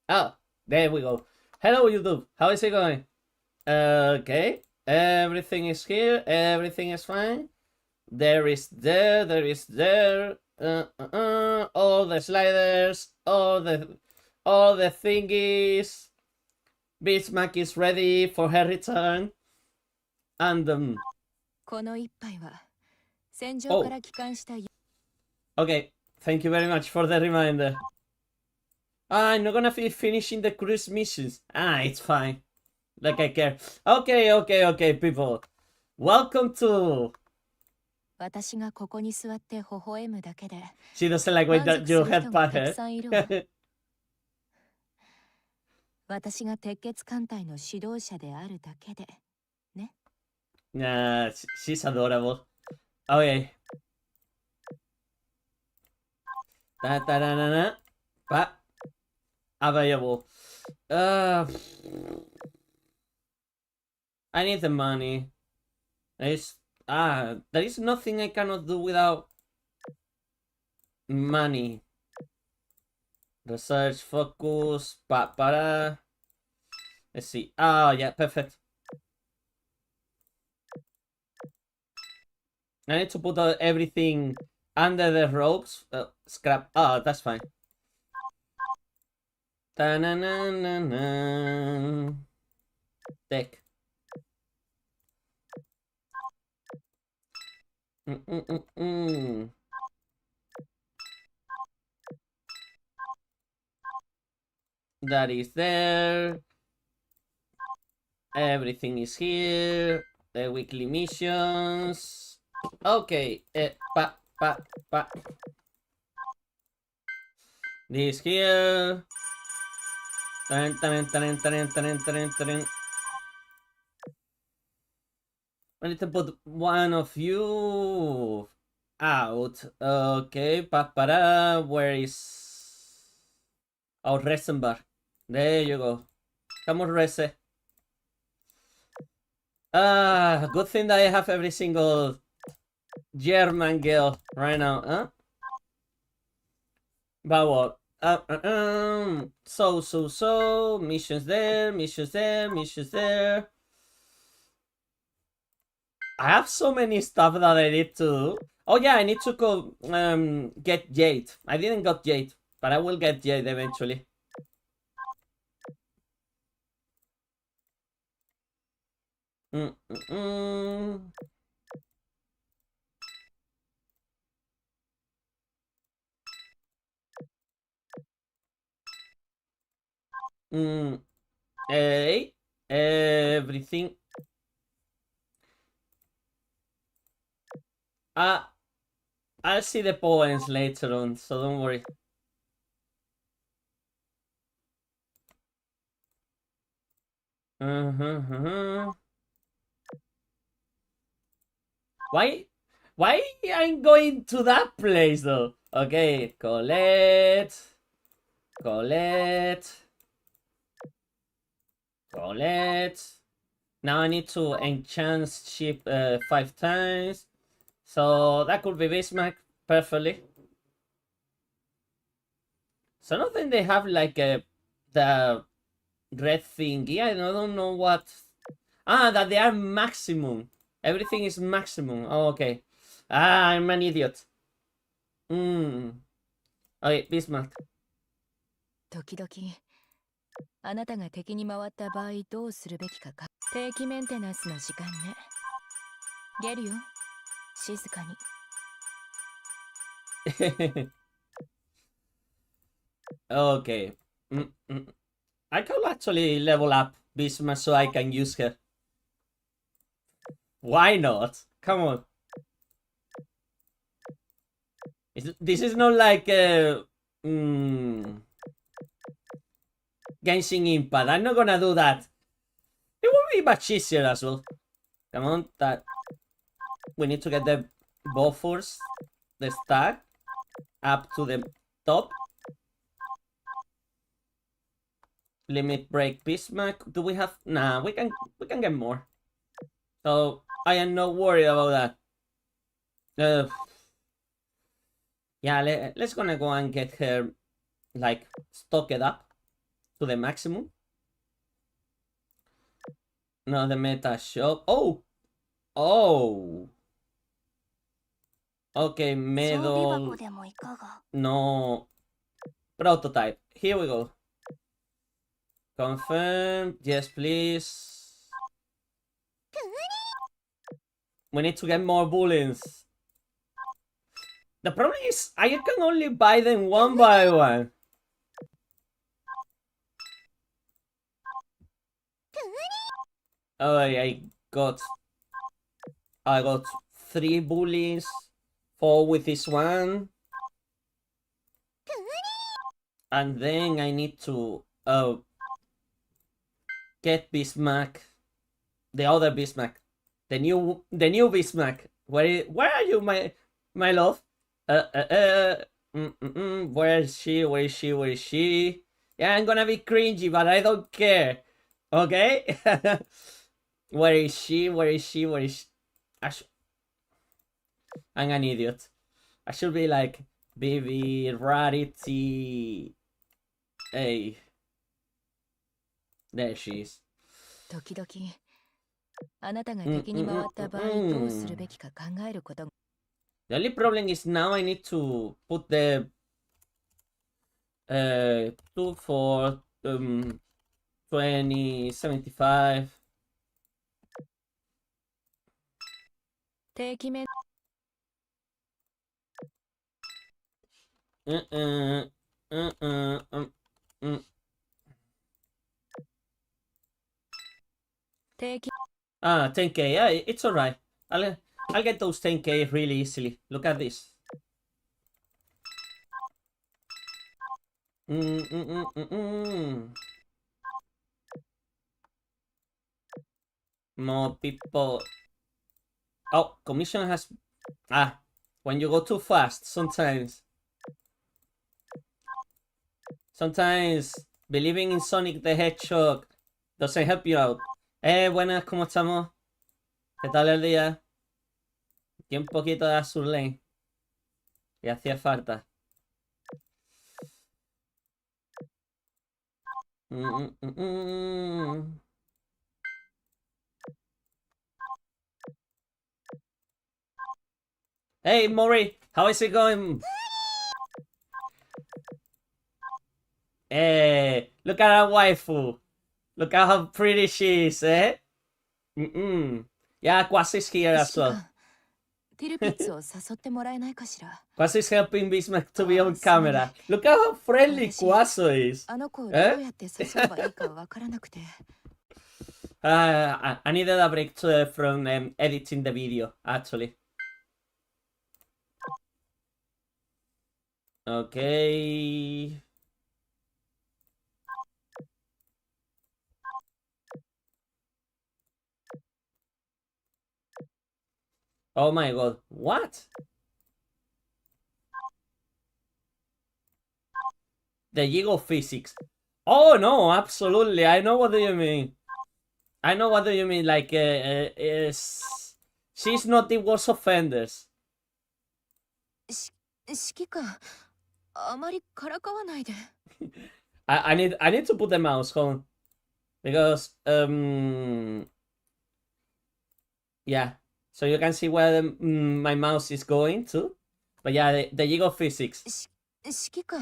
Oh, there we go. Hello, YouTube. How is it going? Okay. Everything is here. Everything is fine. There is there. There is there. All the sliders. All the thingies. Bismarck is ready for her return. And oh. Okay. Thank you very much for the reminder. I'm not gonna be finishing the cruise missions. It's fine. Like I care. Okay, people. Welcome to... She doesn't like when you head pat her. Nah, she's adorable. Okay. Available. I need the money. There is nothing I cannot do without money. Research, focus, para. Let's see. Yeah, perfect. I need to put everything under the ropes. Scrap. That's fine. Deck. That is there. Everything is here. The weekly missions. Okay. This here. I need to put one of you out. Okay, para. Where is... Oh, Resenbar. There you go. Come on, Rese. Good thing that I have every single German girl right now, huh? But what? So, missions there. I have so many stuff that I need to do. Oh yeah, I need to go get Jade. I didn't get Jade, but I will get Jade eventually. Hey, everything. I'll see the poems later on, so don't worry. Why I'm going to that place though? Okay, Colette. Now I need to enchant ship 5 times. So that could be Bismarck perfectly. Some of them they have like the red thingy. I don't know what. That they are maximum. Everything is maximum. Oh, okay. I'm an idiot. Okay, Bismarck. 時々あなたが敵に回った場合どうするべきか定期メンテナンスの時間ね。ゲルよ、静かに。Okay. I could actually level up Bismarck so I can use her. Why not? Come on. This is not like Genshin Impact. I'm not gonna do that. It would be much easier as well. Come on, that we need to get the buffers, the stack up to the top. Limit break Bismarck. Do we have? Nah, we can get more. So I am not worried about that. Yeah, let's gonna go and get her like stocked up. to the maximum. No, the meta shop. Oh! Oh! Okay, medal. No. Prototype. Here we go. Confirm. Yes, please. We need to get more bullets. The problem is, I can only buy them one by one. Oh, I got 3 bullies, 4 with this one, and then I need to get Bismarck, the other Bismarck, the new Bismarck. Where are you, my love? Where is she? Where is she? Where is she? Yeah, I'm gonna be cringy, but I don't care. Okay? Where is she? Where is she? Where is she? I'm an idiot. I should be like, baby, rarity. Hey. There she is. 時々あなたが敵に回った場合どうするべきか考えることが The only problem is now I need to put the 2 for 2075. 定期面 定期 Ah, 10k. Yeah, it's alright. I'll get those 10k really easily. Look at this. More people. Oh, commission has. Ah, when you go too fast, sometimes believing in Sonic the Hedgehog doesn't help you out. Buenas, ¿cómo estamos? ¿Qué tal el día? Y un poquito de Azur Lane. Y hacía falta. Hey, Mori, how is it going? Hey, look at our waifu. Look at how pretty she is, eh? Yeah, Quasi's here as well. ティルピッツを誘ってもらえないかしら Quasi's helping Bismarck to be on camera. Look at how friendly Quaso is. あの子をどうやって誘えばいいかわからなくて I needed a break from editing the video, actually. Okay. Oh my god, what? The Yigo physics. Oh no, absolutely. I know what do you mean. I know what do you mean. Like, she's not the worst offenders. 指揮官あまりからかわないで I need to put the mouse on because yeah, so you can see where my mouse is going to. But yeah, the Yigo physics. 指揮官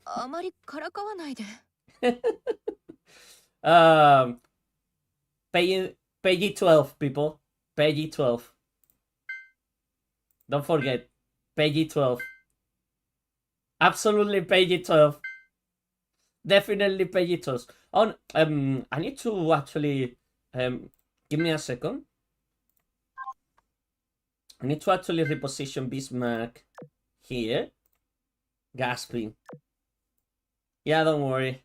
あまりからかわないで Peggy 12, people. Peggy 12. Don't forget, Peggy 12. Absolutely Peggy 12. Definitely Peggy 12. Oh, I need to actually give me a second. I need to actually reposition Bismarck here. Gasping. Yeah, don't worry.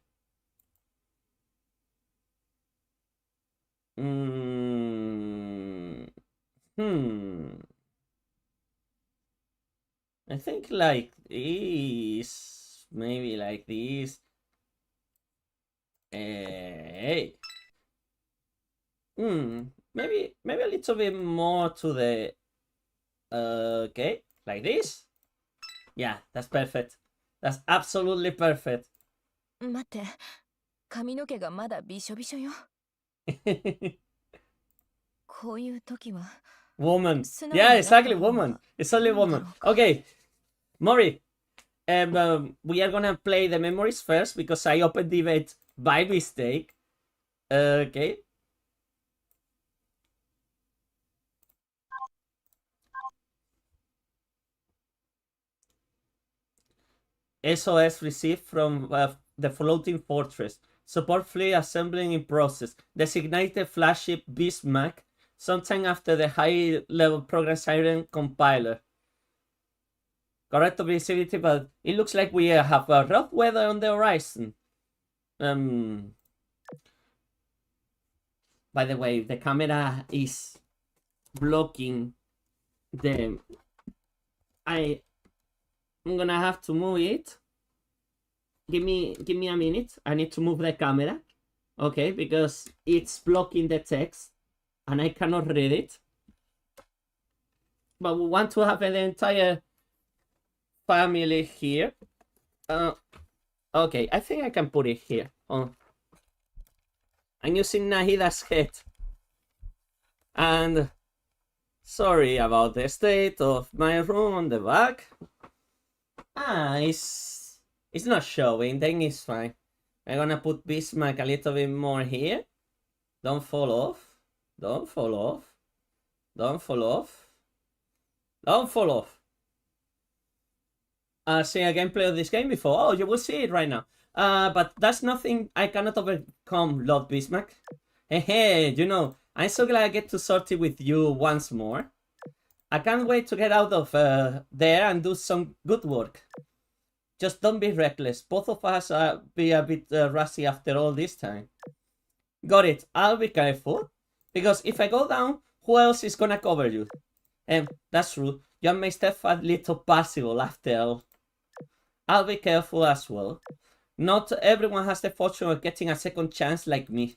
I think like this. Maybe like this. Hey. Maybe a little bit more to the. Okay, like this. Yeah, that's perfect. That's absolutely perfect. 待って髪の毛がまだびしょびしょよ。こういう時は Woman. 素直 Yeah, になった exactly, 方 woman. が It's only いいだろ woman. うか。 Okay, Mori. We are gonna play the memories first because I opened the event by mistake. Okay. SOS received from the floating fortress. Support fleet assembling in process. Designated flagship Bismarck sometime after the high-level program siren compiler. Correct visibility, but it looks like we have rough weather on the horizon. By the way, the camera is blocking the... I'm gonna have to move it. Give me a minute. I need to move the camera. Okay, because it's blocking the text and I cannot read it. But we want to have the entire family here. Okay, I think I can put it here. Oh. I'm using Nahida's head. And sorry about the state of my room on the back. It's not showing, then it's fine. I'm gonna put Bismarck a little bit more here. Don't fall off. Don't fall off. Don't fall off. Don't fall off. I've seen a gameplay of this game before. Oh, you will see it right now. But that's nothing I cannot overcome, Lord Bismarck. Hey, you know, I'm so glad I get to sort it with you once more. I can't wait to get out of there and do some good work. Just don't be reckless. Both of us be a bit rusty after all this time. Got it. I'll be careful. Because if I go down, who else is gonna cover you? That's true. You're my steadfast little Parzival after all. I'll be careful as well. Not everyone has the fortune of getting a second chance like me.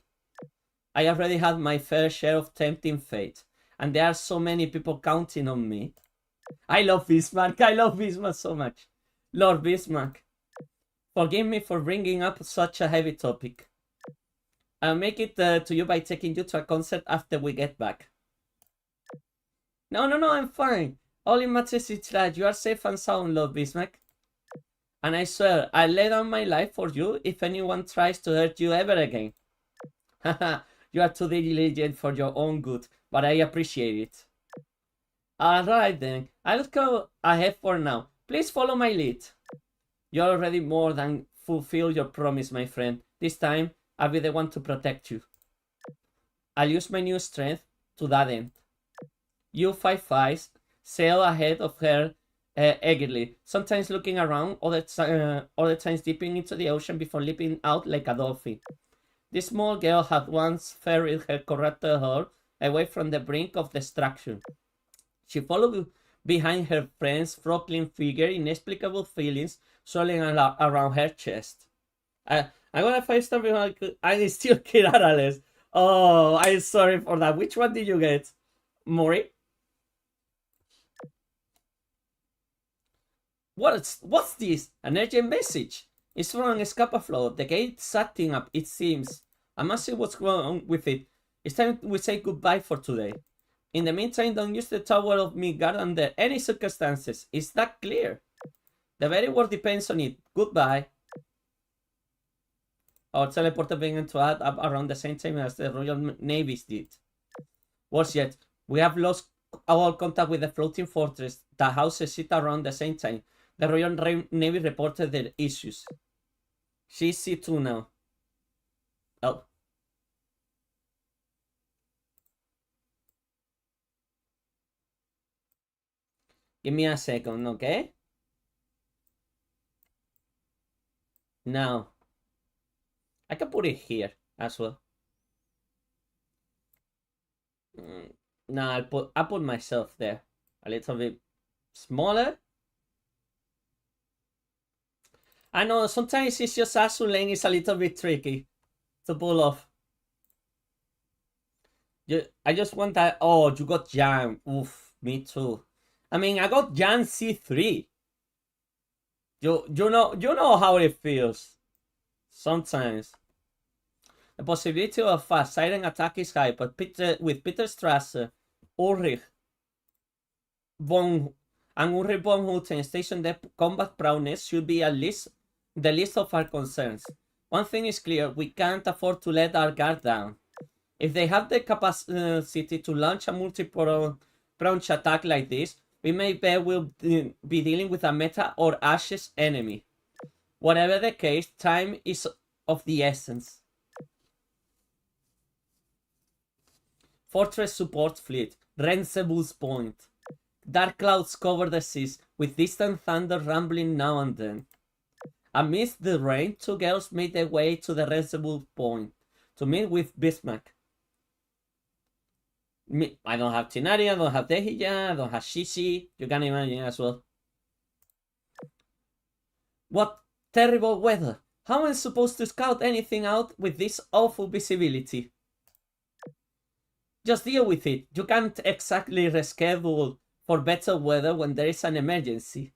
I already had my fair share of tempting fate. And there are so many people counting on me. I love Bismarck. I love Bismarck so much. Lord Bismarck, forgive me for bringing up such a heavy topic. I'll make it to you by taking you to a concert after we get back. No, I'm fine. All it matters is that you are safe and sound, Lord Bismarck. And I swear, I'll lay down my life for you if anyone tries to hurt you ever again. Haha, you are too diligent for your own good, but I appreciate it. Alright then, I'll go ahead for now. Please follow my lead. You already more than fulfilled your promise, my friend. This time, I'll be the one to protect you. I'll use my new strength to that end. You 5-5s sail ahead of her eagerly, sometimes looking around, other times dipping into the ocean before leaping out like a dolphin. This small girl had once ferried her corrupted hull away from the brink of destruction. She followed behind her friend's frockling figure, inexplicable feelings swirling around her chest. I'm gonna find something like I still Kirarales. Oh, I'm sorry for that. Which one did you get, Mori? What's this? An urgent message. It's from Escapaflow. The gate's acting up, it seems. I must see what's going on with it. It's time we say goodbye for today. In the meantime, don't use the Tower of Midgard under any circumstances. Is that clear? The very word depends on it. Goodbye. Our teleporter began to add up around the same time as the Royal Navies did. Worse yet, we have lost our contact with the floating fortress that houses it around the same time. The Royal Navy reported their issues. She's C2 now. Oh. Give me a second, okay? Now, I can put it here as well. No, I'll put myself there. A little bit smaller. I know, sometimes it's just Azur Lane is a little bit tricky to pull off. I just want that. Oh, you got Jan. Oof, me too. I mean, I got Jan C3. You know how it feels. Sometimes. The possibility of a siren attack is high, but with Peter Strasser, Ulrich von Houten station their combat prowess should be at least the least of our concerns. One thing is clear, we can't afford to let our guard down. If they have the capacity to launch a multi-pronged attack like this, we may very well be dealing with a meta or ashes enemy. Whatever the case, time is of the essence. Fortress support fleet, Rensebul's Point. Dark clouds cover the seas, with distant thunder rumbling now and then. Amidst the rain, two girls made their way to the Rensebul's Point to meet with Bismarck. I don't have Tinari, I don't have Dehija, I don't have Shishi. You can imagine as well. What terrible weather! How am I supposed to scout anything out with this awful visibility? Just deal with it. You can't exactly reschedule for better weather when there is an emergency.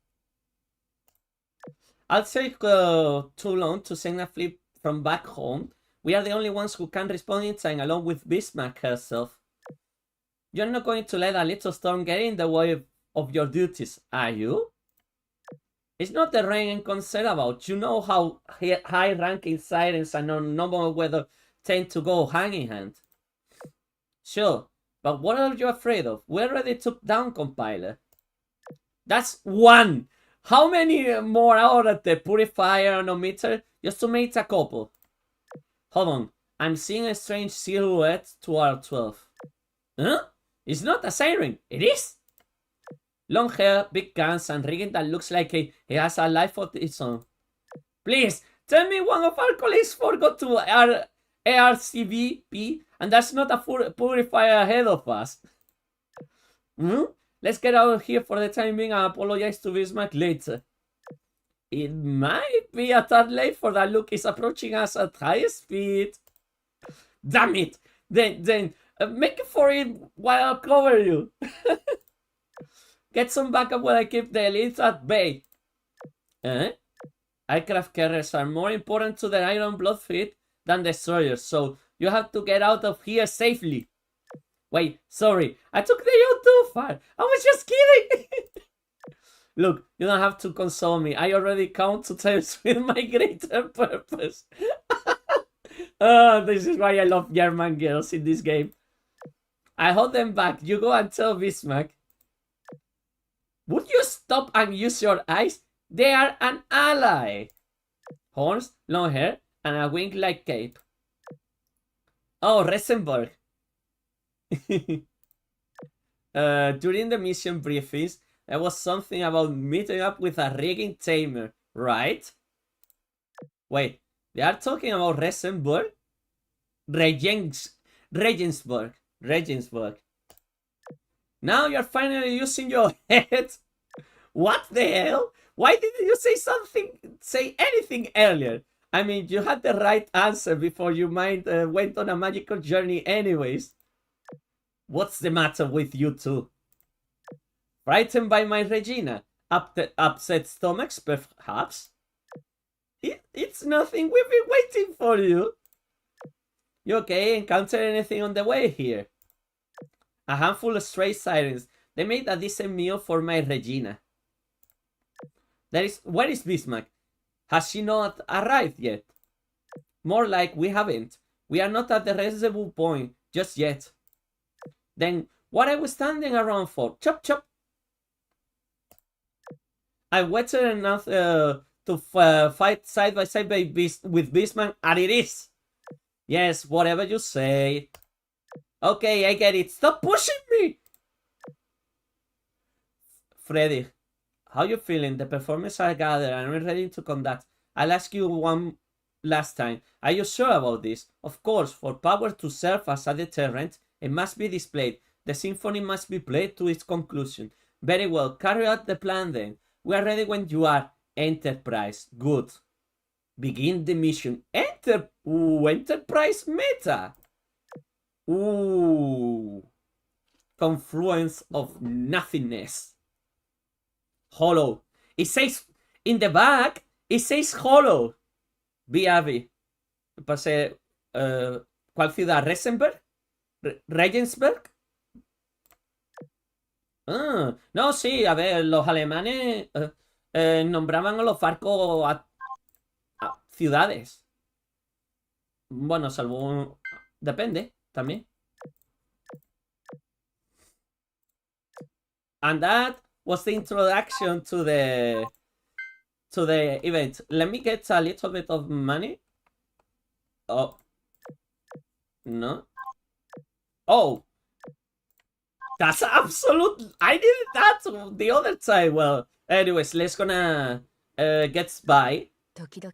I'll take too long to send a fleet from back home. We are the only ones who can respond in time, along with Bismarck herself. You're not going to let a little storm get in the way of your duties, are you? It's not the rain I'm concerned about. You know how high-ranking sirens and normal weather tend to go hand in hand. Sure, but what are you afraid of? We already took down Compiler. That's one! How many more are at the Purifier and Omitter? Just to make a couple. Hold on, I'm seeing a strange silhouette to R12. Huh? It's not a siren, it is! Long hair, big guns, and rigging that looks like it has a life of its own. Please, tell me one of our colleagues forgot to ARCVP and there's not a purifier ahead of us. Let's get out of here for the time being and apologize to Bismarck later. It might be a tad late for that look is approaching us at high speed. Damn it! Then make it for it while I'll cover you. Get some backup while I keep the elites at bay. Aircraft carriers are more important to the Iron Blood fleet than destroyers, so you have to get out of here safely. Wait, sorry, I took the yacht too far. I was just kidding. Look, you don't have to console me. I already count to terms with my greater purpose. This is why I love German girls in this game. I hold them back. You go and tell Bismarck. Would you stop and use your eyes? They are an ally. Horns, long hair, and a wing-like cape. Oh, Resenberg. During the mission briefings, there was something about meeting up with a rigging tamer, right? Wait, they are talking about Resenberg? Regensburg. Now you're finally using your head. What the hell? Why didn't you say anything earlier? I mean, you had the right answer before your mind went on a magical journey anyways. What's the matter with you two? Frightened by my Regina? Upset stomachs, perhaps? It's nothing. We've been waiting for you. You okay? Encounter anything on the way here? A handful of stray sirens. They made a decent meal for my Regina. Where is Bismarck? Has she not arrived yet? More like we haven't. We are not at the reservoir point just yet. Then what are we standing around for? Chop chop. I waited enough to fight side by side with Bismarck, and it is. Yes, whatever you say. Okay, I get it. Stop pushing me! Freddy, how you feeling? The performance I gather and I'm ready to conduct. I'll ask you one last time. Are you sure about this? Of course, for power to serve as a deterrent, it must be displayed. The symphony must be played to its conclusion. Very well, carry out the plan then. We are ready when you are. Enterprise. Good. Begin the mission. Enterprise meta. Confluence of Nothingness. Hollow. It says in the back, it says hollow. BRB. Pasé ¿Cuál ciudad? ¿Resenberg? ¿Regensburg? Ah, no, sí, a ver, los alemanes nombraban a los barcos a ciudades. Bueno, salvo... Depende, también. And that was the introduction to the event. Let me get a little bit of money. Oh, no. Oh, that's absolute. I did that the other time. Well, anyways, let's gonna get by 時々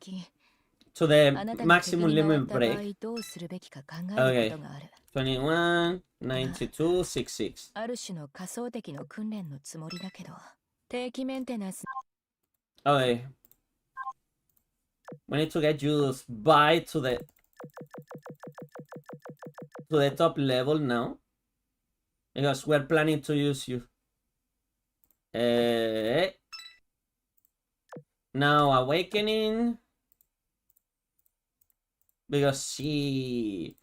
to あ the なたが敵 maximum に回 limit った場合 break. どうするべきか考える Okay, ことがある 21, 92, 66. ある種の仮想敵の訓練のつもりだけど定期メンテナンス Okay, we need to get you by to the top level now because we're planning to use you. Now awakening because she's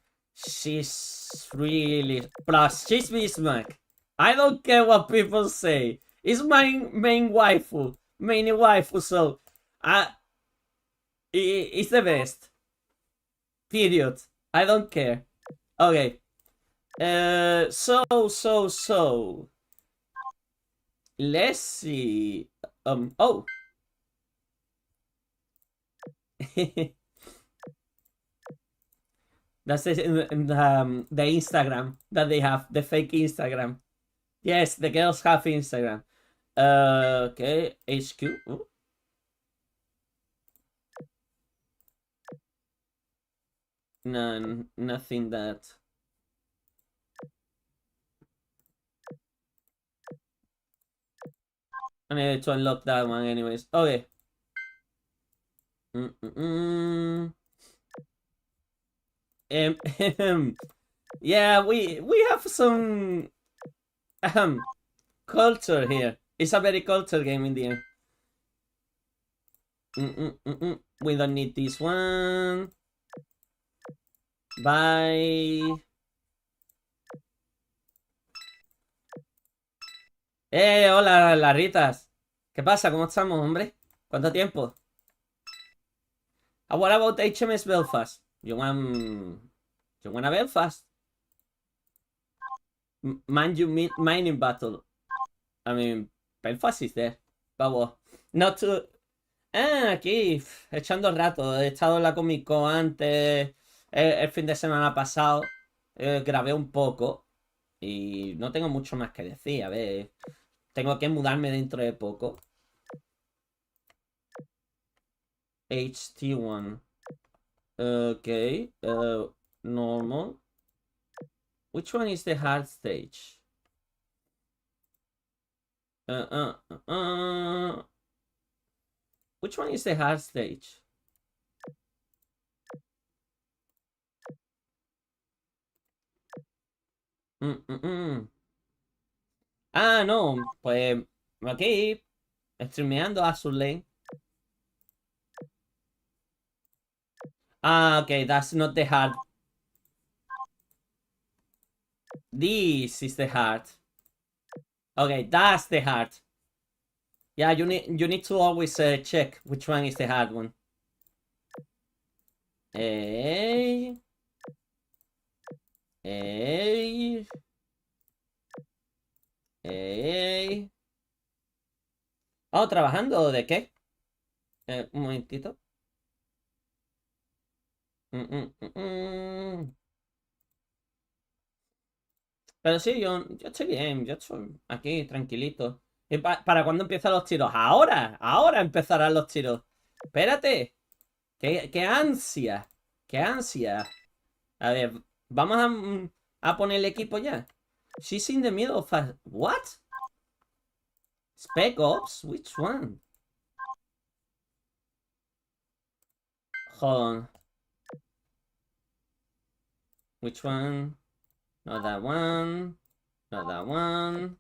really plus she's Bismarck. I don't care what people say. It's my main waifu. So it's the best. Period. I don't care. Okay. So. Let's see. Oh. That's the Instagram that they have, the fake Instagram. Yes, the girls have Instagram. Okay, HQ. Ooh. No, nothing that. I need to unlock that one, anyways. Okay. Yeah, we have some culture here. It's a very culture game in the end. We don't need this one. Bye. Hola, Larritas. ¿Qué pasa? ¿Cómo estamos, hombre? ¿Cuánto tiempo? What about HMS Belfast? You want a Belfast? Mind you, mining battle. I mean, Belfast is there. Vamos. Not to... Ah, aquí, echando rato. He estado en la Comic Con antes. El fin de semana pasado. Grabé un poco. Y no tengo mucho más que decir. A ver, tengo que mudarme dentro de poco. HT1. Okay. Normal. Which one is the hard stage? Which one is the hard stage? Ah, no. Pues aquí, streameando Azur Lane. Ah, okay, that's not the hard. This is the hard. Okay, that's the hard. Yeah, you need to always check which one is the hard one. Hey. Hey. Hey. Oh, ¿trabajando? ¿De qué? Un momentito. Pero sí, yo estoy bien, yo estoy aquí tranquilito. ¿Y para cuándo empiezan los tiros? Ahora empezarán los tiros. Espérate, qué ansia, qué ansia. A ver, vamos a poner el equipo ya. She's in the middle of a... What? Spec Ops? Which one? Hold on. Which one? Not that one. Not that one.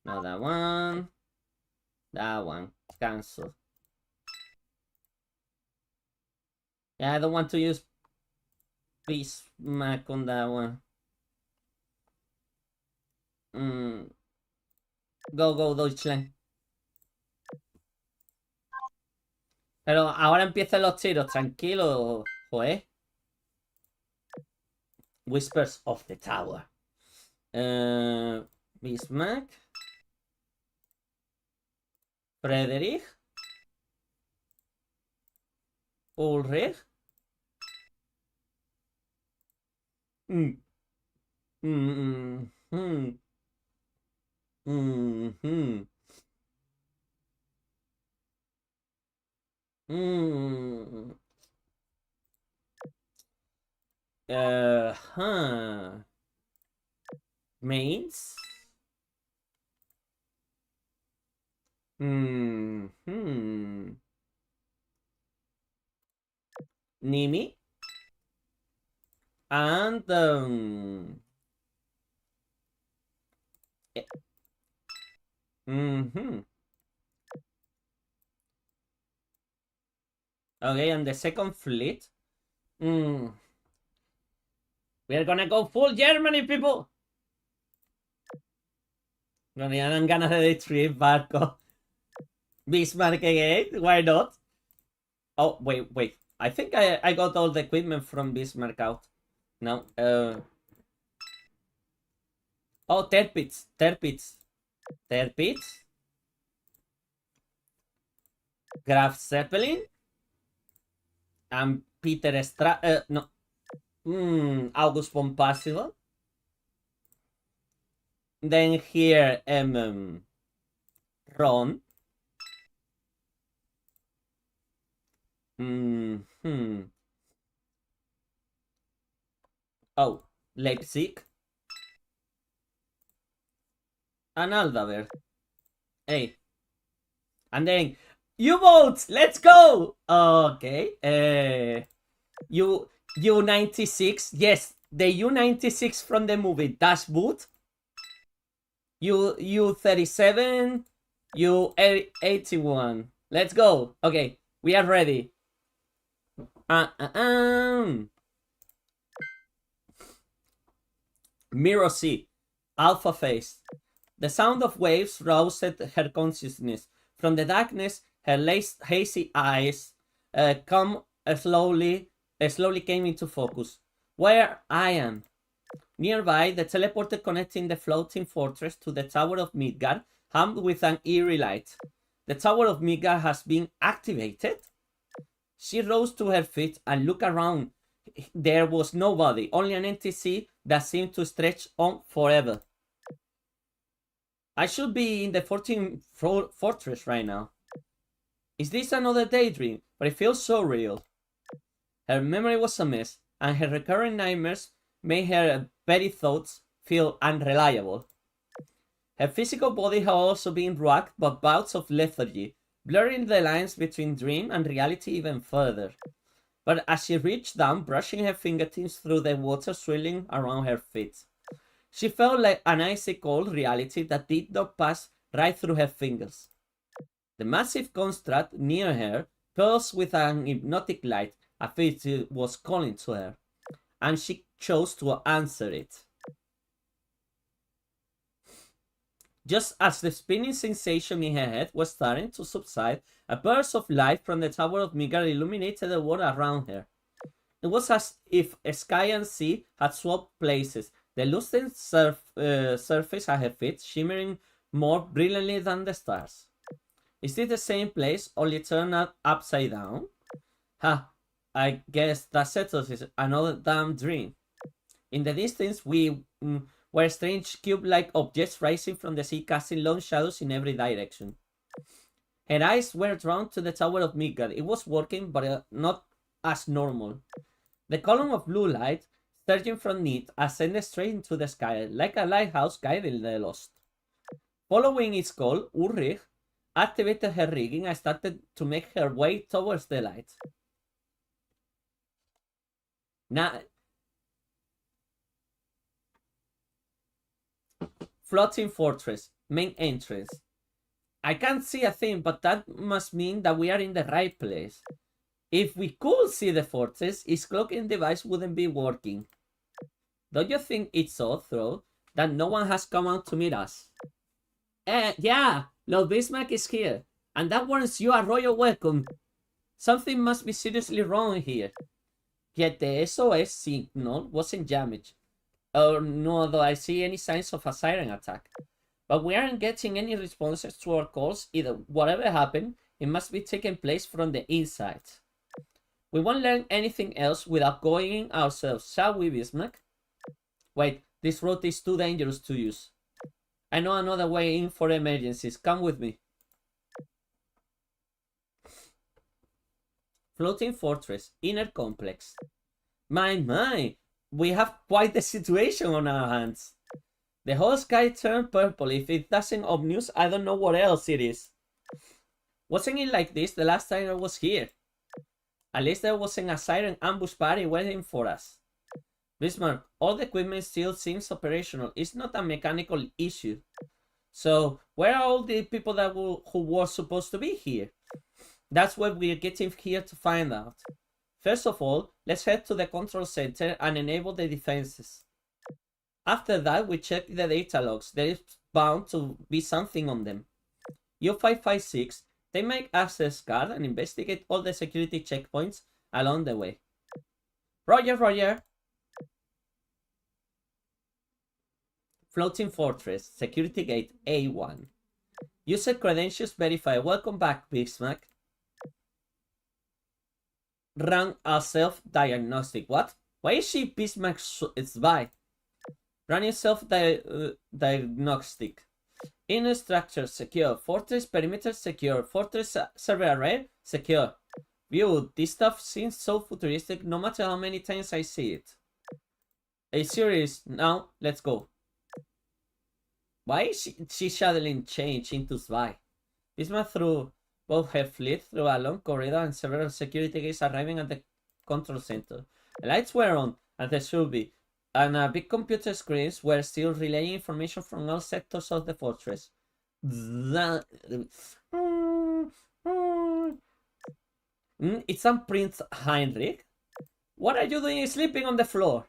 Not that one. That one. Cancel. Yeah, I don't want to use... Bismarck on that one. Go, Deutschland. Pero ahora empiezan los tiros, tranquilo, joder. Whispers of the Tower. Bismarck. Frederick. Ulrich. Mm. Mm, mm, mm, mm, mm. Huh. Mains? Nimi? And okay, and the second fleet. We are gonna go full Germany, people. No me dan ganas de destruir barco. Bismarck again? Why not? Oh, wait. I think I got all the equipment from Bismarck out. No. Oh, Tirpitz. Graf Zeppelin. And Peter no. August von Passival. Then here, Ron. Oh, Leipzig. And Aldaver. Hey. And then, U-boats! Let's go! Okay. U-96. Yes, the U-96 from the movie Das Boot. U-37. U-81. Let's go. Okay, we are ready. Mirror C. Alpha Phase. The sound of waves roused her consciousness. From the darkness, her hazy eyes slowly came into focus. Where I am. Nearby, the teleporter connecting the floating fortress to the Tower of Midgard hummed with an eerie light. The Tower of Midgard has been activated? She rose to her feet and looked around. There was nobody, only an empty sea that seemed to stretch on forever. I should be in the 14th fortress right now. Is this another daydream? But it feels so real. Her memory was a mess, and her recurring nightmares made her very thoughts feel unreliable. Her physical body had also been racked by bouts of lethargy, blurring the lines between dream and reality even further. But as she reached down, brushing her fingertips through the water swirling around her feet, she felt like an icy cold reality that did not pass right through her fingers. The massive construct near her pulsed with an hypnotic light, as if it was calling to her, and she chose to answer it. Just as the spinning sensation in her head was starting to subside, a burst of light from the Tower of Midgard illuminated the world around her. It was as if sky and sea had swapped places, the loosened surface at her feet shimmering more brilliantly than the stars. Is it the same place, only turned upside down? I guess that settles it. Another damn dream. In the distance, were strange cube-like objects rising from the sea, casting long shadows in every direction. Her eyes were drawn to the Tower of Midgard. It was working, but not as normal. The column of blue light, surging from it, ascended straight into the sky, like a lighthouse guiding the lost. Following its call, Ulrich activated her rigging and started to make her way towards the light. Now, floating fortress, main entrance. I can't see a thing, but that must mean that we are in the right place. If we could see the fortress, his cloaking device wouldn't be working. Don't you think it's odd, though, that no one has come out to meet us? Yeah, Lord Bismarck is here, and that warrants you a royal welcome. Something must be seriously wrong here. Yet the SOS signal wasn't damaged, or nor do I see any signs of a siren attack. But we aren't getting any responses to our calls either. Whatever happened, it must be taking place from the inside. We won't learn anything else without going in ourselves, shall we, Bismarck? Wait, this road is too dangerous to use. I know another way in for emergencies. Come with me. Floating fortress, inner complex. My, we have quite the situation on our hands. The whole sky turned purple. If it doesn't obvious, I don't know what else it is. Wasn't it like this the last time I was here? At least there wasn't a siren ambush party waiting for us. Bismarck, all the equipment still seems operational. It's not a mechanical issue. So, where are all the people that who were supposed to be here? That's what we're getting here to find out. First of all, let's head to the control center and enable the defenses. After that, we check the data logs. There is bound to be something on them. U-556, they make access card and investigate all the security checkpoints along the way. Roger, roger. Floating fortress, security gate A1. User credentials verified. Welcome back, Bismarck. Run a self-diagnostic. What? Why is she Bismarck's spy? Run a self-diagnostic. Inner structure secure. Fortress perimeter secure. Fortress server array secure. View, this stuff seems so futuristic no matter how many times I see it. A series. Now, let's go. Why is she shuttling change into spy? Bismarck threw both her fleet through a long corridor and several security gates arriving at the control center. The lights were on, as they should be, and big computer screens were still relaying information from all sectors of the fortress. It's on Prince Heinrich. What are you doing sleeping on the floor?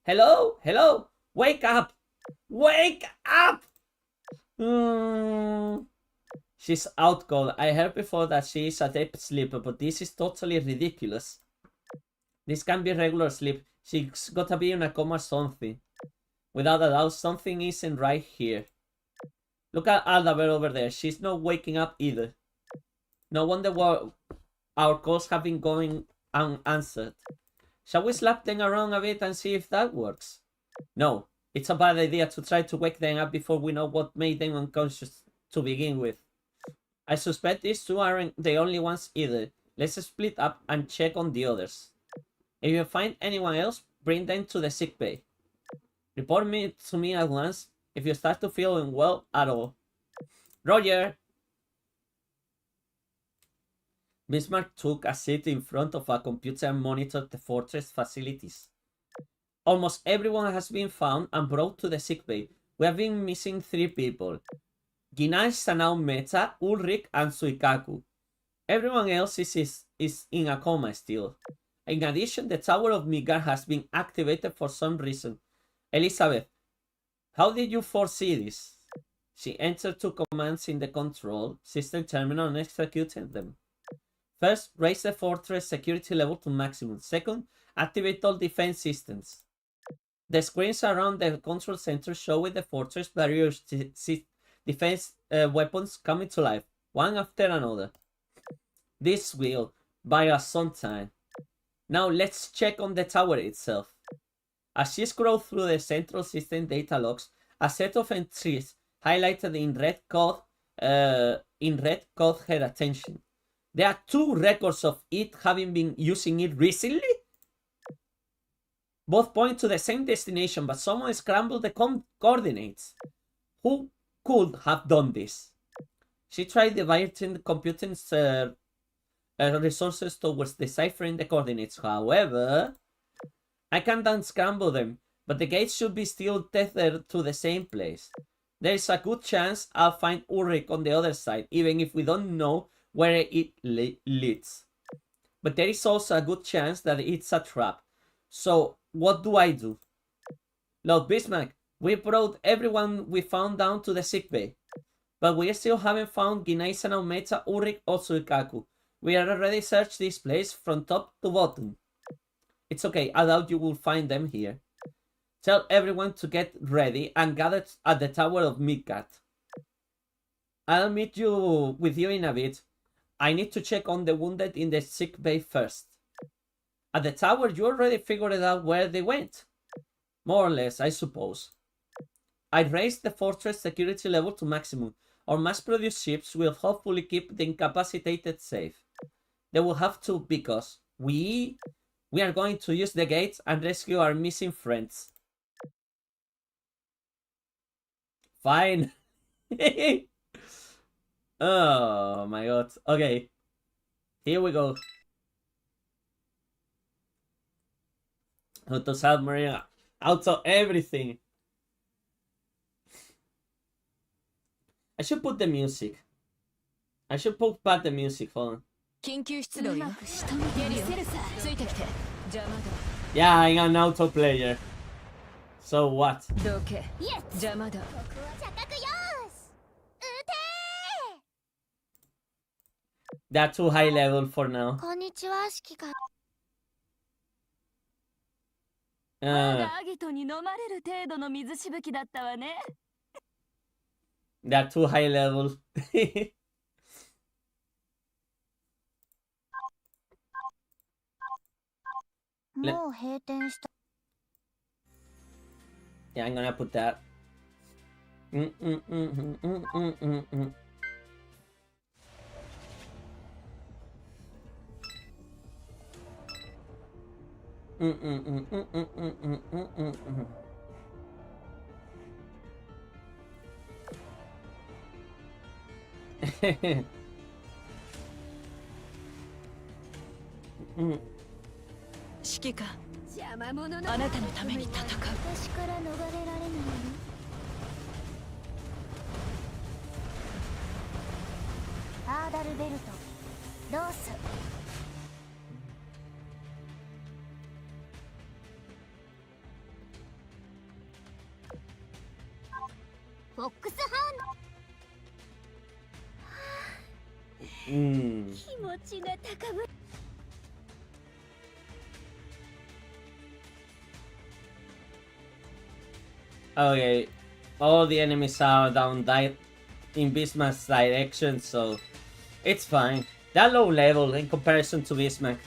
Hello? Hello? Wake up! Wake up! She's out cold. I heard before that she is a deep sleeper, but this is totally ridiculous. This can't be regular sleep. She's gotta be in a coma or something. Without a doubt, something isn't right here. Look at Aldabert over there. She's not waking up either. No wonder why our calls have been going unanswered. Shall we slap them around a bit and see if that works? No, it's a bad idea to try to wake them up before we know what made them unconscious to begin with. I suspect these two aren't the only ones either. Let's split up and check on the others. If you find anyone else, bring them to the sick bay. Report to me at once if you start to feel unwell at all. Roger! Bismarck took a seat in front of a computer and monitored the fortress facilities. Almost everyone has been found and brought to the sick bay. We have been missing 3 people. Ginai, Sanao Meta, Ulrich, and Suikaku. Everyone else is in a coma still. In addition, the Tower of Midgard has been activated for some reason. Elizabeth, how did you foresee this? She entered 2 commands in the control system terminal and executed them. First, raise the fortress security level to maximum. Second, activate all defense systems. The screens around the control center show with the fortress barriers defense weapons coming to life, one after another. This will buy us some time. Now let's check on the tower itself. As she scrolled through the central system data logs, a set of entries highlighted in red caught her attention. There are 2 records of it having been using it recently. Both point to the same destination, but someone scrambled the coordinates. Who could have done this? She tried diverting the computing resources towards deciphering the coordinates. However, I can't unscramble them, but the gates should be still tethered to the same place. There is a good chance I'll find Ulrich on the other side, even if we don't know where it leads. but there is also a good chance that it's a trap. So, what do I do? Lord Bismarck, we brought everyone we found down to the sickbay, but we still haven't found Ginai Naometa, Ulrich, or Suikaku. We already searched this place from top to bottom. It's okay, I doubt you will find them here. Tell everyone to get ready and gather at the Tower of Midgard. I'll meet you with you in a bit. I need to check on the wounded in the sick bay first. At the tower, you already figured out where they went. More or less, I suppose. I raised the fortress security level to maximum. Our mass-produced ships will hopefully keep the incapacitated safe. They will have to because we are going to use the gates and rescue our missing friends. Fine. Oh my god. Okay. Here we go. Auto submarine. Auto everything. I should put the music. I should put back the music. Hold on. Yeah, I'm an auto player. So what? They're too high level for now. They're too high level. Yeah, I'm gonna put that. Okay, all the enemies are down in Bismarck's direction, so it's fine. They're low level in comparison to Bismarck.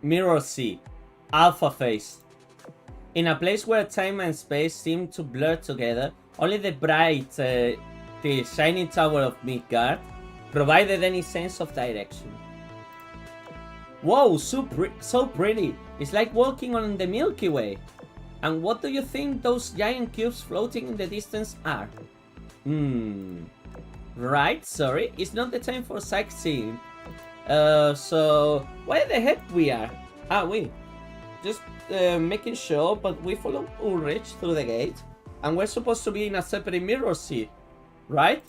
Mirror C, Alpha Phase. In a place where time and space seem to blur together, only the bright, the shining tower of Midgard provided any sense of direction. Whoa, so pretty! It's like walking on the Milky Way. And what do you think those giant cubes floating in the distance are? Right, sorry. It's not the time for sightseeing. So... Where the heck we are? We just making sure, but we follow Ulrich through the gate. And we're supposed to be in a separate mirror seat, right?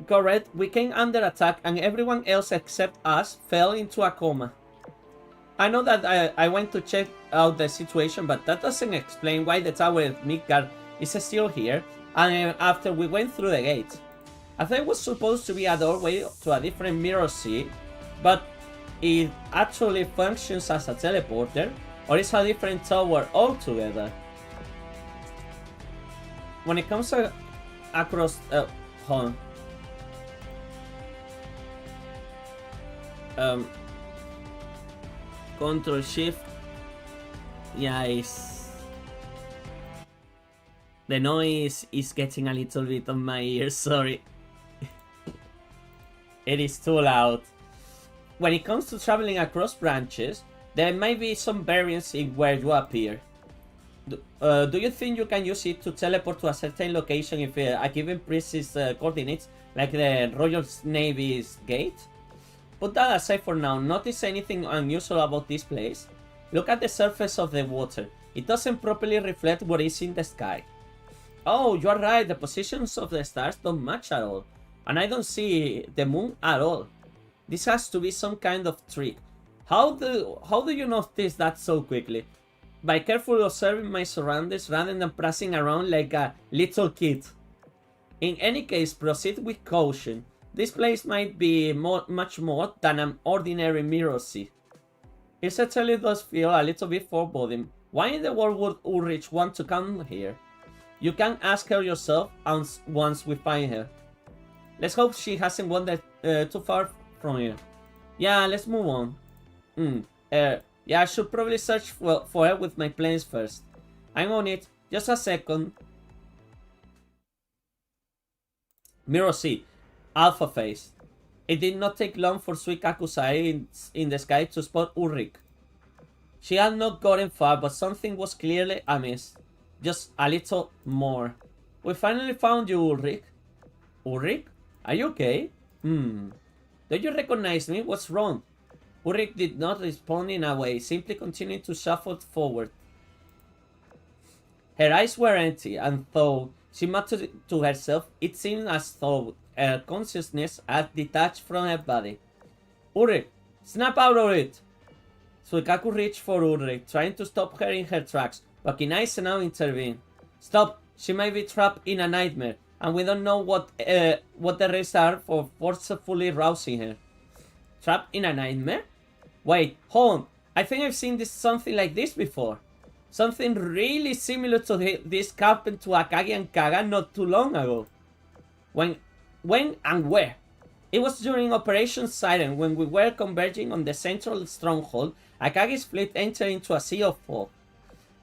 Correct, we came under attack and everyone else except us fell into a coma. I know that I went to check out the situation, but that doesn't explain why the tower Midgard is still here and after we went through the gate. I thought it was supposed to be a doorway to a different mirror sea, but it actually functions as a teleporter, or it's a different tower altogether. When it comes to across... hold on. Control Shift. Yeah, the noise is getting a little bit on my ears, sorry. It is too loud. When it comes to traveling across branches, there might be some variance in where you appear. Do you think you can use it to teleport to a certain location if a given precedes coordinates, like the Royal Navy's gate? Put that aside for now. Notice anything unusual about this place? Look at the surface of the water. It doesn't properly reflect what is in the sky. Oh, you're right. The positions of the stars don't match at all. And I don't see the moon at all. This has to be some kind of trick. How do you notice that so quickly? By carefully observing my surroundings rather than prancing around like a little kid. In any case, proceed with caution. This place might be much more than an ordinary mirror sea. It certainly does feel a little bit foreboding. Why in the world would Ulrich want to come here? You can ask her yourself once we find her. Let's hope she hasn't wandered too far from here. Yeah, let's move on. Yeah, I should probably search for her with my planes first. I'm on it. Just a second. Mirror C. Alpha phase. It did not take long for Suikakusai in the sky to spot Ulrich. She had not gotten far, but something was clearly amiss. Just a little more. We finally found you, Ulrich. Ulrich? Are you okay? Do you recognize me? What's wrong? Ulrich did not respond in a way, simply continuing to shuffle forward. Her eyes were empty, and though she muttered to herself, it seemed as though her consciousness had detached from her body. Ulrich, snap out of it! Suikaku reached for Ulrich, trying to stop her in her tracks, but Kinaise now intervened. Stop! She might be trapped in a nightmare, and we don't know what the risks are for forcefully rousing her. Trapped in a nightmare? Wait, hold on. I think I've seen something like this before. Something really similar to this happened to Akagi and Kaga not too long ago. When and where? It was during Operation Siren when we were converging on the central stronghold. Akagi's fleet entered into a sea of fog.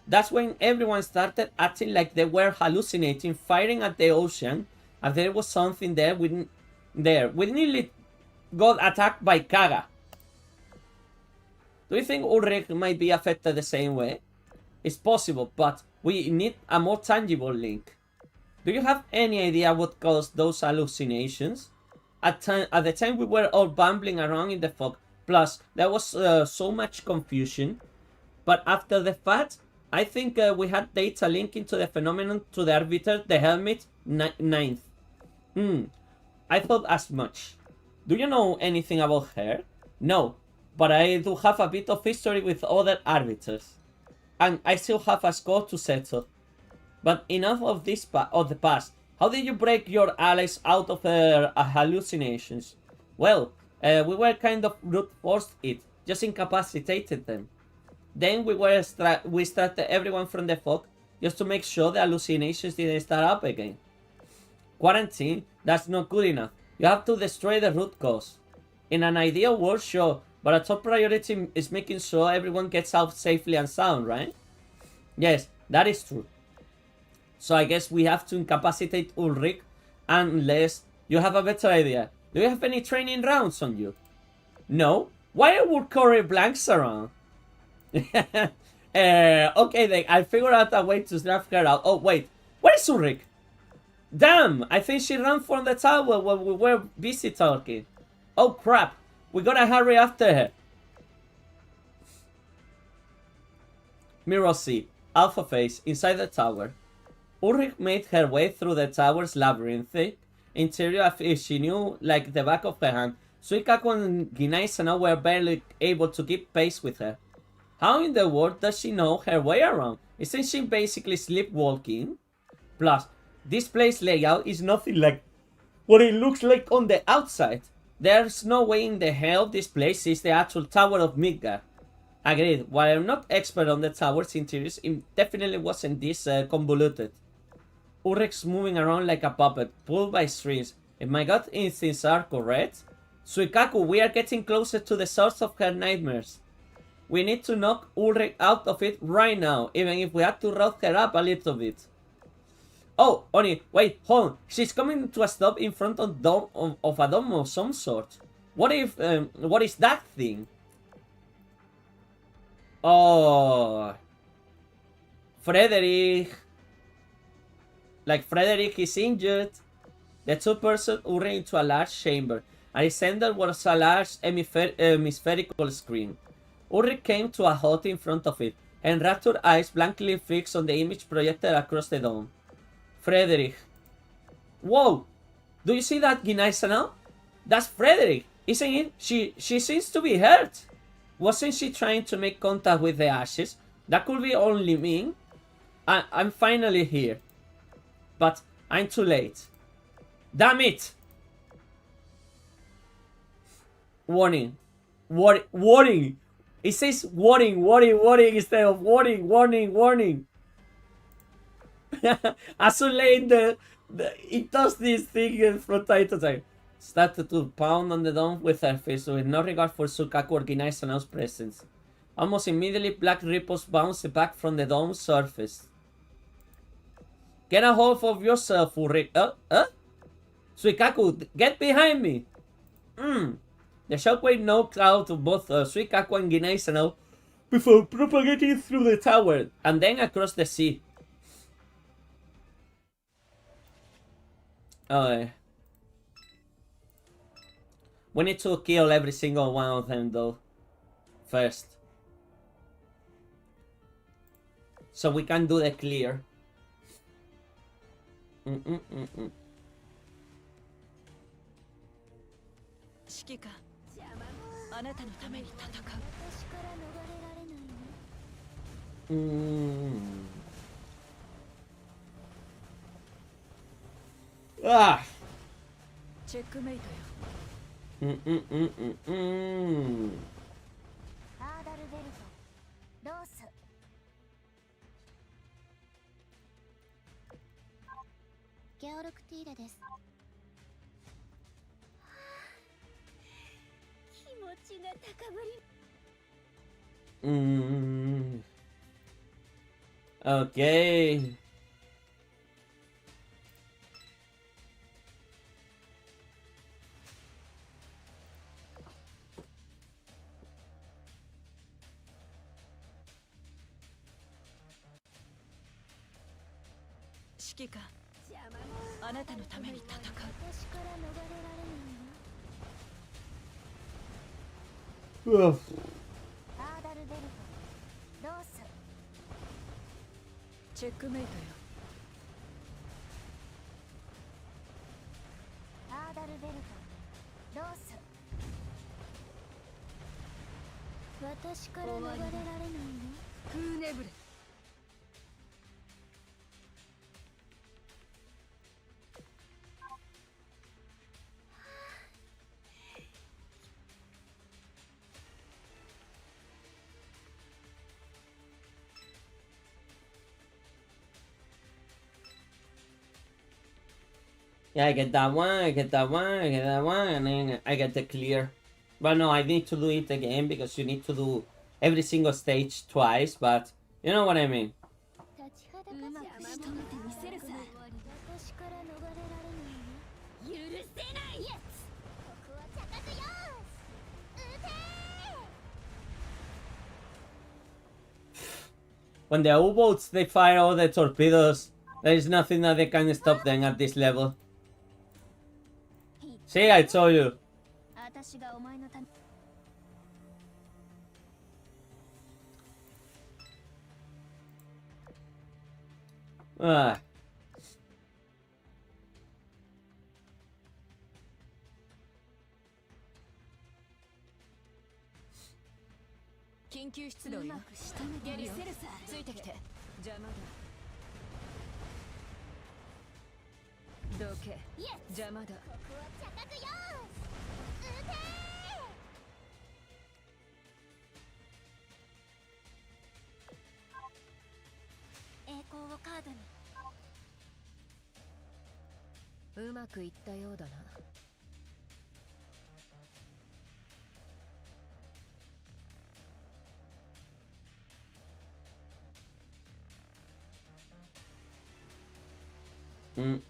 That's when everyone started acting like they were hallucinating, firing at the ocean, and there was something there. We nearly got attacked by Kaga. Do you think Ulrich might be affected the same way? It's possible, but we need a more tangible link. Do you have any idea what caused those hallucinations? At the time we were all bumbling around in the fog, plus there was so much confusion. But after the fact, I think we had data linking to the phenomenon to the Arbiter, the Helmet, Ninth. I thought as much. Do you know anything about her? No, but I do have a bit of history with other Arbiters. And I still have a score to settle. But enough of this of the past. How did you break your allies out of their hallucinations? Well, we were kind of brute forced it, just incapacitated them. Then we extracted everyone from the fog, just to make sure the hallucinations didn't start up again. Quarantine? That's not good enough. You have to destroy the root cause. In an ideal world, sure, but a top priority is making sure everyone gets out safely and sound, right? Yes, that is true. So I guess we have to incapacitate Ulrich, unless you have a better idea. Do you have any training rounds on you? No? Why would Corey blanks around? Okay then, I figured out a way to draft her out. Oh wait, where is Ulrich? Damn! I think she ran from the tower when we were busy talking. Oh crap! We gotta hurry after her. Mirror C. Alpha Face. Inside the tower. Ulrich made her way through the tower's labyrinthic interior as she knew like the back of her hand. Suikaku and Ginai-sama were barely able to keep pace with her. How in the world does she know her way around? Isn't she basically sleepwalking? Plus, this place layout is nothing like what it looks like on the outside. There's no way in the hell this place is the actual Tower of Midgard. Agreed, while I'm not expert on the tower's interiors, it definitely wasn't this convoluted. Ulrich's moving around like a puppet, pulled by strings. If my gut instincts are correct, Suikaku, we are getting closer to the source of her nightmares. We need to knock Ulrich out of it right now, even if we have to rough her up a little bit. Oh, Oni, wait, hold on. She's coming to a stop in front of a dome of some sort. What is that thing? Oh, Frederick. Like Frederick is injured. The two persons hurried into a large chamber. At its center was a large hemispherical screen. Ulrich came to a halt in front of it, and raptured eyes blankly fixed on the image projected across the dome. Frederick. Whoa! Do you see that, Ginai-sama? That's Frederick, isn't it? She seems to be hurt. Wasn't she trying to make contact with the ashes? That could be only me. I'm finally here. But I'm too late. Damn it! Warning. Warning! It says warning instead of warning. Azur Lane, it does this thing from time to time. Started to pound on the dome with her fist with no regard for Suikaku or Ginai-sama's presence. Almost immediately, black ripples bounced back from the dome's surface. Get a hold of yourself, Ulrich. Suikaku, get behind me! The shockwave knocked out both Suikaku and Ginai-sama before propagating through the tower and then across the sea. We need to kill every single one of them though. First. So we can do the clear. 指揮官、あなたのために戦う。Ah! チェックメイトよ。ハーダルベルト、ロース。ゲオルクティーレです。気持ちが高ぶり。Okay. Shikika, あなたのために戦う。私から逃れられないよ。 Ugh. ハーダルベルト、ロース。チェックメイトよ。ハーダルベルト、ロース。私から逃れられないよ。フーネブレ。Yeah, I get that one, I get that one, I get that one, and then I get the clear. But no, I need to do it again because you need to do every single stage twice, but you know what I mean. 立ちはだかって仕留めてみせるさ。私から逃れられないよ。許せないやつ。ここは高くよーし。撃てー。 When the U-boats, they fire all the torpedoes There is nothing that they can stop them at this level. See, I told you. 私がお前のため Ah.うまくいったようだな。Mm.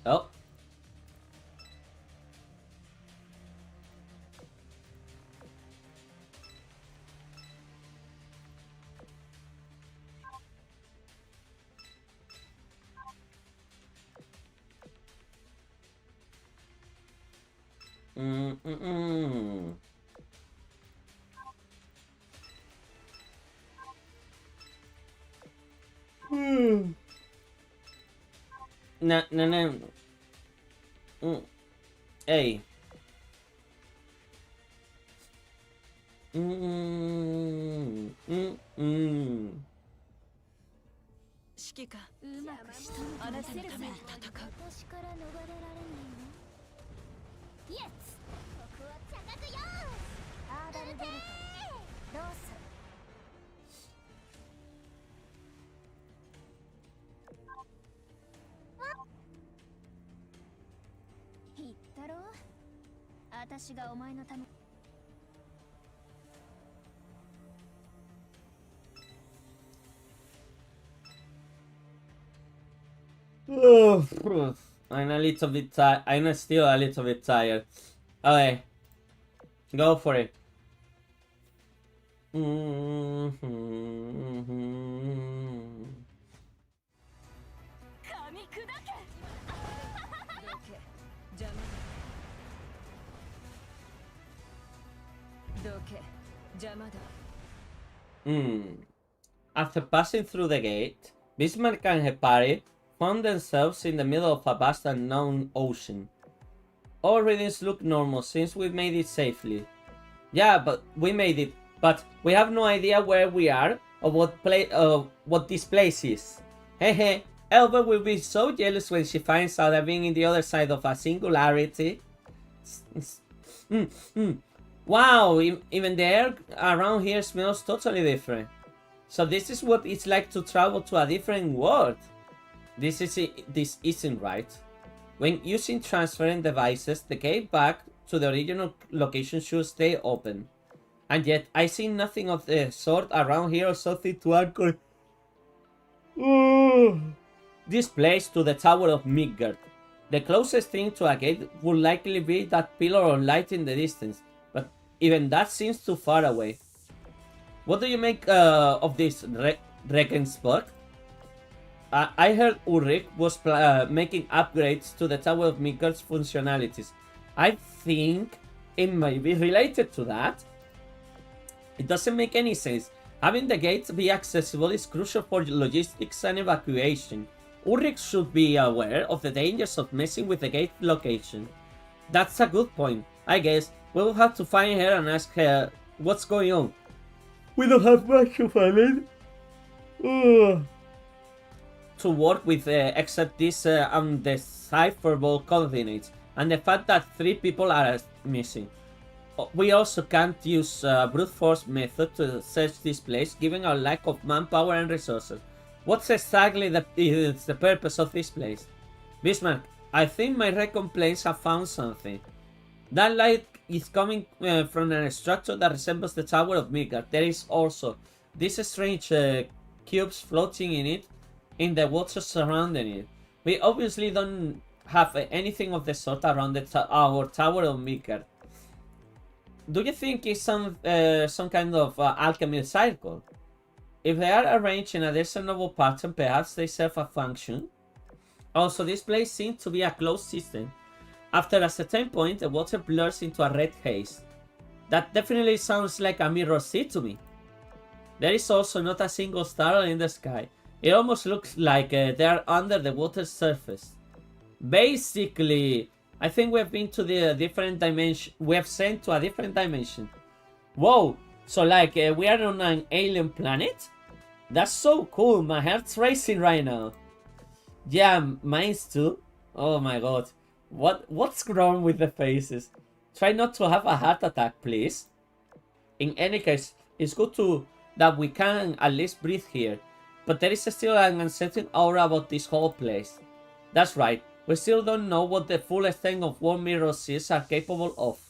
Oh. Mm-mm-mm. No, no, no. Hey. Mm. 指揮官、うまく仕留めてあなたのために戦う。私から逃れられないのイエスここは高くよアーダルベルトロース言ったろ私がお前のため I'm a little bit tired. I'm still a little bit tired. Okay. Go for it. After passing through the gate, Bismarck and her party found themselves in the middle of a vast unknown ocean. All readings look normal since we made it safely. Yeah, but we made it, but we have no idea where we are or what this place is. Hehe, Elva will be so jealous when she finds out that being in the other side of a singularity. Wow, even the air around here smells totally different. So this is what it's like to travel to a different world. This isn't right. When using transferring devices, the gate back to the original location should stay open. And yet, I see nothing of the sort around here or something to anchor this place to the Tower of Midgard. The closest thing to a gate would likely be that pillar of light in the distance, but even that seems too far away. What do you make of this, Regensburg? I heard Ulrich was making upgrades to the Tower of Midgard's functionalities. I think it might be related to that. It doesn't make any sense. Having the gates be accessible is crucial for logistics and evacuation. Ulrich should be aware of the dangers of messing with the gate location. That's a good point. I guess we'll have to find her and ask her what's going on. We don't have much to find it. To work with except these undecipherable coordinates and the fact that 3 people are missing. We also can't use brute force method to search this place given our lack of manpower and resources. What's exactly the purpose of this place? Bismarck, I think my recomplaints have found something. That light is coming from a structure that resembles the Tower of Midgard. There is also these strange cubes floating in it, in the water surrounding it. We obviously don't have anything of the sort around our Tower of Midgard. do you think it's some kind of alchemy cycle? If they are arranged in a discernible pattern, perhaps they serve a function. Also, this place seems to be a closed system. After a certain point, the water blurs into a red haze. That definitely sounds like a mirror sea to me. There is also not a single star in the sky. It almost looks like they are under the water's surface. Basically, I think we have been to the different dimension. We have sent to a different dimension. Whoa! So like we are on an alien planet? That's so cool. My heart's racing right now. Yeah, mine's too. Oh my god. What's wrong with the faces? Try not to have a heart attack, please. In any case, it's good that we can at least breathe here. But there is still an uncertain aura about this whole place. That's right. We still don't know what the full extent of what mirror seas are capable of.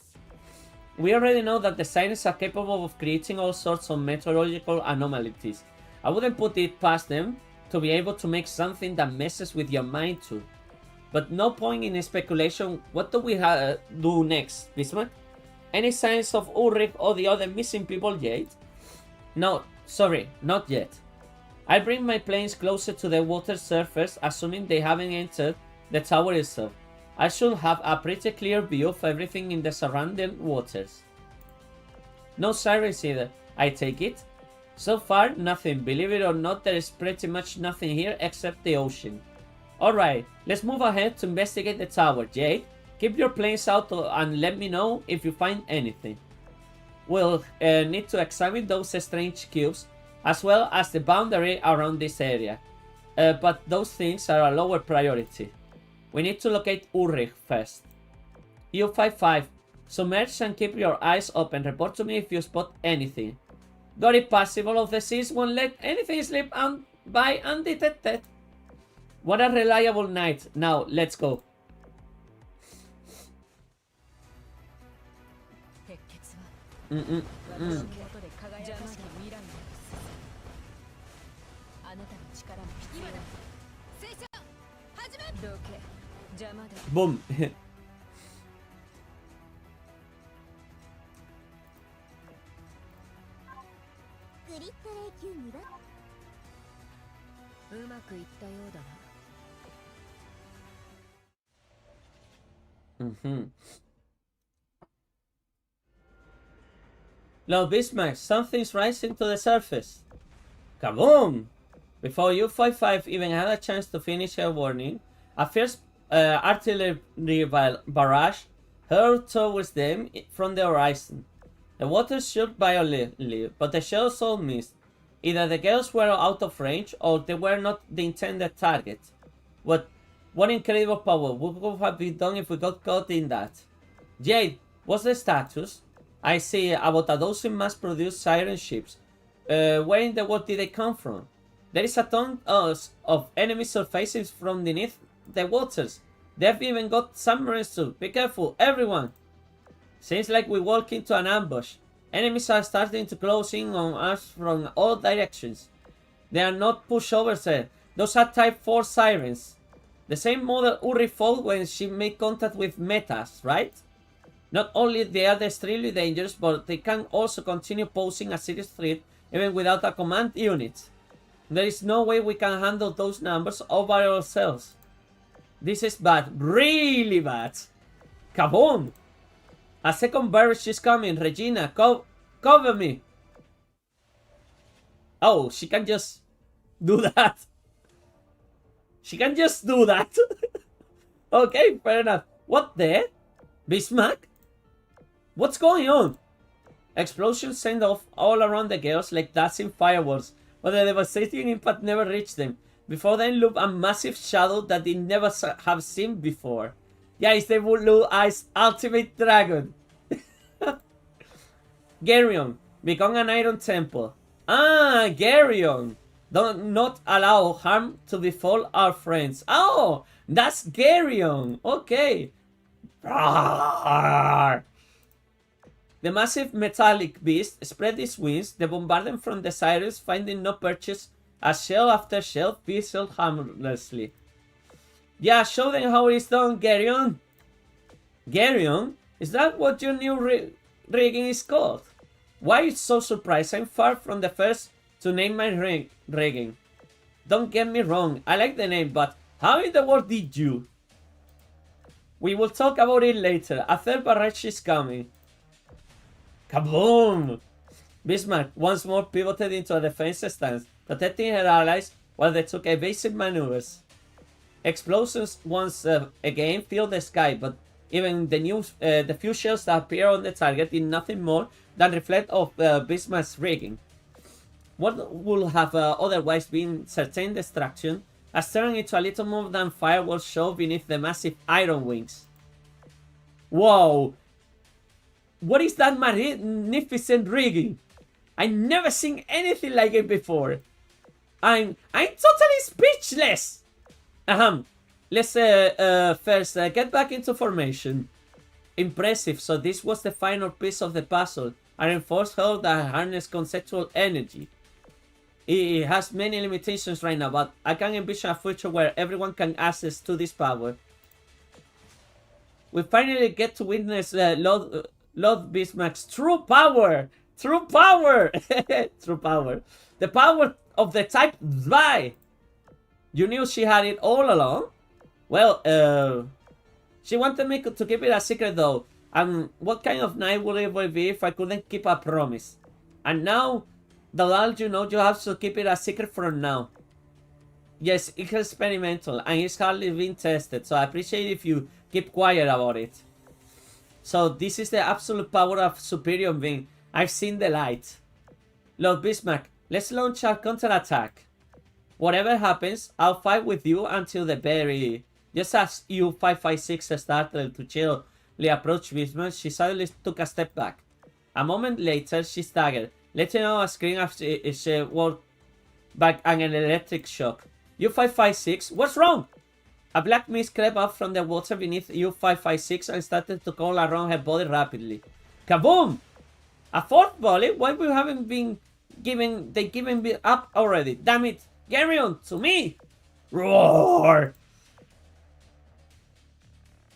We already know that the scientists are capable of creating all sorts of meteorological anomalies. I wouldn't put it past them to be able to make something that messes with your mind too. But no point in speculation. What do we do next, Bismarck? Any signs of Ulrich or the other missing people yet? No, sorry, not yet. I'll bring my planes closer to the water surface, assuming they haven't entered the tower itself. I should have a pretty clear view of everything in the surrounding waters. No sirens either, I take it? So far, nothing. Believe it or not, there is pretty much nothing here except the ocean. Alright, let's move ahead to investigate the tower. Jade, keep your planes out and let me know if you find anything. We'll need to examine those strange cubes, as well as the boundary around this area. But those things are a lower priority. We need to locate Ulrich first. U55, submerge and keep your eyes open. Report to me if you spot anything. Got it, Passible of the Seas won't let anything slip by undetected. What a reliable night. Now, let's go. Boom. Now, Bismarck, something's rising to the surface. Kaboom! Before U55 even had a chance to finish her warning, a fierce artillery barrage hurled towards them from the horizon. The water shook violently, but the shells all missed. Either the girls were out of range, or they were not the intended target. What incredible power would have been done if we got caught in that? Jade, what's the status? I see about a dozen mass-produced siren ships. Where in the world did they come from? There is a ton of enemy surfaces from beneath the waters. They've even got submarines too. Be careful, everyone! Seems like we walk into an ambush. Enemies are starting to close in on us from all directions. They are not pushovers there. Those are Type 4 sirens. The same model Uri fought when she made contact with metas, right? Not only they are extremely dangerous, but they can also continue posing a serious threat even without a command unit. There is no way we can handle those numbers all by ourselves. This is bad. Really bad. Kaboom! A second barrage is coming. Regina, cover me. Oh, she can just do that. She can just do that. Okay, fair enough. What the? Bismarck? What's going on? Explosions sent off all around the girls like dancing fireworks, but the devastating impact never reached them. Before them loomed a massive shadow that they never have seen before. Yeah, it's the Blue Eyes Ultimate Dragon. Geryon, become an Iron Temple. Ah, Geryon. Don't not allow harm to befall our friends. Oh, that's Geryon. Okay. Rawr. The massive metallic beast spread its wings, the bombardment from the sirens finding no purchase as shell after shell fizzled harmlessly. Yeah, show them how it's done, Geryon. Geryon? Is that what your new rigging is called. Why it's so surprised? I'm far from the first to name my rigging. Don't get me wrong, I like the name, but how in the world did you? We will talk about it later. A third barrage is coming. Kaboom! Bismarck once more pivoted into a defense stance, protecting her allies while they took evasive maneuvers. Explosions once again filled the sky, but even the few shells that appeared on the target did nothing more than reflect of Bismarck's rigging. What would have otherwise been certain destruction has turned into a little more than firework show beneath the massive iron wings. Whoa! What is that magnificent rigging? I've never seen anything like it before. I'm totally speechless. Let's first get back into formation. Impressive. So this was the final piece of the puzzle. A reinforced hull that harness conceptual energy. It has many limitations right now, but I can envision a future where everyone can access to this power. We finally get to witness Lord Bismarck's true power! True power! True power. The power of the type Zwei! You knew she had it all along? Well, she wanted me to keep it a secret though. And what kind of night would it be if I couldn't keep a promise? And now, the all you know, you have to keep it a secret from now. Yes, it's experimental and it's hardly been tested, so I appreciate if you keep quiet about it. So this is the absolute power of superior being. I've seen the light. Lord Bismarck, let's launch our counterattack. Whatever happens, I'll fight with you until the very... Just as U-556 started to cheerily approach Bismarck, she suddenly took a step back. A moment later, she staggered, letting out a scream as she walked back and an electric shock. U-556, what's wrong? A black mist crept up from the water beneath U-556 and started to crawl around her body rapidly. Kaboom! A fourth volley? Why we haven't been given... They given me up already? Damn it! Carry on! To me! Roar!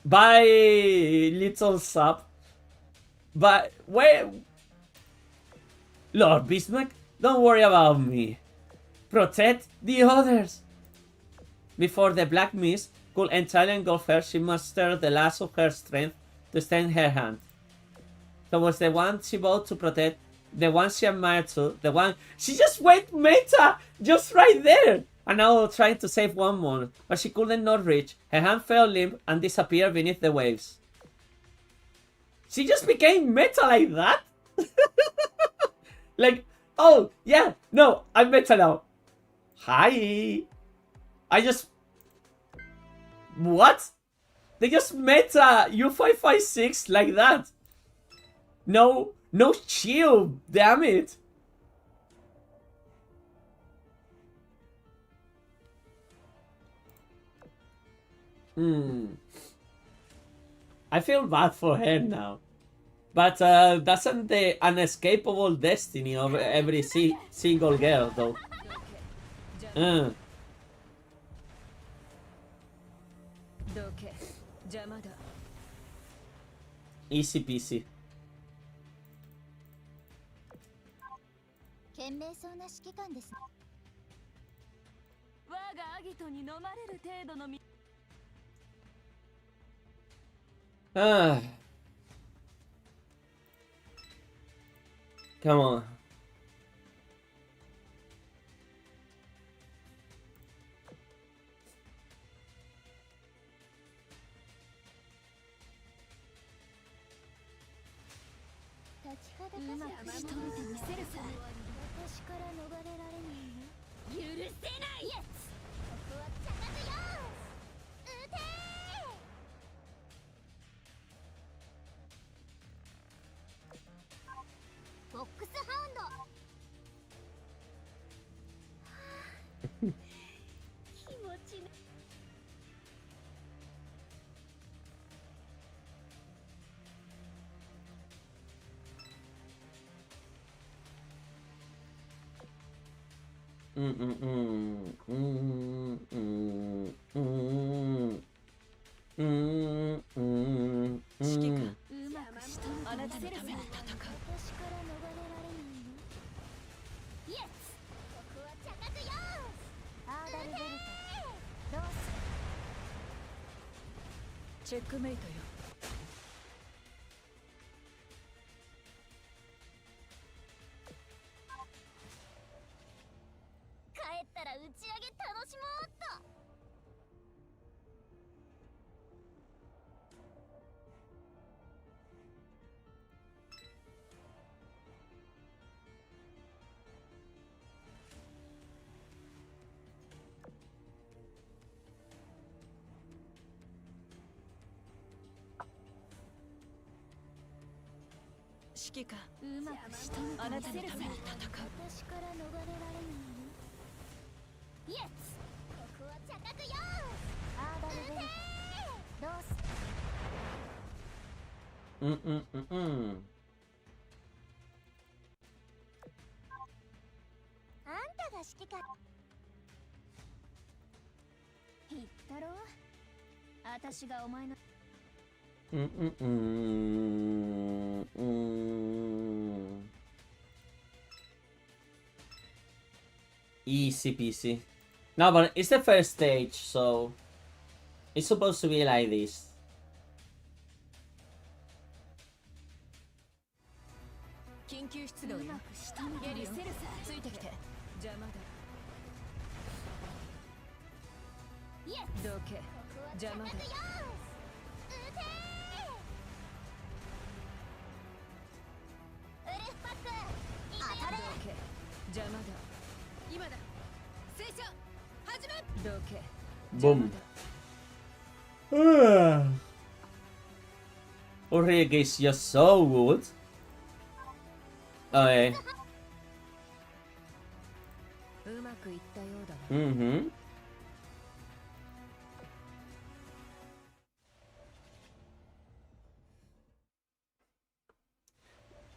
Bye, little sap. But where... Lord Bismarck, don't worry about me. Protect the others. Before the black mist could entirely engulf her, she mustered the last of her strength to extend her hand towards the one she vowed to protect, the one she admired too, the one... She just went meta! Just right there! And now trying to save one more, but she couldn't not reach. Her hand fell limp and disappeared beneath the waves. She just became meta like that? Like, oh, yeah, no, I'm meta now. Hi! I just... What? They just meta U-556 like that. No shield, damn it. I feel bad for her now. But doesn't the unescapable destiny of every single girl though? Easy peasy. 賢明そうな指揮官ですね。我がアギトに飲まれる程度のみ。Come on. チェックメイトよ。帰ったら打ち上げ楽しもうっと。指揮官、うまく仕留めてあなたのみせるさ。ために戦う。私から逃れられないよ。イエス、ここは茶角よ。アーバルベルトどうす。あんたが指揮官。言ったろ、私がお前の。Easy peasy. No, but it's the first stage, so it's supposed to be like this. 緊急出動よ。ゲリオン、ついてきて。邪魔だ。イエス、どけ。邪魔だ。打てー。ウルフパック当たれ。どけ。邪魔だ。今だ。聖書始め。どけ。 Boom. Ulrich is just so good. Okay. うまくいったようだな。Mm-hmm.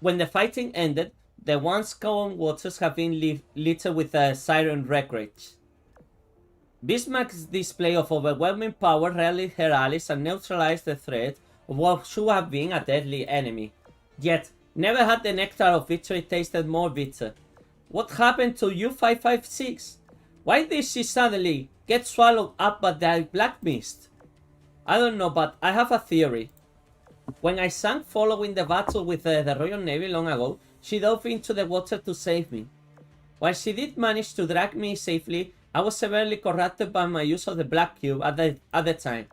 When the fighting ended, the once calm waters have been littered with siren wreckage. Bismarck's display of overwhelming power rallied her allies and neutralized the threat of what should have been a deadly enemy. Yet, never had the nectar of victory tasted more bitter. What happened to U-556? Why did she suddenly get swallowed up by the black mist? I don't know, but I have a theory. When I sank following the battle with the Royal Navy long ago, she dove into the water to save me. While she did manage to drag me safely, I was severely corrupted by my use of the black cube at the time.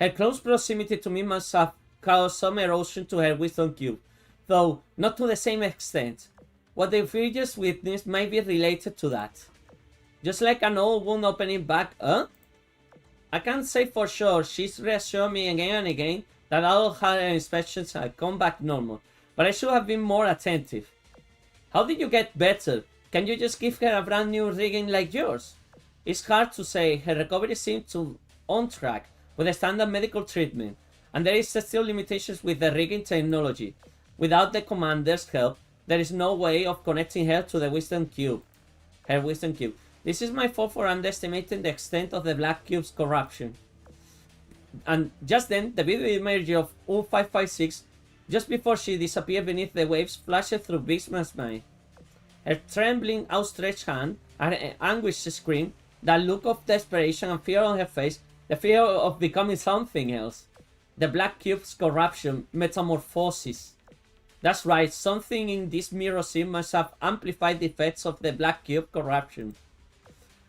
Her close proximity to me must have caused some erosion to her wisdom cube, though not to the same extent. What the we just witnessed might be related to that. Just like an old wound opening back, I can't say for sure. She's reassured me again and again that all her inspections had come back normal, but I should have been more attentive. How did you get better? Can you just give her a brand new rigging like yours? It's hard to say. Her recovery seemed to on track with the standard medical treatment, and there is still limitations with the rigging technology. Without the commander's help, there is no way of connecting her to the wisdom cube. Her wisdom cube. This is my fault for underestimating the extent of the black cube's corruption. And just then, the video image of U-556, just before she disappeared beneath the waves, flashed through Bismarck's mind. Her trembling, outstretched hand, her anguished scream, that look of desperation and fear on her face, the fear of becoming something else. The black cube's corruption, metamorphosis. That's right, something in this mirror scene must have amplified the effects of the black cube corruption.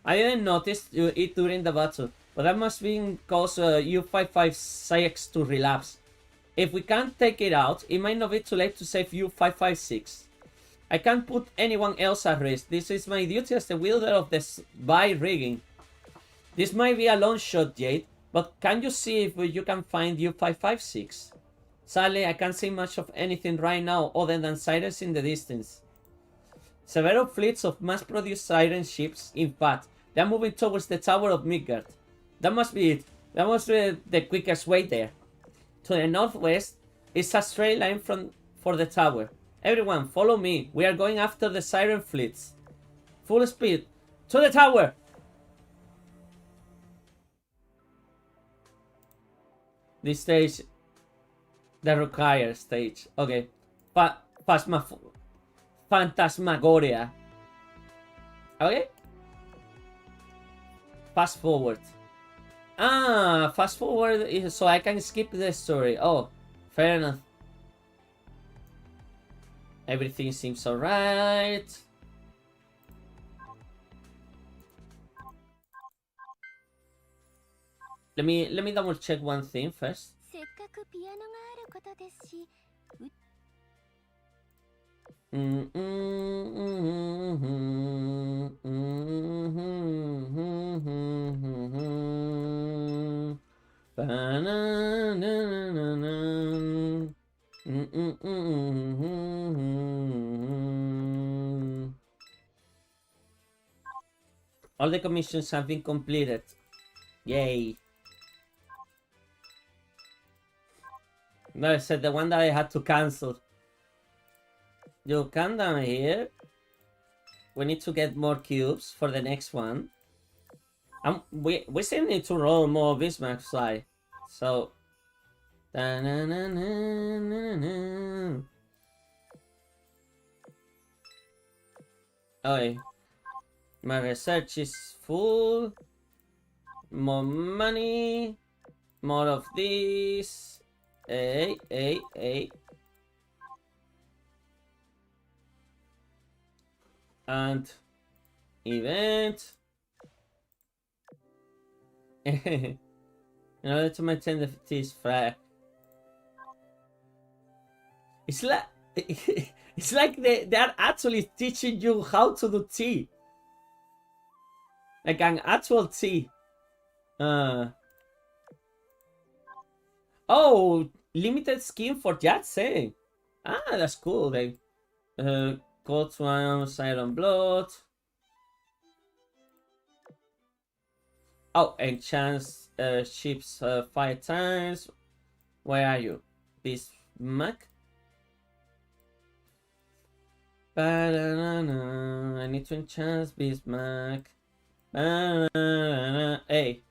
I didn't notice it during the battle, but that must have caused U-556 to relapse. If we can't take it out, it might not be too late to save U-556. I can't put anyone else at risk. This is my duty as the wielder of the spy rigging. This might be a long shot, Jade, but can you see if you can find U-556? Sadly, I can't see much of anything right now other than sirens in the distance. Several fleets of mass-produced siren ships, in fact, they are moving towards the Tower of Midgard. That must be it. That must be the quickest way there. To the northwest is a straight line for the tower. Everyone, follow me. We are going after the siren fleets. Full speed. To the tower! This stage... the required stage. Okay. Phantasmagoria. Okay? Fast forward. Ah, fast forward so I can skip the story. Oh, fair enough. Everything seems alright. Let me double check one thing first. せっかくピアノがあることですし、 All the commissions have been completed. Yay. No, I said the one that I had to cancel. You come down here. We need to get more cubes for the next one. We still need to roll more Bismarck fly. So. Okay. My research is full. More money. More of this. Hey. And event. In order to maintain the this flag. It's like it's like they are actually teaching you how to do tea. Like an actual tea. Oh, limited skin for Yahtzee. Ah, that's cool. They gold swans, iron blood. Oh, enchants ships 5 times. Where are you? Bismarck? I need to enchant Bismarck. Hey.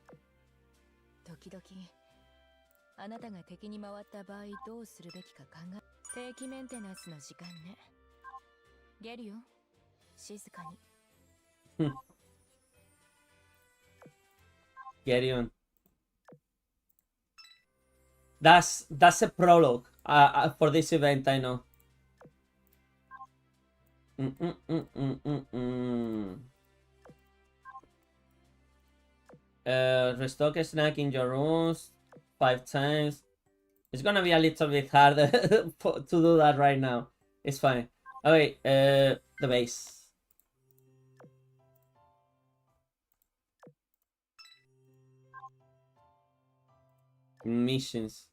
時々あなたが敵に回った場合どうするべきか考え。定期メンテナンスの時間ね。ゲリオ、静かに。Get on. That's a prologue for this event, I know. Restock a snack in your rooms 5 times. It's gonna be a little bit harder to do that right now. It's fine. Okay, the base. Missions.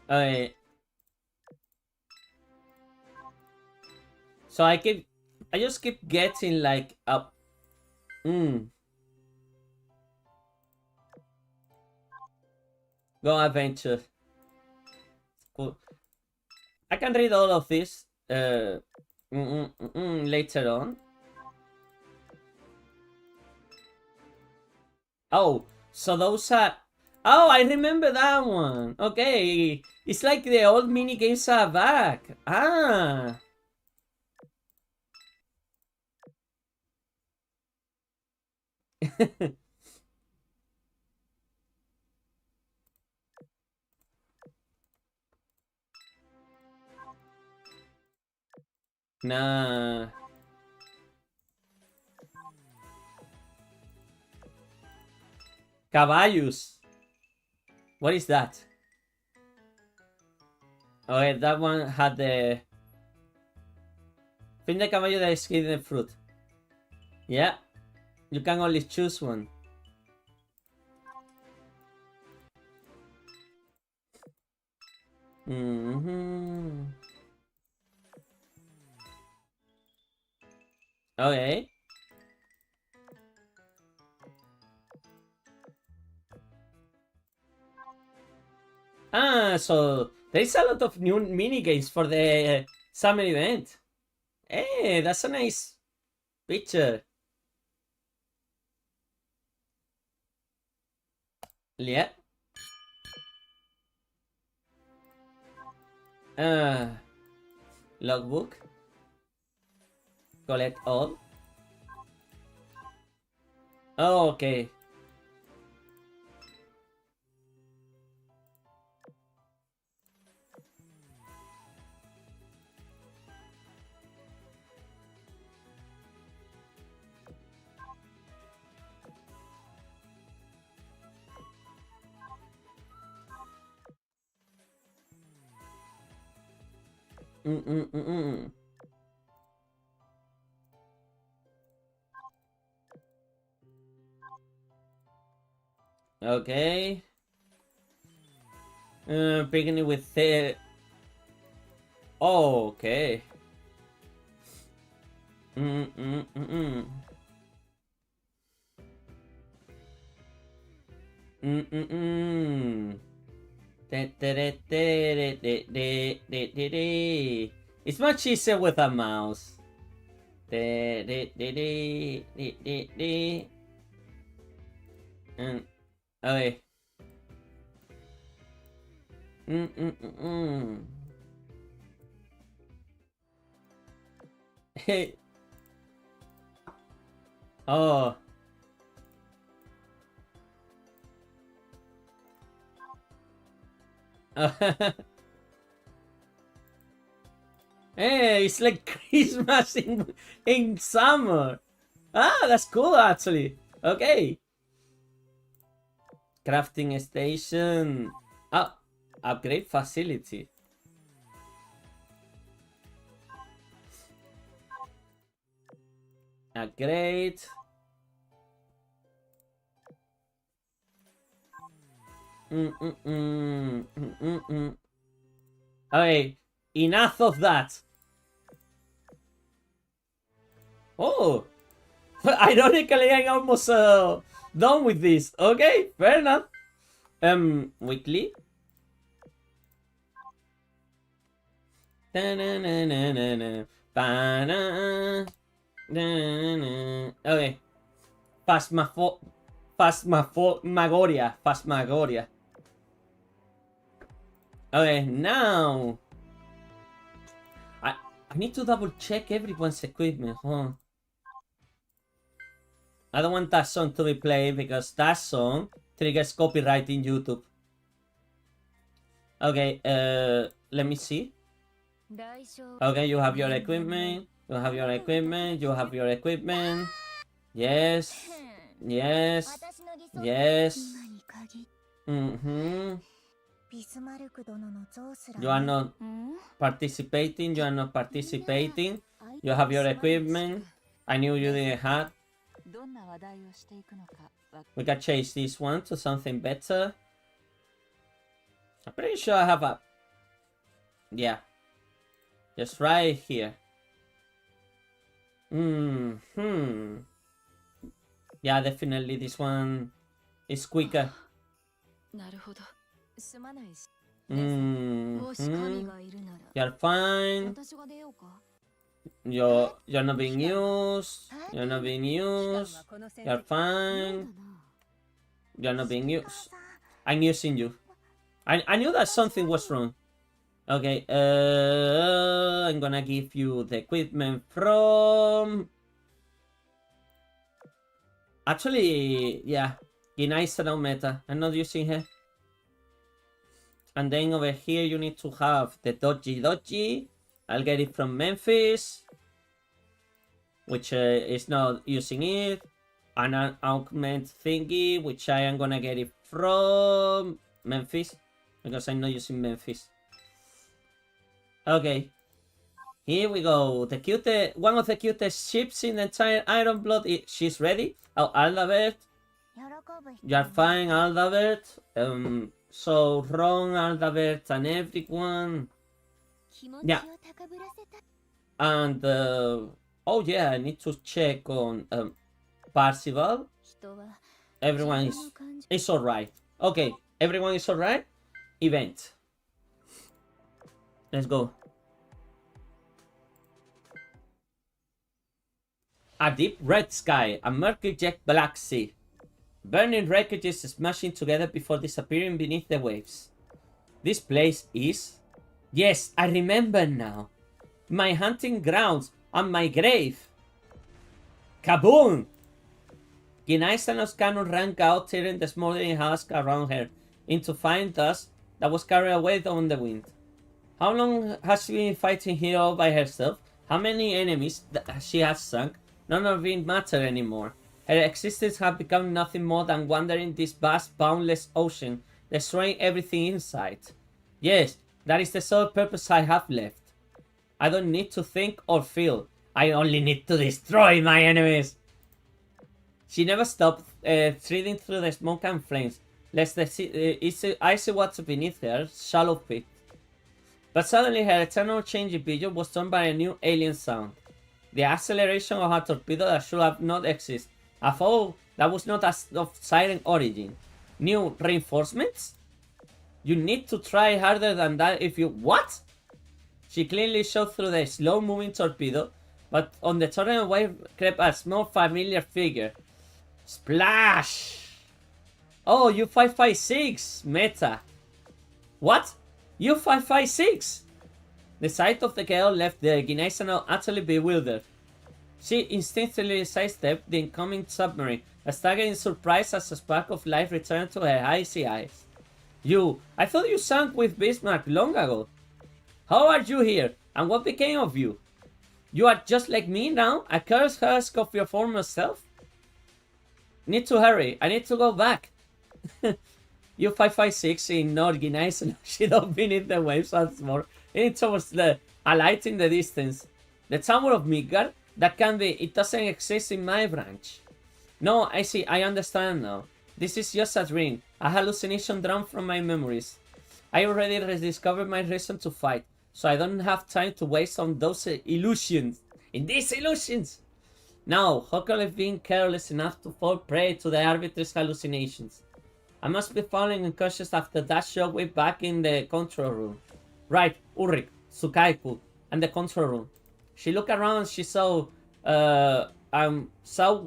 Okay. So I just keep getting like up. Go adventure. Cool. I can read all of this later on. Oh, so those are. Oh, I remember that one. Okay, it's like the old mini games are back. Ah. Nah. Caballos. What is that? Okay, that one had the... Find the caballo that is hidden fruit. Yeah. You can only choose one. Okay. Ah, so there's a lot of new mini games for the summer event. Hey, that's a nice picture. Yeah. Logbook. Collect all. Oh, okay. Okay. Beginning with the. Oh, okay. Mm-mm-mm-mm. Mm-mm-mm. It's much easier with a mouse. And okay. Hey. Oh. Hey, it's like Christmas in summer. Ah, that's cool actually. Okay. Crafting station. Ah, upgrade facility. Upgrade. Okay, enough of that. Oh, ironically, I'm almost done with this. Okay, fair enough. Weekly. Okay. Phasmagoria. Okay, now I need to double check everyone's equipment, huh? I don't want that song to be played because that song triggers copyright in YouTube. Okay, let me see. Okay, you have your equipment. You have your equipment. You have your equipment. Yes. Yes. Yes. Mm-hmm. You are not participating. You are not participating. You have your equipment. I knew you didn't have. We can change this one to something better. I'm pretty sure I have a... Yeah. Just right here. Yeah, definitely this one is quicker. You're fine. You're not being used. You're not being used. You're fine. You're not being used. I'm using you. I knew that something was wrong. Okay, I'm gonna give you the equipment from... Actually, yeah. Gina is around meta. I'm not using her. And then over here you need to have the Dodgy. I'll get it from Memphis. Which is not using it. An augment thingy, which I am gonna get it from Memphis. Because I'm not using Memphis. Okay. Here we go. The cutest, one of the cutest ships in the entire Iron Blood. She's ready. Oh, Aldabert. You're fine, Aldabert. So Ron, Aldabert, and everyone. Yeah. And oh yeah, I need to check on Parzival. Everyone is alright. Okay, everyone is alright. Event. Let's go. A deep red sky, a murky jet black sea. Burning wreckages smashing together before disappearing beneath the waves. This place is... Yes, I remember now. My hunting grounds and my grave. Kaboom! Ginaisano's cannon rang out, tearing the smoldering husk around her into fine dust that was carried away on the wind. How long has she been fighting here all by herself? How many enemies she has sunk? None of it matter anymore. Her existence had become nothing more than wandering this vast, boundless ocean, destroying everything in sight. Yes, that is the sole purpose I have left. I don't need to think or feel. I only need to destroy my enemies. She never stopped, threading through the smoke and flames, lest the icy water beneath her shallow pit. But suddenly her eternal changing vision was turned by a new alien sound. The acceleration of a torpedo that should have not existed. A foe that was not of siren origin. New reinforcements? You need to try harder than that if you... What? She cleanly shot through the slow-moving torpedo, but on the turning wave crept a small familiar figure. Splash! Oh, U-556! Meta. What? U-556! The sight of the girl left the Ginaisano utterly bewildered. She instinctively sidestepped the incoming submarine, staggering in surprise as a spark of life returned to her icy eyes. I thought you sank with Bismarck long ago. How are you here, and what became of you? You are just like me now, a cursed husk of your former self? Need to hurry, I need to go back. U-556 ignored Ginaisano. She dove beneath the waves once more, heading towards a light in the distance. The Tower of Midgard? That can be, it doesn't exist in my branch. No, I see, I understand now. This is just a dream, a hallucination drawn from my memories. I already rediscovered my reason to fight, so I don't have time to waste on those illusions. In these illusions! Now, how could I have been careless enough to fall prey to the arbitrary hallucinations? I must be falling unconscious after that shockwave back in the control room. Right, Ulrich, Tsukaiku, and the control room. She looked around and she saw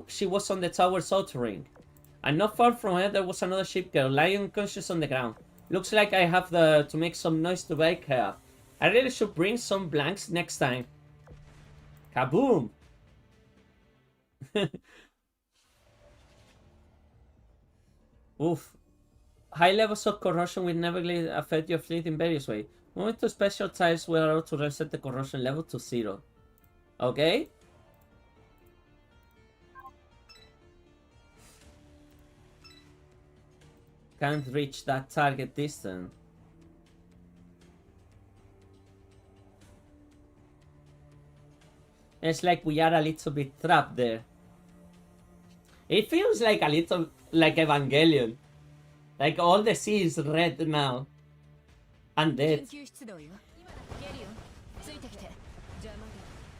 she was on the tower's outer ring. And not far from her there was another ship girl lying unconscious on the ground. Looks like I have to make some noise to wake her up. I really should bring some blanks next time. Kaboom! Oof. High levels of corrosion will inevitably affect your fleet in various ways. Moving to special tiles will allow to reset the corrosion level to 0. Okay? Can't reach that target distance. It's like we are a little bit trapped there. It feels like a little like Evangelion. Like all the sea is red now. And dead.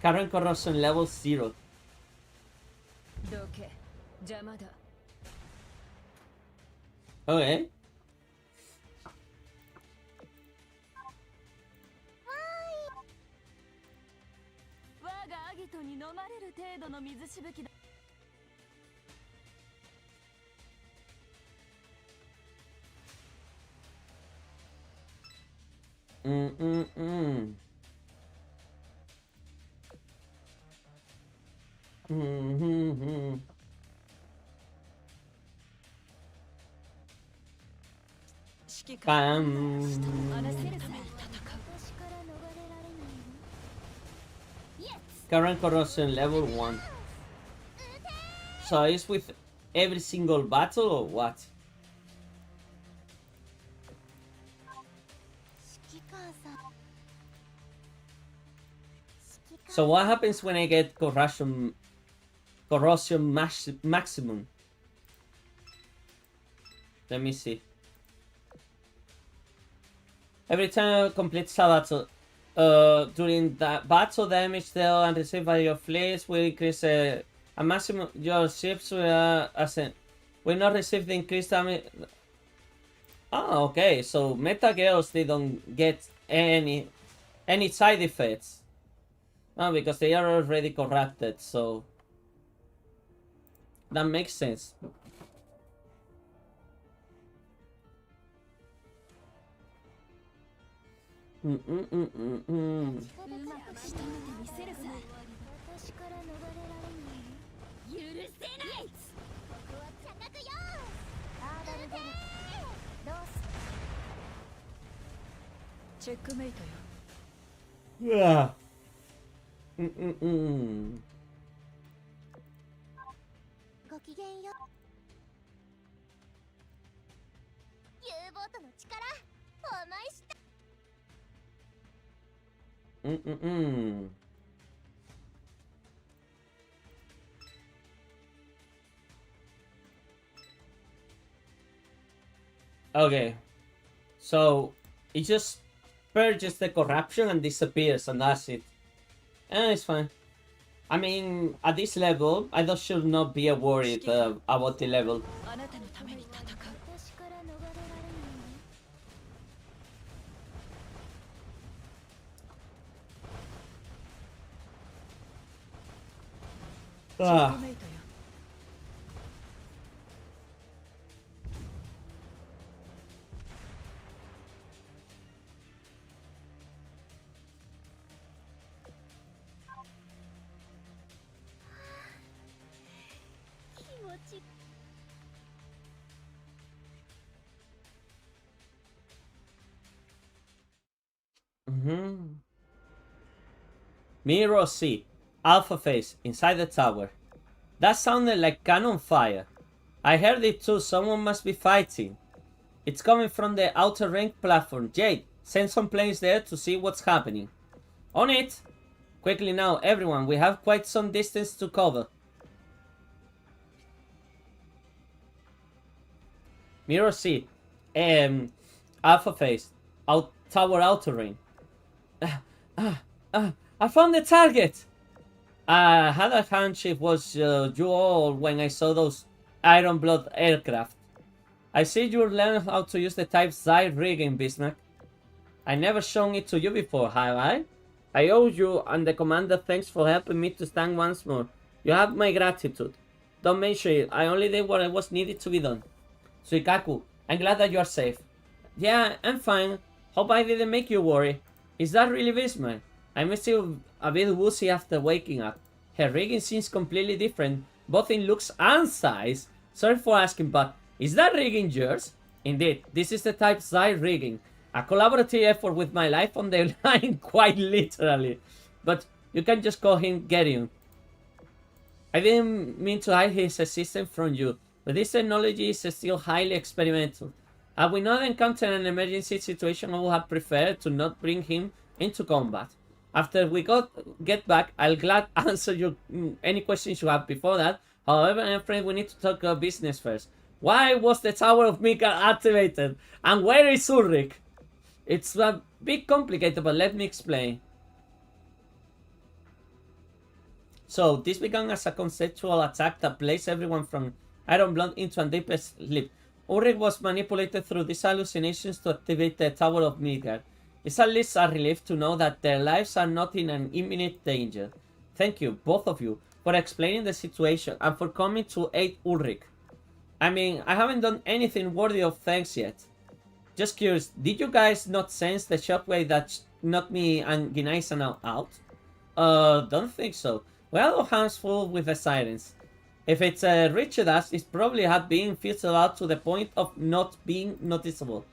Current corrosion level 0. Okay. Current corrosion level 1. So it's with every single battle or what? So what happens when I get corrosion maximum? Let me see. Every time I complete a battle, during that battle, damage dealt and received by your fleets will increase a maximum. Your ships will not receive the increased damage. Oh, okay. So meta girls, they don't get any side effects. No, because they are already corrupted. So that makes sense. Mm, mm, mm, mm, mm. 仕留めてみせるさ。私から逃れられない許せない。ここは高くよ。ハードル出る。どうする。チェックメイトよ。 Yeah. Mm, mm, mm. ごきげんよ。U ボートの力お前した。 Mm, mm, mm. Okay, so it just purges the corruption and disappears, and that's it. And it's fine. I mean, at this level, I just should not be worried about the level. あなたのために戦う。私から逃れられないチェックメイトよ。 気持ち。 Mirror C, Alpha Phase, inside the tower. That sounded like cannon fire. I heard it too, someone must be fighting. It's coming from the outer ring platform. Jade, send some planes there to see what's happening. On it! Quickly now, everyone, we have quite some distance to cover. Mirror C, Alpha Phase, tower outer ring. I found the target! I had a hunch it was you all when I saw those Iron Blood aircraft. I see you learned how to use the Type Xi rigging, Bismarck. I never shown it to you before, have I? I owe you and the commander thanks for helping me to stand once more. You have my gratitude. Don't mention it, I only did what was needed to be done. Suikaku, I'm glad that you are safe. Yeah, I'm fine. Hope I didn't make you worry. Is that really Bismarck? I'm still a bit woozy after waking up. Her rigging seems completely different, both in looks and size. Sorry for asking, but is that rigging yours? Indeed, this is the Type Xi rigging. A collaborative effort with my life on the line, quite literally. But you can just call him Gideon. I didn't mean to hide his existence from you, but this technology is still highly experimental. Had we not encountered an emergency situation, I would have preferred to not bring him into combat. After we get back, I'll glad answer your any questions you have before that. However, I'm afraid we need to talk business first. Why was the Tower of Mika activated? And where is Ulrich? It's a bit complicated, but let me explain. So, this began as a conceptual attack that placed everyone from Iron Blood into a deep sleep. Ulrich was manipulated through these hallucinations to activate the Tower of Midgard. It's at least a relief to know that their lives are not in an imminent danger. Thank you, both of you, for explaining the situation and for coming to aid Ulrich. I mean, I haven't done anything worthy of thanks yet. Just curious, did you guys not sense the shockwave that knocked me and Ginaisa out? Don't think so. We had our hands full with the sirens. If it's reached us, it probably had been filtered out to the point of not being noticeable.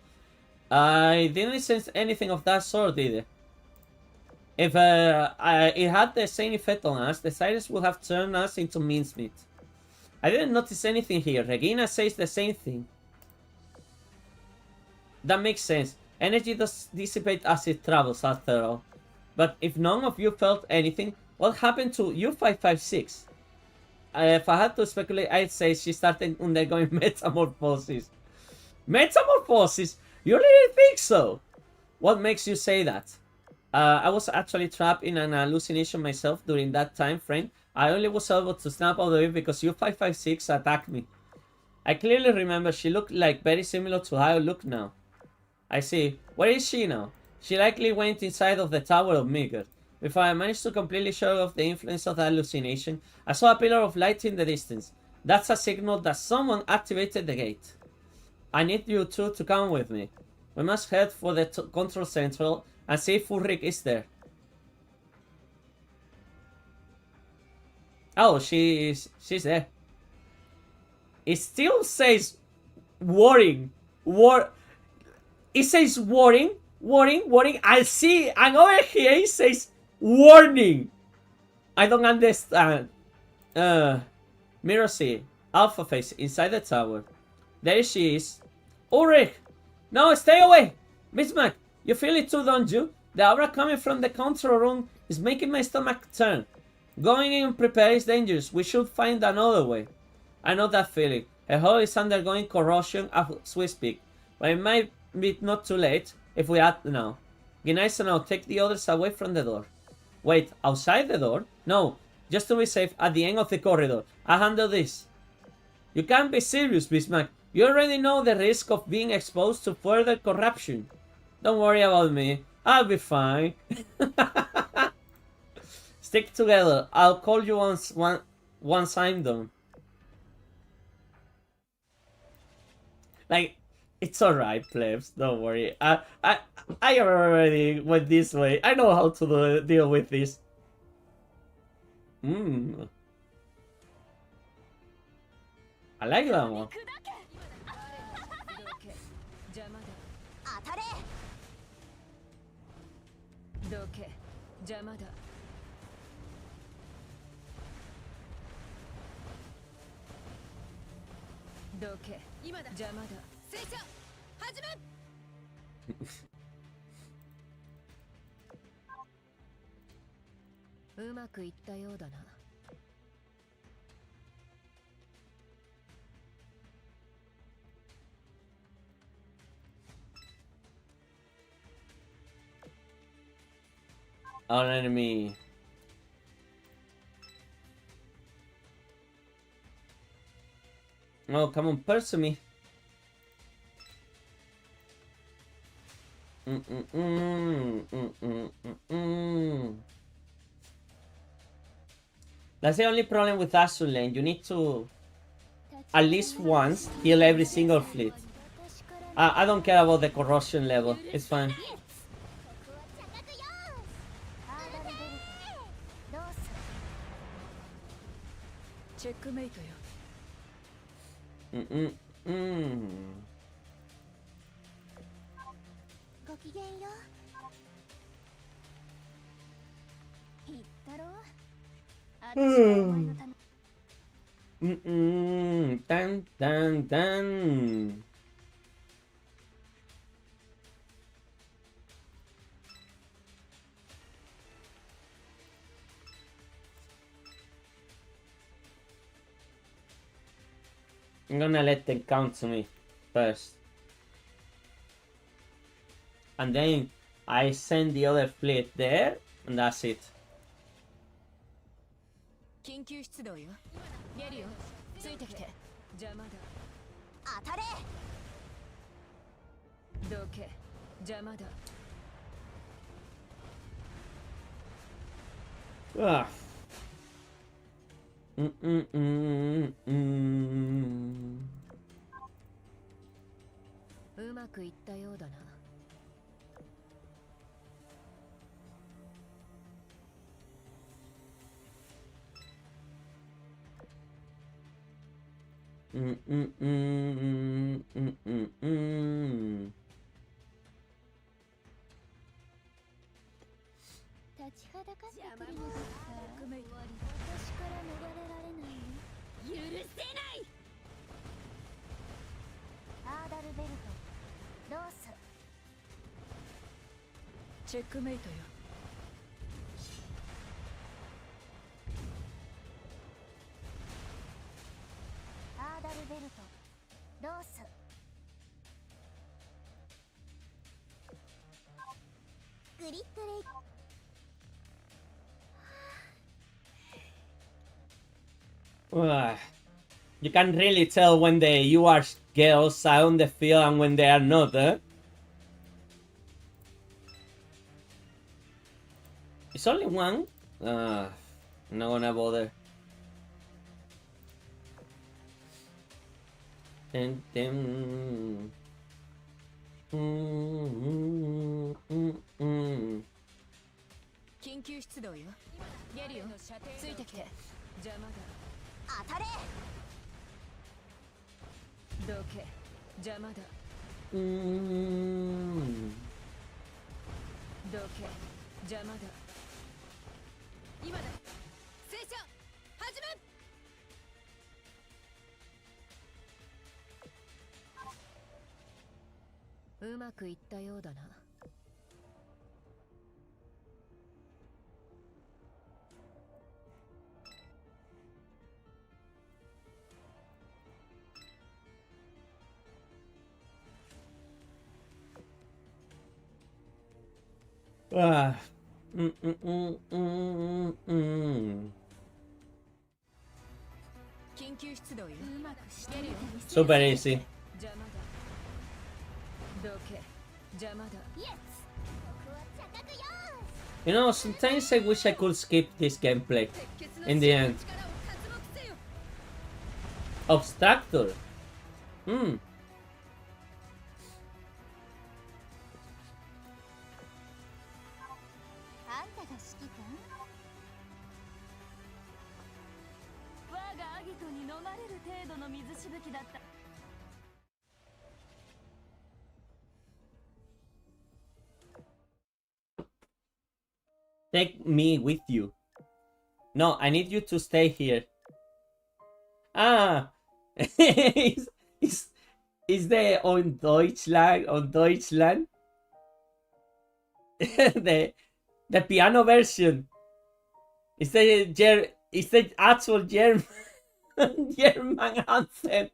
I didn't sense anything of that sort either. If it had the same effect on us, the sirens would have turned us into mincemeat. I didn't notice anything here. Regina says the same thing. That makes sense. Energy does dissipate as it travels, after all. But if none of you felt anything, what happened to U556? If I had to speculate, I'd say she started undergoing metamorphosis. Metamorphosis? You really think so? What makes you say that? I was actually trapped in an hallucination myself during that time frame. I only was able to snap out of it because U556 attacked me. I clearly remember she looked like very similar to how I look now. I see. Where is she now? She likely went inside of the Tower of Midgard. Before I managed to completely shut off the influence of the hallucination, I saw a pillar of light in the distance. That's a signal that someone activated the gate. I need you two to come with me. We must head for the control central and see if Ulrich is there. Oh, she's there. It still says warning. It says warning. I see, and over here it says warning. I don't understand. Mirror C, Alpha Face, inside the tower. There she is. Ulrich! No, stay away! Bismarck, you feel it too, don't you? The aura coming from the control room is making my stomach turn. Going in prepared is dangerous. We should find another way. I know that feeling. Her hull is undergoing corrosion as we speak. But it might be not too late if we act now. Gneiss and I'll take the others away from the door. Wait, outside the door? No, just to be safe at the end of the corridor. I'll handle this. You can't be serious, Bismarck. You already know the risk of being exposed to further corruption. Don't worry about me. I'll be fine. Stick together. I'll call you once I'm done. Like, it's alright, plebs. Don't worry. I already went this way. I know how to deal with this. I like that one. どけ邪魔だどけ今だ邪魔だ戦車始めうまくいったようだな Our enemy. Oh, come on, pursue me. That's the only problem with Azur Lane. You need to at least once heal every single fleet. I don't care about the corrosion level. It's fine. Checkmate よ ごきげんよう言ったろ私はお前のためDun. I'm gonna let them count to me first. And then I send the other fleet there, and that's it. 緊急出動よゲリオついてきて邪魔だ当たれどけ邪魔だ Ah. うまくいったようだな 立ちはだかってくるのですか私から逃れられないよ許せないアーダルベルトロースチェックメイトよ アーダルベルトロースグリッドレイ You can really tell when the UR girls are on the field and when they are not, eh? It's only one? I'm not gonna bother. Dun. 緊急出動よ。ゲリオ、ついてきて。邪魔だ。当たれ。どけ。邪魔だ。どけ。邪魔だ。今だ。聖書始め。うまくいったようだな。Ah. 緊急出動よ。うまくしてるよ。 Super easy. 邪魔だ。どけ。邪魔だ。イエス。ここは茶角よ。 You know, sometimes I wish I could skip this gameplay. In the end. Obstructor. あんたが指揮官？我がアギトに飲まれる程度の水しぶきだった。 Take me with you. No, I need you to stay here. Ah, is the on Deutschland the piano version? Is the actual German German anthem?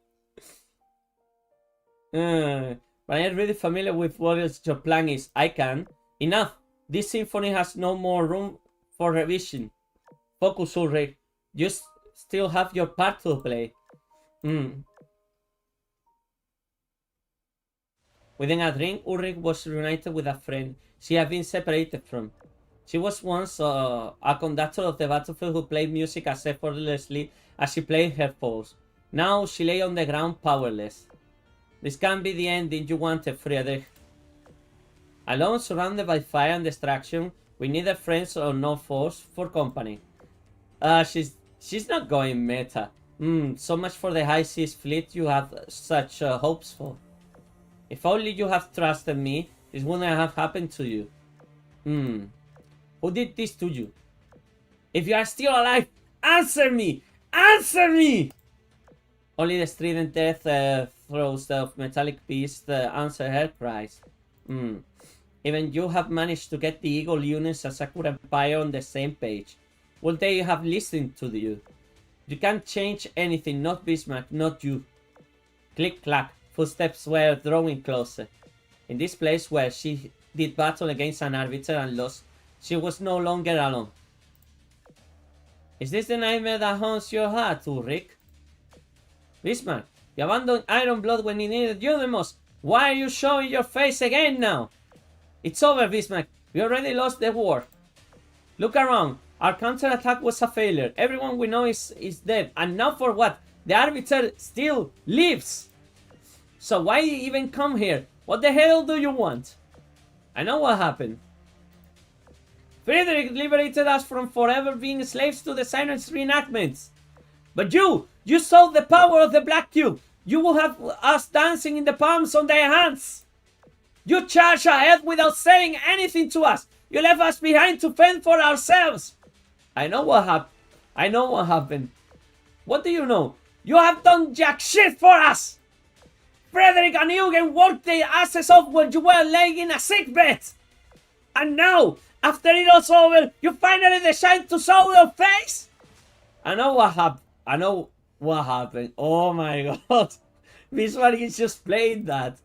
But I'm really familiar with what else your plan is. I can. Enough. This symphony has no more room for revision. Focus, Ulrich. You still have your part to play. Within a drink, Ulrich was reunited with a friend she had been separated from. She was once a conductor of the battlefield who played music as effortlessly as she played her foes. Now she lay on the ground powerless. This can't be the ending you wanted, Friedrich. Alone, surrounded by fire and destruction, with neither friends or no foes for company. She's not going meta. So much for the high seas fleet you have such hopes for. If only you have trusted me, this wouldn't have happened to you. Who did this to you? If you are still alive, answer me! Answer me! Only the strident death throws of metallic beast answer her cries. Even you have managed to get the Eagle units and Sakura Empire on the same page. Will they have listened to you? You can't change anything, not Bismarck, not you. Click clack, footsteps were drawing closer. In this place where she did battle against an arbiter and lost, she was no longer alone. Is this the nightmare that haunts your heart, Ulrich? Bismarck, you abandoned Iron Blood when he needed you the most. Why are you showing your face again now? It's over, Bismarck. We already lost the war. Look around. Our counterattack was a failure. Everyone we know is dead. And now for what? The Arbiter still lives. So why even come here? What the hell do you want? I know what happened. Friedrich liberated us from forever being slaves to the Siren's reenactments. But you saw the power of the Black Cube. You will have us dancing in the palms on their hands. You charged ahead without saying anything to us. You left us behind to fend for ourselves. I know what happened. What do you know? You have done jack shit for us. Frederick and Eugen worked their asses off when you were laying in a sick bed. And now, after it all's over, you finally decide to show your face? I know what happened. Oh my god. Bismarck is just playing that.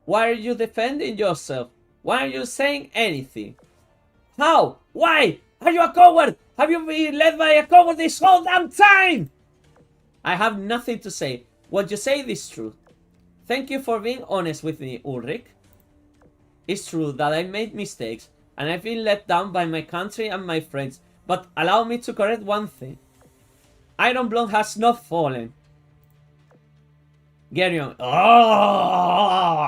Why are you defending yourself? Why are you saying anything? How? Why? Are you a coward? Have you been led by a coward this whole damn time? I have nothing to say. What you say is true. Thank you for being honest with me, Ulrich. It's true that I made mistakes, and I've been let down by my country and my friends, but allow me to correct one thing. Iron Blood has not fallen. Gerion. Oh!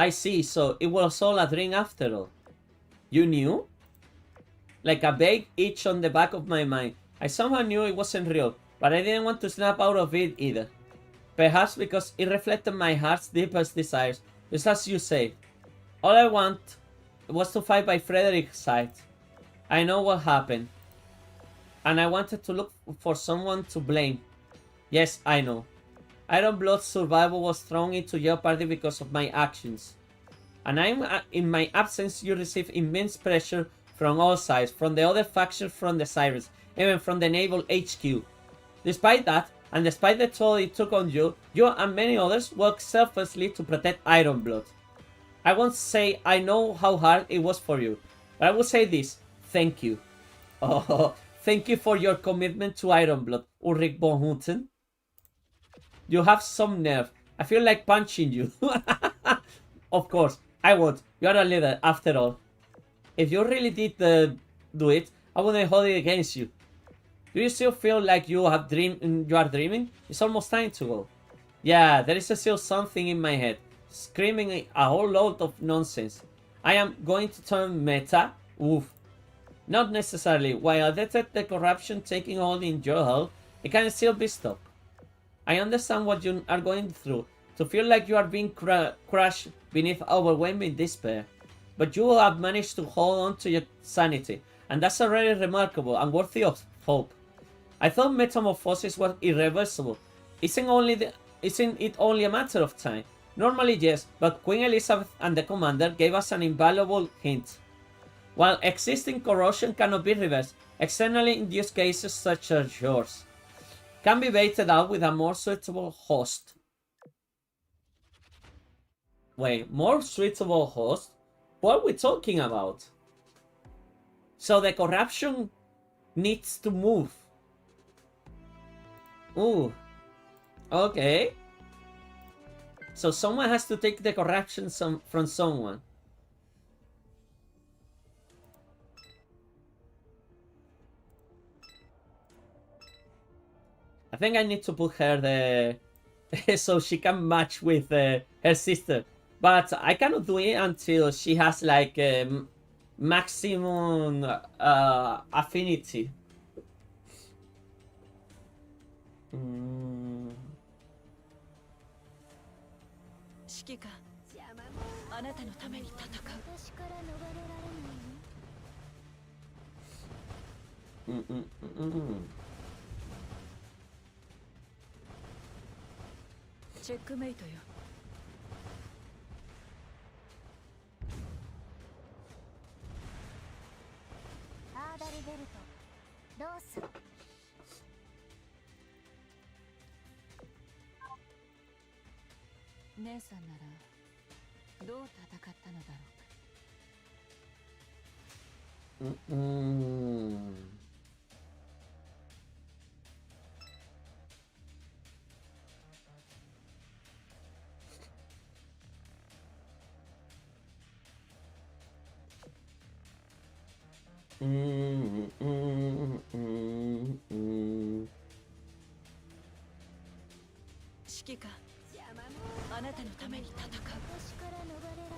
I see, so it was all a dream after all. You knew? Like a vague itch on the back of my mind. I somehow knew it wasn't real, but I didn't want to snap out of it either. Perhaps because it reflected my heart's deepest desires. Just as you say. All I want was to fight by Frederick's side. I know what happened. And I wanted to look for someone to blame. Yes, I know. Iron Blood's survival was thrown into jeopardy because of my actions. And in my absence, you receive immense pressure from all sides, from the other factions, from the Sirens, even from the Naval HQ. Despite that, and despite the toll it took on you, you and many others worked selflessly to protect Iron Blood. I won't say I know how hard it was for you, but I will say this, thank you. Oh, thank you for your commitment to Iron Blood, Ulrich von Hutten. You have some nerve. I feel like punching you. Of course, I won't. You are a leader, after all. If you really did do it, I wouldn't hold it against you. Do you still feel like you are dreaming? It's almost time to go. Yeah, there is still something in my head, screaming a whole load of nonsense. I am going to turn meta? Oof. Not necessarily. While I detect the corruption taking hold in your hull, it can still be stopped. I understand what you are going through, to feel like you are being crushed beneath overwhelming despair. But you have managed to hold on to your sanity, and that's already remarkable and worthy of hope. I thought metamorphosis was irreversible. Isn't it only a matter of time? Normally yes, but Queen Elizabeth and the Commander gave us an invaluable hint. While existing corrosion cannot be reversed, externally induced cases such as yours can be baited out with a more suitable host. Wait, more suitable host? What are we talking about? So the corruption needs to move. Ooh. Okay. So someone has to take the corruption from someone. I think I need to put her the so she can match with her sister. But I cannot do it until she has like maximum affinity. 指揮官、あなたのために戦う。私から逃れられないの。チェックメイトよ。アーダルベルト、ロース。姉さんならどう戦ったのだろうか。指揮官、あなたのために戦う。私から逃れられないの。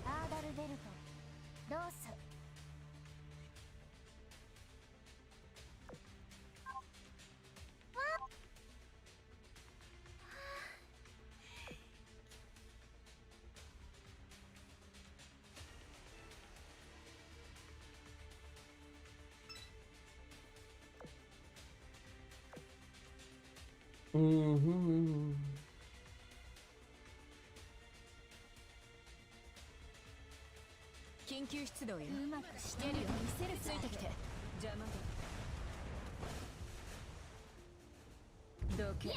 アーダルベルト、ロース。緊急出動よ。うまくしてゲリを見せる。ついてきて。邪魔だ。どけ。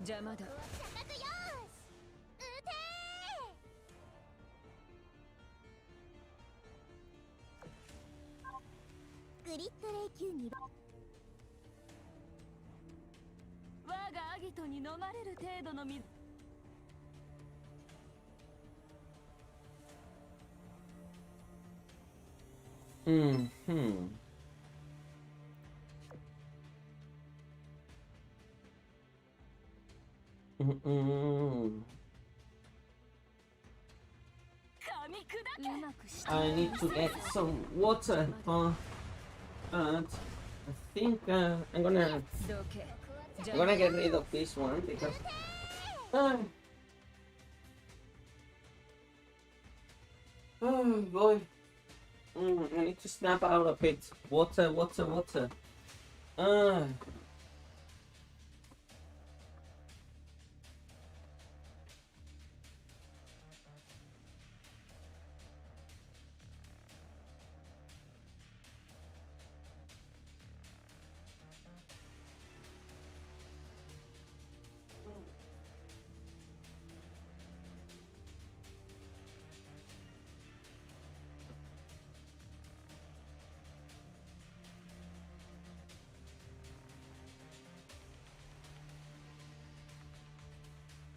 邪魔だ。高くよーし。撃てー。グリッドレイ級2番。我がアギトに飲まれる程度の水。I need to get some water. But I think I'm gonna get rid of this one because oh boy, I need to snap out of it. Water. Uh,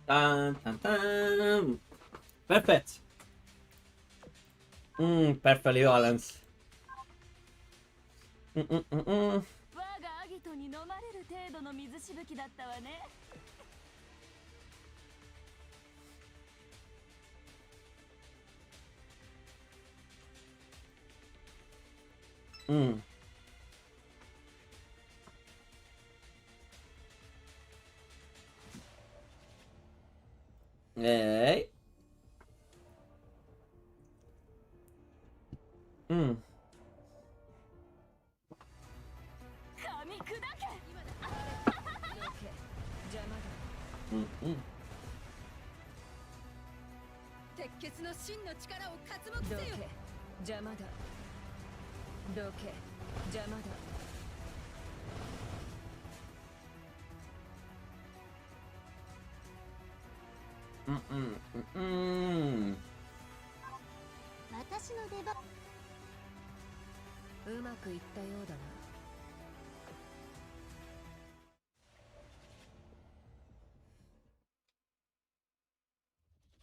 Dun, dun, dun. Perfect. Perfectly balanced. 我がアギトに飲まれる程度の水しぶきだったわね。Hey.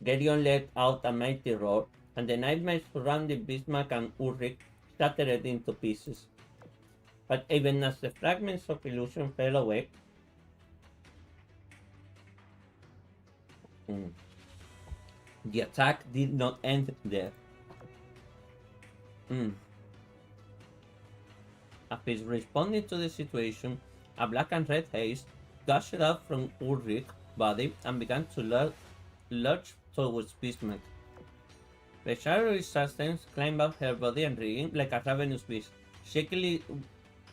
Gideon let out a mighty roar, and the nightmares surrounding Bismarck and Ulrich shattered into pieces. But even as the fragments of illusion fell away, the attack did not end there. After responding to the situation, a black and red haze gushed out from Ulrich's body and began to lurch towards Bismarck. The shadowy substance climbed up her body and rigging like a ravenous beast, shaking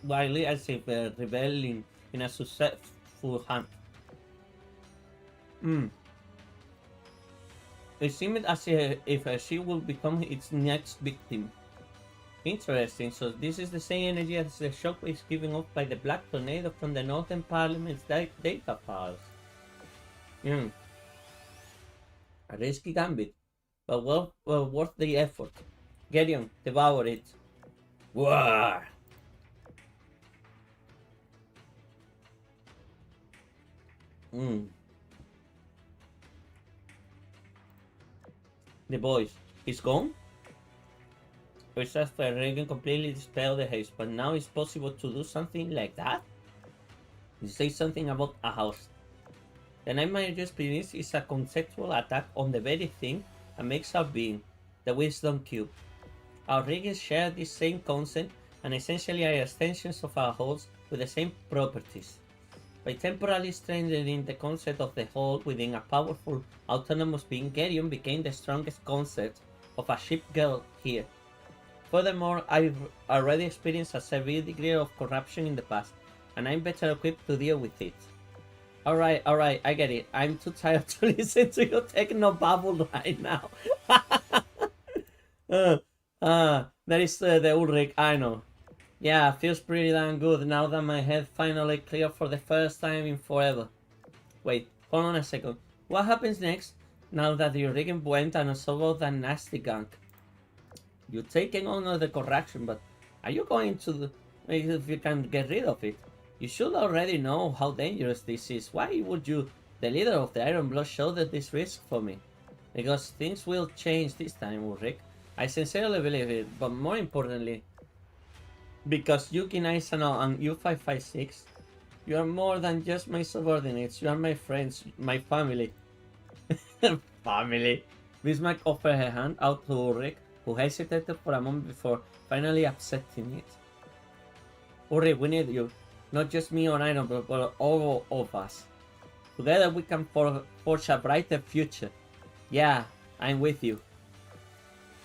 wildly as if rebelling in a successful hunt. It seemed as if she would become its next victim. Interesting, so this is the same energy as the shockwaves given off by the black tornado from the Northern Parliament's data files. A risky gambit, but well worth the effort. Gideon, devour it. War. The boys, he's gone? First Reagan completely dispelled the haze, but now it's possible to do something like that? You say something about a house. The nightmare you experience is a conceptual attack on the very thing that makes our being, the wisdom cube. Our riggers share this same concept and essentially are extensions of our wholes with the same properties. By temporarily strengthening the concept of the whole within a powerful, autonomous being, Gideon became the strongest concept of a ship girl here. Furthermore, I've already experienced a severe degree of corruption in the past, and I'm better equipped to deal with it. Alright, I get it. I'm too tired to listen to your techno babble right now. That is the Ulrich, I know. Yeah, feels pretty damn good now that my head finally cleared for the first time in forever. Wait, hold on a second. What happens next now that your rigging went and absorbed that nasty gunk? You're taking on the correction, but are you going to if you can get rid of it? You should already know how dangerous this is. Why would you, the leader of the Iron Blood, shoulder this risk for me? Because things will change this time, Ulrich. I sincerely believe it, but more importantly, because Yuki Naisano and U556 You are more than just my subordinates. You are my friends, my family. Family. Bismarck offered her hand out to Ulrich, who hesitated for a moment before finally accepting it. Ulrich, we need you. Not just me or Iron, but all of us. Together we can forge a brighter future. Yeah, I'm with you.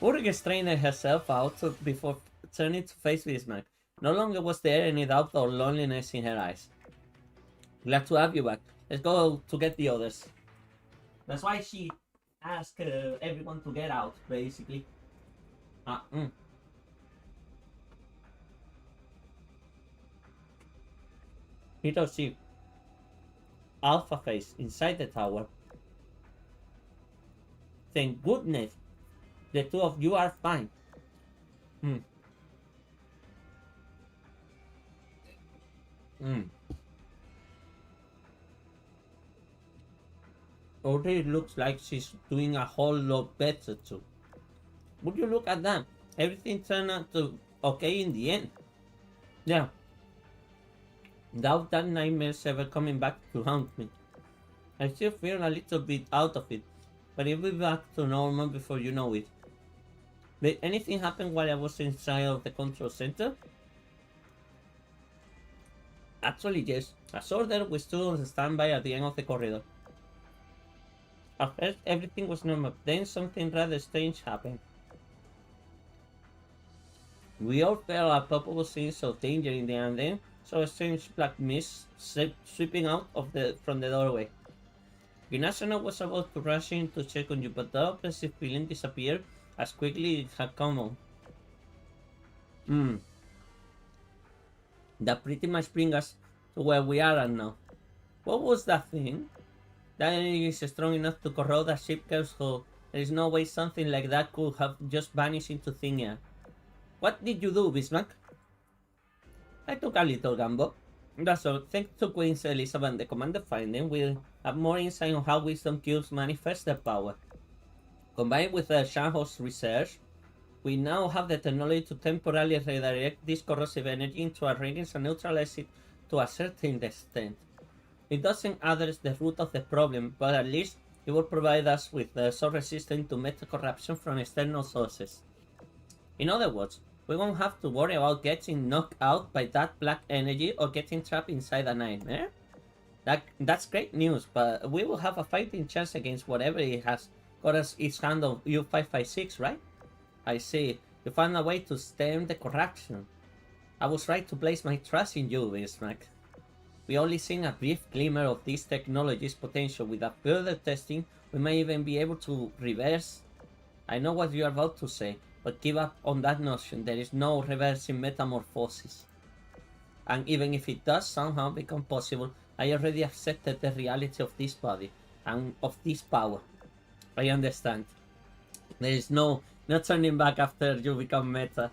Ulrich straightened herself out before turning to face Bismarck. No longer was there any doubt or loneliness in her eyes. Glad to have you back. Let's go to get the others. That's why she asked everyone to get out, basically. Hiroshi, Alpha Face inside the tower. Thank goodness the two of you are fine. Already looks like she's doing a whole lot better too. Would you look at that? Everything turned out to okay in the end. Yeah. Doubt that nightmare's ever coming back to haunt me. I still feel a little bit out of it, but it'll be back to normal before you know it. Did anything happen while I was inside of the control center? Actually, yes. As ordered, we stood on standby at the end of the corridor. At first, everything was normal. Then something rather strange happened. We all felt a palpable sense of danger in the air, and then saw a strange black mist sweeping out from the doorway. The national was about to rush in to check on you, but the oppressive feeling disappeared as quickly it had come on. That pretty much brings us to where we are at now. What was that thing? That energy is strong enough to corrode a ship curse, so there is no way something like that could have just vanished into thin air. What did you do, Bismarck? I took a little gamble. That's all. Thanks to Queen Elizabeth and the Commander Finding, we'll have more insight on how wisdom cubes manifest their power. Combined with Shanho's research, we now have the technology to temporarily redirect this corrosive energy into our radiance and neutralize it to a certain extent. It doesn't address the root of the problem, but at least it will provide us with so resistant to metal corruption from external sources. In other words, we won't have to worry about getting knocked out by that black energy or getting trapped inside a nightmare. That's great news, but we will have a fighting chance against whatever it has got us its hand on U556, right? I see. You found a way to stem the corruption. I was right to place my trust in you, Bismarck. We only seen a brief glimmer of this technology's potential. With a further testing, we may even be able to reverse. I know what you are about to say, but give up on that notion. There is no reversing metamorphosis. And even if it does somehow become possible, I already accepted the reality of this body and of this power. I understand. There is no turning back after you become meta.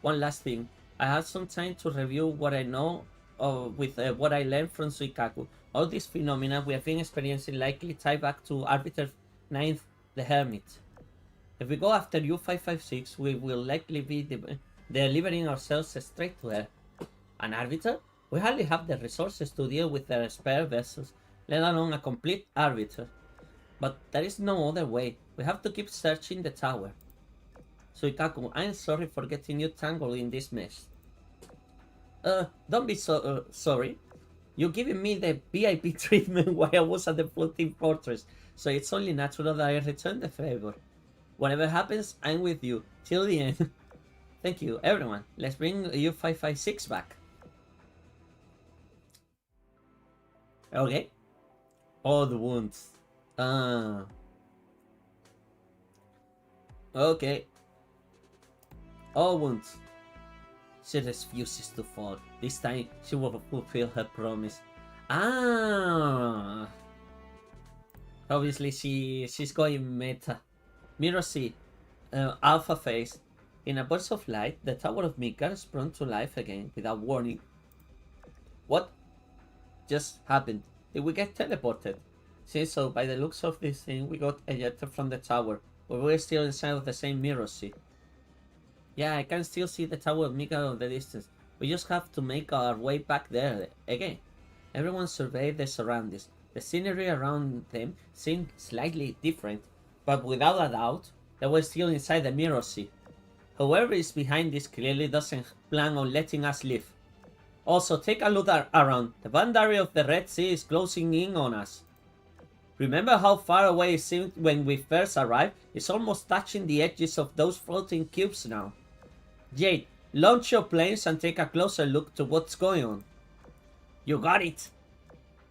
One last thing. I had some time to review what I know with what I learned from Suikaku. All these phenomena we have been experiencing likely tie back to Arbiter 9th, the Hermit. If we go after U556, we will likely be delivering ourselves straight to her. An Arbiter? We hardly have the resources to deal with their spare vessels, let alone a complete Arbiter. But there is no other way. We have to keep searching the tower. Suikaku, I am sorry for getting you tangled in this mess. Don't be so sorry. You're giving me the VIP treatment while I was at the floating fortress, so it's only natural that I return the favor. Whatever happens, I'm with you till the end. Thank you, everyone. Let's bring U556 back. Okay. All the wounds. Okay. All wounds. She refuses to fall. This time, she will fulfill her promise. Obviously, she's going meta. Mirror C. Alpha Phase. In a burst of light, the Tower of Mika sprung to life again without warning. What just happened? Did we get teleported? Since so, by the looks of this thing, we got ejected from the tower, but we're still inside of the same mirror sea. Yeah, I can still see the Tower of Mika in the distance. We just have to make our way back there again. Everyone surveyed their surroundings. The scenery around them seemed slightly different, but without a doubt, they were still inside the Mirror Sea. Whoever is behind this clearly doesn't plan on letting us live. Also, take a look around. The boundary of the Red Sea is closing in on us. Remember how far away it seemed when we first arrived? It's almost touching the edges of those floating cubes now. Jade, launch your planes and take a closer look to what's going on. You got it!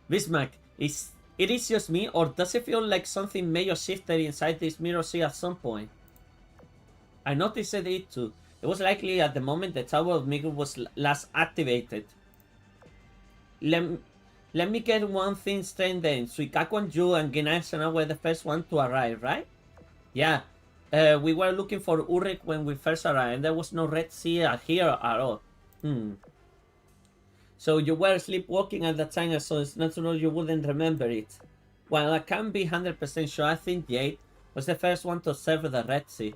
Bismarck, is it just me, or does it feel like something major shifted inside this Mirror Sea at some point? I noticed it too. It was likely at the moment the Tower of Miguel was last activated. Let me get one thing straight then. Suikaku and you and Ginai-sana were the first one to arrive, right? Yeah. We were looking for Ulrich when we first arrived, and there was no Red Sea here at all. So you were sleepwalking at that time, so it's natural you wouldn't remember it. Well, I can't be 100% sure. I think Jade was the first one to observe the Red Sea.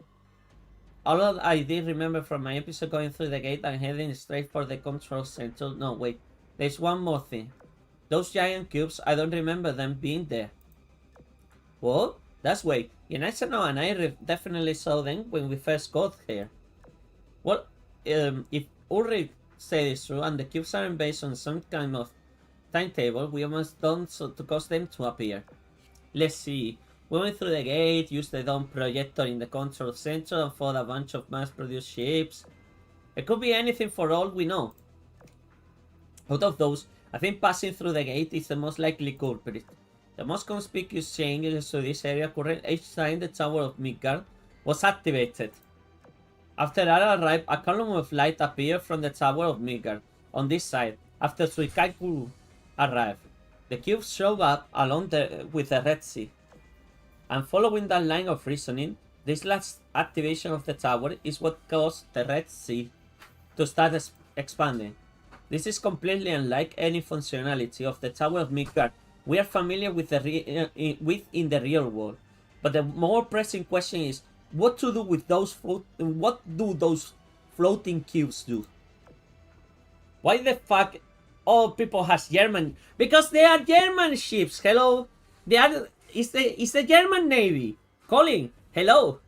All I did remember from my episode going through the gate and heading straight for the control center. No, wait. There's one more thing. Those giant cubes, I don't remember them being there. What? That's wait. Ginai-sana and I definitely saw them when we first got here. Well, if Ulrich said it's true and the cubes aren't based on some kind of timetable, we almost done so to cause them to appear. Let's see. We went through the gate, used the dome projector in the control center, and fought a bunch of mass-produced ships. It could be anything for all we know. Out of those, I think passing through the gate is the most likely culprit. The most conspicuous changes to this area occurred each time the Tower of Midgard was activated. After I arrived, a column of light appeared from the Tower of Midgard on this side. After Suikaku arrived, the cubes showed up along with the Red Sea. And following that line of reasoning, this last activation of the tower is what caused the Red Sea to start expanding. This is completely unlike any functionality of the Tower of Midgard we are familiar with in the real world. But the more pressing question is, what to do with those what do those floating cubes do? Why the fuck all people has German? Because they are German ships. Hello, they are. It's the German Navy. Colin, hello.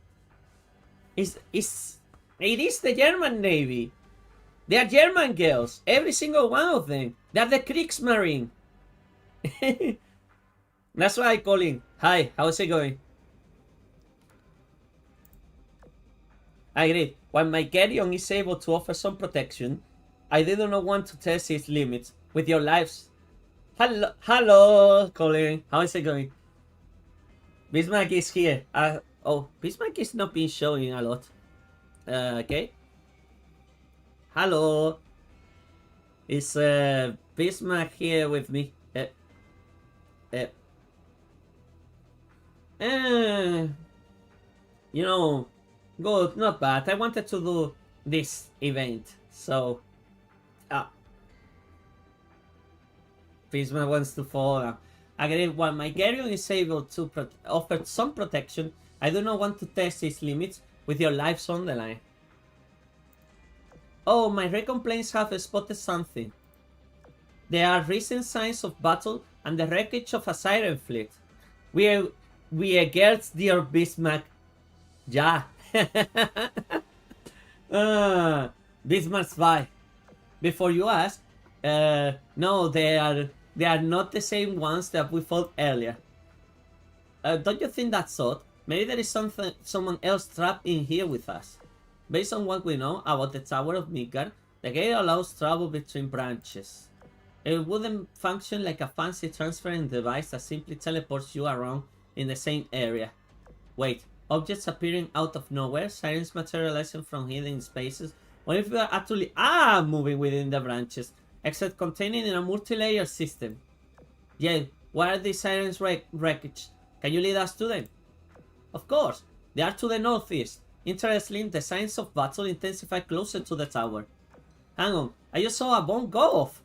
It is the German Navy. They are German girls. Every single one of them. They are the Kriegsmarine. That's why, Colin. Hi, how's it going? I agree. While my Gerion is able to offer some protection, I didn't want to test its limits with your lives. Hello, Colin. How is it going? Bismarck is here. Bismarck is not been showing a lot. Okay. Hello. Is Bismarck here with me? You know, good, not bad. I wanted to do this event, so Bismarck wants to follow. Again, while my Gerion is able to offer some protection, I do not want to test its limits with your lives on the line. Oh, my recon planes have spotted something. There are recent signs of battle and the wreckage of a siren fleet. We are girls, dear Bismarck. Yeah. Bismarck's by. Before you ask, no, they are not the same ones that we fought earlier. Don't you think that's odd? Maybe there is someone else trapped in here with us. Based on what we know about the Tower of Midgard, the gate allows travel between branches. It wouldn't function like a fancy transferring device that simply teleports you around in the same area. Wait, objects appearing out of nowhere, sirens materializing from hidden spaces. What if we are actually moving within the branches, except containing in a multi-layer system? Yeah, where are these sirens wreckage? Can you lead us to them? Of course, they are to the northeast. Interestingly, the signs of battle intensify closer to the tower. Hang on, I just saw a bomb go off.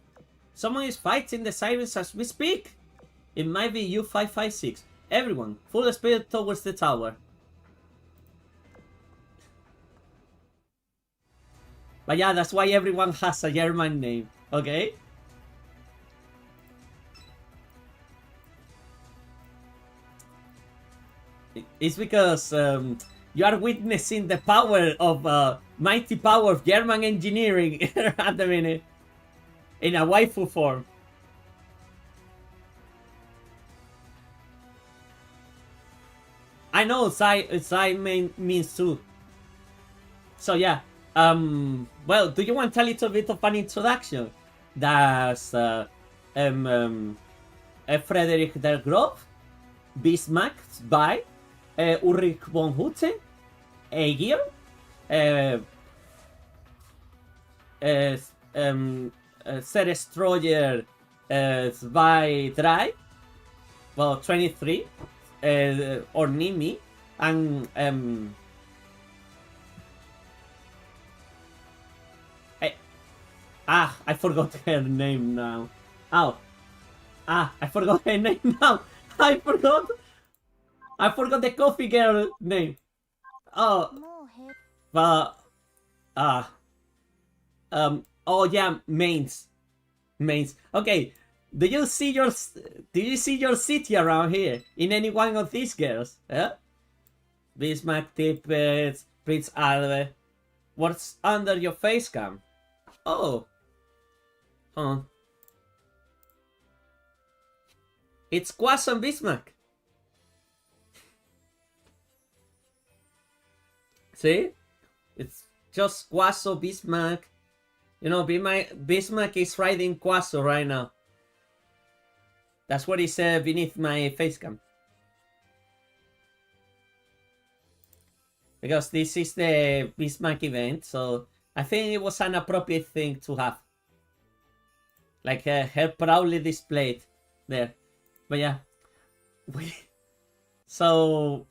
Someone is fighting the sirens as we speak. It might be U-556. Everyone, full speed towards the tower. But yeah, that's why everyone has a German name, okay? It's because you are witnessing the power of mighty power of German engineering at the minute in a waifu form. I know Sai means too. So yeah. Well, do you want a little bit of an introduction? That's Frederick der Grof, Bismarck by Ulrich von Hutten, Egir, Destroyer by Drive, well, 23, or Nimi, and I forgot her name now. Oh. I forgot her name now. I forgot the coffee girl name. Oh. But oh yeah, mains. Okay. Do you see your city around here in any one of these girls? Yeah? Bismarck, Tippett, Prince Albert. What's under your face cam? Oh. Huh. It's Quason Bismarck. See? It's just Quaso Bismarck. You know, Bismarck is riding Quaso right now. That's what is beneath my face cam. Because this is the Bismarck event, so I think it was an appropriate thing to have. Like her proudly displayed there. But yeah. So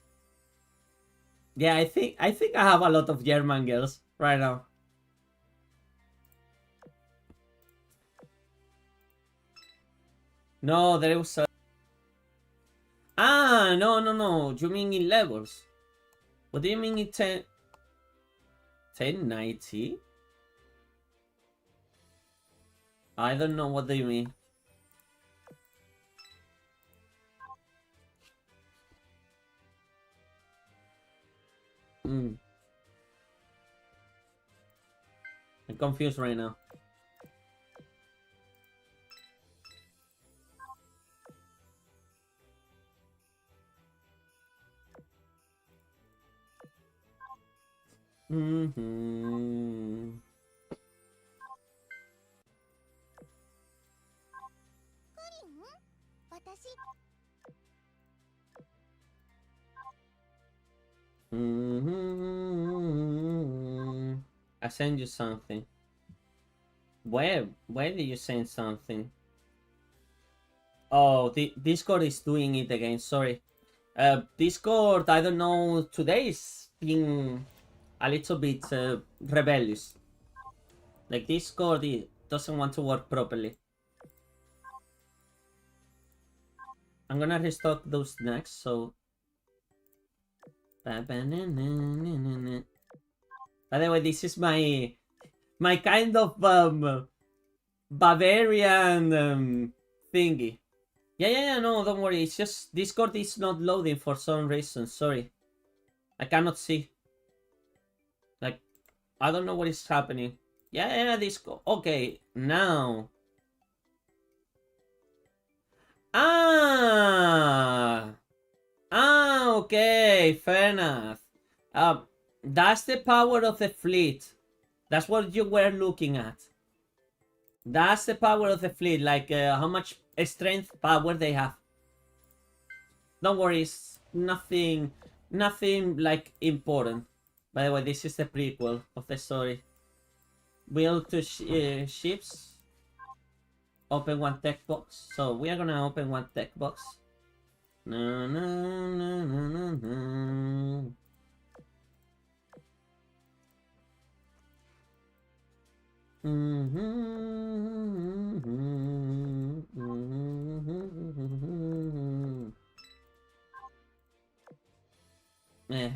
yeah, I think I have a lot of German girls right now. No, there was a... no. You mean in levels? What do you mean in 1090? I don't know what do you mean. I'm confused right now. I send you something. Where did you send something? Oh, the Discord is doing it again. Sorry. Discord, I don't know. Today is being a little bit rebellious. Like Discord, it doesn't want to work properly. I'm gonna restock those next. So. By the way, this is my kind of Bavarian thingy. Yeah, no, don't worry. It's just Discord is not loading for some reason. Sorry. I cannot see. Like, I don't know what is happening. Yeah, Discord. Okay, now. Okay, fair enough. That's the power of the fleet. That's what you were looking at. That's the power of the fleet, like how much strength power they have. Don't worry, it's nothing like important. By the way, this is the prequel of the story. Build two ships. Open one tech box. So we are gonna open one tech box. No. Yeah.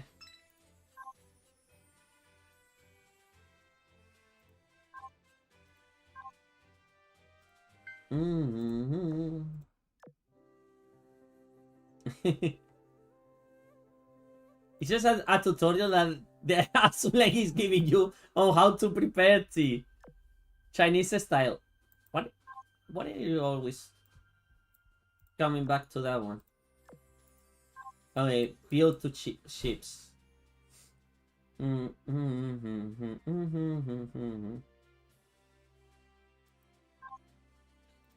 It's just a tutorial that the Azur Lane is giving you on how to prepare tea. Chinese style. What are you always coming back to that one? Okay, build to ships.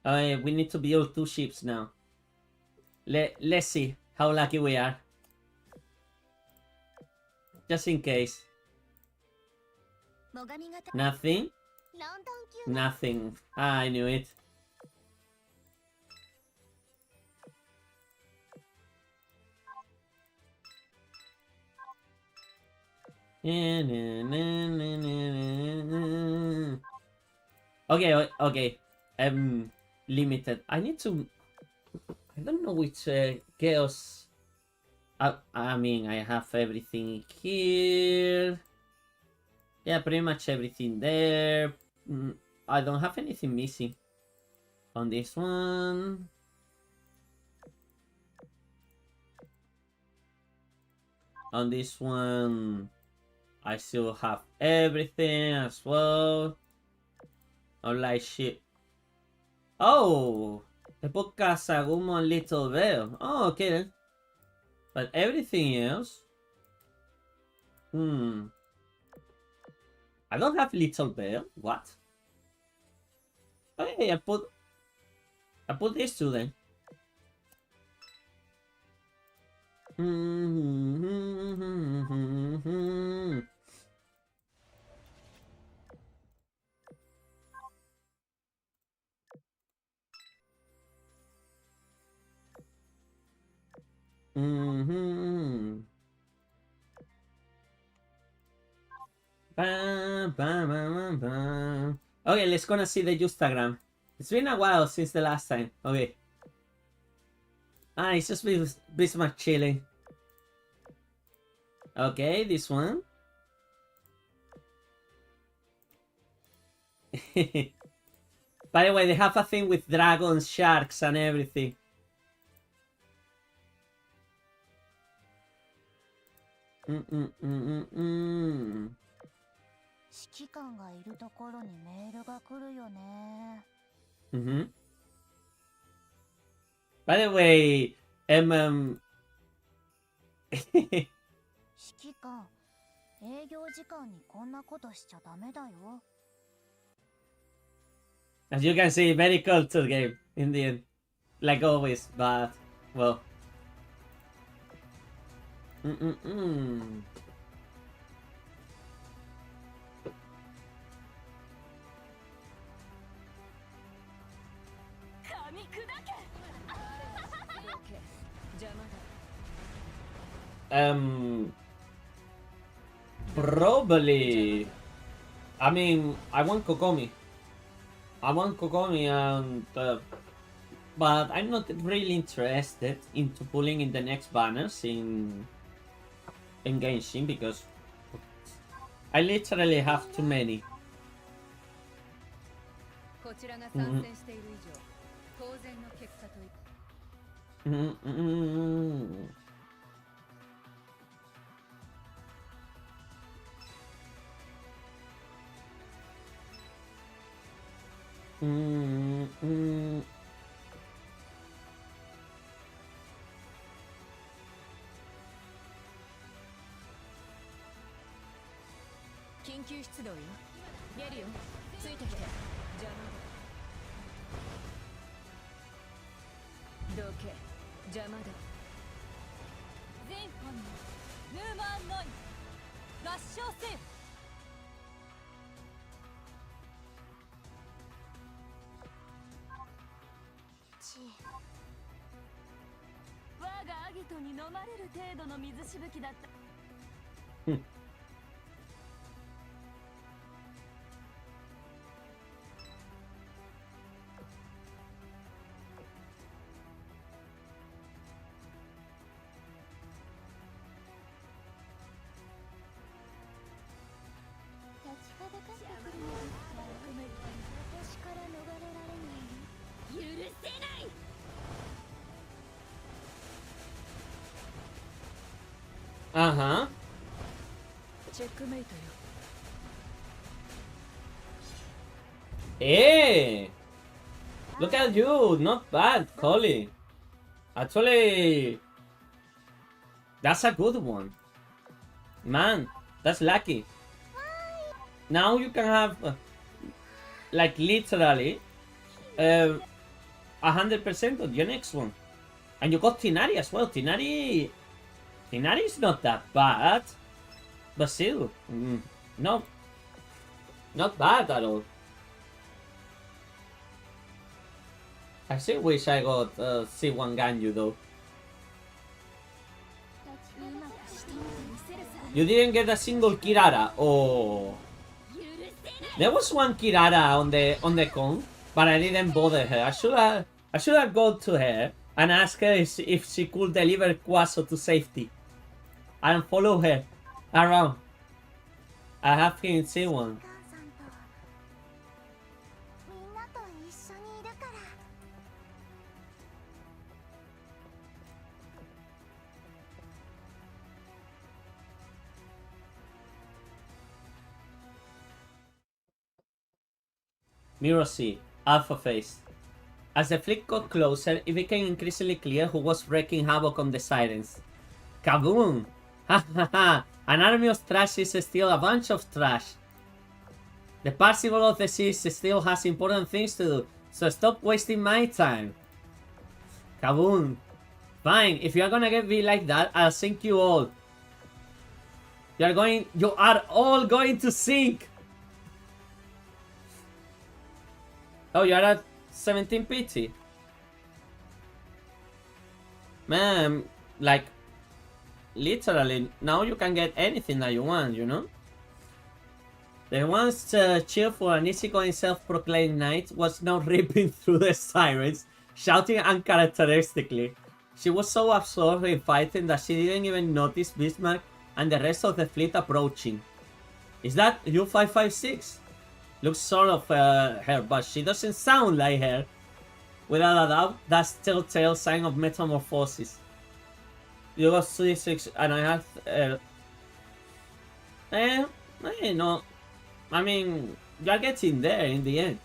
Okay, we need to build 2 ships now. Let's see how lucky we are. Just in case. 最上型 Nothing? ロンドン級の Nothing. Ah, I knew it. Okay. Limited. I need to... I don't know which chaos... I mean, I have everything here. Yeah, pretty much everything there. I don't have anything missing on this one. On this one, I still have everything as well. Unlike shit. Oh! The book Kasagumo Little Bell. Oh, okay then. But everything else... I don't have Little Bell. What? Okay, I put these two then. Okay, let's gonna see the Instagram. It's been a while since the last time. Okay. Ah, it's just Bismarck chilling. Okay, this one. By the way, they have a thing with dragons, sharks, and everything. 指揮官がいるところにメールが来るよね。By the way, 指揮官、営業時間にこんなことしちゃダメだよ。as you can see, very cultured game in the end, like always. But well. 噛み砕け。邪魔だ。Probably. I mean, I want Kokomi. And but I'm not really interested into pulling in the next banners in Genshin because I literally have too many. こちらが参戦している以上、当然の結果とい。緊急出動よ。ゲリオン、ついてきて。邪魔だ。どけ。邪魔だ。全本のヌーマンノイ合唱せよ。我がアギトに飲まれる程度の水しぶきだった。立ちはだかってくるよ。私から逃れられない。許せない。Uh-huh. チェックメイトよ。 Hey! Look at you! Not bad, Collie. Actually, that's a good one. Man, that's lucky. Now you can have, like, literally, 100% of your next one. And you got Tinari as well. Tinari is not that bad. But still, no, not bad at all. I still wish I got C1 Ganyu though. You didn't get a single Kirara. Oh, there was one Kirara on the con, but I didn't bother her. I should have gone to her and asked her if she could deliver Quaso to safety and follow her around. I have him C1. みんなと一緒にいるから。 Mirror C, Alpha Face. As the flick got closer, it became increasingly clear who was wreaking havoc on the sirens. Kaboom! Ha ha ha! An army of trash is still a bunch of trash. The Parsival of the Seas still has important things to do, so stop wasting my time. Kaboom! Fine, if you're gonna be like that, I'll sink you all. You are all going to sink! Oh, you're at 17 PT. Man, like, literally, now you can get anything that you want, you know? The once cheerful and easygoing self-proclaimed knight was now ripping through the sirens, shouting uncharacteristically. She was so absorbed in fighting that she didn't even notice Bismarck and the rest of the fleet approaching. Is that U-556? Looks sort of her, but she doesn't sound like her. Without a doubt, that's telltale sign of metamorphosis. You got 36 and I have... no. I mean, you're getting there in the end.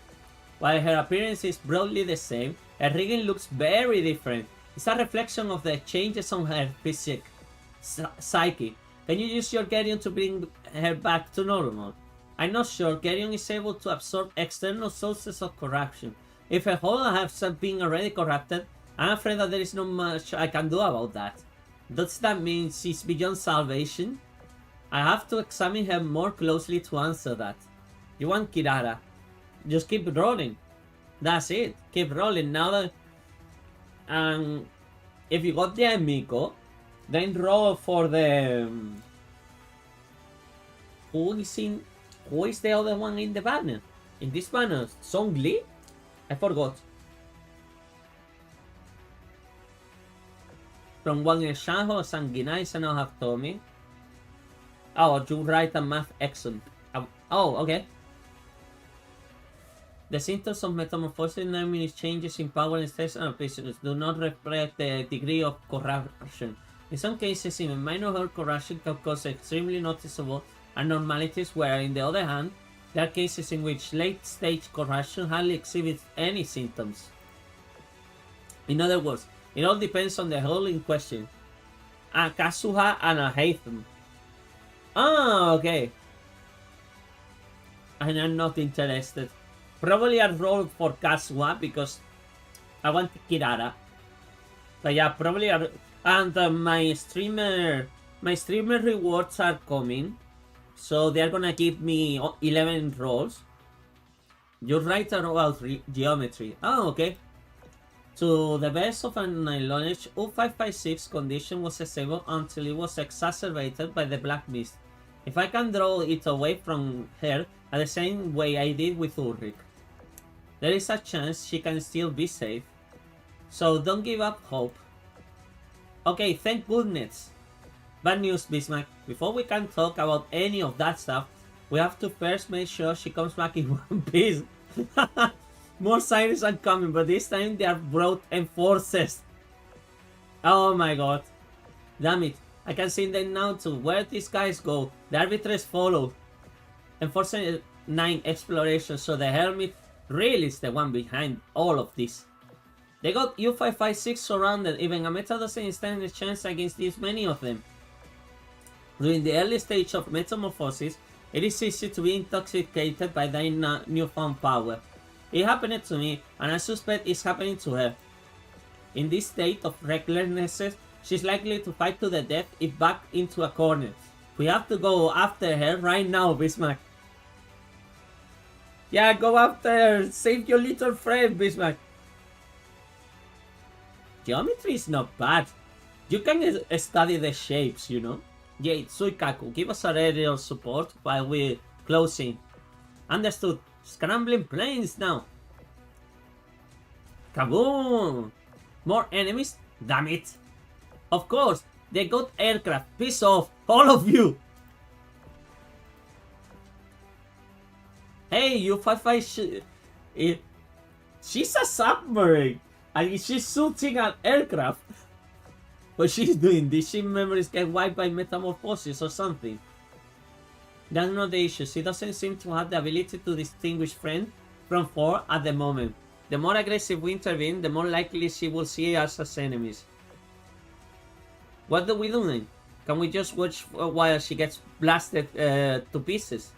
While her appearance is broadly the same, her rigging looks very different. It's a reflection of the changes on her psyche. Can you use your Geryon to bring her back to normal? I'm not sure. Geryon is able to absorb external sources of corruption. If her whole has been already corrupted, I'm afraid that there is not much I can do about that. Does that mean she's beyond salvation? I have to examine her more closely to answer that. You want Kirara? Just keep rolling. That's it. Keep rolling. Now that... if you got the Amico, then roll for the... Who is the other one in the banner? In this banner? Song Li? I forgot. From Wang Shanho, Sanguinais, and I have told me. Oh, you write a math excellent. Oh, okay. The symptoms of metamorphosis means changes in power and status and prisoners do not reflect the degree of corruption. In some cases, even minor corruption can cause extremely noticeable abnormalities, where, on the other hand, there are cases in which late-stage corruption hardly exhibits any symptoms. In other words, it all depends on the whole in question. A Kazuha and a Hatham. Ah, okay. And I'm not interested. Probably I'll roll for Kazuha because I want Kirara. But yeah, probably I'll... And my streamer rewards are coming. So they're gonna give me 11 rolls. You write about geometry. Oh, okay. To the best of my knowledge, U556 condition was stable until it was exacerbated by the Black Mist. If I can draw it away from her the same way I did with Ulrich, there is a chance she can still be safe. So don't give up hope. Okay, thank goodness. Bad news, Bismarck. Before we can talk about any of that stuff, we have to first make sure she comes back in one piece. More sirens are coming, but this time they are brought enforcers. Oh my god. Damn it. I can see them now too. Where these guys go? The arbiters follow. Enforcing 9 exploration, so the Hermit really is the one behind all of this. They got U556 surrounded, even a meta doesn't stand a chance against this many of them. During the early stage of metamorphosis, it is easy to be intoxicated by their newfound power. It happened to me, and I suspect it's happening to her. In this state of recklessness, she's likely to fight to the death if backed into a corner. We have to go after her right now, Bismarck. Yeah, go after her. Save your little friend, Bismarck. Geometry is not bad. You can study the shapes, you know. Yeah, Suikaku, give us a aerial support while we close in. Understood. Scrambling planes now. Kaboom! More enemies? Damn it. Of course, they got aircraft. Piss off, all of you. Hey, U55. She's a submarine. And she's shooting at aircraft. What she's doing? These ship memories get wiped by metamorphosis or something. That's not the issue. She doesn't seem to have the ability to distinguish friend from foe at the moment. The more aggressive we intervene, the more likely she will see us as enemies. What do we do then? Can we just watch while she gets blasted to pieces?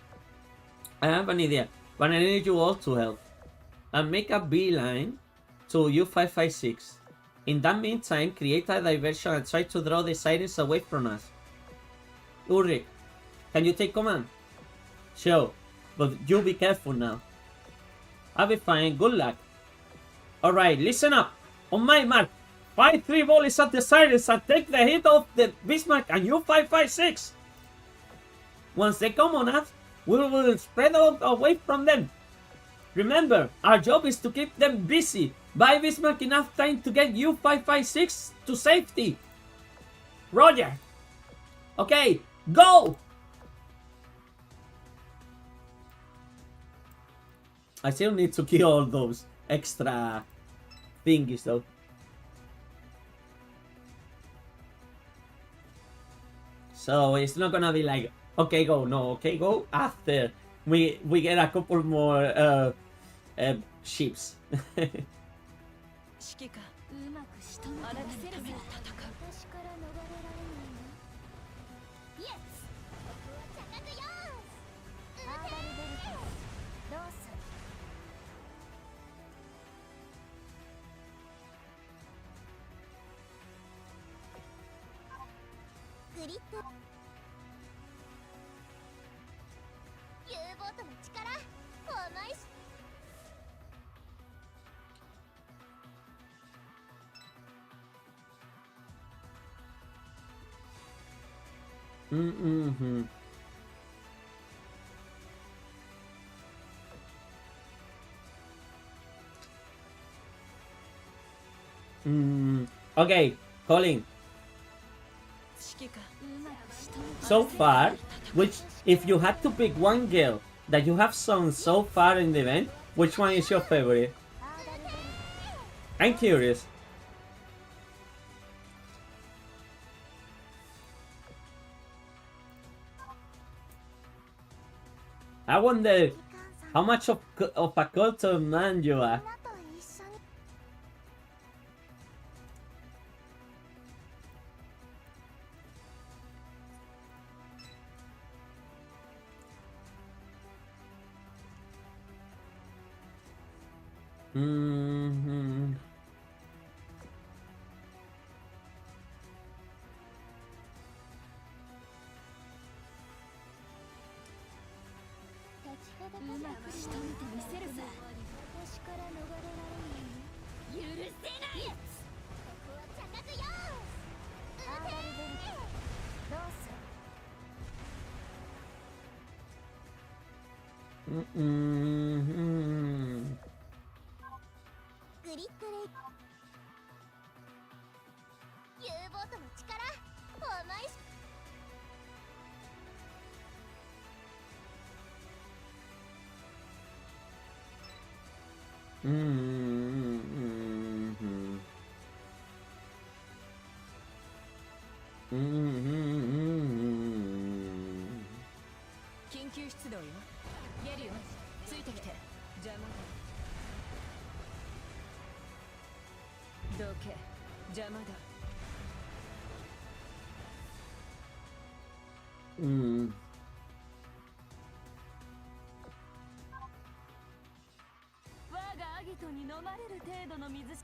I have an idea, but I need you all to help. And make a beeline to U556. In that meantime, create a diversion and try to draw the sirens away from us. Ulrich, can you take command? Sure, but you be careful now. I'll be fine, good luck. Alright, listen up. On my mark, fire 3 volleys at the sirens and take the hit of the Bismarck and U556. Once they come on us, we will spread out away from them. Remember, our job is to keep them busy. Buy Bismarck enough time to get U556 to safety. Roger. Okay, go! I still need to kill all those extra thingies though. So it's not gonna be like, okay go, no, okay go after we get a couple more ships. 指揮官、うまく仕留めあなたのために戦う。私から逃れられないのイエスここは高くよーしハーバルベルトロースグリッド U ボートの力重いしOkay, Colin. 指揮官、 So far, which if you had to pick one girl that you have sung so far in the event, which one is your favorite? I'm curious. I wonder how much of a cultured man you are. 女と一緒に うまく仕留めてみせるさ私から逃れられない許せないここは高くよーしハーバルベルトロース グリッドレイ U ボートの力重いし緊急出動よ。ゲリオンついてきて。邪魔だ。どけ。邪魔だ。我がアギトに飲まれる程度の水し。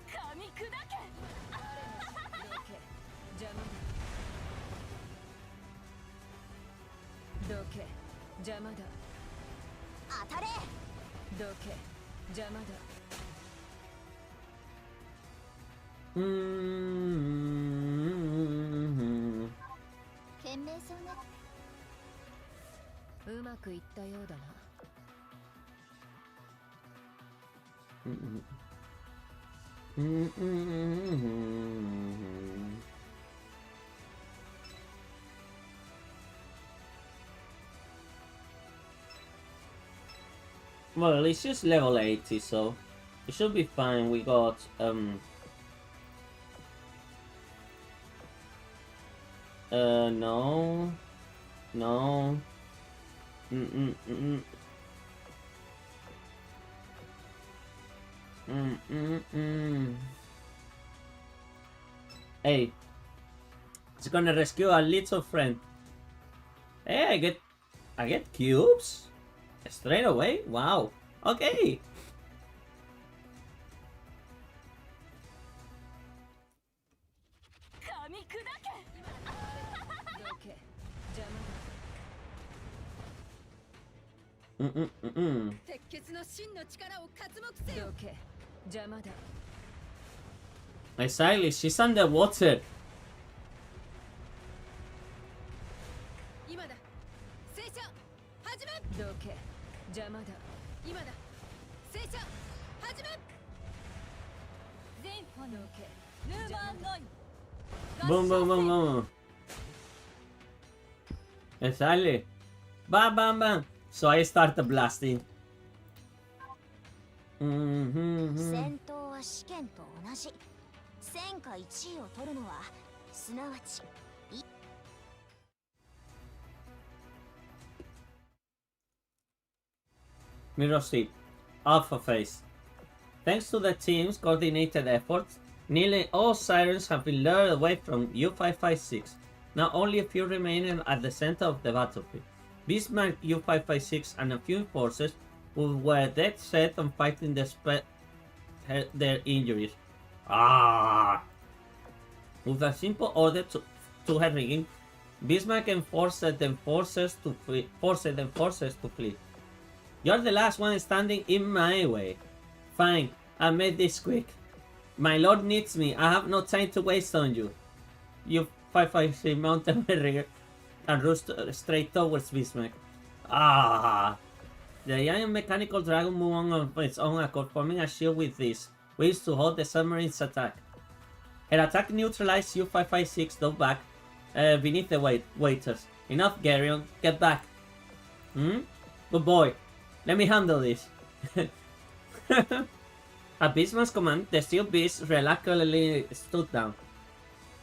噛み砕け。どけ。邪魔だ。どけ。邪魔だ。当たれ。どけ。邪魔だ。懸命そうね。うまくいったようだな。Well, it's just level 80, so it should be fine. We got no. Hey, it's gonna rescue a little friend. Hey, I get cubes straight away. Wow. Okay. 噛み砕け。どけ。邪魔だ。鉄血の真の力を刮目せよ。どけ。邪魔だ。 Exactly, she's underwater. 今だ。静車始め。どけ。邪魔だ。今だ。静車始め。全歩どけ。ヌーマンノイ。 Boom, boom, boom, boom. Exactly. Bam, bam, bam. So I start blasting. 戦闘は試験と同じ。戦果1位を取るのはすなわち Mirror Steep. Alpha Phase. Thanks to the team's coordinated efforts, nearly all sirens have been lured away from U-556. Now only a few remain at the center of the battlefield. Bismarck, U-556 and a few enforcers who were dead set on fighting their injuries. With a simple order to her rigging, Bismarck forced the enforcers to flee. You're the last one standing in my way. Fine, I made this quick. My lord needs me. I have no time to waste on you. You 556 mounted my rigger and rushed straight towards Bismarck. The giant mechanical dragon moved on its own accord, forming a shield with this, which to hold the submarine's attack. Her attack neutralized U-556 dove back beneath the waiters. Enough, Geryon. Get back. Good boy. Let me handle this. At Bismarck's command, the steel beast reluctantly stood down.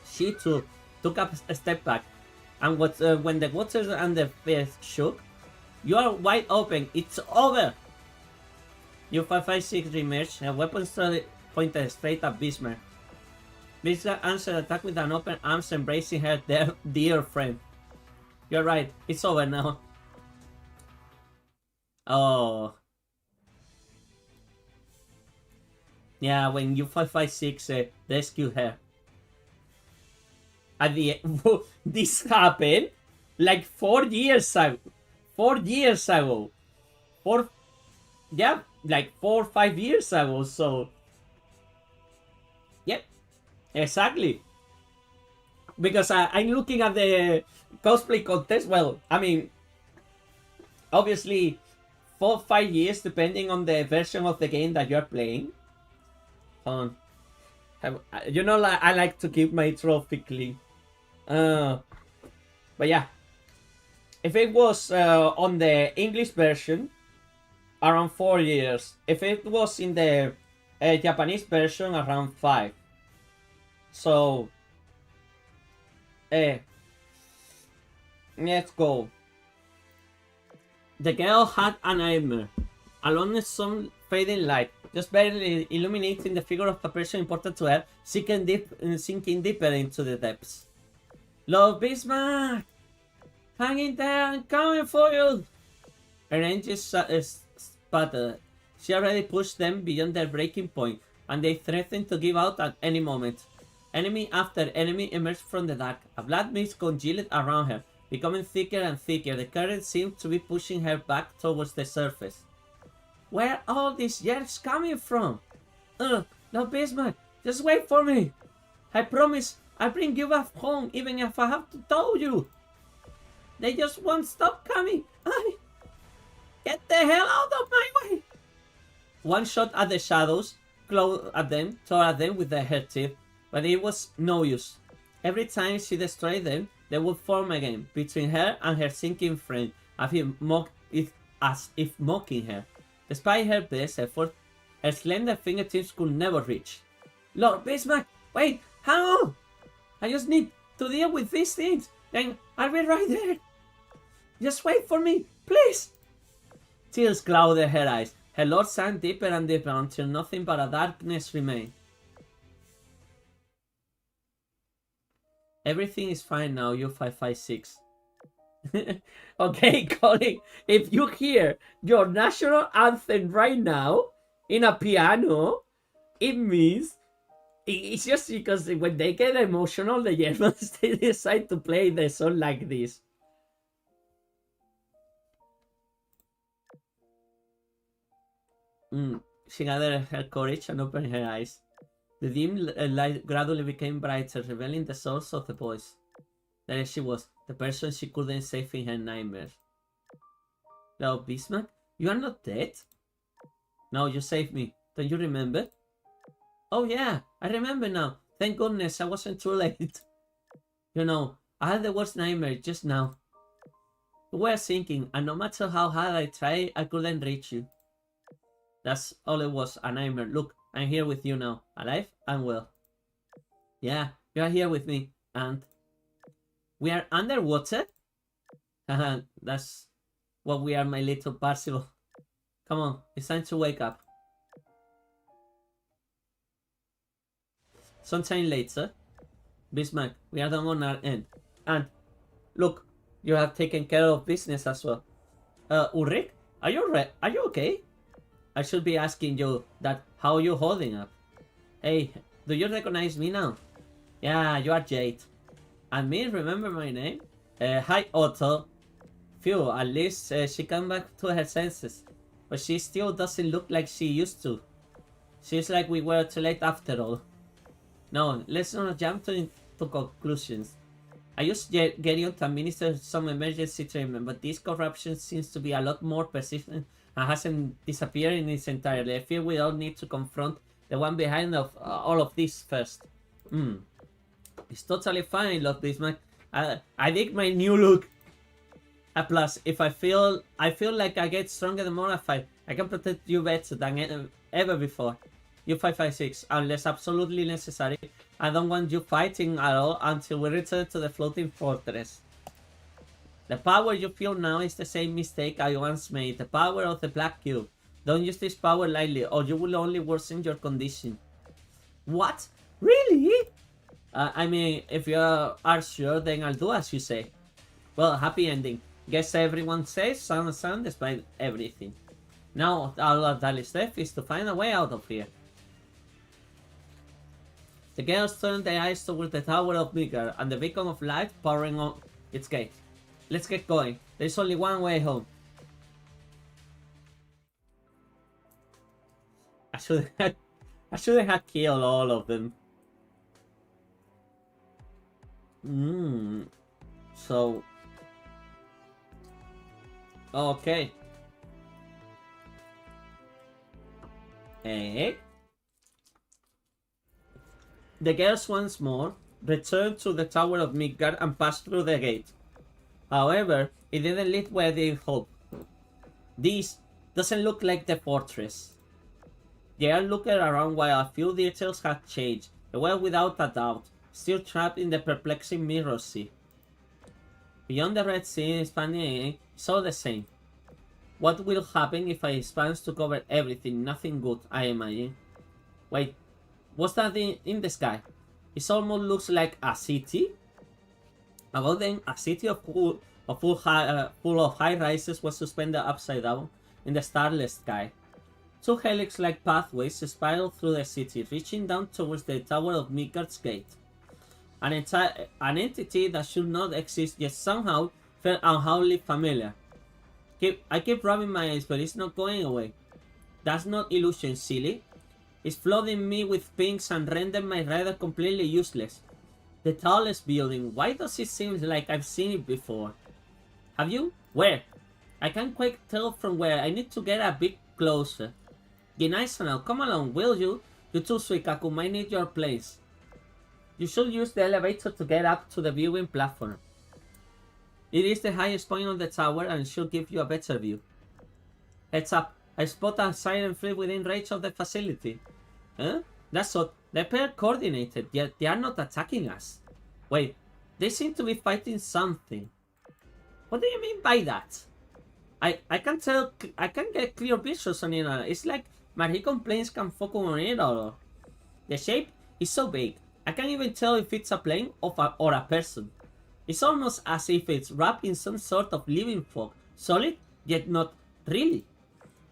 She too took a step back, and when the waters and the fish shook, "You are wide open. It's over." U-556 reemerged, her weapon pointed straight at Bismarck. Bismarck answered the attack with an open arms, embracing her dear friend. "You're right. It's over now." Oh. Yeah, when U-556 rescued her. At the end, this happened like 4 years ago. 4 years ago. Like 4 or 5 years ago, so. Yep, exactly. Because I'm looking at the cosplay contest. Well, I mean, obviously, 4 or 5 years, depending on the version of the game that you're playing. You know, like, I like to keep my trophy clean. But yeah, if it was on the English version, around 4 years. If it was in the Japanese version, around 5. So, let's go. The girl had a nightmare. Along with some fading light, just barely illuminating the figure of a person important to her, sinking deeper into the depths. Lord Bismarck! Hanging there, I'm coming for you! Her engines sputtered. She already pushed them beyond their breaking point, and they threatened to give out at any moment. Enemy after enemy emerged from the dark. A black mist congealed around her, becoming thicker and thicker. The current seemed to be pushing her back towards the surface. Where are all these yells coming from? No, Bismarck, just wait for me. I promise I'll bring you back home, even if I have to tow you. They just won't stop coming. Get the hell out of my way! One shot at the shadows, clawed at them, tore at them with her teeth, but it was no use. Every time she destroyed them, they would form again, between her and her sinking friend, as if mocking her. Despite her best effort, her slender fingertips could never reach. Lord Bismarck, wait, hang on! I just need to deal with these things, then I'll be right there. Just wait for me, please! Tears clouded her eyes. Her lord sank deeper and deeper until nothing but a darkness remained. Everything is fine now, U556. Okay, Colin, if you hear your national anthem right now in a piano, it means it's just because when they get emotional, the Germans, they decide to play the song like this. She gathered her courage and opened her eyes. The dim light gradually became brighter, revealing the source of the voice. There she was, the person she couldn't save in her nightmares. Lord Bismarck, you are not dead? No, you saved me. Don't you remember? Oh yeah, I remember now. Thank goodness I wasn't too late. You know, I had the worst nightmare just now. You were sinking, and no matter how hard I tried, I couldn't reach you. That's all it was, a nightmare. Look, I'm here with you now, alive and well. Yeah, you are here with me, and we are underwater? Haha, that's what we are, my little Parzival. Come on, it's time to wake up. Sometime later, Bismarck, we are done on our end. And, look, you have taken care of business as well. Ulrich, are you okay? I should be asking you that. How are you holding up? Hey, do you recognize me now? Yeah, you are Jade. And me, remember my name? Hi, Otto. Phew, at least she came back to her senses. But she still doesn't look like she used to. Seems like we were too late after all. No, let's not jump to conclusions. I used Gerion to administer some emergency treatment, but this corruption seems to be a lot more persistent and hasn't disappeared in its entirety. I feel we all need to confront the one behind all of this first. It's totally fine, Lord Bismarck. I dig my new look. Plus, if I feel like I get stronger the more I fight, I can protect you better than ever before. U556, unless absolutely necessary. I don't want you fighting at all until we return to the floating fortress. The power you feel now is the same mistake I once made, the power of the Black Cube. Don't use this power lightly, or you will only worsen your condition. What? Really? I mean, if you are sure, then I'll do as you say. Well, happy ending. Guess everyone says sound despite everything. Now, all that is left is to find a way out of here. The girls turned their eyes towards the Tower of Midgard and the beacon of light powering on its gate. Let's get going. There's only one way home. I shouldn't have killed all of them. So... Okay. The girls once more returned to the Tower of Midgard and passed through the gate. However, it didn't lead where they hoped. This doesn't look like the fortress. They are looking around while a few details have changed. They were without a doubt still trapped in the perplexing Mirror Sea. Beyond the Red Sea, expanding is all the same. What will happen if I expand to cover everything? Nothing good, I imagine. Wait, what's that in the sky? It almost looks like a city. Above them, a city full of high rises was suspended upside down in the starless sky. Two helix-like pathways spiral through the city, reaching down towards the Tower of Midgard's gate. An entity that should not exist yet somehow felt unholy familiar. I keep rubbing my eyes, but it's not going away. That's not illusion, silly. It's flooding me with pinks and rendering my rider completely useless. The tallest building. Why does it seem like I've seen it before? Have you? Where? I can't quite tell from where. I need to get a bit closer. Ginaisanal, come along, will you? You too, Suikaku, might need your place. You should use the elevator to get up to the viewing platform. It is the highest point of the tower and should give you a better view. Heads up, I spot a siren fleet within range of the facility. Huh? That's odd. They appear coordinated, yet they are not attacking us. Wait, they seem to be fighting something. What do you mean by that? I can't tell. I can't get clear visuals on it. It's like my recon planes can focus on it or... The shape is so vague. I can't even tell if it's a plane or a person. It's almost as if it's wrapped in some sort of living fog. Solid, yet not really.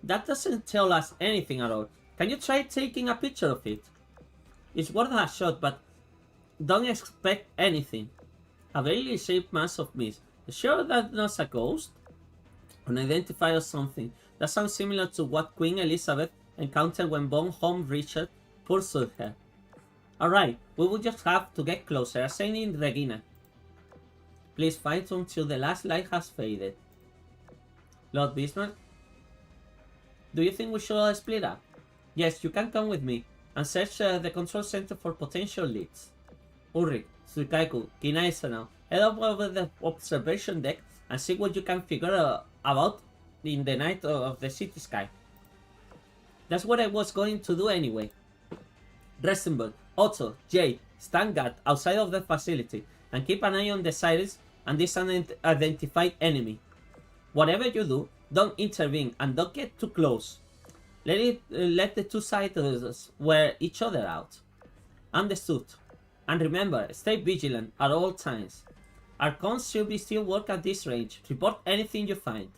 That doesn't tell us anything at all. Can you try taking a picture of it? It's worth a shot, but don't expect anything. A barely shaped mass of mist. Sure that's not a ghost? Unidentified or something. That sounds similar to what Queen Elizabeth encountered when Von Home Richard pursued her. Alright, we will just have to get closer, assigning Regina. Please fight until the last light has faded. Lord Bismarck? Do you think we should split up? Yes, you can come with me, and search the control center for potential leads. Ulrich, Suikaiku, Kinaisanao, head up over the observation deck and see what you can figure out in the night of the city sky. That's what I was going to do anyway. Resenberg, Otto, Jade, stand guard outside of the facility and keep an eye on the sirens and this unidentified enemy. Whatever you do, don't intervene and don't get too close. Let the two sides wear each other out. Understood. And remember, stay vigilant at all times. Our cons should be still work at this range. Report anything you find.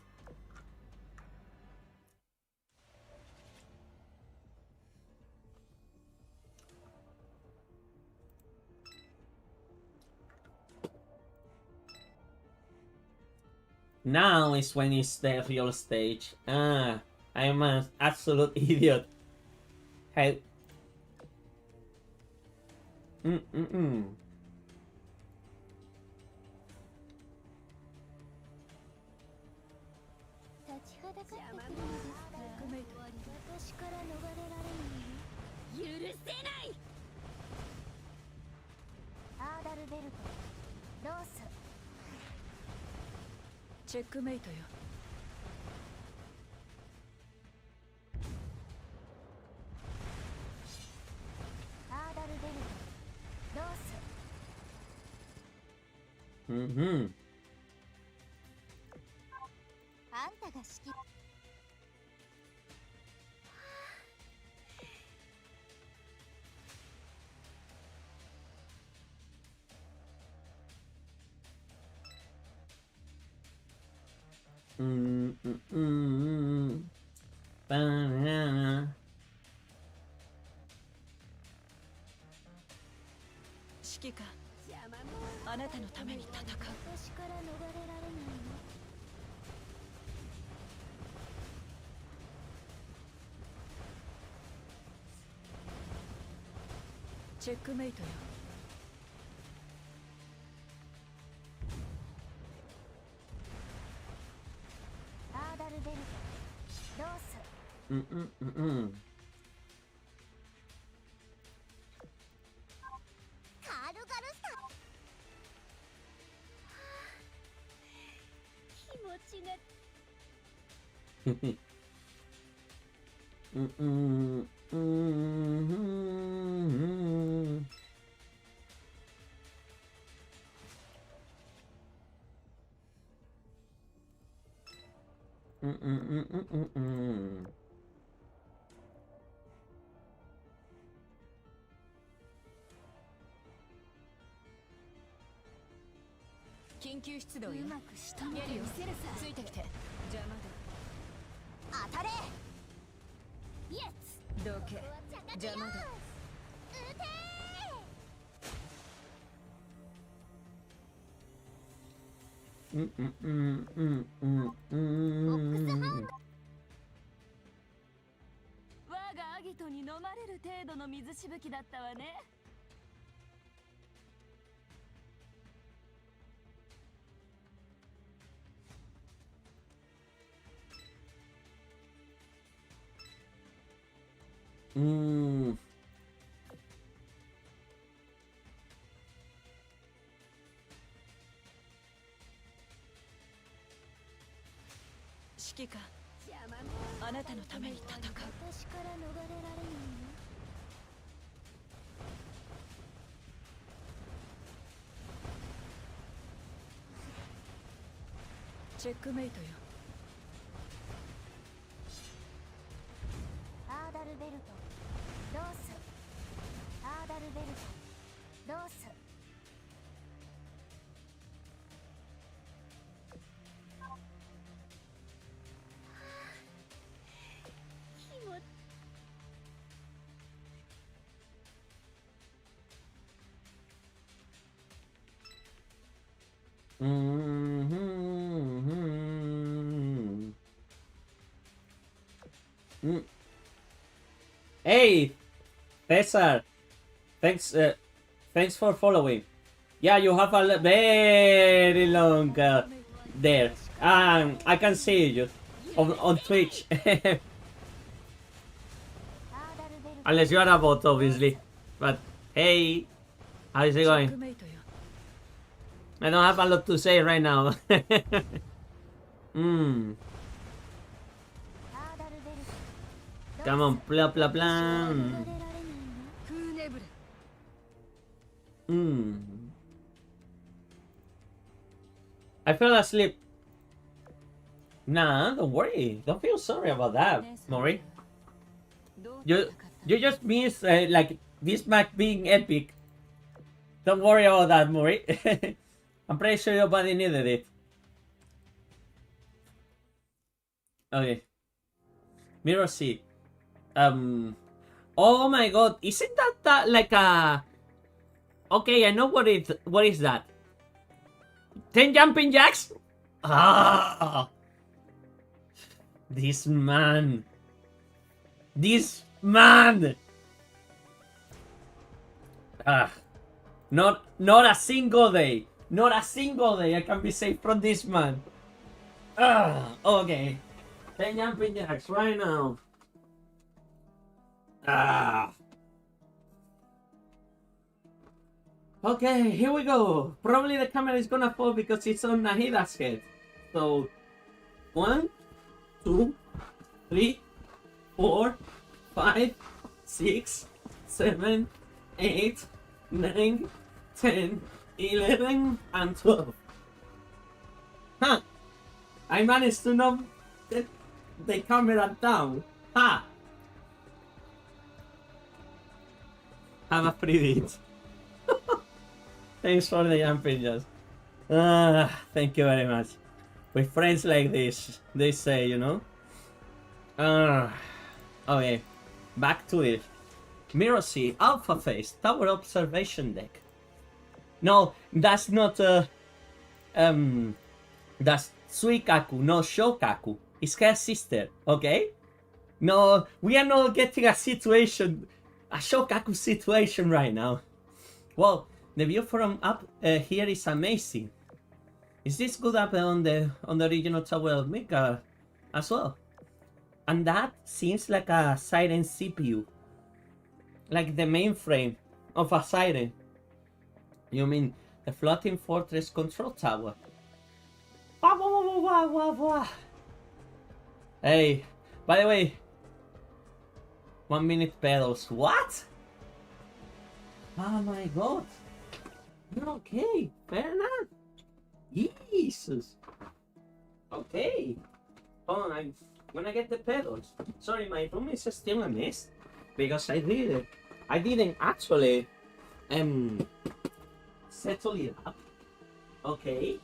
Now is when it's the real stage. I am an absolute idiot. Hey. Checkmate よ。あんたが仕切Banana. 指揮官、あなたのために戦う。私から逃れられないの。チェックメイトよ。アーダルベルト、ロース。カールガルスタちが 緊急出動うよ。まく仕留めてみせるさついてきて。邪魔当たれイエスだ。どけ。邪魔だ。撃て我がアギトに飲まれる程度の水しぶきだったわね。指揮官、邪魔あなたのために戦う。私から逃れられないよ。チェックメイトよ。アーダルベルトロースアーダルベルトロース気持ちHey, Cesar. Thanks for following. Yeah, you have a very long there. I can see you on Twitch. アーダルベルト Unless you are a bot, obviously. But hey, how is it チェック going? メイトよ。 I don't have a lot to say right now. アーダルベルト Come on, blah blah 逃 blah. れられないよ。フーネブレ。 I fell asleep. Nah, don't worry. Don't feel sorry about that, Mori. どう You 戦った you just miss like Bismarck being epic. Don't worry about that, Mori. I'm pretty sure your body needed it. Okay. Mirror C. Oh my god, isn't that like a... Okay, I know what is that. 10 jumping jacks? Ah! This man. This man. Ah. Not a single day. Not a single day I can be safe from this man. Ah, okay. 10 jumping jacks right now. Ah. Okay, here we go. Probably the camera is gonna fall because it's on Nahida's head. So, 1, 2, 3, 4, 5, 6, 7, 8, 9, 10, 11, and 12. Huh! I managed to knock the camera down. Ha! Have a pretty bit. Thanks for the jumping, just. Thank you very much. With friends like this, they say, you know. Okay, back to it. Mirror C, Alpha Phase, Tower Observation Deck. No, that's not that's Suikaku, no Shokaku. It's her sister, okay? No, we are not getting a Shokaku situation right now. Well, the view from up here is amazing. Is this good up on the original Tower of Mika as well? And that seems like a Siren CPU. Like the mainframe of a Siren. You mean the floating fortress control tower? Wah, wah, wah. Hey, by the way, 1 minute pedals. What? Oh my god. Okay, fair enough. Jesus. Okay. Hold on, I'm gonna get the pedals. Sorry, my room is still a mess because I didn't actually settle it up. Okay,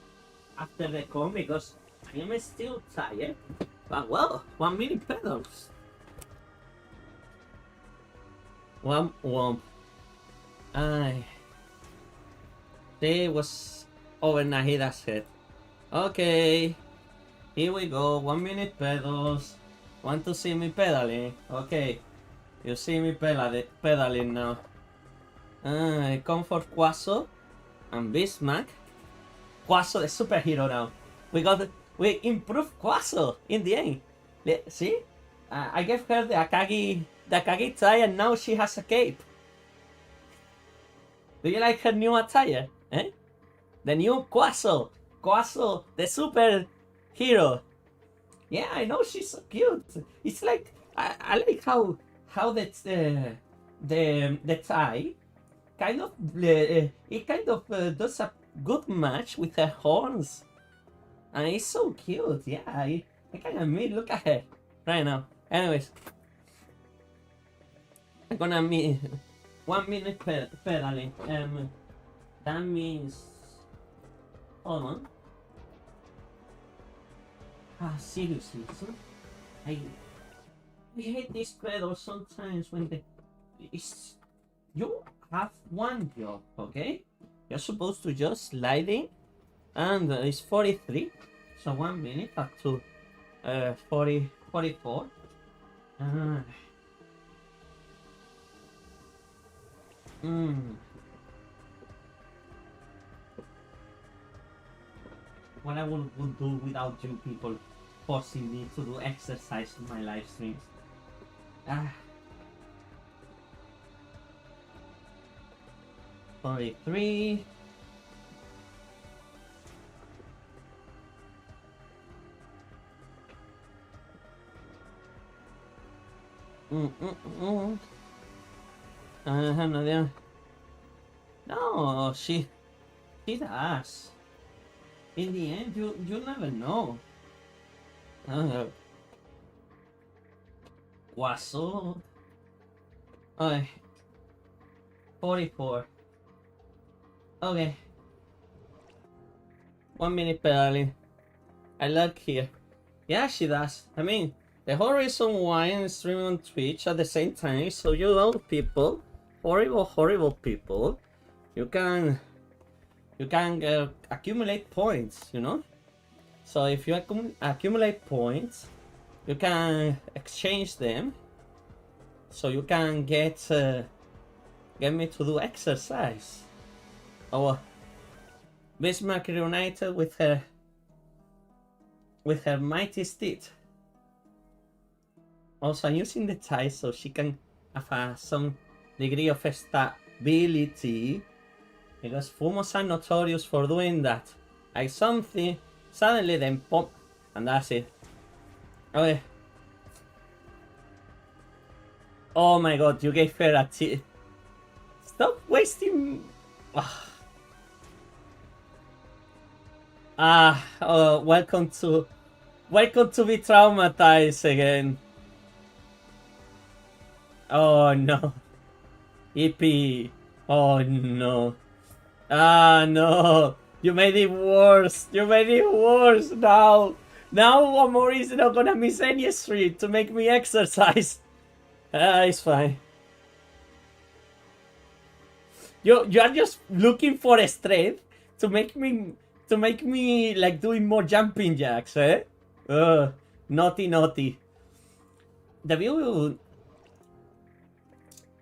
after the con because I am still tired. But well, 1 minute pedals. Womp womp. It was overnight, that's it. Okay, here we go. 1 minute pedals. Want to see me pedaling? Okay, you see me pedaling now. Comfort Quaso and Bismarck. Quaso the superhero now. We improved Quaso in the end. See? I gave her the Akagi tie and now she has a cape. Do you like her new attire? Eh? The new Quaso. Quaso the superhero. Yeah, I know, she's so cute. It's like I like how the tie kind of does a good match with her horns, and it's so cute. Yeah, I can admit. Look at her right now. Anyways, I'm gonna 1 minute pedaling. That means, hold on. Seriously, I hate these pedals sometimes when you have one job, okay? You're supposed to just slide in, and it's 43, so 1 minute up to 44. What I would do without you people forcing me to do exercise in my live streams. 43. No, she does. In the end, you never know. Guaso. 44. Okay. 1 minute pedaling. I like here. Yeah, she does. I mean, the whole reason why I'm streaming on Twitch at the same time is so you know, people, horrible people, you can accumulate points, you know. So if you accumulate points, you can exchange them, so you can get me to do exercise. Oh, Bismarck reunited with her mighty steed. Also, I'm using the tie so she can have some degree of stability, because Fumos are notorious for doing that. Like something, suddenly then pop, and that's it. Okay. Oh my god, you gave her a tea. Stop wasting. Welcome to be traumatized again. Oh no. Hippie. Oh no. No. You made it worse. Now Amori is not gonna miss any stream to make me exercise. It's fine. You are just looking for a strength to make me like doing more jumping jacks, eh? Naughty.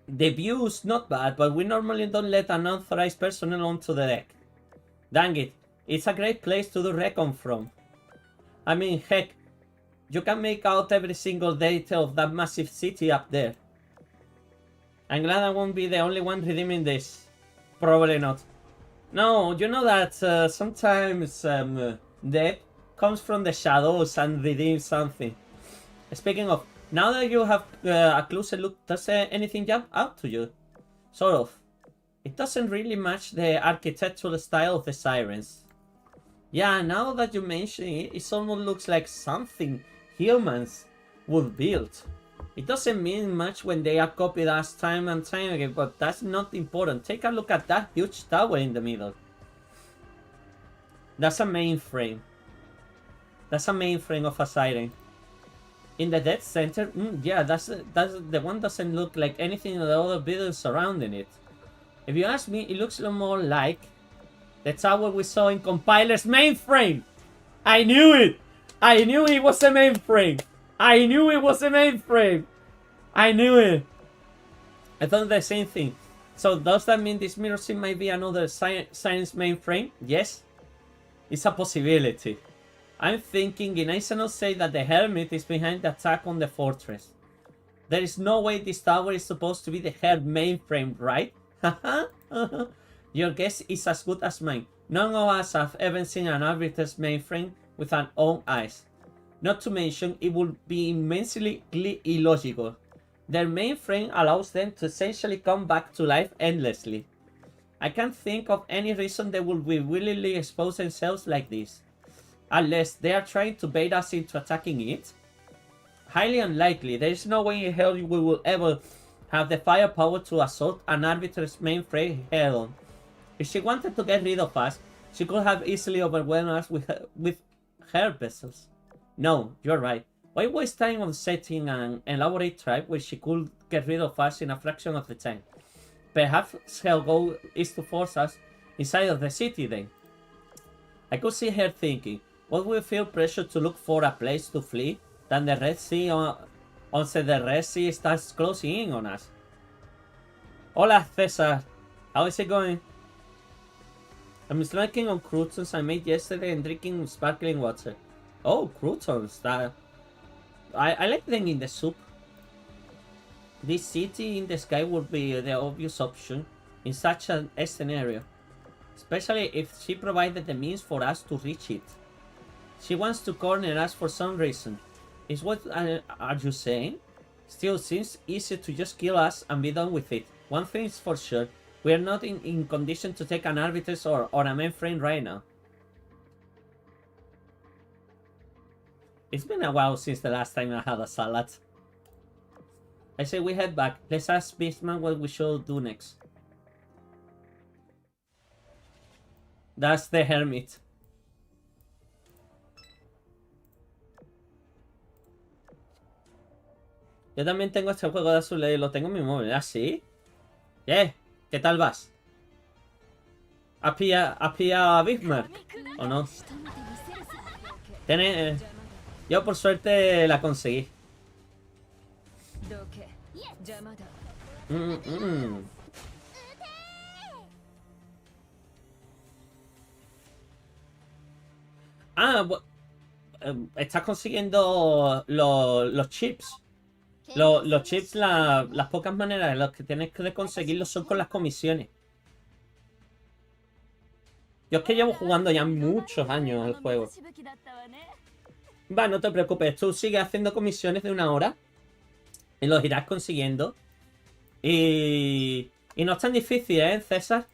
The view's not bad, but we normally don't let unauthorized personnel onto the deck. Dang it, it's a great place to do recon from. I mean, heck, you can make out every single detail of that massive city up there. I'm glad I won't be the only one redeeming this. Probably not. No, you know that sometimes Deb comes from the shadows and redeems something. Speaking of, now that you have a closer look, does anything jump out to you? Sort of. It doesn't really match the architectural style of the sirens. Yeah, now that you mention it, it almost looks like something humans would build. It doesn't mean much when they are copied as time and time again, but that's not important. Take a look at that huge tower in the middle. That's a mainframe. That's a mainframe of a siren. In the dead center, yeah, that's the one doesn't look like anything in the other buildings surrounding it. If you ask me, it looks a little more like the tower we saw in Compiler's mainframe. I knew it! I knew it was a mainframe! I knew it was a mainframe! I knew it! I thought the same thing. So does that mean this mirror scene might be another science mainframe? Yes. It's a possibility. I'm thinking Inaisano say that the Hermit is behind the attack on the fortress. There is no way this tower is supposed to be the Hermit mainframe, right? Your guess is as good as mine. None of us have ever seen an arbiter's mainframe with our own eyes. Not to mention, it would be immensely illogical. Their mainframe allows them to essentially come back to life endlessly. I can't think of any reason they would willingly expose themselves like this. Unless they are trying to bait us into attacking it. Highly unlikely. There is no way in hell we will ever have the firepower to assault an arbiter's mainframe head on. If she wanted to get rid of us, she could have easily overwhelmed us with her vessels. No, you're right. Why waste time on setting an elaborate trap where she could get rid of us in a fraction of the time? Perhaps her goal is to force us inside of the city then. I could see her thinking, would we feel pressure to look for a place to flee than the Red Sea once the Red Sea starts closing in on us? Hola, Cesar. How is it going? I'm snacking on croutons I made yesterday and drinking sparkling water. Oh, croutons. I like them in the soup. This city in the sky would be the obvious option in such a scenario. Especially if she provided the means for us to reach it. She wants to corner us for some reason. Is what are you saying? Still seems easy to just kill us and be done with it. One thing is for sure, we are not in condition to take an arbiter's or a mainframe right now. It's been a while since the last time I had a salad. I say we head back. Let's ask Bismarck what we should do next. That's the Hermit. Yo también tengo este juego de Azur Lane, lo tengo en mi móvil. ¿Ah, sí? ¿Qué tal vas? ¿Has pillado a Bismarck? ¿O no? Yo por suerte la conseguí. Ah, estás consiguiendo los chips. Los chips, las pocas maneras en las que tienes que conseguirlos son con las comisiones. Yo es que llevo jugando ya muchos años al juego. Va, no te preocupes, tú sigues haciendo comisiones de 1 hora y los irás consiguiendo. Y no es tan difícil, ¿eh, César?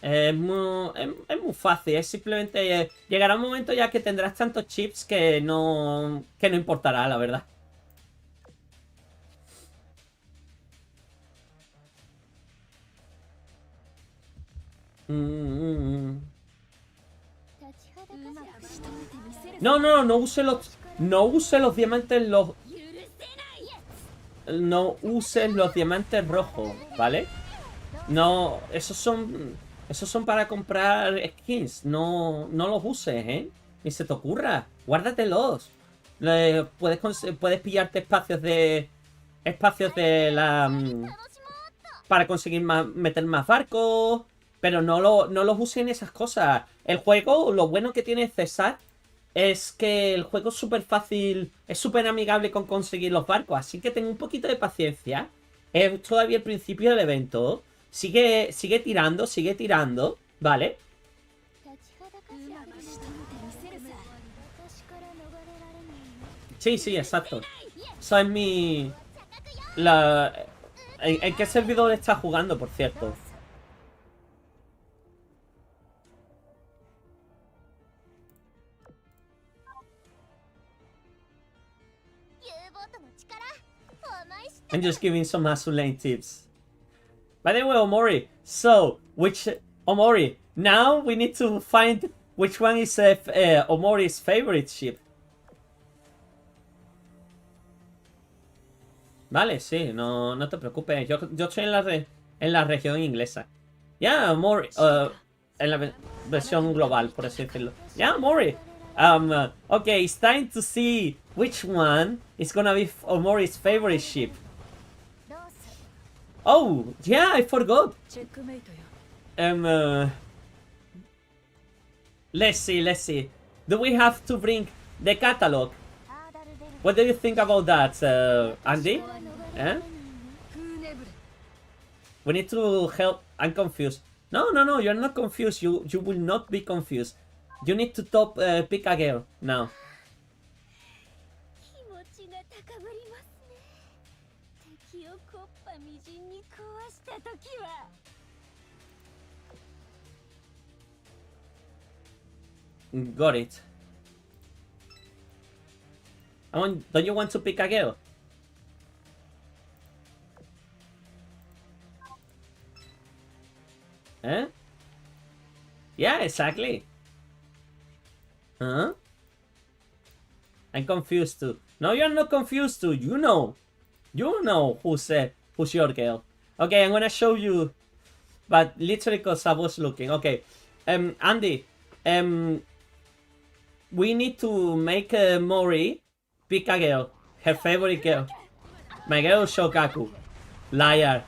Es muy fácil, es simplemente... llegará un momento ya que tendrás tantos chips que no importará, la verdad. No use los diamantes no uses los diamantes rojos, ¿vale? No, esos son para comprar skins, no los uses, ¿eh? Ni se te ocurra, guárdatelos. Puedes pillarte espacios de la para conseguir meter más barcos. Pero no los usen esas cosas. El juego, lo bueno que tiene César es que el juego es súper fácil, es súper amigable con conseguir los barcos. Así que ten un poquito de paciencia. Es todavía el principio del evento. Sigue tirando, ¿vale? Sí, sí, exacto. Eso es mi... ¿En qué servidor está jugando, por cierto? I'm just giving some Azur Lane tips. By the way, Omori, so, Omori, now we need to find which one is Omori's favorite ship. Vale, sí, no te preocupes. Yo estoy en la región inglesa. Yeah, Omori, en la versión global, por así decirlo. Yeah, Omori. Okay, it's time to see which one is gonna be Omori's favorite ship. Oh, yeah, I forgot. Let's see. Do we have to bring the catalog? What do you think about that, Andy? Eh? We need to help. I'm confused. No, you're not confused. You will not be confused. You need to pick a girl now. Got it. Don't you want to pick a girl? Eh? Yeah, exactly. Huh? I'm confused too. No, you're not confused too. You know who's your girl. Okay, I'm gonna show you, but literally because I was looking. Okay, Andy, we need to make Mori pick a girl, her favorite girl. My girl Shokaku. Liar.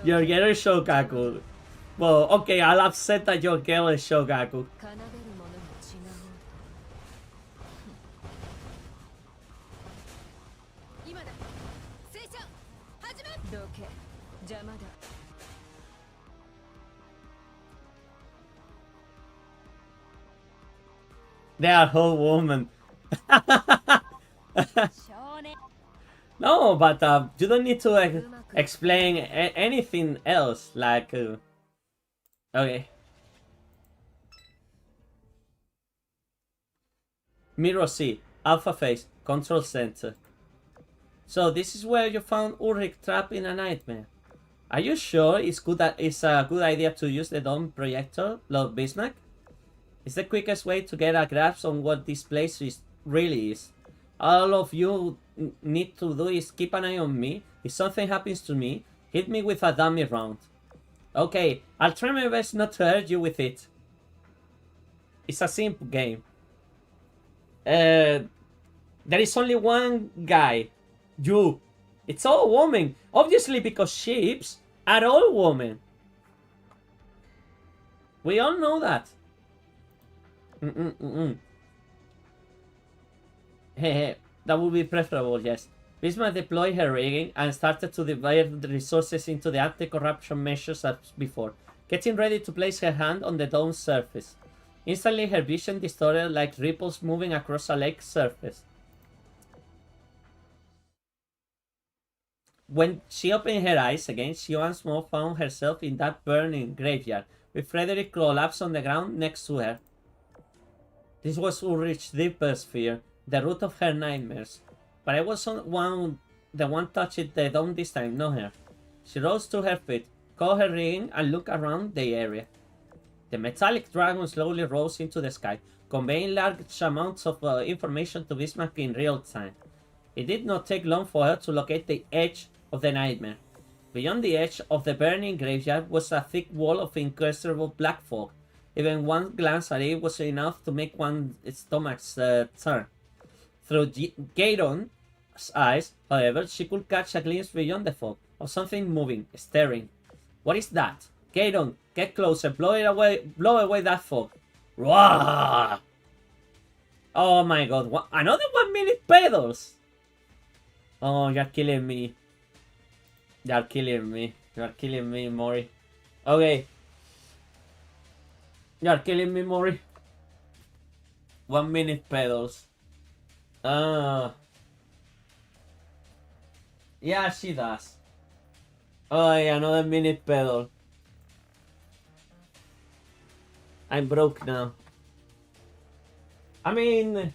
Your girl is Shokaku. Well, okay, I'll accept that your girl is Shokaku. They are whole woman. No, but you don't need to explain anything else. Like, okay. Mirror C, Alpha Face, Control Center. So this is where you found Ulrich trapped in a nightmare. Are you sure it's a good idea to use the dome projector, Lord Bismarck? It's the quickest way to get a grasp on what this place really is. All of you need to do is keep an eye on me. If something happens to me, hit me with a dummy round. Okay, I'll try my best not to hurt you with it. It's a simple game. There is only one guy. You. It's all women. Obviously because ships are all women. We all know that. Hehe, that would be preferable, yes. Bismarck deployed her rigging and started to divide the resources into the anti-corruption measures as before, getting ready to place her hand on the dome's surface. Instantly her vision distorted like ripples moving across a lake's surface. When she opened her eyes again, she once more found herself in that burning graveyard, with Frederick collapsed on the ground next to her. This was Ulrich's deepest fear, the root of her nightmares. But I was the one touching the dome this time, not her. She rose to her feet, caught her rigging, and looked around the area. The metallic dragon slowly rose into the sky, conveying large amounts of information to Bismarck in real time. It did not take long for her to locate the edge of the nightmare. Beyond the edge of the burning graveyard was a thick wall of inconsiderable black fog. Even one glance at it was enough to make one's stomach turn. Through Garon's eyes, however, she could catch a glimpse beyond the fog of something moving, staring. What is that? Garon, get closer, blow away that fog. Roar! Oh my god, another 1 minute pedals! Oh, you're killing me. You're killing me, Mori. Okay. You're killing me, Mori. 1 minute pedals. Yeah, she does. Oh, yeah, another minute pedal. I'm broke now. I mean,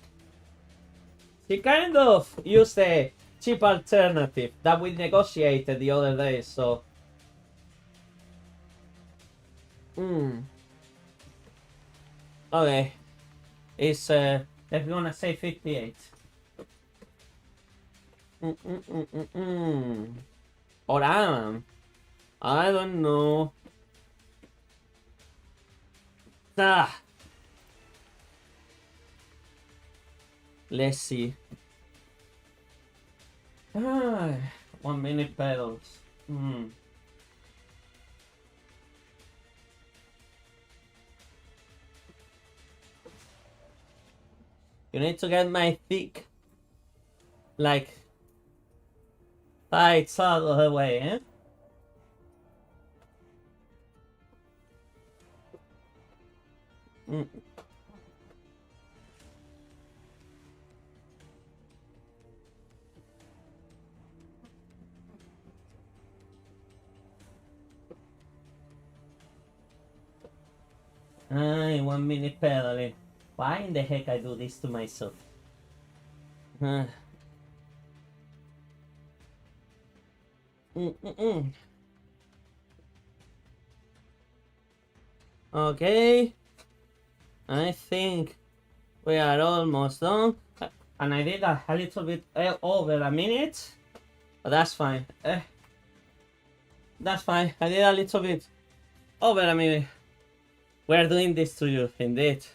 she kind of used a cheap alternative that we negotiated the other day, so... Okay. It's, they're gonna say 58. Or I don't know. Ah. Let's see. 1 minute pedals. You need to get my thick, like, thighs out of the way, eh? Ay, 1 minute pedaling. Why in the heck I do this to myself? Okay. I think we are almost done. And I did a little bit over a minute. But that's fine. That's fine. I did a little bit over a minute. We're doing this to you, indeed.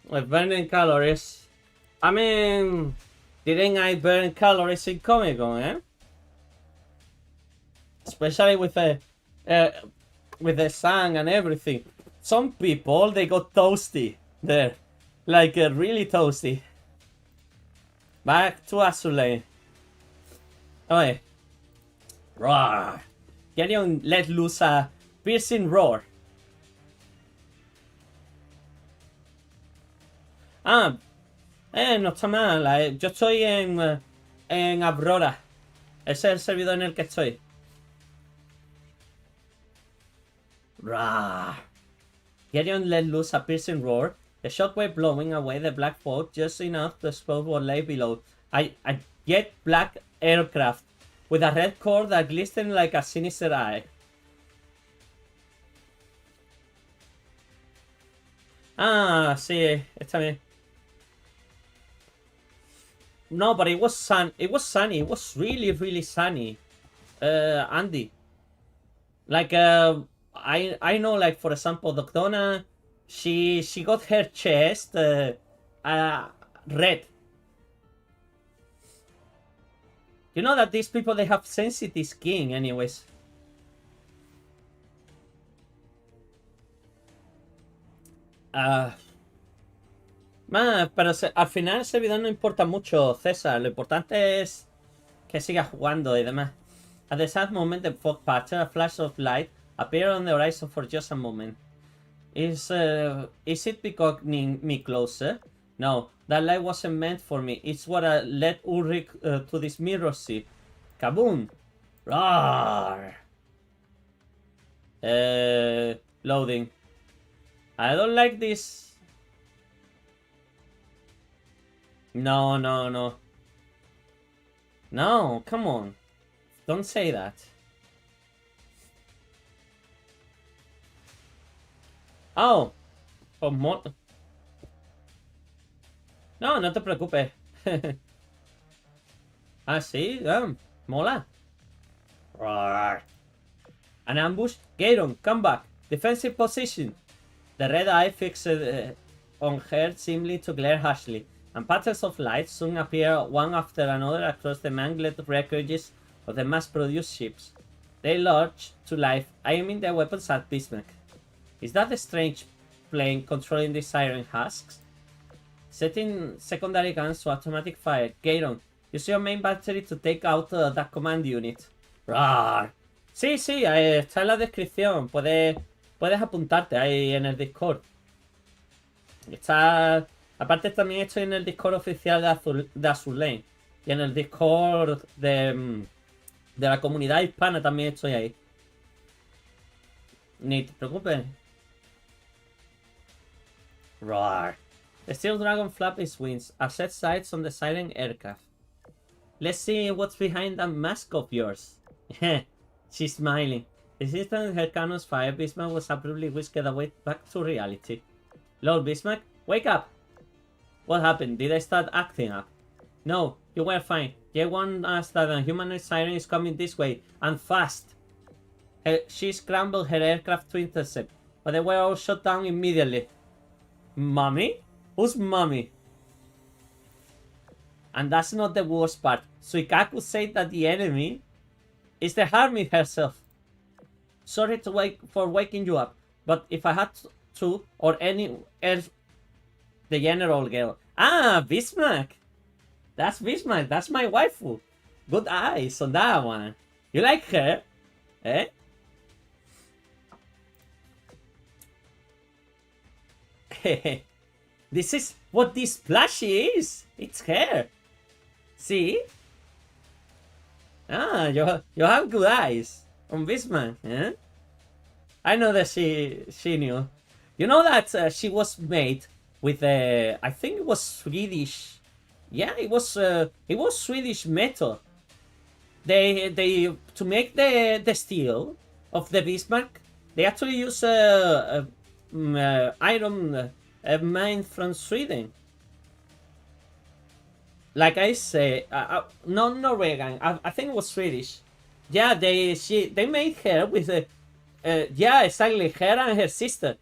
With burning calories. I mean, didn't I burn calories in Comic Con, eh? Especially with the sun and everything. Some people, they got toasty there. Like, really toasty. Back to Azur Lane. Okay. Roar. Gideon let loose a piercing roar. No está mal. Yo estoy en Aurora. Ese es el servidor en el que estoy. Roar. Gideon let loose a piercing roar. The shockwave blowing away the black fog just enough to expose what lay below. A jet black aircraft with a red core that glistened like a sinister eye. Sí, está bien. No, but it was sunny. It was really, really sunny. Andy. Like, I know, like, for example, Doctona, she got her chest red. You know that these people, they have sensitive skin anyways. Pero al final ese video no importa mucho, César. Lo importante es que siga jugando y demás. At the sad moment, the fog patch, a flash of light appeared on the horizon for just a moment. Is it beckoning me closer? No, that light wasn't meant for me. It's what led Ulrich to this mirror sea. Kaboom! Roar! Loading. I don't like this. No. No, come on. Don't say that. Oh. No, no te preocupes. Sí, mola. Roar. An ambush. Gairon, come back. Defensive position. The red eye fixed on her seemingly to glare harshly, and patterns of light soon appear one after another across the mangled wreckages of the mass-produced ships. They lurch to life, aiming their weapons at Bismarck. Is that a strange plane controlling these iron husks? Setting secondary guns to automatic fire. Gairon, use your main battery to take out that command unit. Roar! Sí, sí, está en la descripción. Puedes apuntarte ahí en el Discord. Está... Aparte también estoy en el Discord oficial de Azur Lane. Y en el Discord de la comunidad hispana también estoy ahí. Ni te preocupes. Roar. The Steel Dragon flap its wings. Are set sights on the silent aircraft. Let's see what's behind that mask of yours. She's smiling. The instant her cannons fire, Bismarck was abruptly whisked away back to reality. Lord Bismarck, wake up! What happened? Did I start acting up? No, you were fine. J warned us that a humanoid siren is coming this way, and fast. She scrambled her aircraft to intercept, but they were all shot down immediately. Mommy? Who's mommy? And that's not the worst part. Suikaku said that the enemy is the Harmony herself. Sorry for waking you up, but if I had to, or any else, the general girl. Ah, Bismarck! That's Bismarck, that's my waifu. Good eyes on that one. You like her? Eh? This is what this plushie is. It's her. See? Ah, you have good eyes on Bismarck, eh? I know that she knew. You know that she was made with I think it was Swedish. Yeah, it was Swedish metal. They to make the steel of the Bismarck, they actually use iron mine from Sweden. Like I say, no Norwegian. I think it was Swedish. Yeah, they made her with yeah, exactly, her and her sister.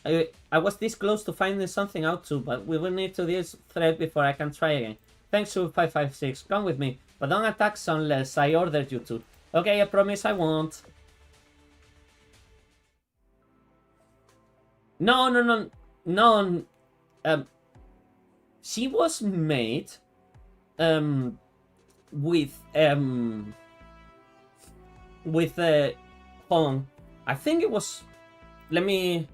I was this close to finding something out too, but we will need to do this thread before I can try again. Thanks to 556. Come with me, but don't attack unless I order you to. Okay, I promise I won't. No. She was made with hold on. I think it was, let me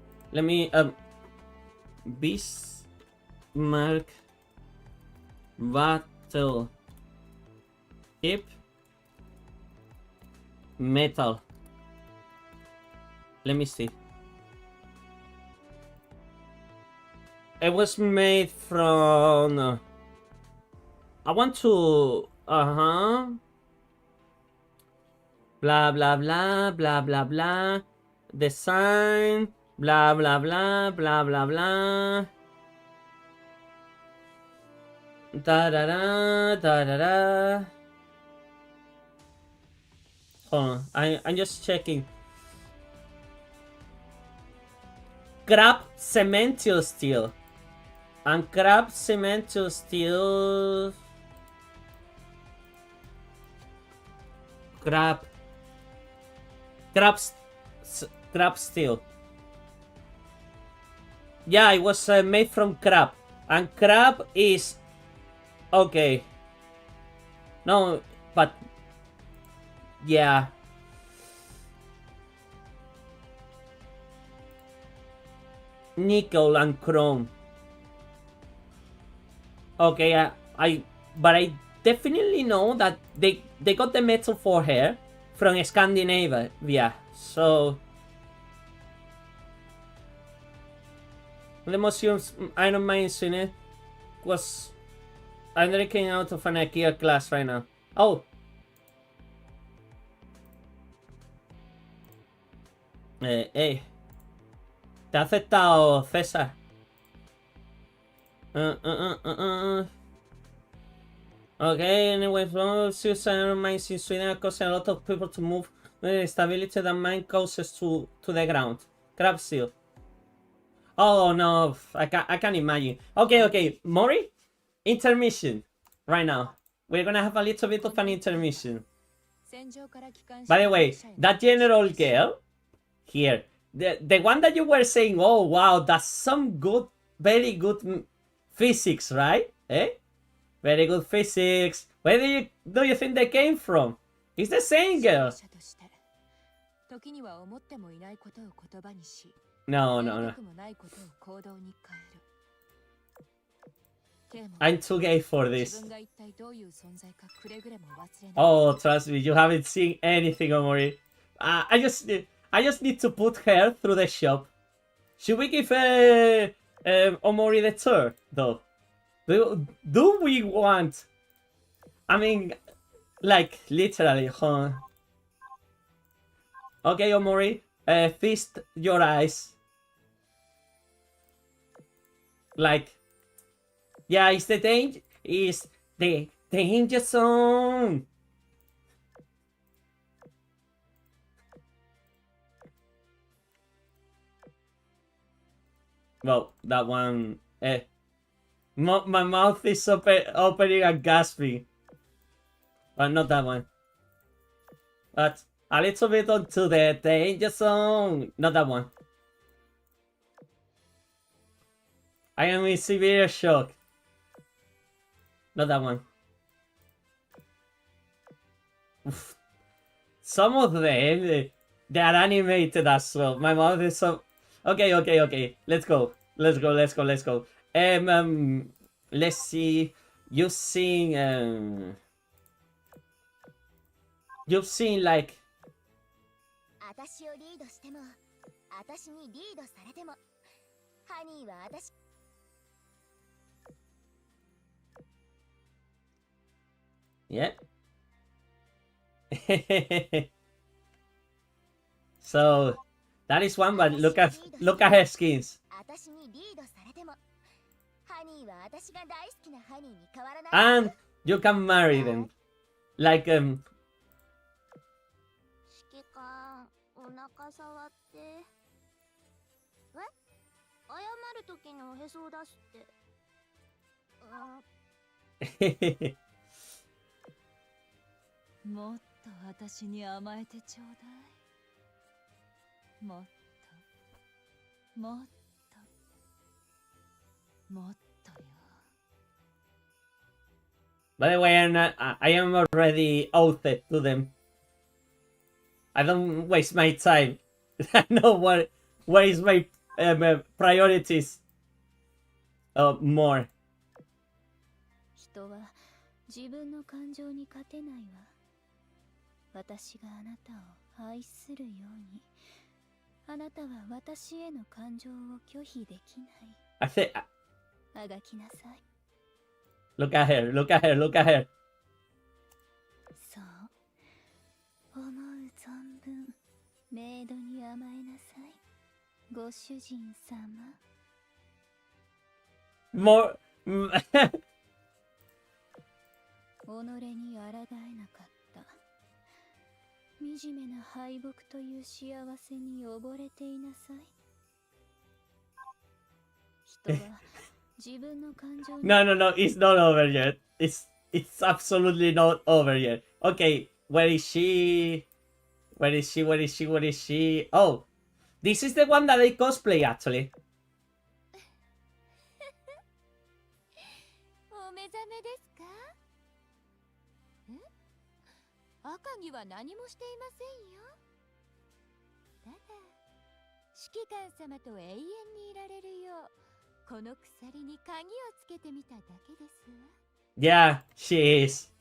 Bismarck battle ship metal. Let me see. It was made from I want to blah blah blah blah blah blah design blah blah blah blah blah blah da da da da da da. Hold on, I'm just checking. Crab cementio steel. And crab cementio steel. Crab steel. Yeah, it was made from crab. And crab is okay. No, but yeah. Nickel and chrome. Okay, but I definitely know that they got the metal for her from Scandinavia. Yeah, so the museum's Iron Mines in it was. I'm drinking out of an IKEA glass right now. Oh. Hey. Te ha aceptado, César. Okay, anyway, Iron Mines in Sweden causing a lot of people to move the instability that mine causes to the ground. Crab seal. Oh no, I can't imagine. Okay, Mori, intermission right now. We're gonna have a little bit of an intermission. By the way, that general girl here, the one that you were saying, oh wow, that's some good, very good physics, right? Eh? Very good physics. Where do you think they came from? It's the same girl. 指導者として時には思ってもいないことを言葉にし、 No, や no, り no. たくもないことを行動に変える。でも I'm too gay for 自 this. 分が一体どういう存在かくれぐれも忘れない。 Oh, trust me, you haven't seen anything, Omori. I just need to put her through the shop. Should we give Omori the tour, though? Do we want? I mean, like literally, huh? Okay, Omori, feast your eyes. Like, yeah, it's the danger. It's the danger zone. Well, that one. My mouth is opening and gasping. But not that one. But a little bit onto the danger zone. Not that one. I am in severe shock. Not that one. Oof. Some of them, they are animated as well. My mouth is so... Okay. Let's go. Let's see. You've seen like... 私をリードしても私にリードされてもハニーは私 Yeah. So that is one, but look at her skins. 私にリードされてもハニーは私が大好きなハニーに変わらない And you can marry them. Like 指揮官お腹触ってえ謝る時のおへそを出すってもっと私に甘えてちょうだい。もっともっともっとよ。 By the way, I am already oathed to them. I don't waste my time. I know what is my priorities. More. 人は自分の感情に勝てないわ私があなたを愛するようにあなたは私への感情を拒否できない I think. あがきなさい Look at her. そう思う存分メイドに甘えなさいご主人様 More. 己に抗えなかった惨めな敗北という幸せに溺れていなさい人は自分の感情に No, it's not over yet. It's absolutely not over yet. Okay, where is she? Oh, this is the one that they cosplay actually. お目覚めですか？赤木は何もしていませんよ。ただ指揮官様と永遠にいられるようこの鎖に鍵をつけてみただけですわ。 Yeah, she is.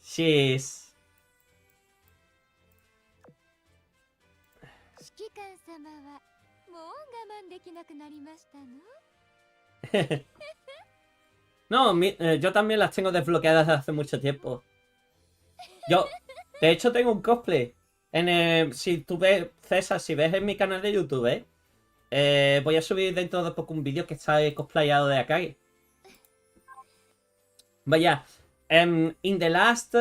指揮官様はもう我慢できなくなりましたの？ No, yo también las tengo desbloqueadas desde hace mucho tiempo. Yo, de hecho, tengo un cosplay. Si tú ves, César, si ves en mi canal de YouTube, voy a subir dentro de poco un vídeo que está cosplayado de Akagi. But yeah, in the last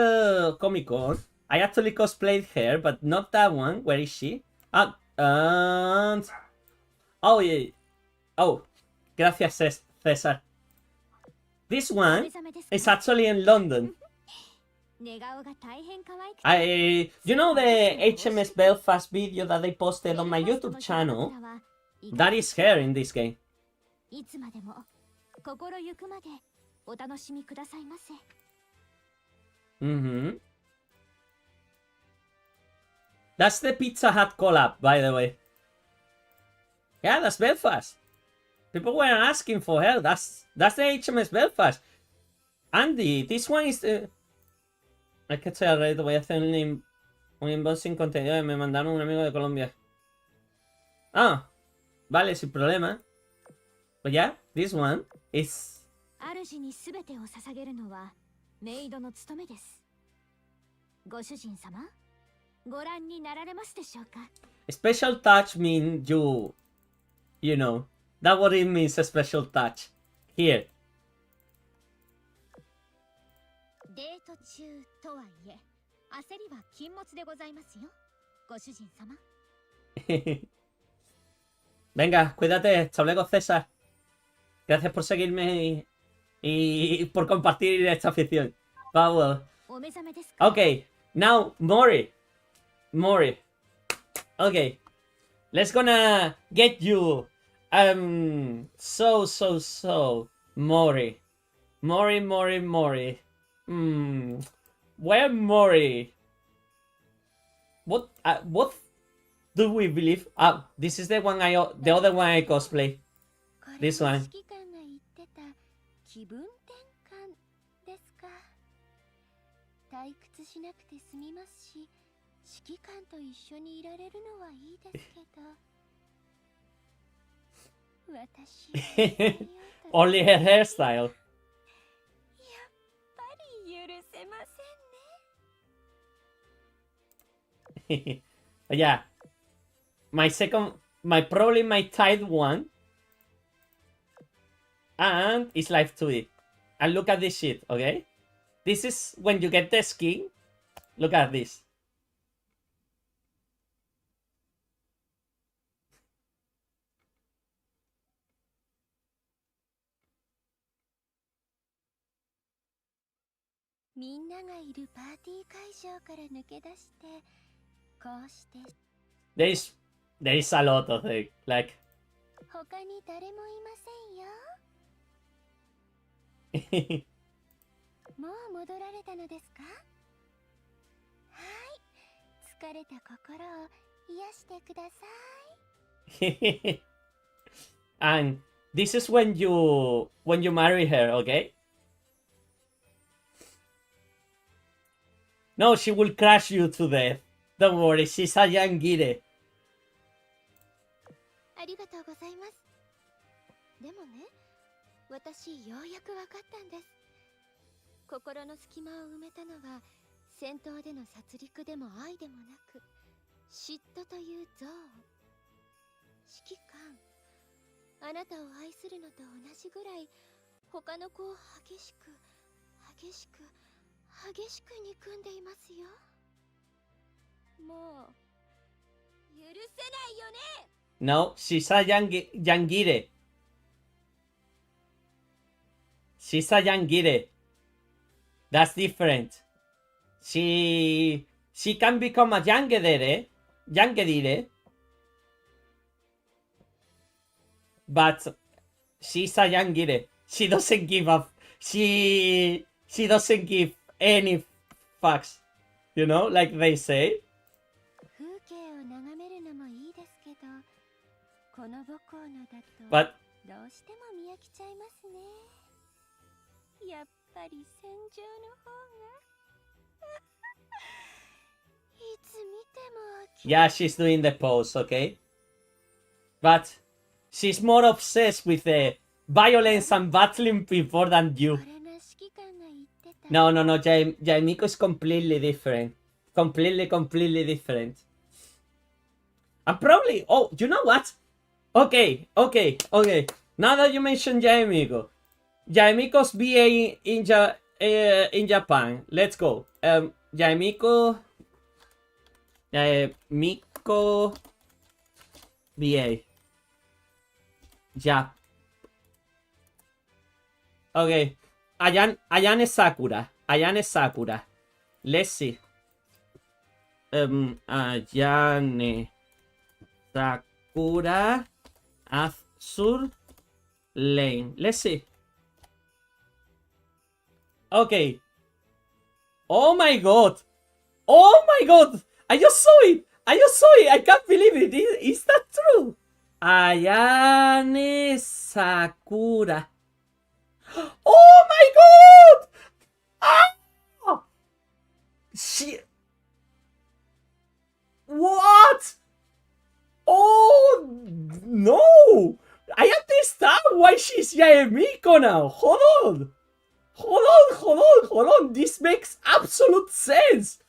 Comic Con, I actually cosplayed her, but not that one. Where is she? And... Oh, yeah. Oh, gracias, César. This one is actually in London. You know the HMS Belfast video that they posted on my YouTube channel? That is her in this game. いつまでも心ゆくまでお楽しみくださいませ Mm-hmm. That's the Pizza Hut collab, by the way. Yeah, that's Belfast. People were asking for her. That's the HMS Belfast. Andy, this one is the... Es que estoy al rey, voy a hacer un inbox sin contenido que me mandaron un amigo de Colombia. Ah, vale, sin problema. But yeah, this one is... 主に全てを捧げるのはメイドの務めです。ご主人様、ご覧になられますでしょうか。Special touch means you know, that's what it means, a special touch. Here. デート中とはいえ、焦りは禁物でございますよ、ご主人様。Venga, cuídate, hasta luego, César. Gracias por seguirme y por compartir esta afición. Wow. Okay, now Mori. Okay, let's gonna get you. So Mori. Where Mori? What do we believe? Ah, this is the other one I cosplay. This one. 気分転換ですか。退屈しなくて済みますし、指揮官と一緒にいられるのはいいですけど。私 Only her hairstyle. やっぱり許せませんね。Yeah. Probably my tied one. And it's live 2D. And look at this shit, okay? This is when you get the skin. Look at this. There is a lot of it, like. 他に誰もいませんよ。もう戻られたのですか？はい、疲れた心を癒してください。And this is when you marry her, okay? No, she will crush you to death. Don't worry, she's a young gire. ありがとうございます。でもね、私ようやくわかったんです。心の隙間を埋めたのは戦闘での殺戮でも愛でもなく嫉妬という憎悪。指揮官、あなたを愛するのと同じぐらい他の子を激しく憎んでいますよ。もう許せないよね。No, she's a young gire. She's a young gire. That's different. She can become a young gire, but she's a young gire. She doesn't give up. She doesn't give any fucks. You know, like they say. 風景を眺めるのもいいですけど、この母校のだと But どうしても見飽きちゃいますね。やっぱり戦場の方がいつ見ても yeah, she's doing the pose, okay? But she's more obsessed with the violence and battling people than you. No, Jaimiko is completely different. Completely different. And probably... Oh, you know what? Okay. Now that you mentioned Jaimiko. Jaimiko's BA in Japan. Let's go. Jaimiko BA. Jap. Okay. Ayane Sakura. Let's see. Ayane Sakura Azur Lane. Let's see. Okay. Oh my god. I just saw it. I just saw it. I can't believe it. Is that true? Ayane Sakura. Oh my god! Ah! She. What? Oh no! I understand why she's Yaemiko now. Hold on. Hold on. This makes absolute sense.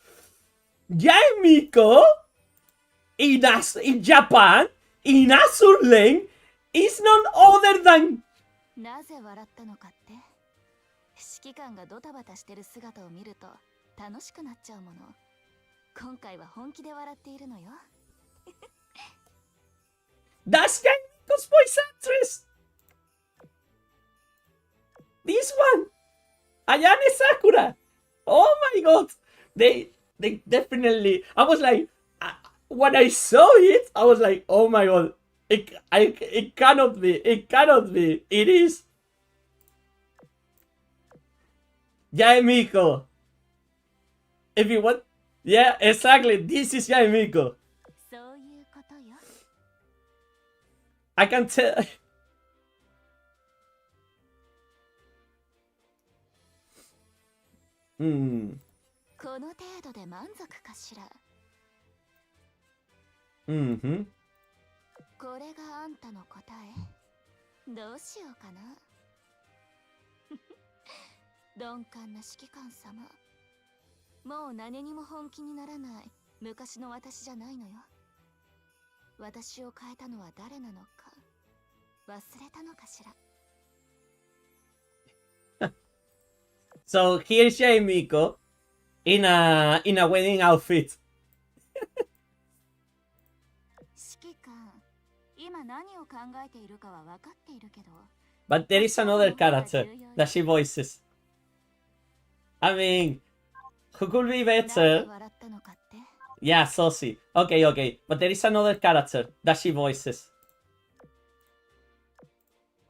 Yaemiko in Japan, in Azur Lane, is none other than. なぜ笑ったのかって。指揮官がドタバタしてる姿を見ると楽しくなっちゃうもの。今回は本気で笑っているのよ。That's Yaemiko's voice actress. This one, Ayane Sakura. Oh my god, they definitely. I was like, when I saw it, I was like, oh my god, it cannot be. It cannot be. It is Yaemiko. If you want, yeah, exactly. This is Yaemiko. そういうことよ。I can tell. Hmm. この程度で満足かしら。Mm-hmm. これがあんたの答え。どうしようかな。鈍感な指揮官様。もう何にも本気にならない昔の私じゃないのよ。私を変えたのは誰なのか忘れたのかしら。So here's Yaemiko in a wedding outfit. 指揮官、今何を考えているかは分かっているけど。But there is another character that she voices. I mean, who could be better? Yeah, Sosi. Okay. But there is another character that she voices.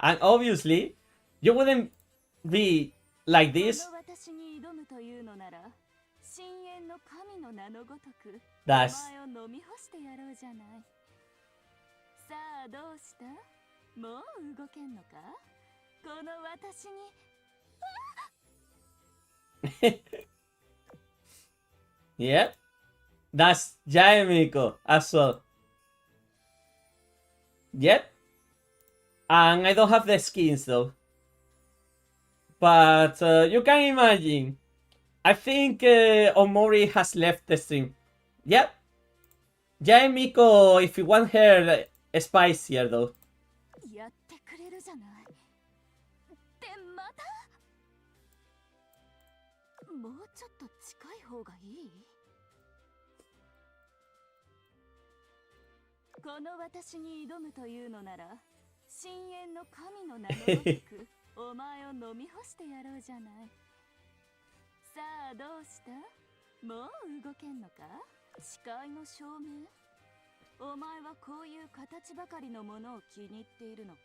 And obviously, you wouldn't be like this. That's... さあどうした？もう動けんのか？この私に。Yep. That's Yaemiko as well. Yep. And I don't have the skins though. But you can imagine. I think Omori has left the stream. Yep. Yaemiko, if you want her spicier though. やってくれるじゃない。でまた。もうちょっと近い方がいい？この私に挑むというのなら、深淵の神の名のごとくお前を飲み干してやろうじゃない。さあどうした？もう動けんのか？視界の証明？お前はこういう形ばかりのものを気に入っているのか？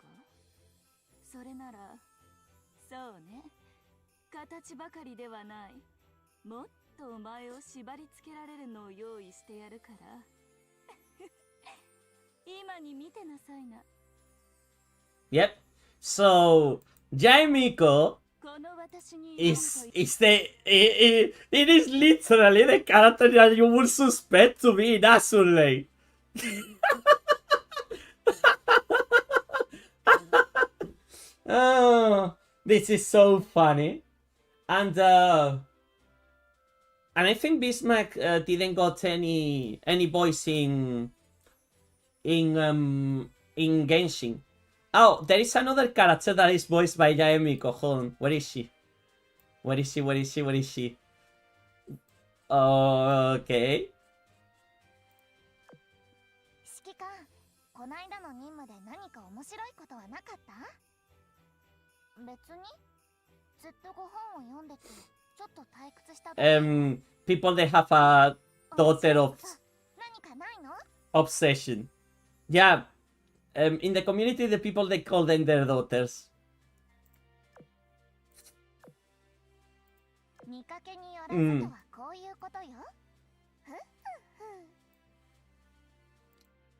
それなら、そうね。形ばかりではない。もっとお前を縛り付けられるのを用意してやるから。今に見てなさいな。Yep. So Yaemiko is it is literally the character that you would suspect to be in Azur Lane. Oh, this is so funny. And I think Bismarck didn't got any voice in Genshin. Oh, there is another character that is voiced by Yaemiko. Hold on, where is she? Where is she? Okay. 指揮官、こないだの任務で何か面白いことはなかった？別に。ずっとご本を読んでて、ちょっと退屈した。People that have a daughter of obsession. Yeah. In the community, the people they call them their daughters. 見かけによらずとはこういうことよ。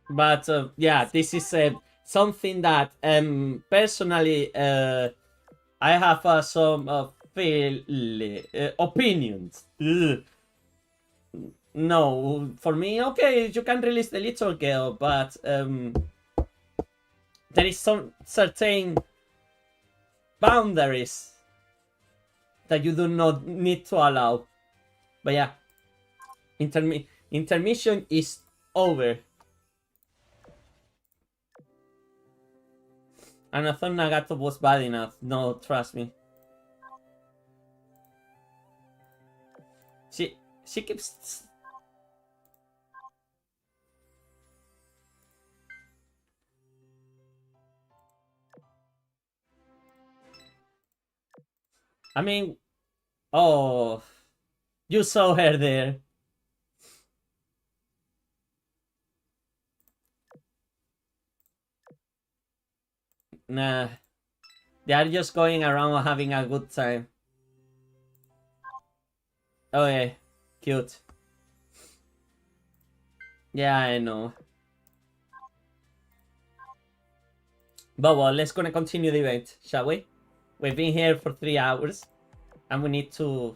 But yeah, this is something that personally I have some opinions. Ugh. No, for me, okay, you can release the little girl, but there is some certain boundaries that you do not need to allow. But yeah, intermission is over. And I thought Nagato was bad enough. No, trust me. She keeps... I mean... Oh... You saw her there. Nah. They are just going around having a good time. Okay. Cute. Yeah, I know. But well, let's gonna continue the event, shall we? We've been here for 3 hours. And we need to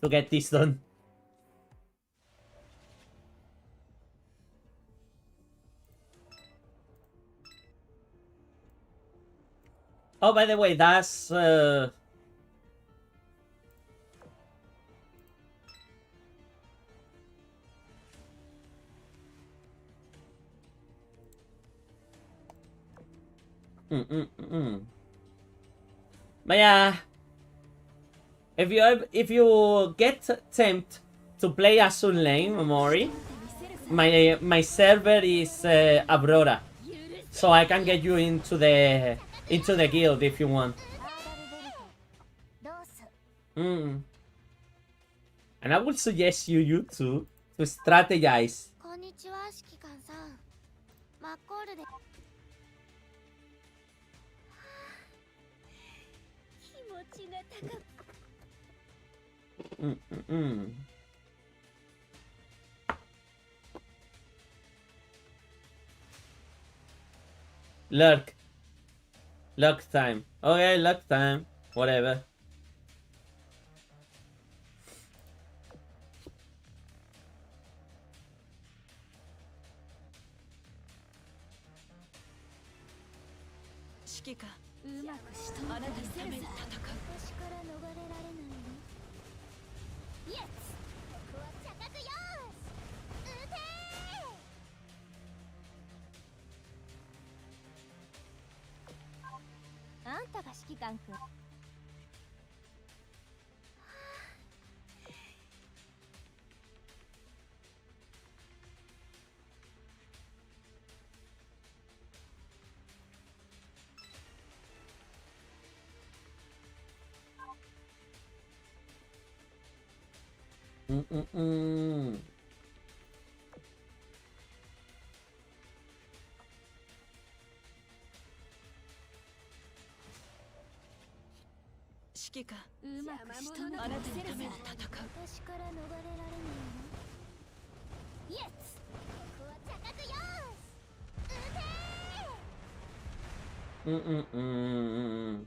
get this done. Oh, by the way, that's... But yeah, if you get tempted to play Azur Lane, Mori, my server is Aurora, so I can get you into the guild if you want. And I would suggest you two to strategize. こんにちは、指揮官さん。マッコールで。気持ちが高く。Luck time. Okay, luck time. Whatever. Mm-mm-mm. 指揮官、うまく人のあなたのために戦う。私から逃れられないの。イエス。ここは高くよーし。撃てー。Mm-mm-mm.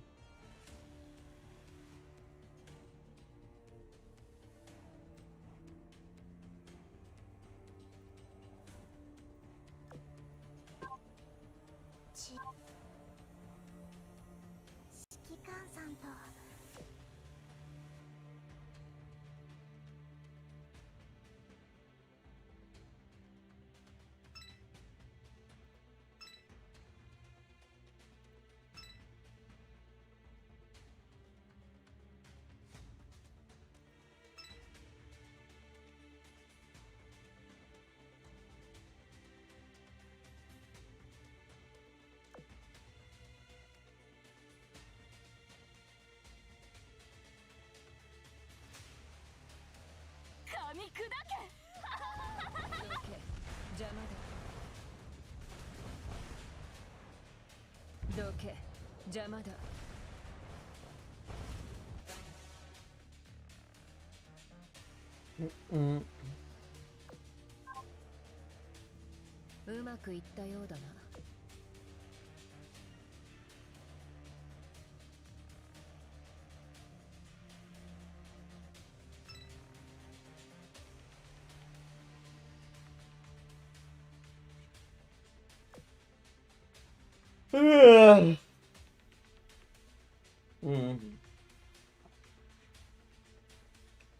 どけ、邪魔だ。うまくいったようだな。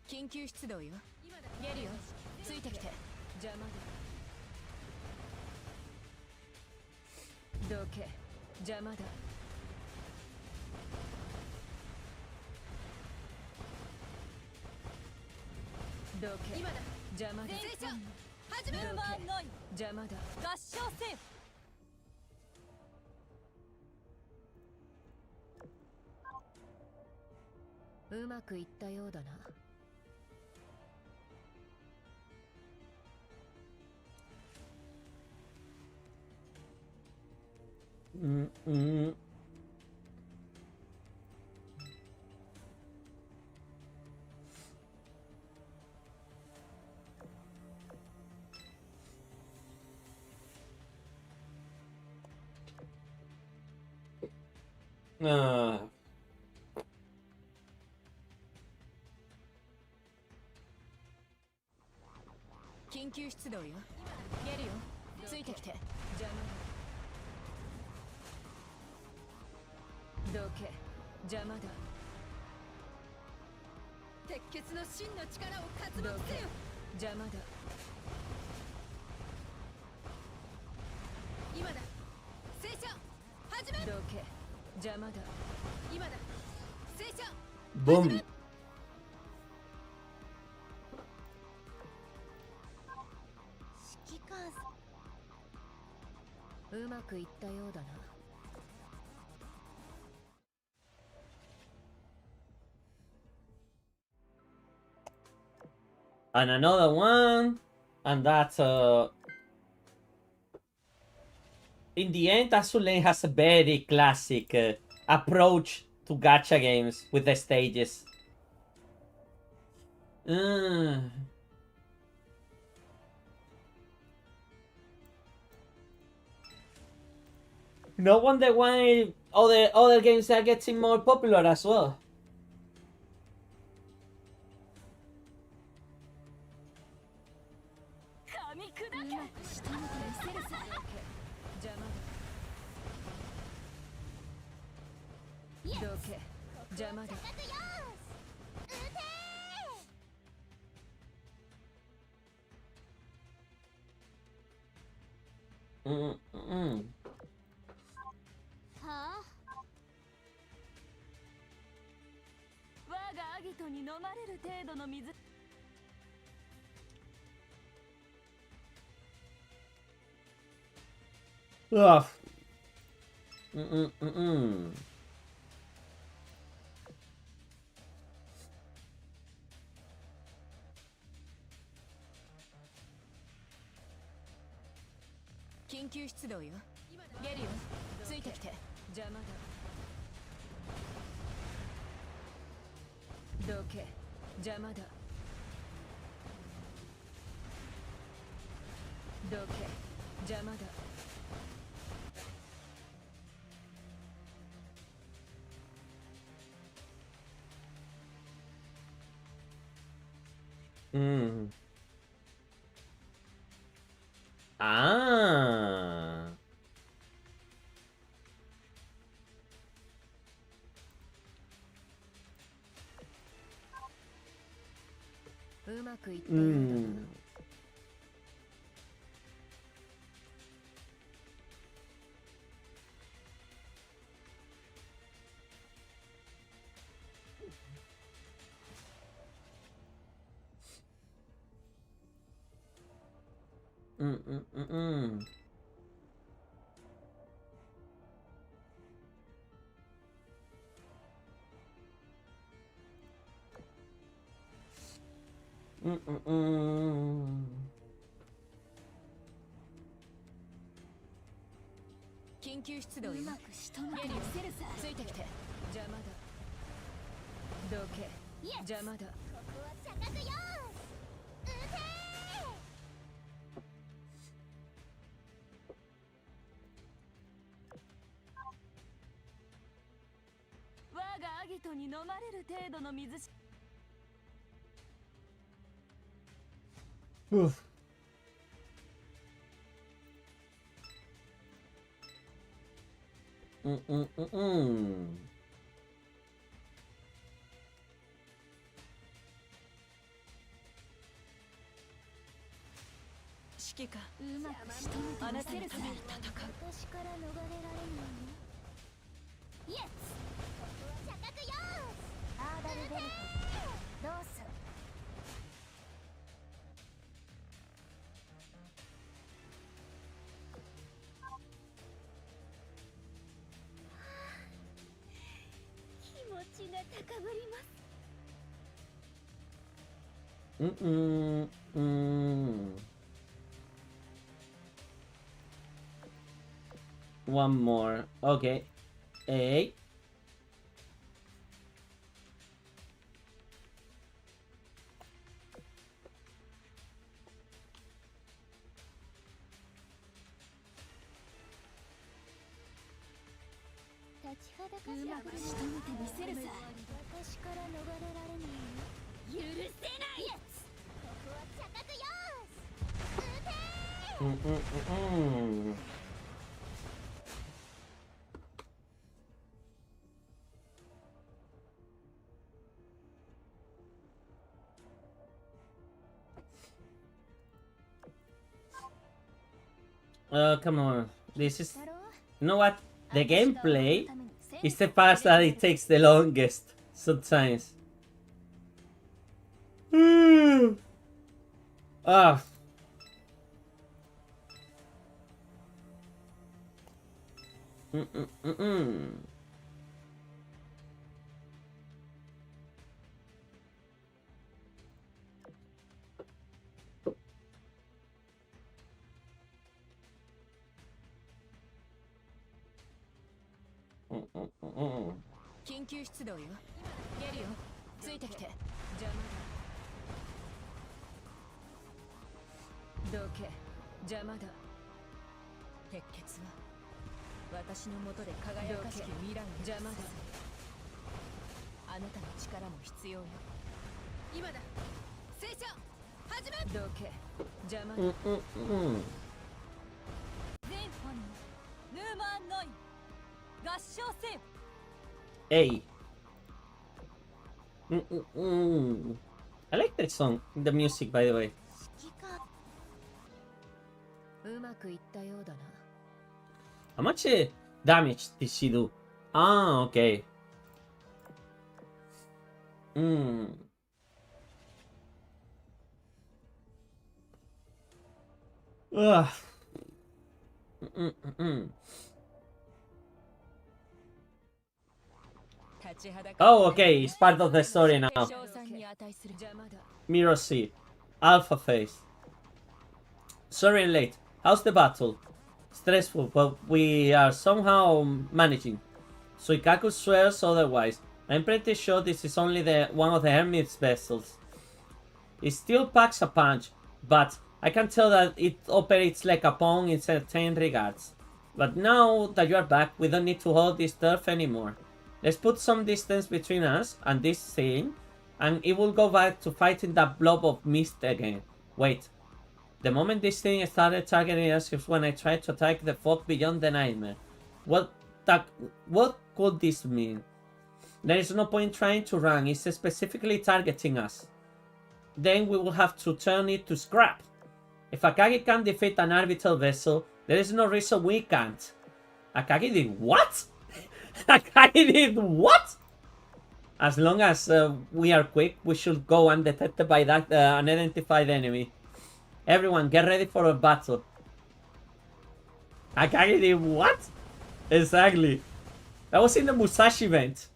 緊急出動よ。ゲリオ、ついてきて。邪魔だ。どけ、邪魔だ。どけ、今だ。邪魔だ。始める間ない。邪魔だ。合唱せよ。うまくいったようだな。緊急出動よ。ゲリオ、ついてきて。邪魔だ。どけ、邪魔だ。鉄血の真の力を活動せよ。邪魔だ。今だ。聖書始め。どけ、邪魔だ。今だ。聖書ボン。うまくいったようだな。And another one, and that's in the end, Azur Lane has a very classic approach to gacha games with the stages. No wonder why other games are getting more popular as well. Mm-mm. 我がアギトに飲まれる程度の水。Ugh. 緊急出動よ。ゲリオ、ついてきて。邪魔だ。どけ、邪魔だ。どけ、邪魔だ。Ah. うまくいったようだな。緊急出動よ。ゲリオ、ついてきて。邪魔だ。どけ、邪魔だ。人に飲まれる程度の水し Oof. Mm-mm-mm-mm. 指揮官うまく仕留めてあなたのために戦う私から逃れられないのイエスここは着角よアーダルベルトどうす気持ちが高ぶります Mm-mm-mm. One more. Okay. Hey.うまく仕留めてみせるさ私から逃れられない許せないやつここは着角よ撃て Mm-mm-mm. Come on. This is... You know what? The gameplay is the part that it takes the longest sometimes. Ah. Mm-mm-mm-mm. Mm-mm-mm-mm. 緊急出動よゲリオついてきて邪魔だどけ邪魔だ鉄血は私のもとで輝かしき未来の邪魔だあなたの力も必要よ今だ聖書始めどけ邪魔だ Mm-mm-mm. 全本人ヌーマンノイ合唱せよ Hey. Mm-mm-mm. I like that song. The music, by the way. うまくいったようだな How much damage did she do? Ah, okay. Ugh. Oh, okay. It's part of the story now. 賞賛に値する邪魔だ Mirror Seed. Alpha Phase. Sorry and late. How's the battle? Stressful, but we are somehow managing. Suikaku swears otherwise. I'm pretty sure this is only one of the Hermit's vessels. It still packs a punch, but I can tell that it operates like a pawn in certain regards. But now that you are back, we don't need to hold this turf anymore. Let's put some distance between us and this thing, and it will go back to fighting that blob of mist again. Wait. The moment this thing started targeting us is when I tried to attack the fog beyond the nightmare. What could this mean? There is no point trying to run, it's specifically targeting us. Then we will have to turn it to scrap. If Akagi can defeat an orbital vessel, there is no reason we can't. Akagi did what? Akagi did what? As long as we are quick, we should go undetected by that unidentified enemy. Everyone, get ready for a battle. Akagi did what? Exactly. That was in the Musashi event.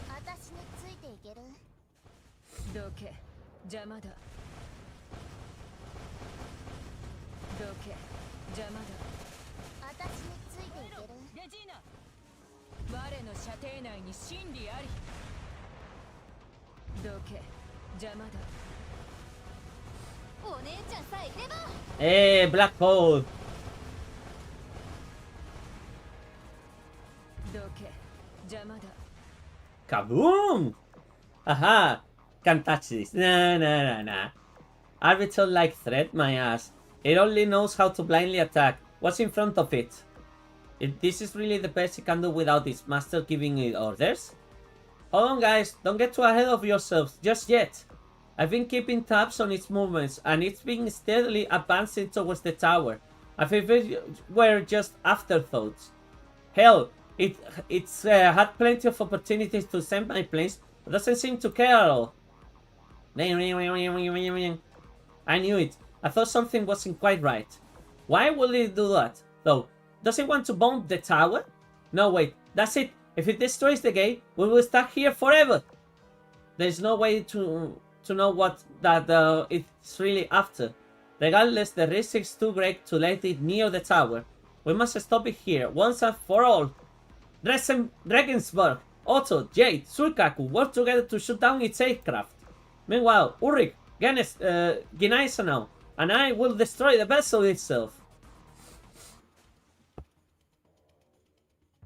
私についていけるどけ邪魔だどけ邪魔だ私についていけるレジーナ我の射程内に真理ありどけ邪魔だお姉ちゃんさえいれば Hey, Black Hole. どけ邪魔だ Kaboom! Aha! Can't touch this. Nah. Arbiter-like threat, my ass. It only knows how to blindly attack. What's in front of it? If this is really the best it can do without its master giving it orders? Hold on, guys. Don't get too ahead of yourselves just yet. I've been keeping tabs on its movements, and it's been steadily advancing towards the tower. I think it were just afterthoughts. Hell, it's had plenty of opportunities to send my planes, but doesn't seem to care at all. I knew it. I thought something wasn't quite right. Why would it do that, though? Does it want to bomb the tower? No, wait. That's it. If it destroys the gate, we will stuck here forever. There's no way to know what it's really after. Regardless, the risk is too great to let it near the tower. We must stop it here, once and for all. Regensburg, Otto, Jade, Surkaku work together to shoot down its aircraft. Meanwhile, Ulrich, Gneisenau, and I will destroy the vessel itself.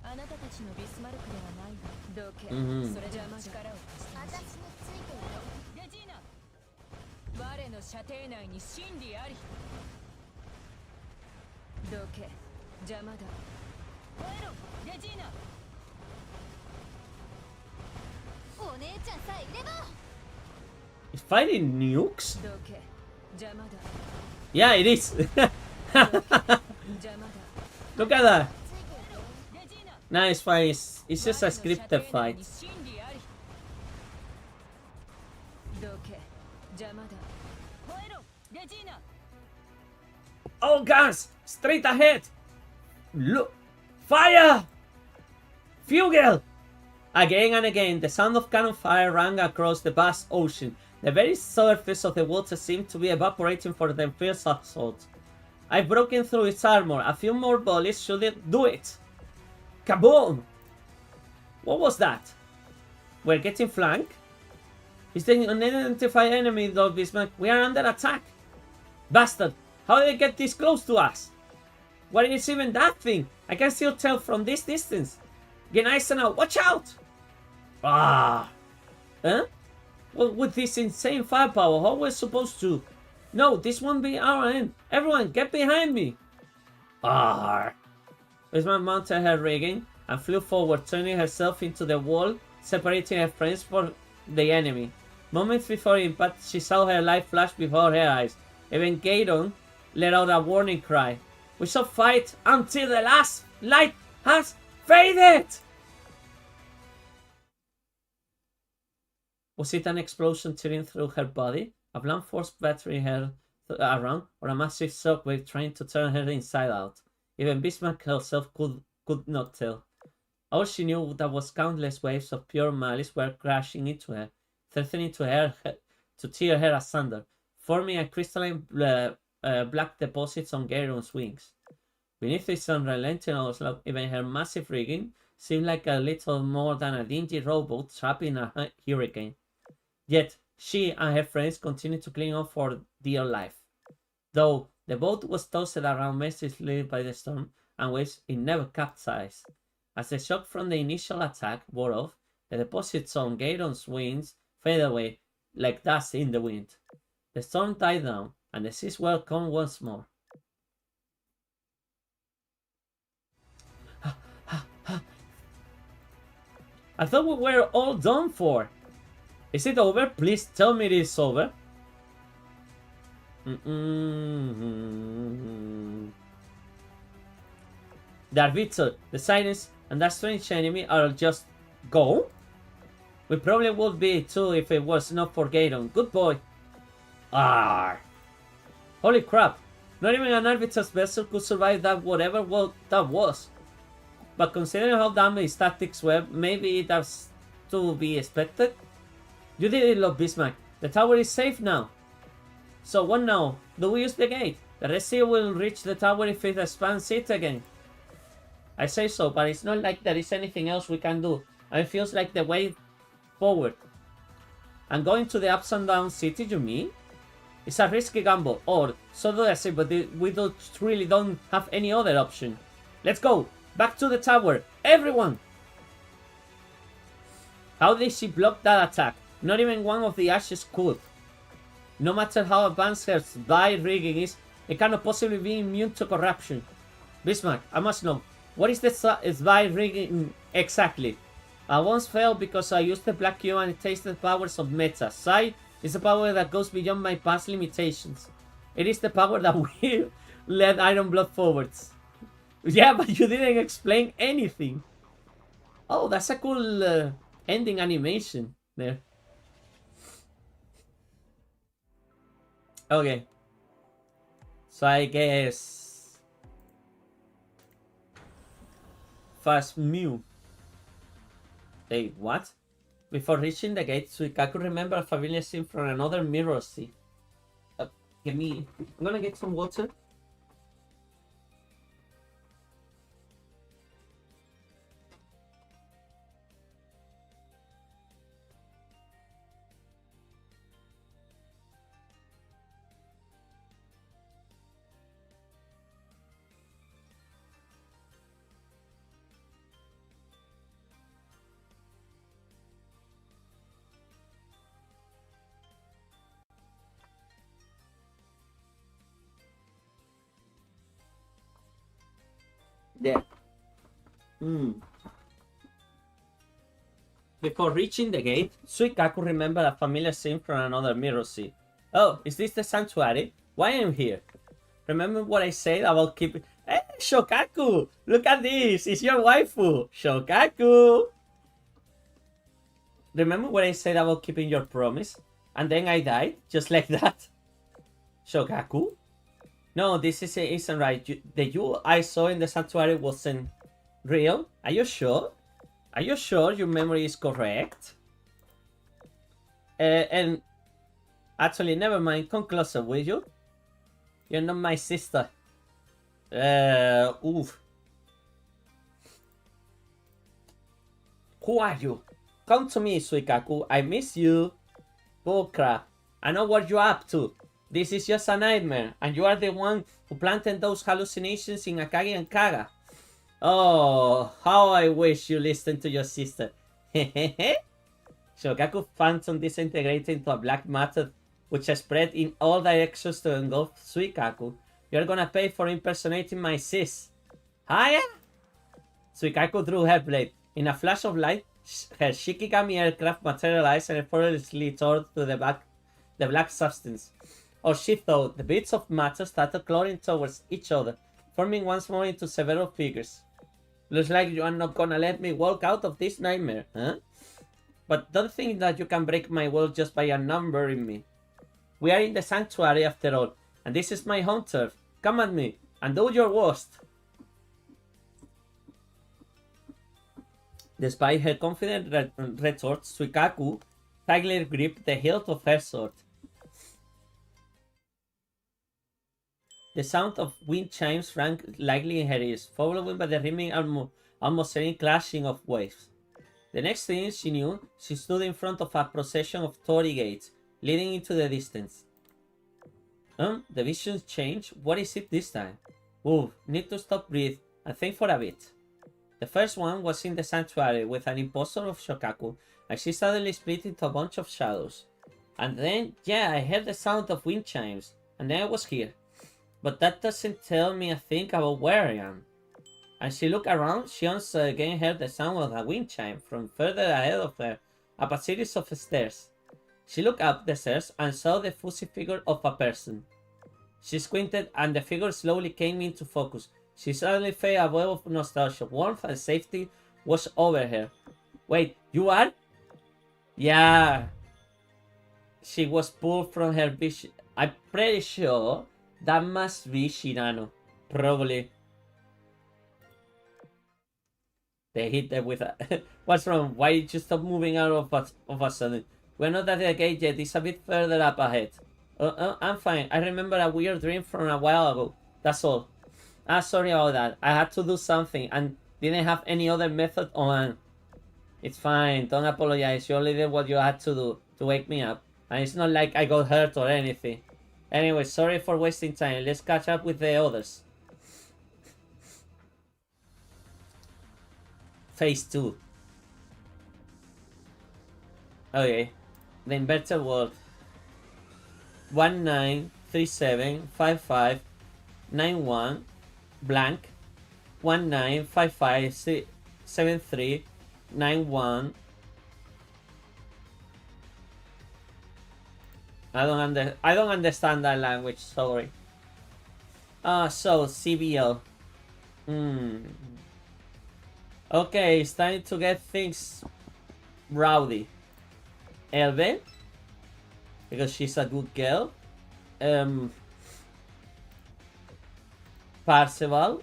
あなたたちのビスマルクではないわ。どけ。それじゃあ力を貸してほしい。私についている。レジーナ。我の射程内に真理あり。どけ。邪魔だ。吠えろ、レジーナ。お姉ちゃんさえいれば。It's fighting nukes? どけ。邪魔だ。Yeah, it is. 邪魔だ。 Look at that. Nah, it's fine. It's just a scripted fight. Oh, guns! Straight ahead! Look! Fire! Fugel! Again and again, the sound of cannon fire rang across the vast ocean. The very surface of the water seemed to be evaporating for the fierce assault. I've broken through its armor. A few more volleys should do it. Kaboom! What was that? We're getting flanked? It's the unidentified enemy, though, Bismarck. We are under attack. Bastard! How did they get this close to us? What is even that thing? I can still tell from this distance. Gneisenau, watch out! Ah! Huh? Well, with this insane firepower, how are we supposed to? No, this won't be our end. Everyone, get behind me! Ah! Bismarck mounted her rigging and flew forward, turning herself into the wall, separating her friends from the enemy. Moments before impact, she saw her life flash before her eyes. Even Gaydon let out a warning cry. We shall fight until the last light has faded! Was it an explosion tearing through her body? A blunt force battering her around? Or a massive shockwave trying to turn her inside out? Even Bismarck herself could not tell. All she knew that was countless waves of pure malice were crashing into her, threatening to tear her asunder, forming a crystalline black deposits on Garon's wings. Beneath this unrelenting onslaught, even her massive rigging seemed like a little more than a dingy rowboat trapped in a hurricane. Yet she and her friends continued to cling on for dear life. Though the boat was tossed around mercilessly by the storm and waves, it never capsized. As the shock from the initial attack wore off, the deposits on Garon's wings faded away like dust in the wind. The storm died down, and the seas were calm once more. I thought we were all done for. Is it over? Please tell me it is over. The Arbiter, the Silence, and that strange enemy are just gone? We probably would be too if it was not for Gaydon. Good boy. Arr! Holy crap! Not even an Arbiter's vessel could survive that whatever that was. But considering how dumb his tactics were, maybe it has to be expected. You did it, Lord Bismarck. The tower is safe now. So what now? Do we use the gate? The Red Sea will reach the tower if it expands it again. I say so, but it's not like there is anything else we can do. And it feels like the way forward. And going to the Upside Down City, you mean? It's a risky gamble, or so do I say, but we really don't have any other option. Let's go! Back to the tower! Everyone! How did she block that attack? Not even one of the ashes could. No matter how advanced her spy rigging is, it cannot possibly be immune to corruption. Bismarck, I must know, what is the spy rigging exactly? I once failed because I used the black cube and it tasted the powers of Meta. Psi is a power that goes beyond my past limitations. It is the power that will lead Iron Blood forwards. Yeah, but you didn't explain anything. Oh, that's a cool ending animation there. Okay. So I guess... Fast Mew. Hey, what? Before reaching the gate, Suikaku remembered a familiar scene from another mirror sea. Give me... I'm gonna get some water. There. Before reaching the gate, Suikaku remembered a familiar scene from another mirror sea. Oh, is this the sanctuary? Why am I here? Remember what I said about keeping... Hey, Shokaku! Look at this! It's your waifu! Shokaku! Remember what I said about keeping your promise? And then I died? Just like that? Shokaku? No, this isn't right. The you I saw in the sanctuary wasn't real? Are you sure? Are you sure your memory is correct? And actually, never mind. Come closer, will you? You're not my sister. Oof. Who are you? Come to me, Suikaku. I miss you. Bullcrap. I know what you're up to. This is just a nightmare, and you are the one who planted those hallucinations in Akagi and Kaga. Oh, how I wish you listened to your sister. Shokaku phantom disintegrated into a black matter which spread in all directions to engulf Suikaku. You're gonna pay for impersonating my sis. Hiya! Suikaku drew her blade. In a flash of light, her Shikigami aircraft materialized and effortlessly tore through the black substance. Or she thought, the bits of matter started clawing towards each other, forming once more into several figures. Looks like you are not gonna let me walk out of this nightmare, huh? But don't think that you can break my will just by unnumbering me. We are in the sanctuary after all, and this is my home turf. Come at me, and do your worst. Despite her confident retort, Suikaku tightly gripped the hilt of her sword. The sound of wind chimes rang lightly in her ears, followed by the rimming, almost serene clashing of waves. The next thing she knew, she stood in front of a procession of torii gates, leading into the distance. The vision changed? What is it this time? Ooh, need to stop, breathe, and think for a bit. The first one was in the sanctuary with an impostor of Shokaku, and she suddenly split into a bunch of shadows. And then, yeah, I heard the sound of wind chimes, and then I was here. But that doesn't tell me a thing about where I am. As she looked around, she once again heard the sound of a wind chime from further ahead of her, up a series of stairs. She looked up the stairs and saw the fuzzy figure of a person. She squinted and the figure slowly came into focus. She suddenly felt a wave of nostalgia. Warmth and safety was over her. Wait, you are? Yeah. She was pulled from her vision. I'm pretty sure that must be Shinano. Probably. They hit them with a... What's wrong? Why did you stop moving out of a sudden? We're not at the gate yet. It's a bit further up ahead. I'm fine. I remember a weird dream from a while ago. That's all. Sorry about that. I had to do something and didn't have any other method on. It's fine. Don't apologize. You only did what you had to do to wake me up. And it's not like I got hurt or anything. Anyway, sorry for wasting time. Let's catch up with the others. Phase 2. Okay. The inverted word. 19375591 blank 19557391. I don't understand that language, sorry. So CBL. Okay, it's time to get things rowdy. Elbe, because she's a good girl. Parseval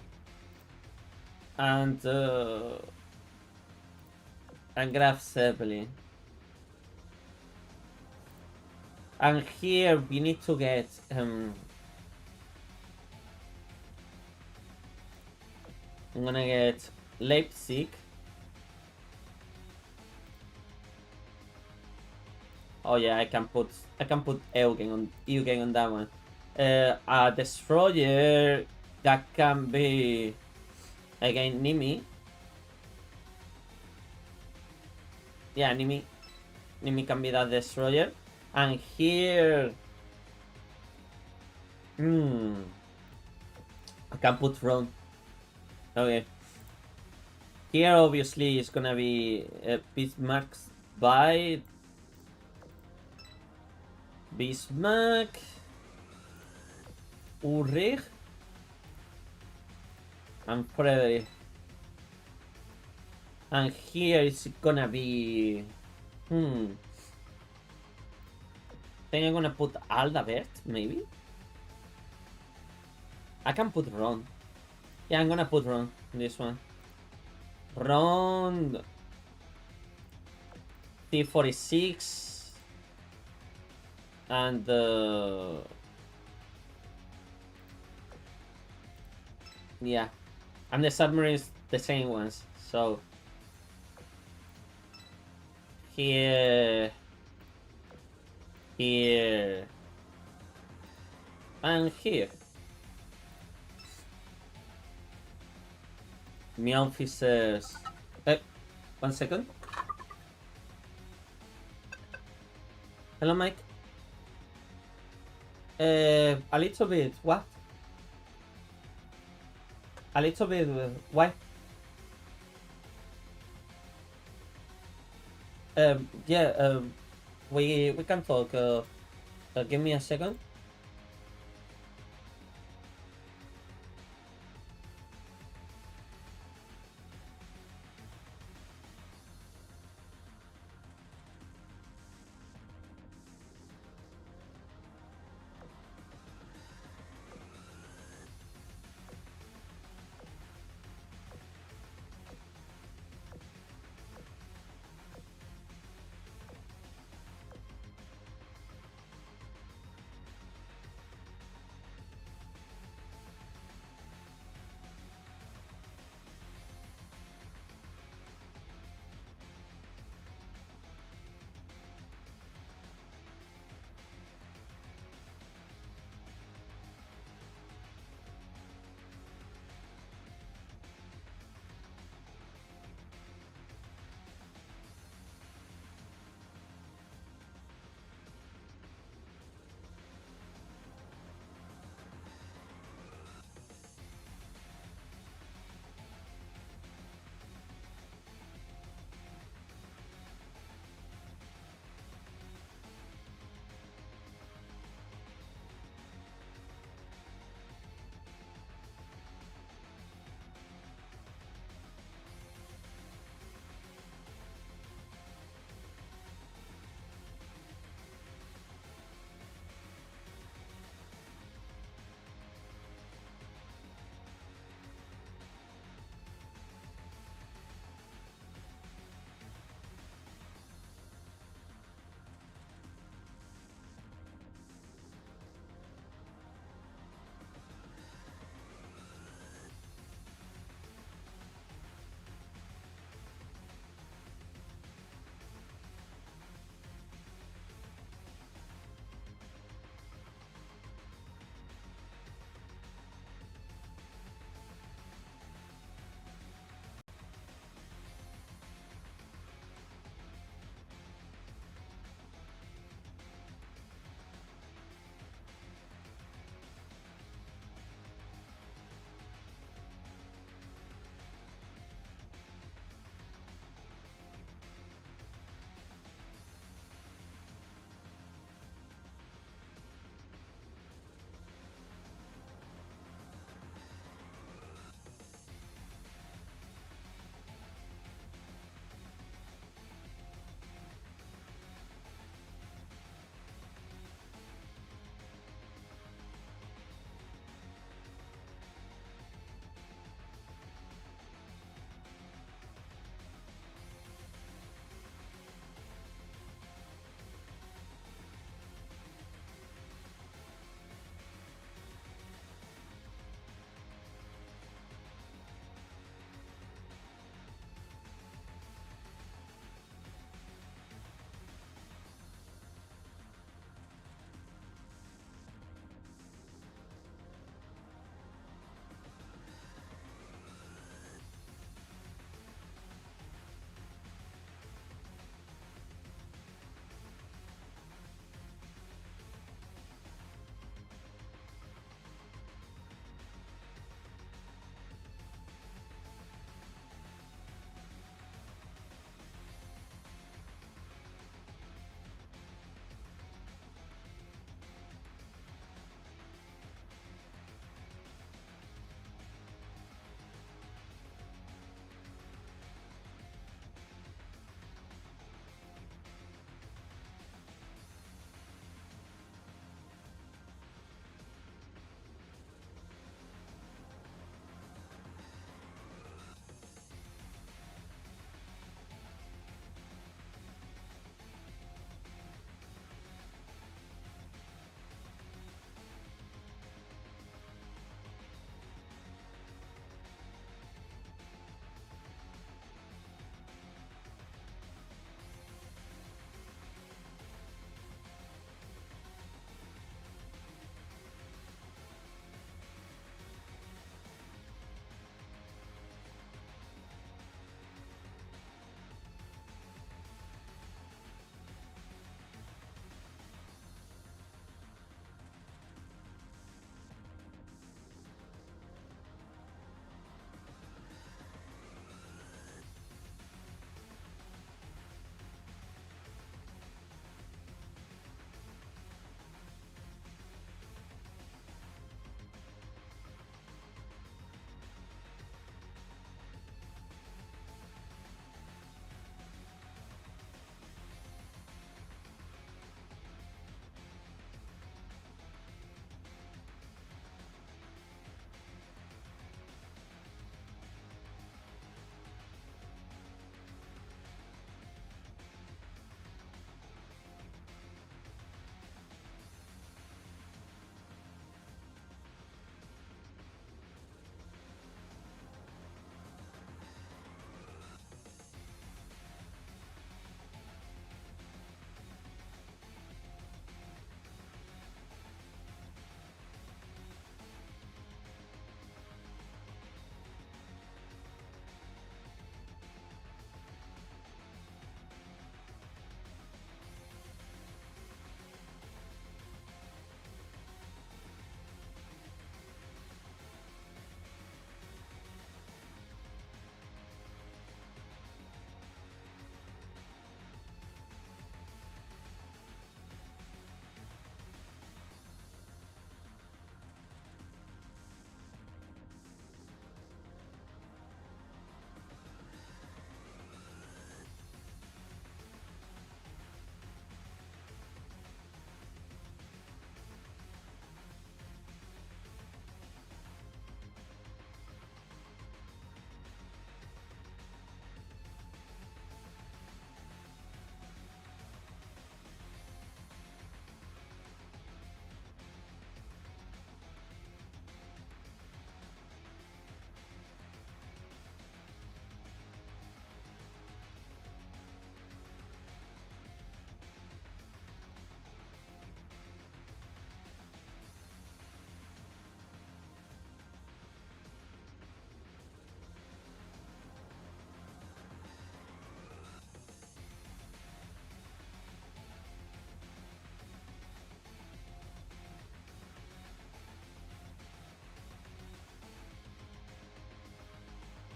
and Graf Zeppelin. And here we need to get I'm gonna get Leipzig. Oh yeah, I can put Eugen on that one. A destroyer that can be again Nimi. Yeah, Nimi can be that destroyer. And here I can put Ron. Okay. Here obviously it's gonna be Bismarck's by Bismarck, Ulrich, and Frederick. And here it's gonna be I think I'm gonna put Aldabert, maybe? I can put Ron. Yeah, I'm gonna put Ron in this one. Ron T46 and yeah, and the submarines the same ones. So here, and here. My officers. 1 second. Hello, Mike. A little bit. What? A little bit. Why? Yeah. We can talk. Give me a second.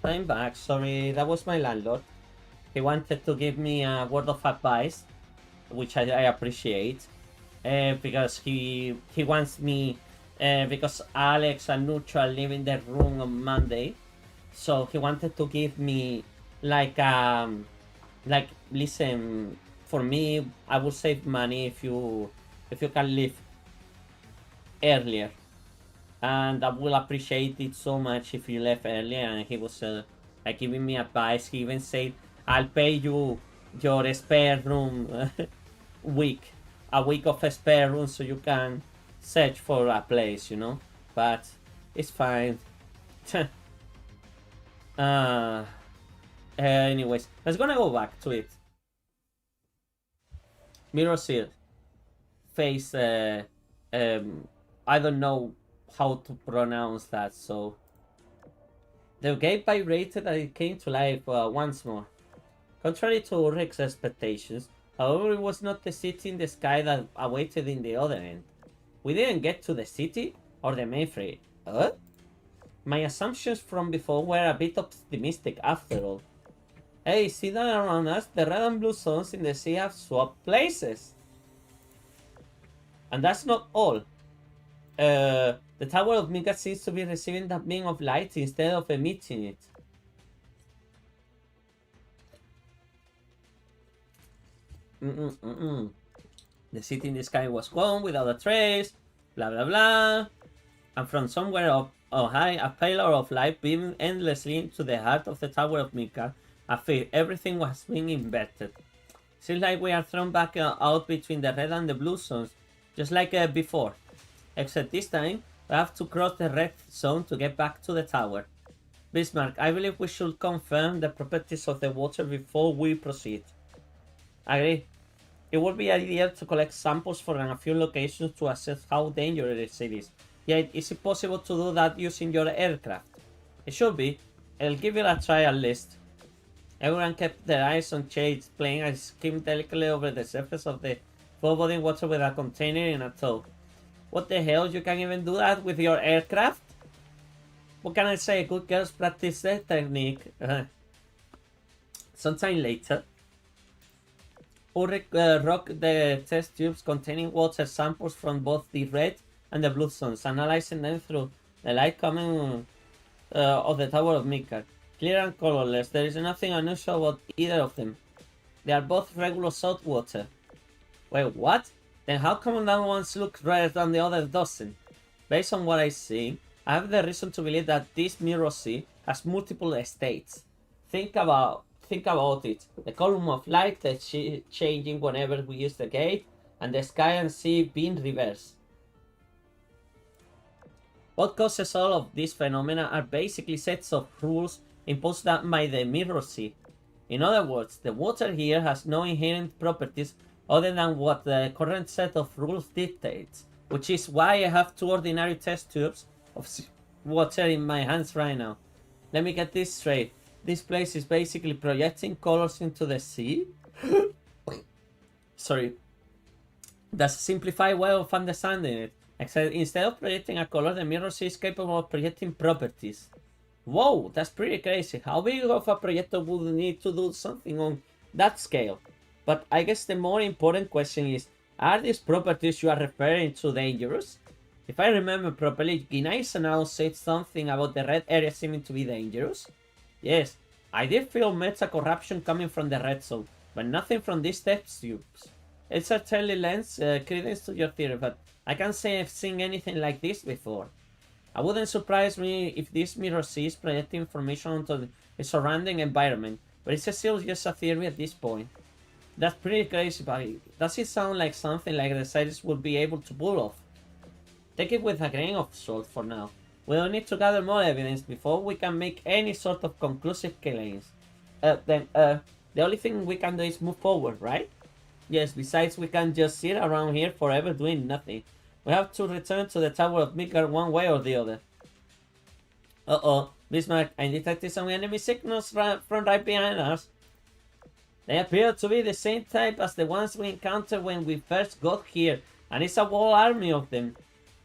I'm back. Sorry, that was my landlord. He wanted to give me a word of advice, which I appreciate, because he wants me, because Alex and Nucho are leaving the room on Monday, so he wanted to give me like listen, for me, I would save money if you can leave earlier, and I will appreciate it so much if you left earlier. And he was like giving me advice. He even said, I'll pay you your spare room a week of spare room, so you can search for a place, you know. But it's fine. Anyways, let's gonna go back to it. Mirror Seal face. I don't know how to pronounce that, so the gate vibrated and it came to life once more. Contrary to Ulrich's expectations, however, it was not the city in the sky that awaited in the other end. We didn't get to the city or the mainframe. My assumptions from before were a bit optimistic after all. Hey, see that around us? The red and blue zones in the sea have swapped places. And that's not all. The Tower of Mika seems to be receiving that beam of light instead of emitting it. The city in the sky was gone without a trace, blah blah blah. And from somewhere up high, a pillar of light beamed endlessly into the heart of the Tower of Mika, as if everything was being inverted. Seems like we are thrown back out between the red and the blue zones, just like before. Except this time, we have to cross the red zone to get back to the tower. Bismarck, I believe we should confirm the properties of the water before we proceed. Agree. It would be ideal to collect samples from a few locations to assess how dangerous it is. Yet, is it possible to do that using your aircraft? It should be. I'll give it a try at least. Everyone kept their eyes on Chase, playing a skim delicately over the surface of the foreboding water with a container in a tow. What the hell? You can even do that with your aircraft? What can I say? Good girls practice their technique. Sometime later, Ulrich rocked the test tubes containing water samples from both the red and the blue zones, analyzing them through the light coming of the Tower of Mika. Clear and colorless, there is nothing unusual about either of them. They are both regular salt water. Wait, what? Then how come that one looks redder than the other doesn't? Based on what I see, I have the reason to believe that this mirror sea has multiple states. Think about it. The column of light that's changing whenever we use the gate, and the sky and sea being reversed. What causes all of these phenomena are basically sets of rules imposed by the mirror sea. In other words, the water here has no inherent properties other than what the current set of rules dictates, which is why I have two ordinary test tubes of water in my hands right now. Let me get this straight. This place is basically projecting colors into the sea? Sorry. That's a simplified way of understanding it. Except instead of projecting a color, the mirror sea is capable of projecting properties. Whoa, that's pretty crazy. How big of a projector would need to do something on that scale? But I guess the more important question is, are these properties you are referring to dangerous? If I remember properly, Ginai now said something about the red area seeming to be dangerous. Yes, I did feel meta corruption coming from the red zone, but nothing from these test tubes. It certainly lends credence to your theory, but I can't say I've seen anything like this before. I wouldn't surprise me if this mirror sea is projecting information onto the surrounding environment, but it's still just a theory at this point. That's pretty crazy, but does it sound like something like the scientists would be able to pull off? Take it with a grain of salt for now. We'll need to gather more evidence before we can make any sort of conclusive claims. The only thing we can do is move forward, right? Yes, besides we can't just sit around here forever doing nothing. We have to return to the Tower of Midgard one way or the other. Uh-oh, Bismarck, I detected some enemy signals from right behind us. They appear to be the same type as the ones we encountered when we first got here, and it's a whole army of them.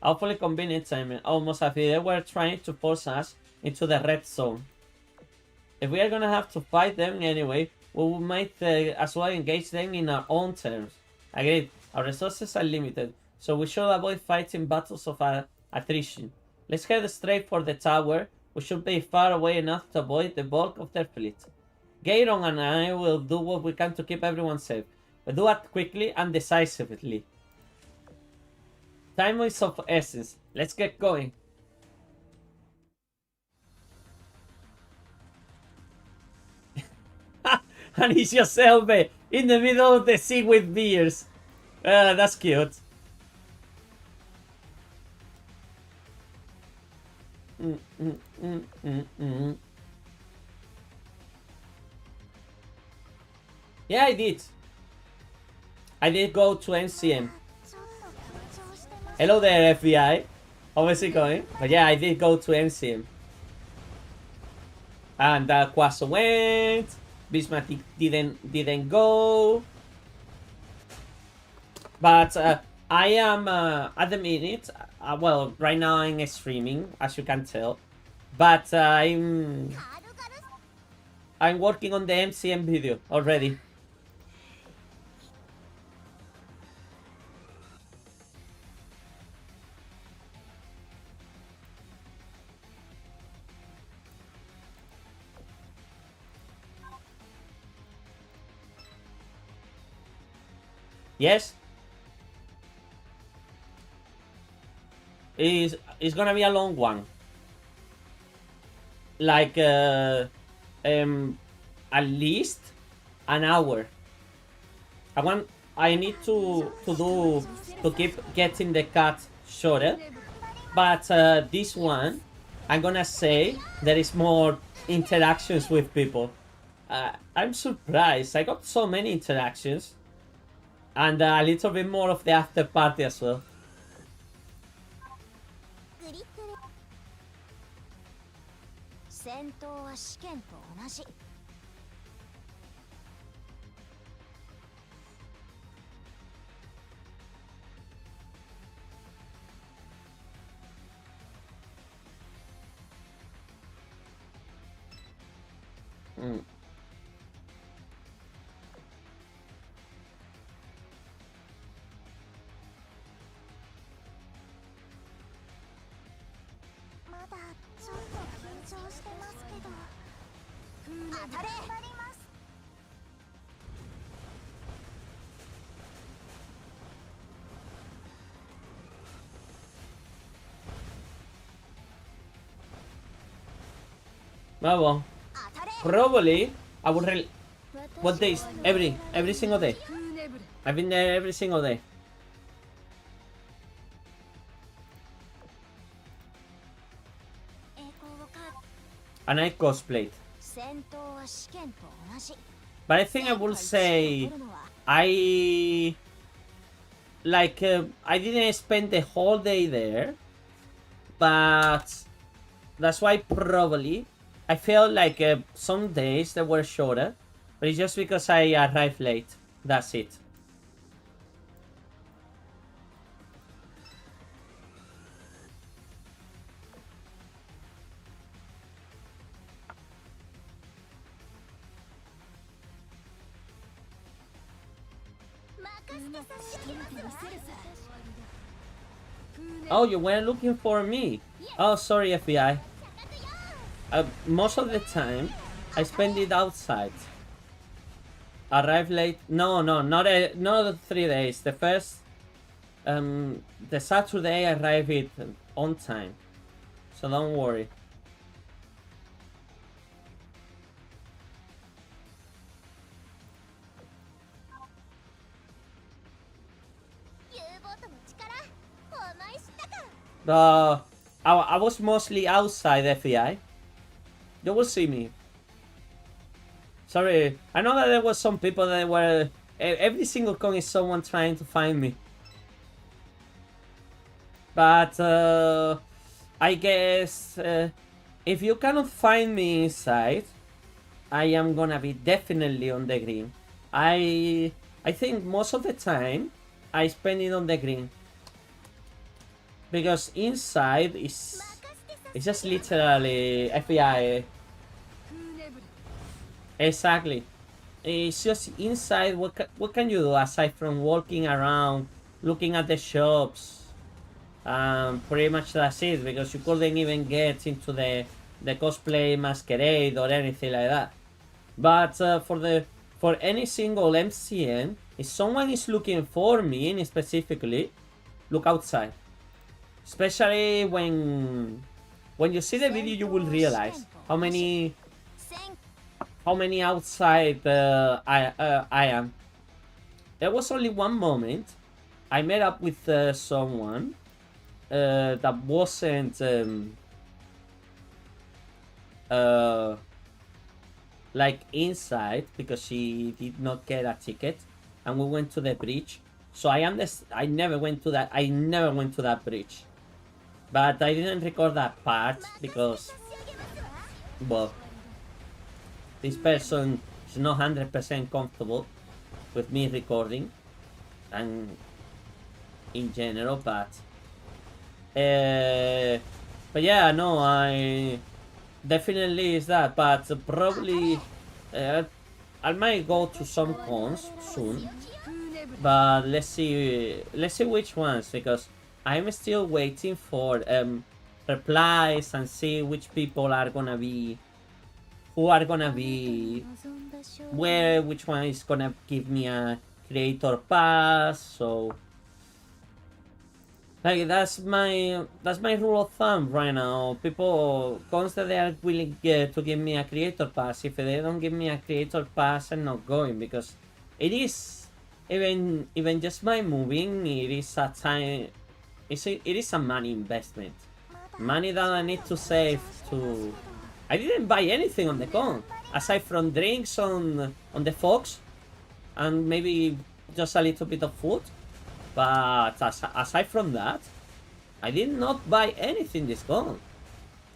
Awfully convenient timing, almost as if they were trying to force us into the red zone. If we are gonna have to fight them anyway, we might as well engage them in our own terms. Agreed, our resources are limited, so we should avoid fighting battles of attrition. Let's head straight for the tower. We should be far away enough to avoid the bulk of their fleet. Gairon and I will do what we can to keep everyone safe, but do it quickly and decisively. Time is of essence. Let's get going. And it's yourself in the middle of the sea with beers. That's cute. Yeah, I did. I did go to NCM. Hello there, FBI. How is it going? But yeah, I did go to NCM. And Quaso went. Bismarck didn't go. But I am at the minute. Well, right now I'm streaming, as you can tell. But I'm working on the MCM video already. Yes. It's gonna be a long one. Like at least an hour. I need to keep getting the cut shorter. But this one, I'm gonna say there is more interactions with people. I'm surprised. I got so many interactions. And a little bit more of the after party as well. Well, probably I would what days? Every single day. I've been there every single day. And I cosplayed. But I think I will say I didn't spend the whole day there, but that's why probably I felt like some days that were shorter, but it's just because I arrived late. That's it. Oh, you were looking for me. Oh, sorry, FBI. Most of the time, I spend it outside. Arrive late. No, not 3 days. The first, the Saturday, I arrive it on time. So don't worry. I was mostly outside, FBI. You will see me. Sorry, I know that there was some people that were... Every single con is someone trying to find me. But, I guess... if you cannot find me inside, I am gonna be definitely on the green. I think most of the time, I spend it on the green. Because inside is... It's just literally FBI. Exactly. It's just inside. What can you do aside from walking around, looking at the shops? Pretty much that's it, because you couldn't even get into the cosplay masquerade or anything like that. But for any single MCN, if someone is looking for me specifically, look outside. Especially when you see the video, you will realize how many outside I am. There was only one moment I met up with someone that wasn't like inside, because she did not get a ticket, and we went to the bridge. So I never went to that bridge, but I didn't record that part because, well, this person is not 100% comfortable with me recording and in general, but yeah, no, I definitely is that, but probably I might go to some cons soon, but let's see which ones, because I'm still waiting for replies and see which people are gonna be, who are gonna be where, which one is gonna give me a creator pass. So like that's my rule of thumb right now. People constantly are willing to give me a creator pass. If they don't give me a creator pass, I'm not going, because it is even just by moving, it is a time, it is a money investment, money that I need to save to. I didn't buy anything on the con aside from drinks on the Fox and maybe just a little bit of food. But aside from that, I did not buy anything this con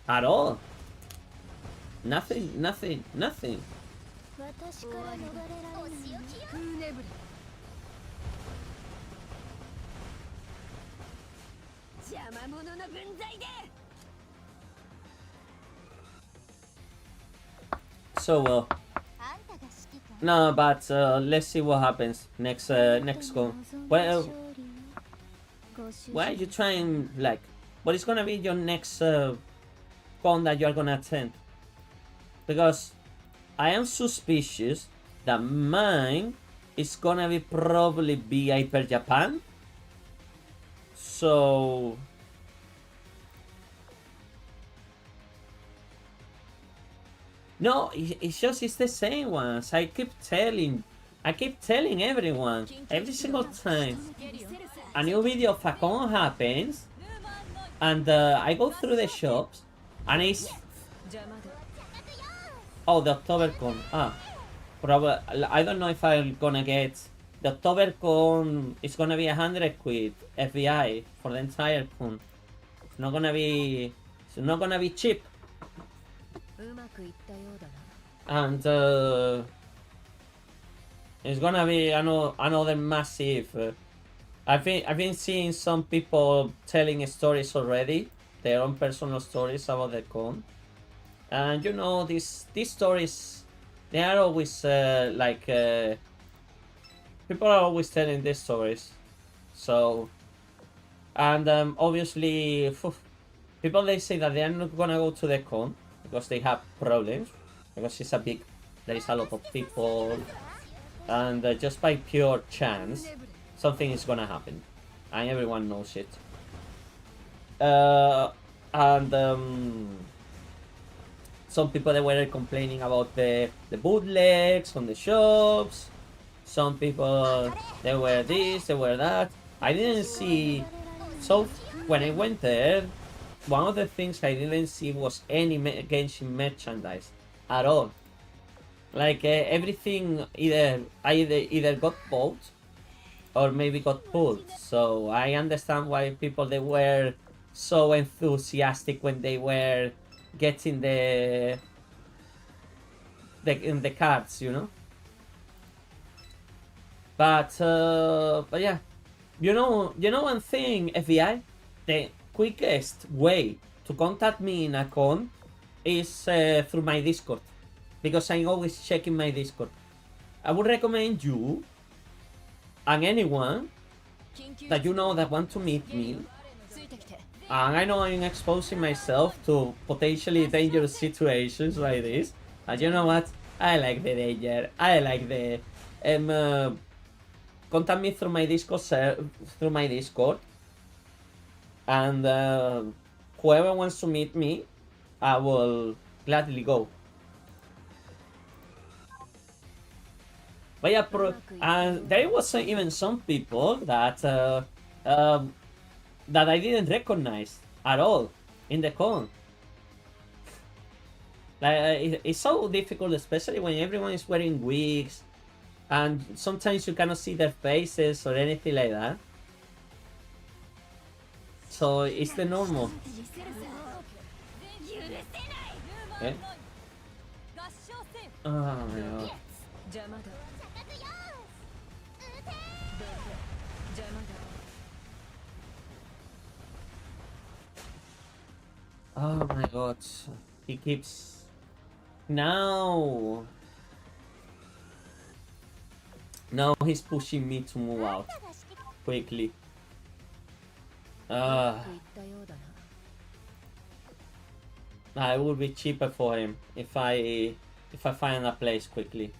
at all. Nothing. So well, no, but let's see what happens next con. Well, why are you trying, like, what is gonna be your next con that you're gonna attend? Because I am suspicious that mine is gonna be probably be Hyper Japan. So no, it's the same ones. I keep telling everyone every single time a new video of a con happens, and I go through the shops, and it's the OctoberCon. Probably I don't know if I'm gonna get the OctoberCon. It's gonna be 100 quid FBI for the entire con. It's not gonna be cheap. And it's gonna be another massive. I've been seeing some people telling stories already, their own personal stories about the con, and you know these stories, they are always people are always telling these stories. So, and obviously, people, they say that they are not gonna go to the con because they have problems, because it's there is a lot of people, and just by pure chance something is gonna happen, and everyone knows it. And some people, they were complaining about the bootlegs on the shops. Some people, they were this, they were that. I didn't see. So when I went there, one of the things I didn't see was any Genshin merchandise at all. Like everything either got bought or maybe got pulled. So I understand why people, they were so enthusiastic when they were getting the cards, you know. But yeah, you know one thing, FBI, the quickest way to contact me in a con is through my Discord. because I'm always checking my Discord. I would recommend you and anyone that you know that want to meet me, and I know I'm exposing myself to potentially dangerous situations like this, and you know what? I like the danger. I like the contact me through my Discord, and whoever wants to meet me, I will gladly go. But yeah, there was even some people that that I didn't recognize at all in the con. Like it's so difficult, especially when everyone is wearing wigs, and sometimes you cannot see their faces or anything like that. So it's the normal. Okay. Oh my god. Oh my god. He keeps... Now he's pushing me to move out quickly. It would be cheaper for him if I find a place quickly.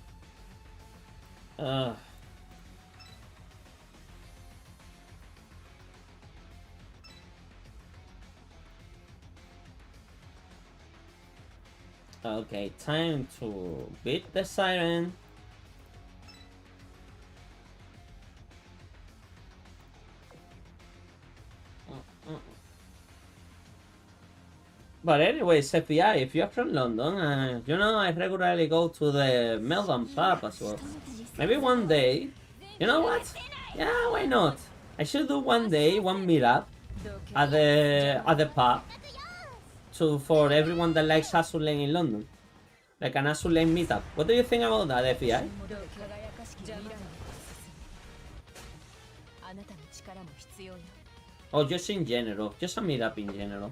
Okay, time to beat the siren. But anyways, FBI, if you're from London, you know I regularly go to the Melbourne pub as well. Maybe one day, you know what? Yeah, why not? I should do one day, one meetup at the pub for everyone that likes Azur Lane in London. Like an Azur Lane meetup. What do you think about that, FBI? Or just in general, just a meetup in general.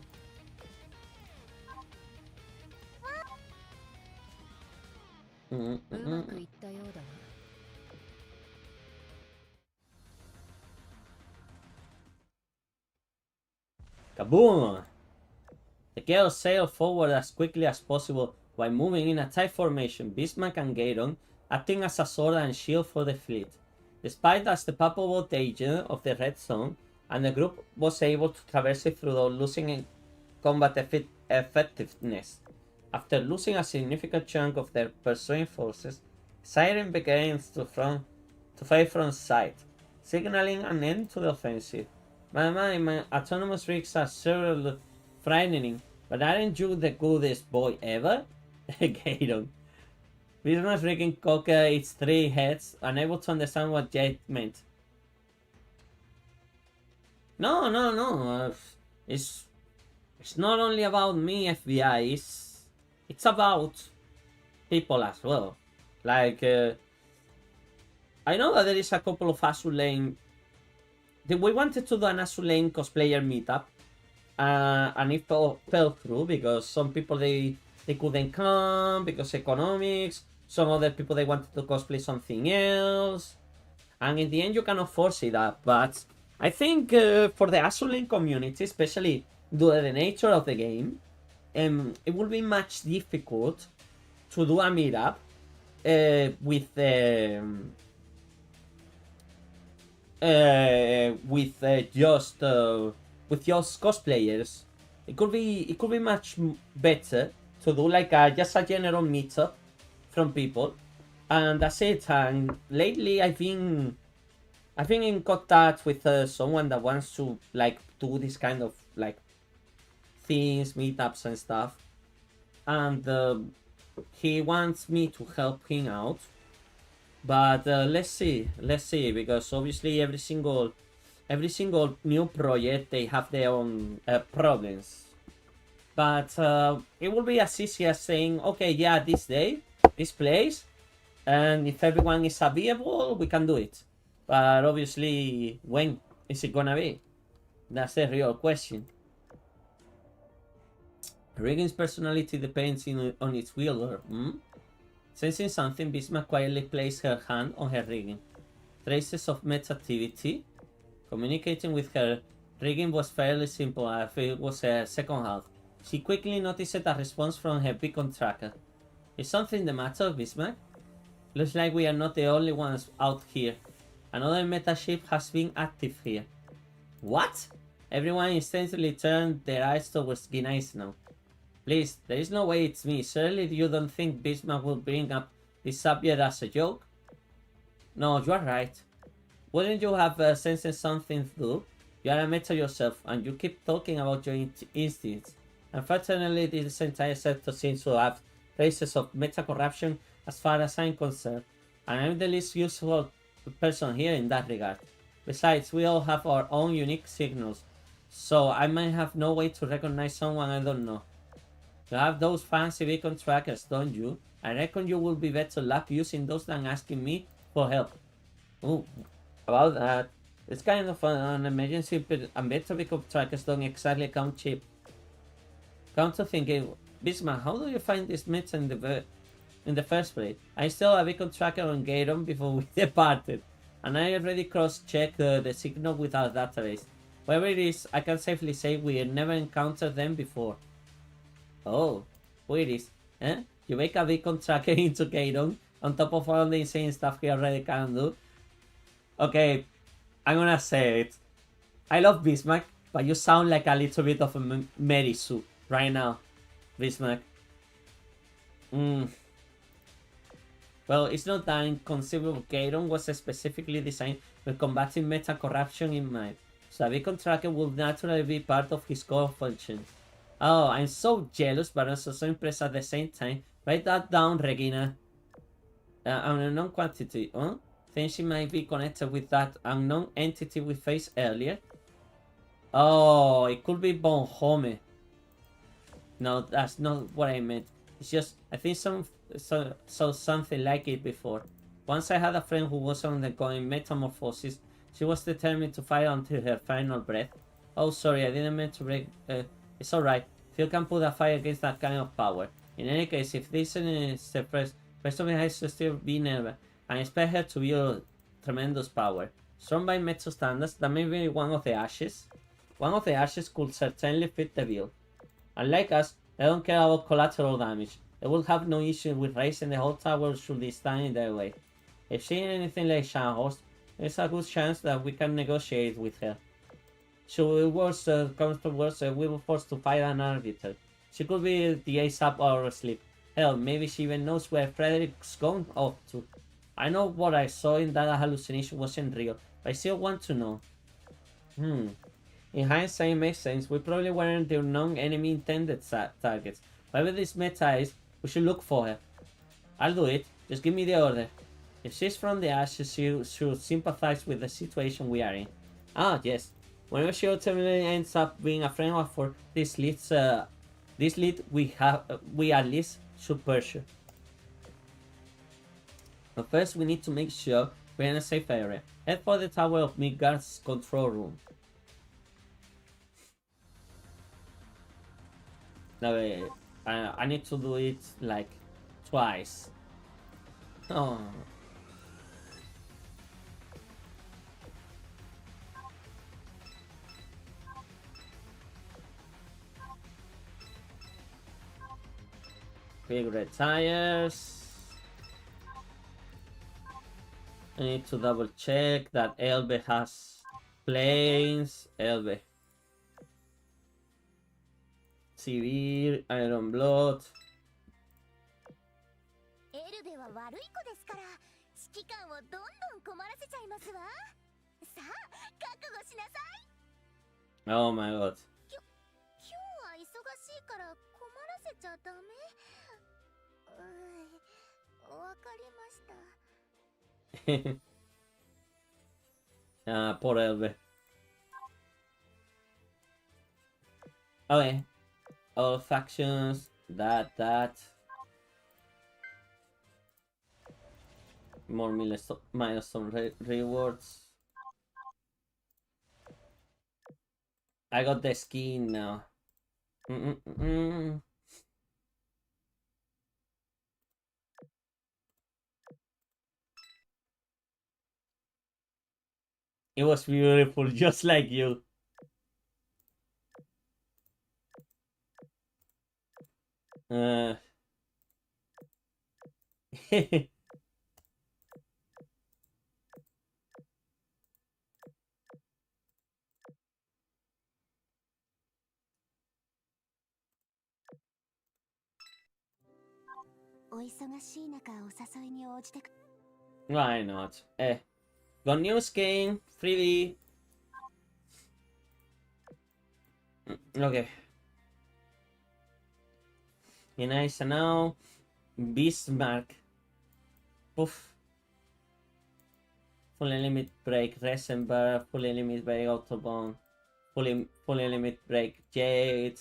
Kaboom! The Chaos sailed forward as quickly as possible while moving in a tight formation, Bismarck and Gayron acting as a sword and shield for the fleet. Despite the palpable danger of the Red Zone, and the group was able to traverse it through losing in combat effectiveness. After losing a significant chunk of their pursuing forces, Siren begins to fire from sight, signaling an end to the offensive. My autonomous rigs are surely frightening, but aren't you the goodest boy ever? Gayron. Bismarck's rigging cocked its 3 heads, unable to understand what Jade meant. No. It's not only about me, FBI. It's about people as well. Like, I know that there is a couple of Azur Lane. We wanted to do an Azur Lane cosplayer meetup, and it fell through because some people they couldn't come because economics. Some other people they wanted to cosplay something else, and in the end you cannot force it up. But I think for the Azur Lane community, especially due to the nature of the game, it will be much difficult to do a meetup with just cosplayers. It could be much better to do like just a general meetup from people, and that's it. And lately I've been in contact with someone that wants to like do this kind of like things, meetups and stuff, and he wants me to help him out. But let's see, because obviously every single new project they have their own problems. But it will be as easy as saying, okay, yeah, this day, this place, and if everyone is available, we can do it. But obviously, when is it gonna be? That's the real question. Regan's personality depends on its wielder. Sensing something, Bismarck quietly placed her hand on her rigging. Traces of meta activity. Communicating with her rigging was fairly simple as it was a second half. She quickly noticed a response from her beacon tracker. Is something the matter, Bismarck? Looks like we are not the only ones out here. Another meta ship has been active here. What? Everyone instantly turned their eyes towards Ginais now. Please, there is no way it's me. Surely you don't think Bismarck will bring up this subject as a joke? No, you are right. Wouldn't you have sensed something through? You are a meta yourself, and you keep talking about your instincts. Unfortunately, this entire sector seems to have traces of meta corruption as far as I'm concerned, and I'm the least useful person here in that regard. Besides, we all have our own unique signals, so I might have no way to recognize someone I don't know. You have those fancy beacon trackers, don't you? I reckon you will be better luck using those than asking me for help. Ooh, about that, it's kind of an emergency, but better beacon trackers don't exactly come cheap. Come to think, Bismarck, how do you find this meta in the first place? I installed a beacon tracker on Garon before we departed, and I already cross-checked the signal with our database. Whatever it is, I can safely say we never encountered them before. Oh, who it is? Eh? You make a beacon tracker into Garon on top of all the insane stuff he already can do? Okay, I'm gonna say it. I love Bismarck, but you sound like a little bit of a Merisu right now, Bismarck. Well, it's not that inconceivable. Garon was specifically designed with combating meta corruption in mind, so a beacon tracker would naturally be part of his core functions. Oh, I'm so jealous, but also so impressed at the same time. Write that down, Regina. An unknown quantity, huh? Think she might be connected with that unknown entity we faced earlier? Oh, it could be Bonhome. No, that's not what I meant. It's just, I think saw something like it before. Once I had a friend who was undergoing metamorphosis. She was determined to fight until her final breath. Oh, sorry, I didn't mean to break... it's alright. Phil can put a fight against that kind of power. In any case, if this is the first of it has to still be Nerva. I expect her to wield tremendous power. Strong by Metso standards, that may be one of the ashes. One of the ashes could certainly fit the bill. Unlike us, they don't care about collateral damage. They will have no issue with raising the whole tower should they stand in their way. If she ain't anything like Shanhost, there's a good chance that we can negotiate with her. Should it worse comes to worse, we will force to fight an arbiter. She could be the ace up our sleeve. Hell, maybe she even knows where Frederick's gone off to. I know what I saw in that hallucination wasn't real, but I still want to know. In hindsight, it makes sense. We probably weren't the unknown enemy intended targets. Whoever this meta is, we should look for her. I'll do it. Just give me the order. If she's from the ashes, she should sympathize with the situation we are in. Ah, yes. Whenever she ultimately ends up being a friend of for this lead we at least should pursue. But first, we need to make sure we're in a safe area. Head for the Tower of Midgard's control room. Now, I need to do it like twice. Oh. Big red tires. I need to double check that Elbe has planes. Elbe. Civil, Iron Blood. エルベは悪い子ですから指揮官をどんどん困らせちゃいますわ。さあ覚悟しなさい。 Oh my god. 今日は忙しいから困らせちゃダメ。わかりました。 Ah, poor Elbe. Okay. All factions, that. More milestone rewards. I got the skin now. It was beautiful, just like you. Uh... お忙しい中お誘いに応じてく Why not? Got new skin, freebie. Okay. Be nice now. Bismarck. Poof. Fully limit break, Resenberg. Fully limit break, Autobahn. Fully limit break, Jade.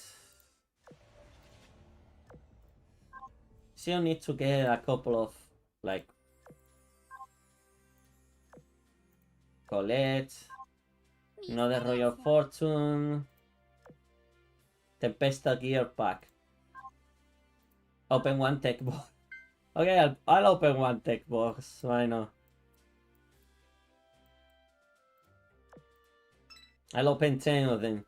Still need to get a couple of, like, Colette. Another Royal Fortune. Tempesta Gear Pack. Open one tech box. Okay, I'll open one tech box. Why not? I'll open 10 of them.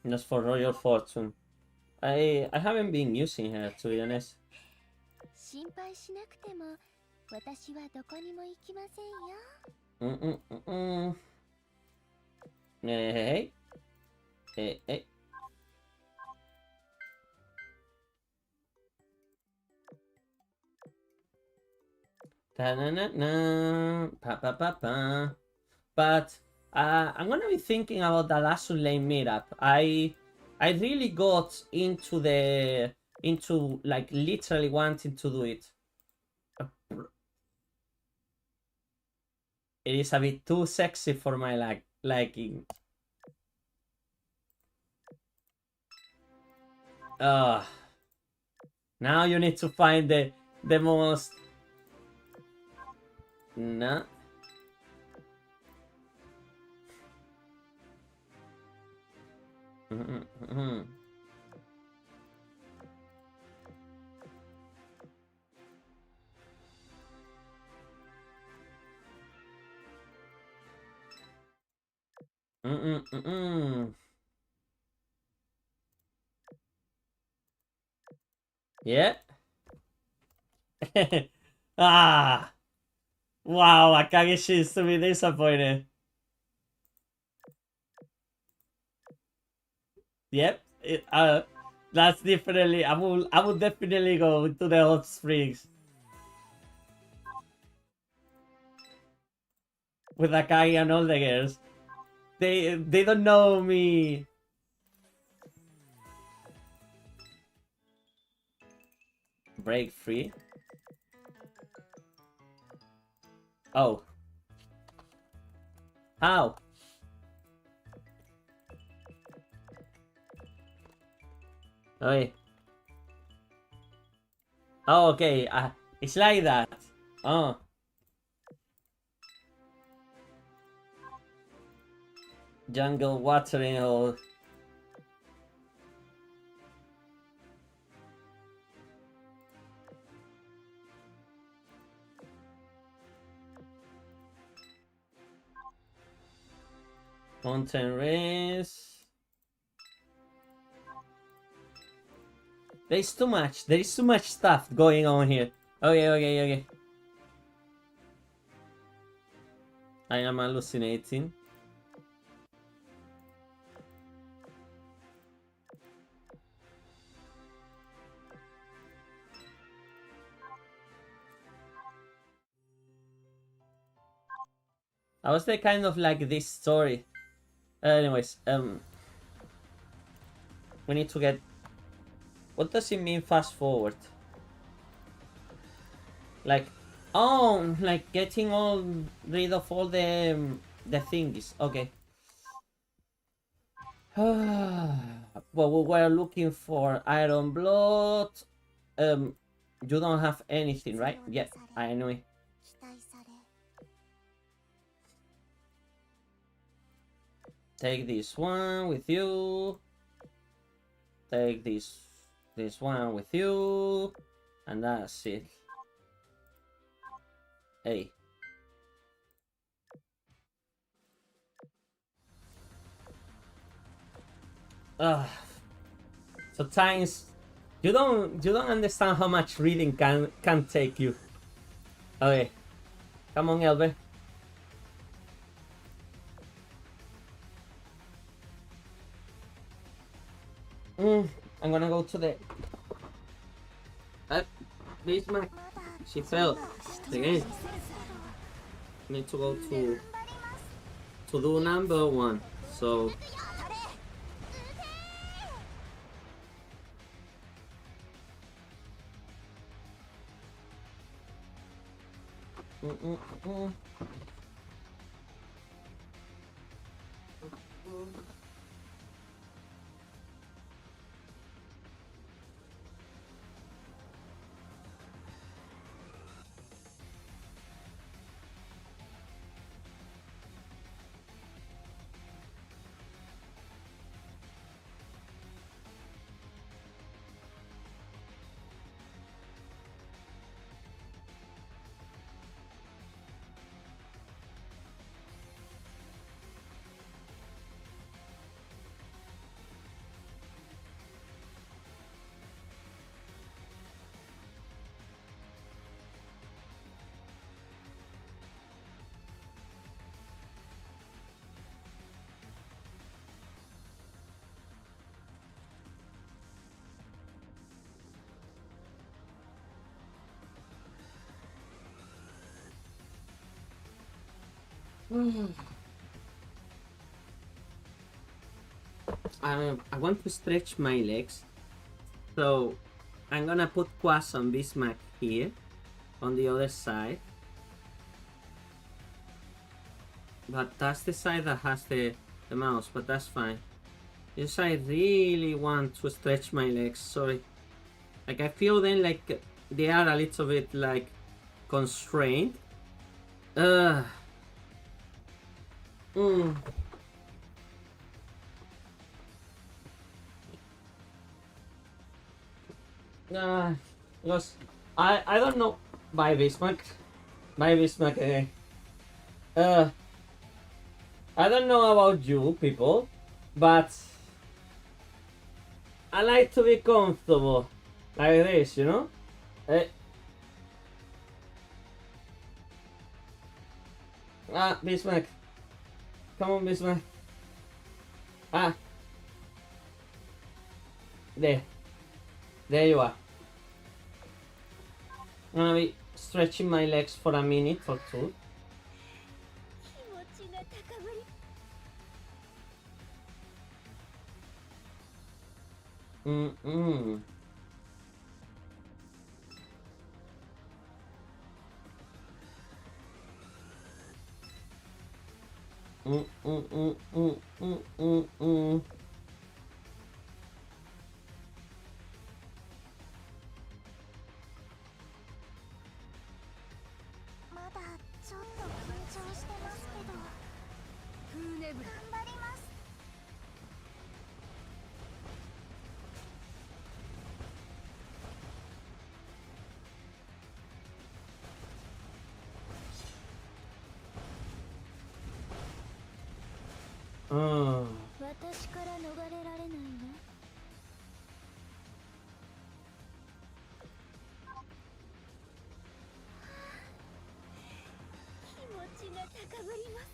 Just for Royal Fortune. I haven't been using her, to be honest. 心配しなくても私はどこにも行きませんよ Hey. Hey. Ta-na-na-na. Pa-pa-pa-pa. But I'm gonna be thinking about the Azur Lane meetup. I really got into like literally wanting to do it. It is a bit too sexy for my liking. Now you need to find the most. No. Yeah. Ah. Wow, Akagishi is to be disappointed. Yep. That's definitely. I will definitely go to the hot springs with Akagi and all the girls. They don't know me. Break free. Oh. How? Okay. Oh, okay. It's like that. Oh. Jungle watering hole. Mountain race. There is too much. There is too much stuff going on here. Okay. I am hallucinating. I was the kind of like this story. Anyways, we need to get. What does it mean fast forward? Like, oh, like getting rid of all the thingies. Okay. Well, we were looking for Iron Blood. You don't have anything, right? Yeah, I know it. 期待され Take this one with you. Take this this one with you, and that's it. Hey. Sometimes you don't understand how much reading can take you. Okay, come on, Elbe. I'm gonna go to the Bismarck. She fell again. Need to go to do number 1. So I want to stretch my legs, so I'm gonna put Quas on Bismarck here on the other side, but that's the side that has the mouse, but that's fine. Yes, I really want to stretch my legs. Sorry, like I feel then like they are a little bit like constrained. Because I don't know. Bye Bismarck. Bye Bismarck again. I don't know about you people, but I like to be comfortable like this, you know? Bismarck. Come on, Bismarck. There. There you are. I'm gonna be stretching my legs for a minute or two. Oh. 私から逃れられないわ。気持ちが高ぶります。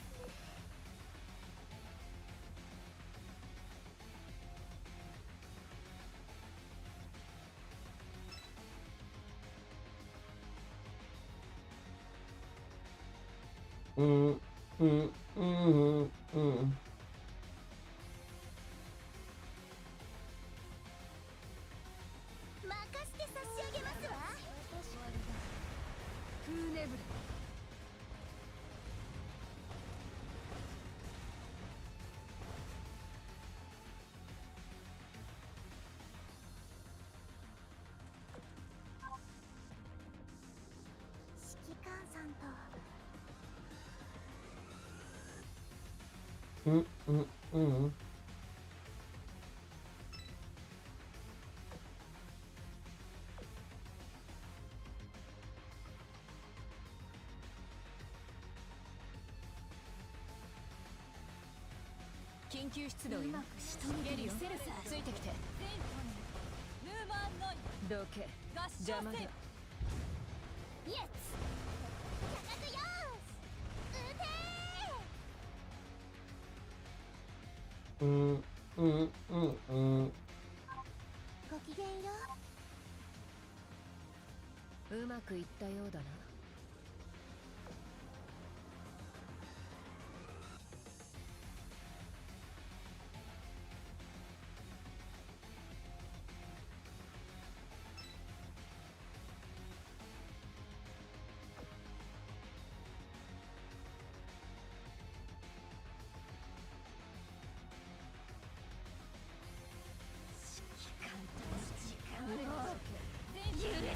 緊急出動よ。ゲリオ、ついてきて。どけ、邪魔だ。イエス高くよーし撃てうんうんうんうん。ごきげんようまくいったようだな。許せない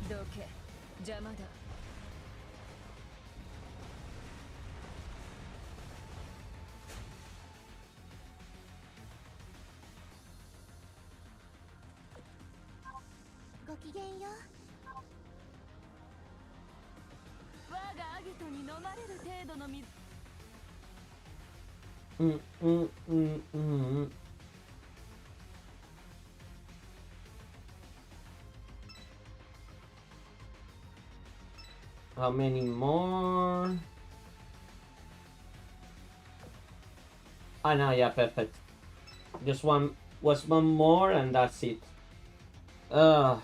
どけ、邪魔だ。ごきげんよ我がアギトに飲まれる程度の水。うんうんうんうん。How many more? Ah, no, yeah, perfect. Just one more and that's it. Ugh.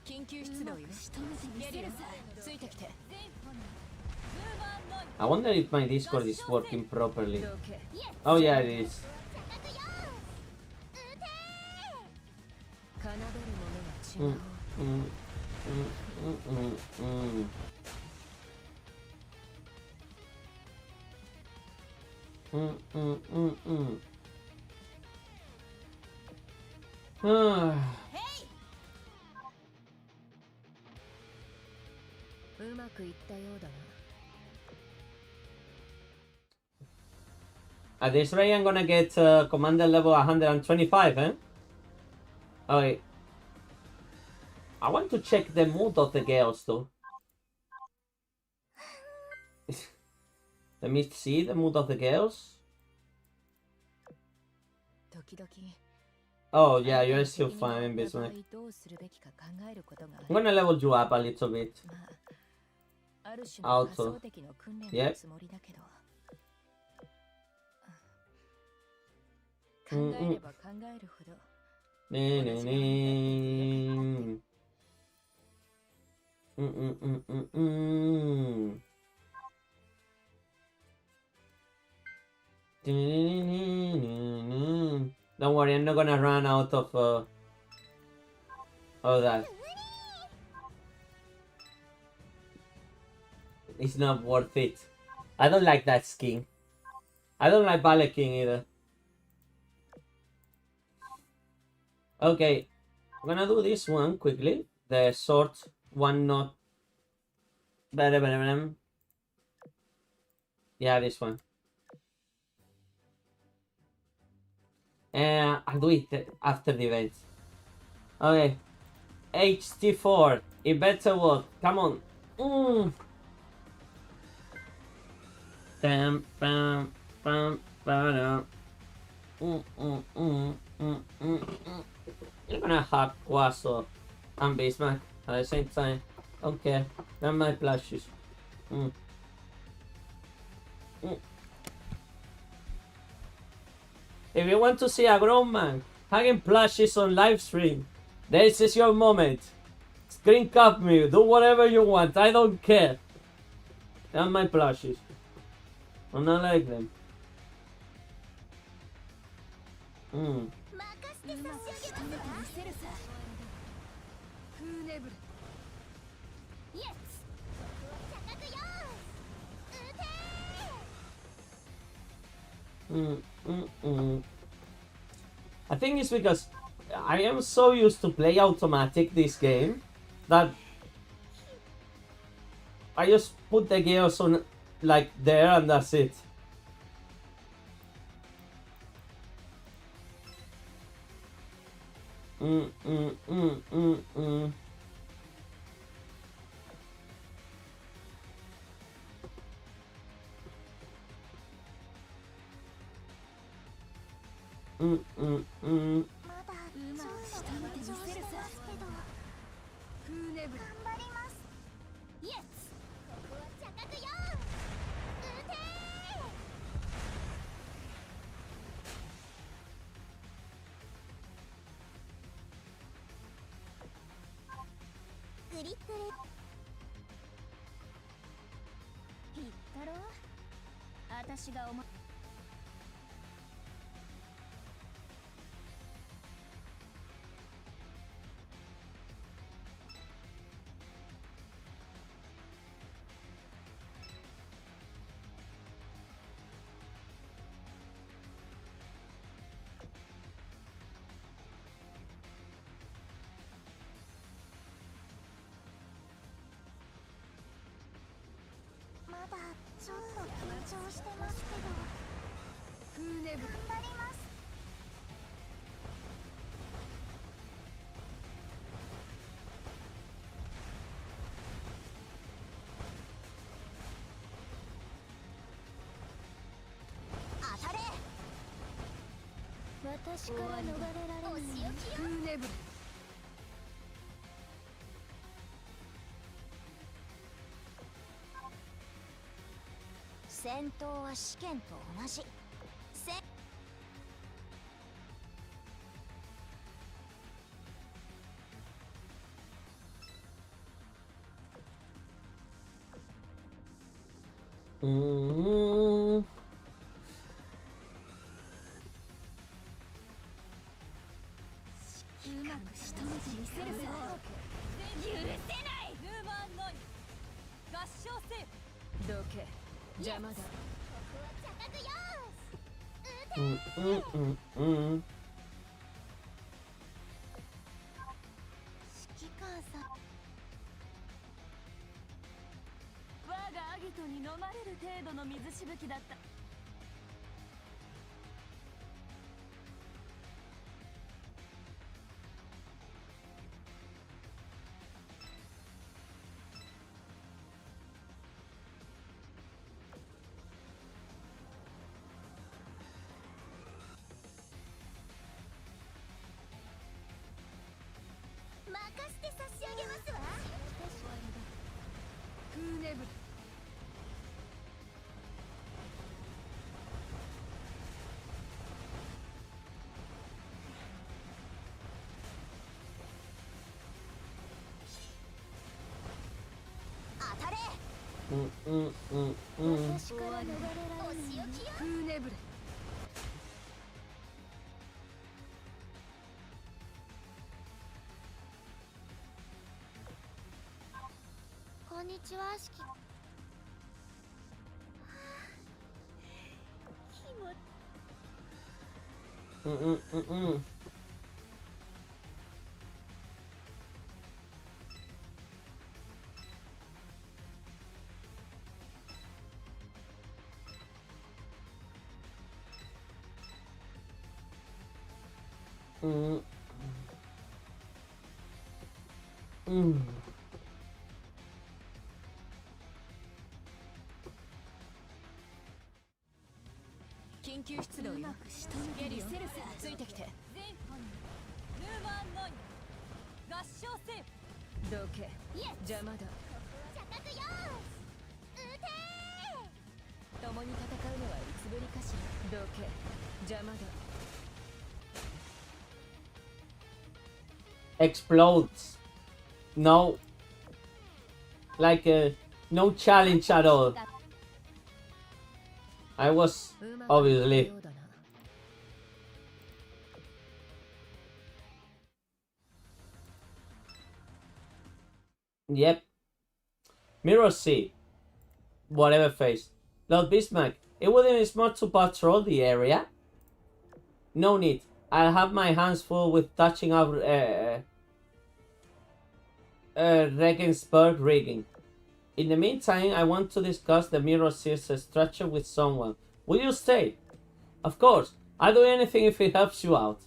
緊急出動よ。ゲリオ、ついてきて。 I wonder if my Discord is working properly. どけ。 Oh yeah, it is. 高くよーし撃て奏でるものは違う。Mm, mm, mm. Ah. うまくいったようだな。 At this rate, I'm gonna get commander level 125, eh? Okay. I want to check the mood of the girls, though. Let me see the mood of the girls. 時々 Oh, yeah, you're still fine, Bismarck. どうするべきか考えることがある。 I'm gonna level you up a little bit. まあ、ある種の仮 Auto. 想的の訓練 Yep. のつもりだけど、考えれば考えるほど Don't worry, I'm not gonna run out of that. It's not worth it. I don't like that skin. I don't like Ballet King either. Okay, I'm gonna do this one quickly. The short one, not. Yeah, this one. I'll do it after the event. Okay. HT4. It better work. Come on. Bam, bam, bam, bam. You're gonna hack Quaso and Bismarck at the same time. Okay. They're my plushies. If you want to see a grown man hanging plushies on livestream, this is your moment. Screen cap me, do whatever you want, I don't care. And my plushies. I don't like them. 任せて差し上げますわイエス高くよーし撃て I think it's because I am so used to play automatic this game that I just put the gears on like there and that's it. Mm, mm, mm, mm, mm. Mm, mm, mm. まだちょっと緊張してますけど頑張りますイエスここは着角よ撃てーグリップレピッタロ私が思まだちょっと緊張してますけど頑張ります当たれ私から逃れられないお仕置きよ戦闘は試験と同じMm. うまく仕留めてみせるさ許せないルーマンノイ合唱せよどけ邪魔だここは着角よ撃て Mm, mm, mm, mm. 指揮官さん我がアギトに飲まれる程度の水しぶきだった。任せて差し上げますわフーネブル当たれ Mm, mm, mm, mm. 私から逃れられないお仕置きよフーネブルこんにちは指揮気持ち Mm, mm, mm, mm. Mm. Mm. 緊急出動よ。ゲリオンついてきて。全班ルーマンノイ合唱せよどけイエス邪魔だ。着角よ撃て共に戦うのはいつぶりかしら。どけ邪魔だ。 Explodes. No. Like no challenge at all. I was うまく obviously. いったようだな。 Yep. Mirror C. Whatever face. Lord Bismarck, it wouldn't be smart to patrol the area. No need. I'll have my hands full with touching up Regensburg rigging. In the meantime, I want to discuss the Mirror C's structure with someone. Will you stay? Of course. I'll do anything if it helps you out.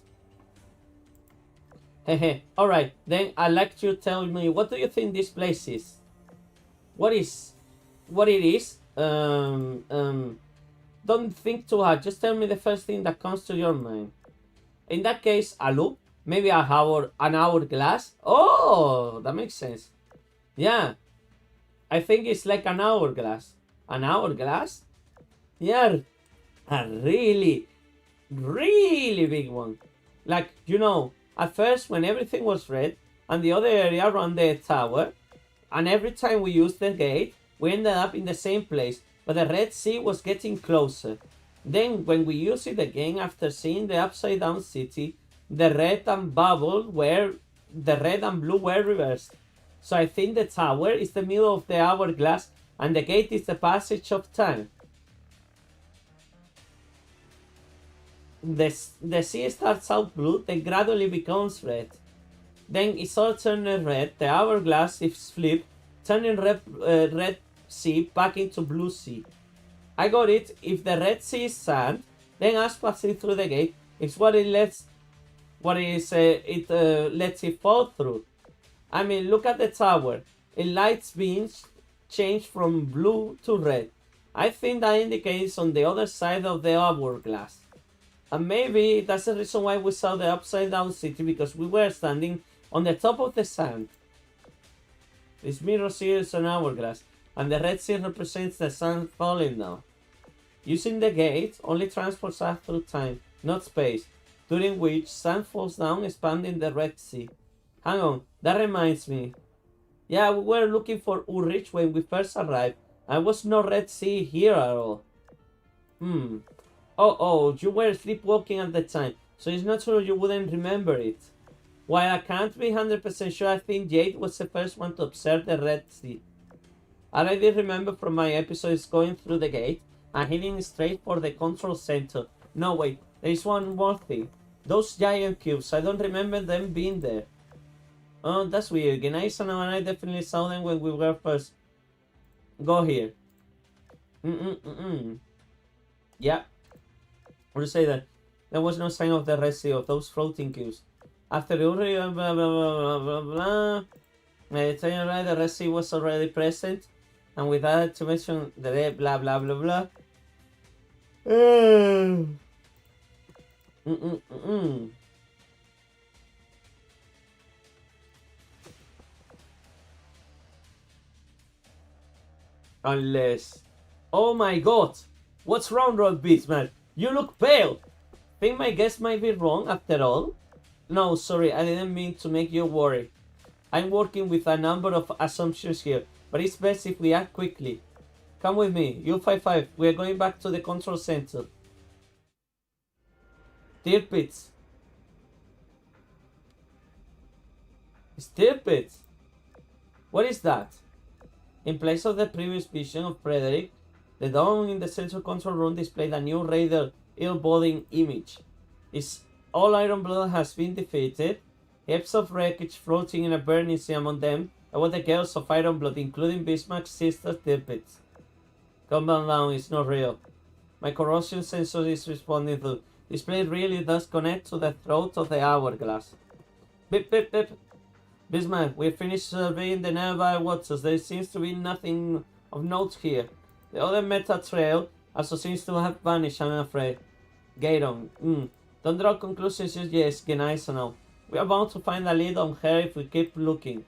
Hehe. Alright, then I'd like you to tell me, what do you think this place is? What it is? Don't think too hard, just tell me the first thing that comes to your mind. In that case, a loop, maybe an hourglass. Oh, that makes sense. Yeah, I think it's like an hourglass. An hourglass? Yeah, a really big one. Like, you know, at first when everything was red and the other area around the tower, and every time we used the gate, we ended up in the same place, but the Red Sea was getting closer. Then when we used it again after seeing the upside down city, the red and blue were reversed. So I think the tower is the middle of the hourglass and the gate is the passage of time. The sea starts out blue, then gradually becomes red. Then it's all turned red, the hourglass is flipped, turning red sea back into blue sea. I got it. If the Red Sea is sand, then us passing through the gate is what it lets it fall through. I mean, look at the tower. It lights beams change from blue to red. I think that indicates on the other side of the hourglass. And maybe that's the reason why we saw the upside down city, because we were standing on the top of the sand. This mirror here is an hourglass, and the Red Sea represents the sun falling down. Using the gate only transports us through time, not space, during which sand falls down, expanding the Red Sea. Hang on, that reminds me. Yeah, we were looking for Ulrich when we first arrived. There was no Red Sea here at all. Oh, you were sleepwalking at the time, so it's natural you wouldn't remember it. While I can't be 100% sure, I think Jade was the first one to observe the Red Sea. I already remember from my episodes going through the gate and heading straight for the control center. No, wait, there is one more thing. Those giant cubes, I don't remember them being there. Oh, that's weird. Genais and I definitely saw them when we were first. Go here. Yeah. Or say that there was no sign of the Red Sea, of those floating cubes. After the blah blah blah blah blah. The Red Sea was already present, and with that to mention the blah blah blah blah. Unless, oh my God, what's wrong, Bismarck? You look pale. Think my guess might be wrong after all? No, sorry, I didn't mean to make you worry. I'm working with a number of assumptions here, but it's best if we act quickly. Come with me, U55. We are going back to the control center. Dear pits. Dear pits. What is that? In place of the previous vision of Frederick, the dome in the central control room displayed a new rather ill-boding image. Its all iron blood has been defeated. Heaps of wreckage floating in a burning sea, among them were the girls of iron blood, including Bismarck's sister Tirpitz. Calm down, it's not real. My corrosion sensor is responding to. This blade really does connect to the throat of the hourglass. Bip bip bip. Bismarck, we finished surveying the nearby waters. There seems to be nothing of note here. The other meta trail also seems to have vanished, I'm afraid. Gaydon, don't draw conclusions just yet, Genaisanal. We are bound to find a lead on her if we keep looking.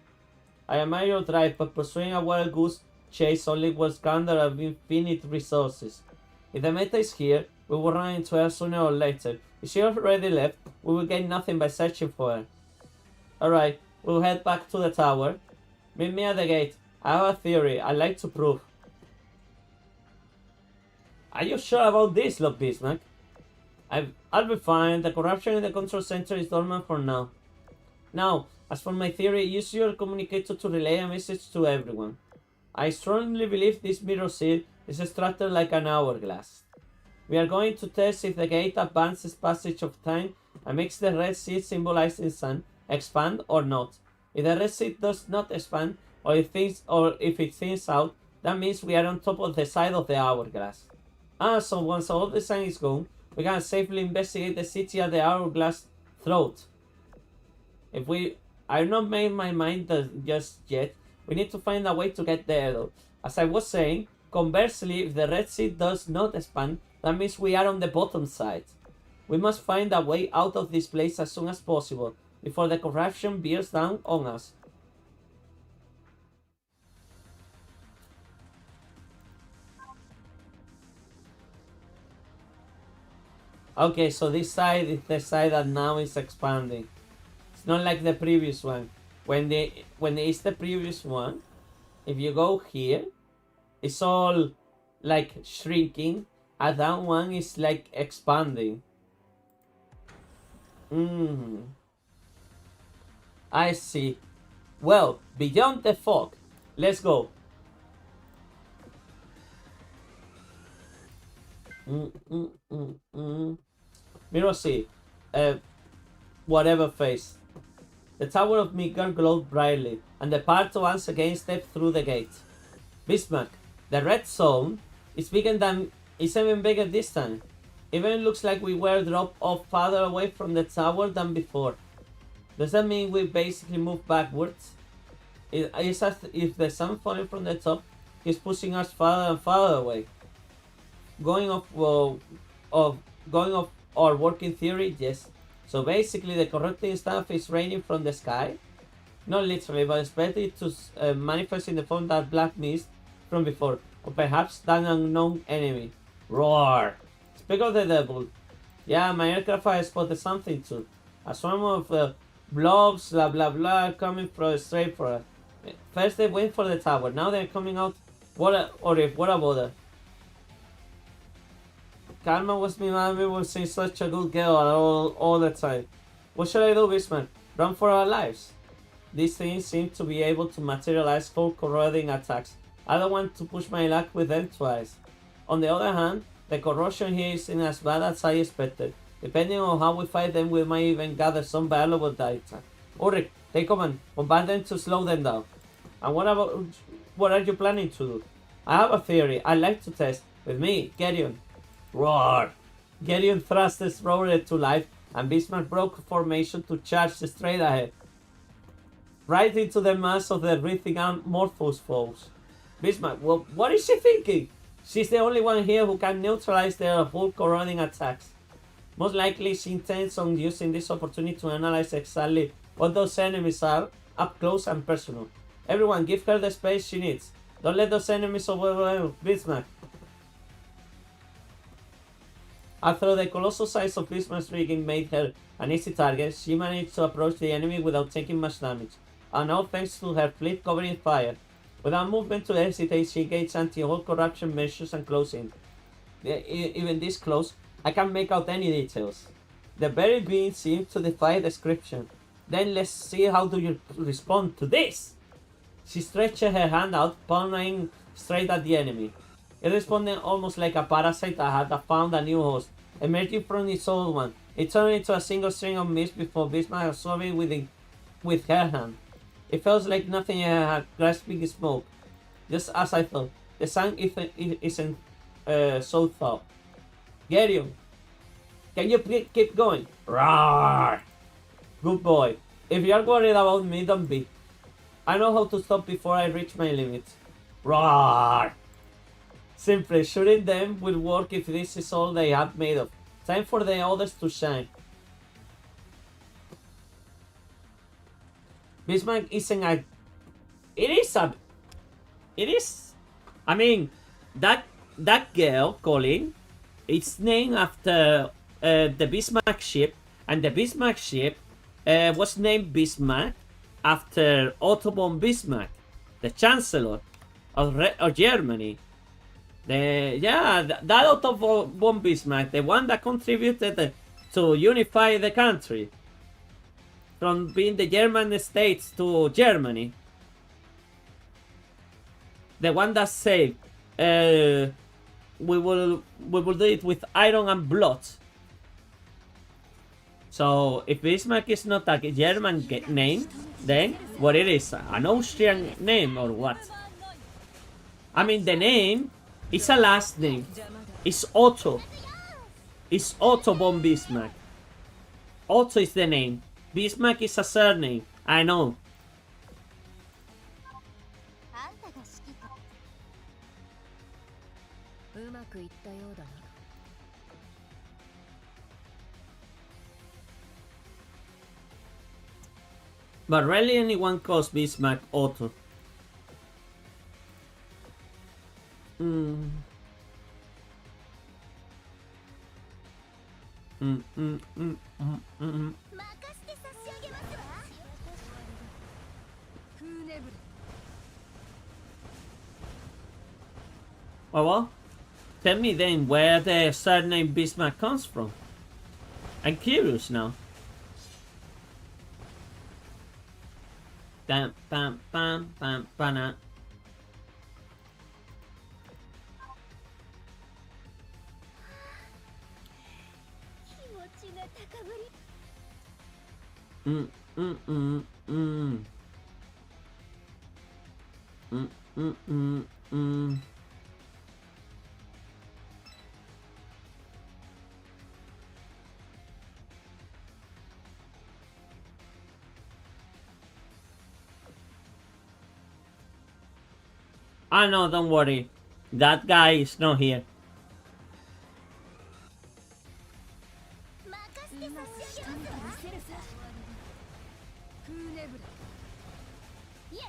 I admire your drive, but pursuing a wild goose chase only will squander our infinite resources. If the meta is here, we will run into her sooner or later. If she already left, we will gain nothing by searching for her. Alright, we'll head back to the tower. Meet me at the gate. I have a theory I'd like to prove. Are you sure about this, Lord Bismarck? I'll be fine. The corruption in the control center is dormant for now. Now, as for my theory, use your communicator to relay a message to everyone. I strongly believe this mirror seal is structured like an hourglass. We are going to test if the gate advances passage of time and makes the Red Sea symbolized in sun expand or not. If the Red Sea does not expand, or if it thins out, that means we are on top of the side of the hourglass. So once all the sun is gone, we can safely investigate the city at the hourglass throat. If we... I've not made my mind just yet. We need to find a way to get there though. As I was saying, conversely, if the Red Sea does not expand, that means we are on the bottom side. We must find a way out of this place as soon as possible, before the corruption bears down on us. Okay, so this side is the side that now is expanding. It's not like the previous one. When it's the previous one, if you go here, it's all like shrinking, and that one is like expanding. I see. Well, beyond the fog. Let's go. Mirror C. Whatever face. The Tower of Midgard glowed brightly, and the part once again stepped through the gate. Bismarck. The red zone is even bigger this time. Even looks like we were dropped off farther away from the tower than before. Does that mean we basically moved backwards? It's as if the sun falling from the top is pushing us farther and farther away. Going off our working theory, yes. So basically the corrupting stuff is raining from the sky. Not literally, but expect it to manifest in the form that black mist from before. Or perhaps that unknown enemy. Roar! Speak of the devil. Yeah, my aircraft has spotted something too. A swarm of blobs, blah blah blah, coming straight for us. First they went for the tower, now they're coming out. What a bother. Karma was me, man. We were seeing such a good girl all the time. What should I do, Bismarck? Run for our lives? These things seem to be able to materialize full corroding attacks. I don't want to push my luck with them twice. On the other hand, the corrosion here isn't as bad as I expected. Depending on how we fight them, we might even gather some valuable data. Ulrich, take command. Bombard them to slow them down. And what are you planning to do? I have a theory I'd like to test. With me, Gideon. Roar! Gideon thrust his roller to life, and Bismarck broke formation to charge straight ahead. Right into the mass of the writhing amorphous foes. Bismarck, well, what is she thinking? She's the only one here who can neutralize their whole corroding attacks. Most likely she intends on using this opportunity to analyze exactly what those enemies are, up close and personal. Everyone, give her the space she needs. Don't let those enemies overwhelm Bismarck. Although the colossal size of Bismarck's rigging made her an easy target, she managed to approach the enemy without taking much damage, and all thanks to her fleet covering fire. Without movement to hesitate, she engaged anti-all corruption measures and closed in. Even this close, I can't make out any details. The very being seemed to defy description. Then let's see how do you respond to this. She stretched her hand out, palming straight at the enemy. It responded almost like a parasite that had found a new host. Emerging from its old one, it turned into a single string of mist before Bismarck absorbed it with her hand. It felt like nothing had grasping smoke. Just as I thought. The sun isn't so thought. Gideon, can you keep going? Roar! Good boy. If you're worried about me, don't be. I know how to stop before I reach my limits. Roar! Simply shooting them will work if this is all they have made of. Time for the others to shine. Bismarck isn't a... It is... I mean, that girl, Colin, it's named after the Bismarck ship. And the Bismarck ship was named Bismarck after Otto von Bismarck, the Chancellor of Germany. That Otto von Bismarck, the one that contributed to unify the country from being the German states to Germany. The one that said we will do it with iron and blood. So if Bismarck is not a German name, then what it is? An Austrian name or what? I mean, the name is a last name. It's Otto. It's Otto von Bismarck. Otto is the name. Bismarck is a surname. I know. あんたが指揮か。うまくいったようだな。But rarely anyone calls Bismarck Otto. Mm. Mm, mm, mm, mm, mm. 任せて差し上げますわ。フーネブル。 Well, tell me then where the surname Bismarck comes from. I'm curious now. Bam, bam, bam, bam, bam. 気持ちが高ぶり。 Mm, mm, mm, mm. Mm, mm, mm, mm. I know, don't worry. That guy is not here. 任せて差し上げますわ。フーネブル。イエス。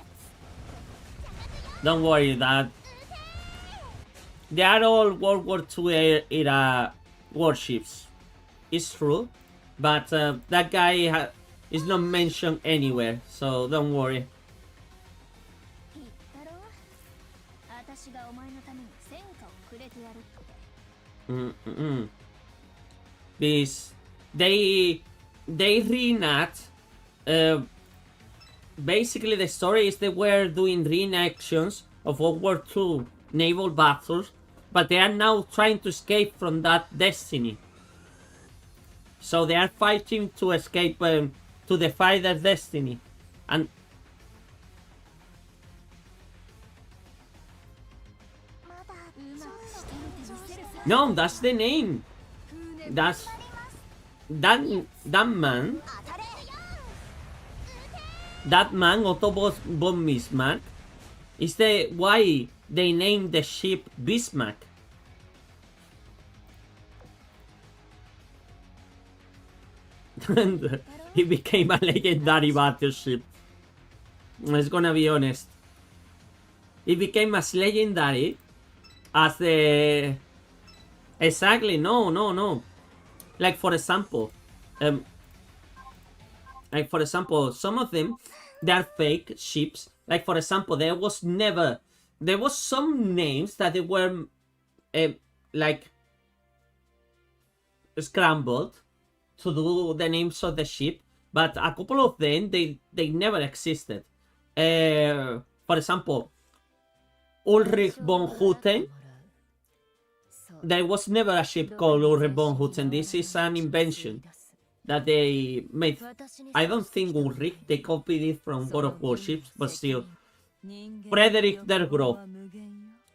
Don't worry, that they are all World War II era warships. It's true, but that guy is not mentioned anywhere, so don't worry. 言ったろ。私がお前のために戦果をくれてやるって。This they reenact. Basically, the story is they were doing reenactions of World War II naval battles, but they are now trying to escape from that destiny. So they are fighting to escape, to defy their destiny. And まだうまくしてみてみせるさ。 no, that's the name. フーネブル。 That's that man. 当たれ。 That man, Otto von Bismarck, is the why they named the ship Bismarck. And he became a legendary battleship. Let's gonna be honest. It became as legendary as the... Exactly, no. Like for example, some of them, they are fake ships. Like for example, there was some names that they were like scrambled to do the names of the ship, but a couple of them they never existed. For example, Ulrich von Hutten. There was never a ship called Ulrich von Hutten. This is an invention that they made. I don't think Ulrich, they copied it from God of War ships, but still. Frederick der Grof.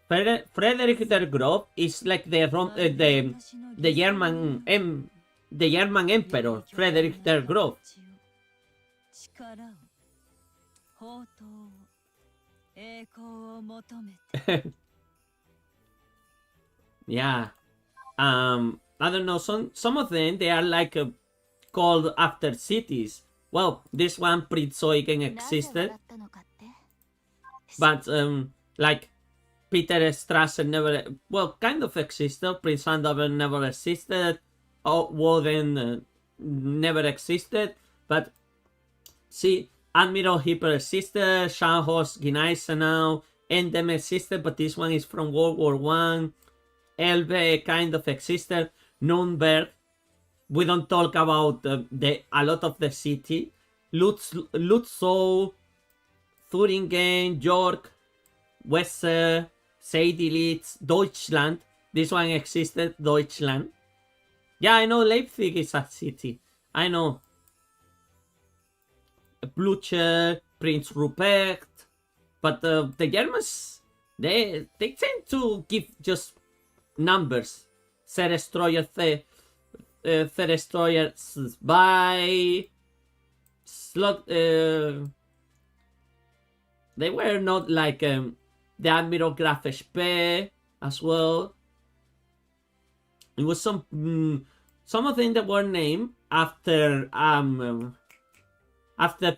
Frederick der Grof is like the German emperor, Frederick der Grof. Yeah. I don't know. Some of them they are like called after cities. Well, this one Prince Eugen existed, but like Peter Strasser never. Well, kind of existed. Prince Andover never existed. Oh, Woden never existed. But see, Admiral Hipper existed. Scharnhorst Gneisenau, Endem existed, but this one is from World War One. Elbe kind of existed. Nürnberg. We don't talk about a lot of the city. Lutzow, Thüringen, York, Wesser, Seydlitz, Deutschland. This one existed, Deutschland. Yeah, I know Leipzig is a city. I know. Blücher, Prince Rupert. But the Germans, they tend to give just numbers. Destroyer 2, slot. They were not like the Admiral Graf Spee as well. It was some of them that were named after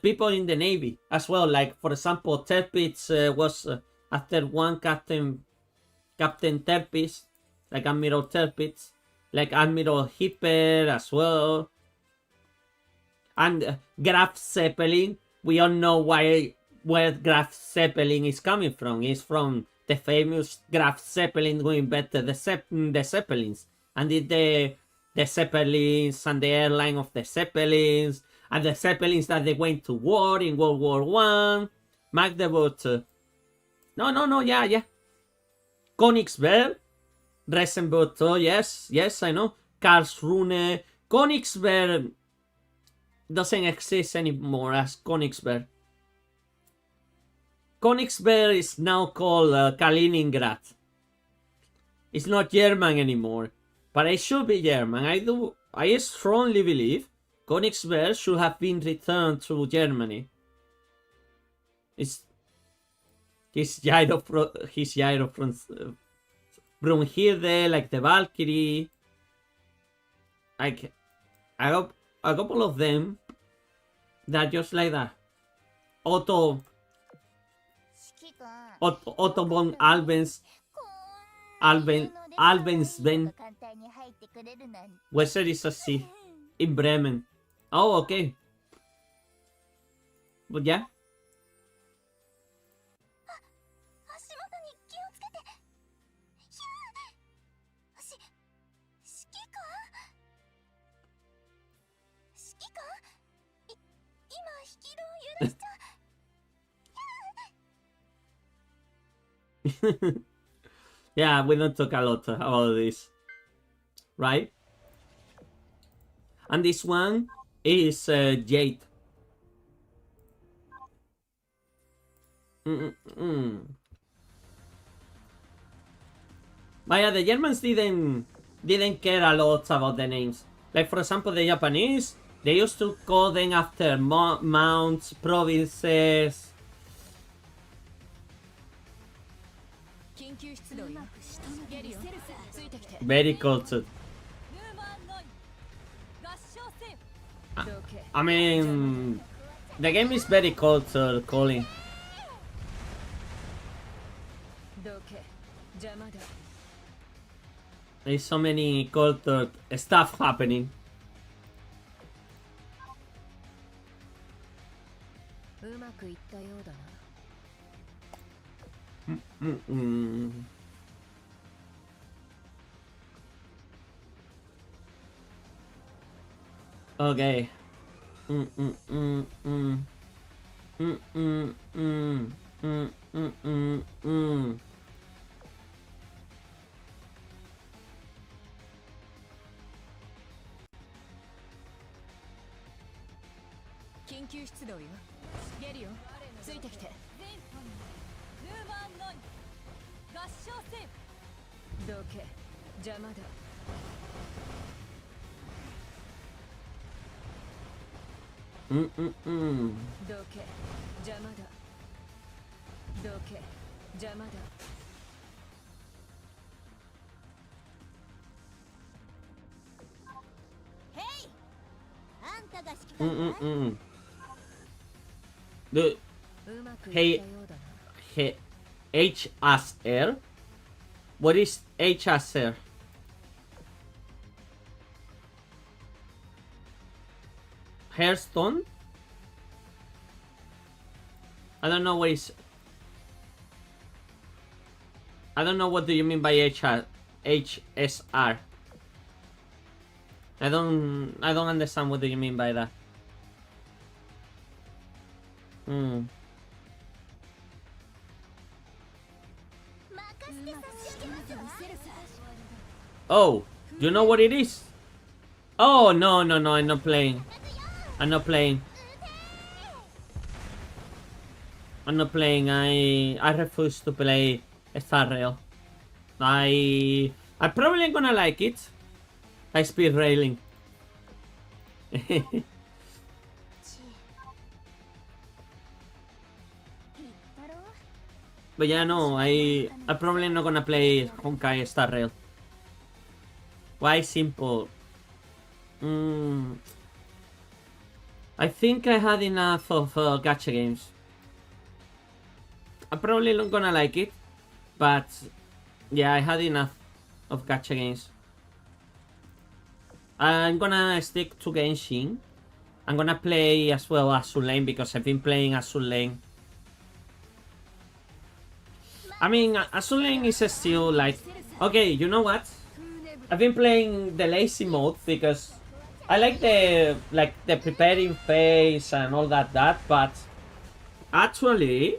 people in the Navy as well. Like for example, Tirpitz was after one Captain Tirpitz, like Admiral Tirpitz, like Admiral Hipper as well, and Graf Zeppelin. We all know where Graf Zeppelin is coming from. It's from the famous Graf Zeppelin who invented the Zeppelins and did the Zeppelins and the airline of the Zeppelins and the Zeppelins that they went to war in World War One. Magdeburg. No, yeah. Königsberg, Resenburg, oh yes, I know. Karlsruhe. Königsberg doesn't exist anymore as Königsberg. Königsberg is now called Kaliningrad. It's not German anymore, but it should be German. I strongly believe Königsberg should have been returned to Germany. His gyro from Brunhilde, like the Valkyrie. Like I got a couple of them that just like that. Otto von Albensven. Where is a C? In Bremen. Oh, okay. But yeah. Yeah, we don't talk a lot about this, right? And this one is Jade. But yeah, the Germans didn't care a lot about the names. Like for example, the Japanese, they used to call them after mounts, provinces. Very cultured. I mean, the game is very cultured, Colin. There's so many cultured stuff happening. Okay. The hey H as R. What is H as R? Hairstone? I don't know what is. I don't know what do you mean by HSR. I don't understand what do you mean by that. Oh, you know what it is? Oh, no, I'm not playing. I'm not playing. I refuse to play Star Rail. I probably ain't gonna like it. I speed railing. But yeah, no, I'm probably not gonna play Honkai Star Rail. Why simple? I think I had enough of gacha games. I'm probably not gonna like it, but yeah, I had enough of gacha games. I'm gonna stick to Genshin. I'm gonna play as well Azur Lane because I've been playing Azur Lane. I mean, Azur Lane is still like... Okay, you know what? I've been playing the lazy mode because I like the preparing phase and all that, but actually,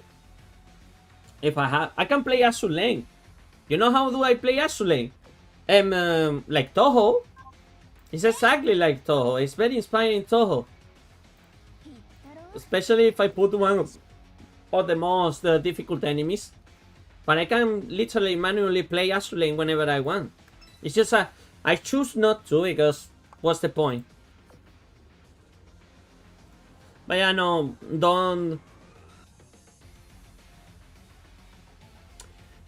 if I can play Azur Lane. You know how do I play Azur Lane? Like Toho. It's exactly like Toho. It's very inspiring Toho. Especially if I put one of the most difficult enemies. But I can literally manually play Azur Lane whenever I want. It's just I choose not to because what's the point? But yeah, no, don't...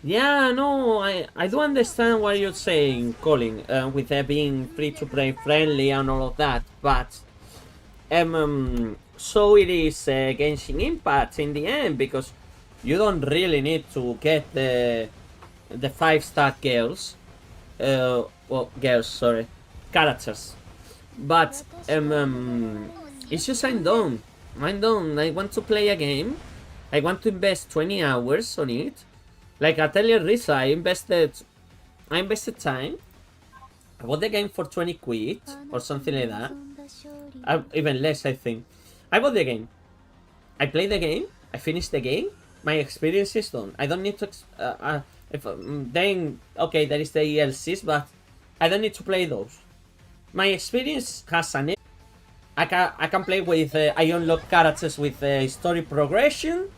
Yeah, no, I do understand what you're saying, Colin, with being free-to-play friendly and all of that, but so it is Genshin Impact in the end, because you don't really need to get the 5-star girls, well, girls, sorry, characters, but it's just I'm done. I want to play a game, I want to invest 20 hours on it. Like I tell you, Risa, I invested time. I bought the game for 20 quid or something like that. Even less, I think. I bought the game. I played the game. I finished the game. My experience is done. I don't need to... then, okay, there is the ELCs, but I don't need to play those. My experience has an... I can play with... I unlock characters with story progression.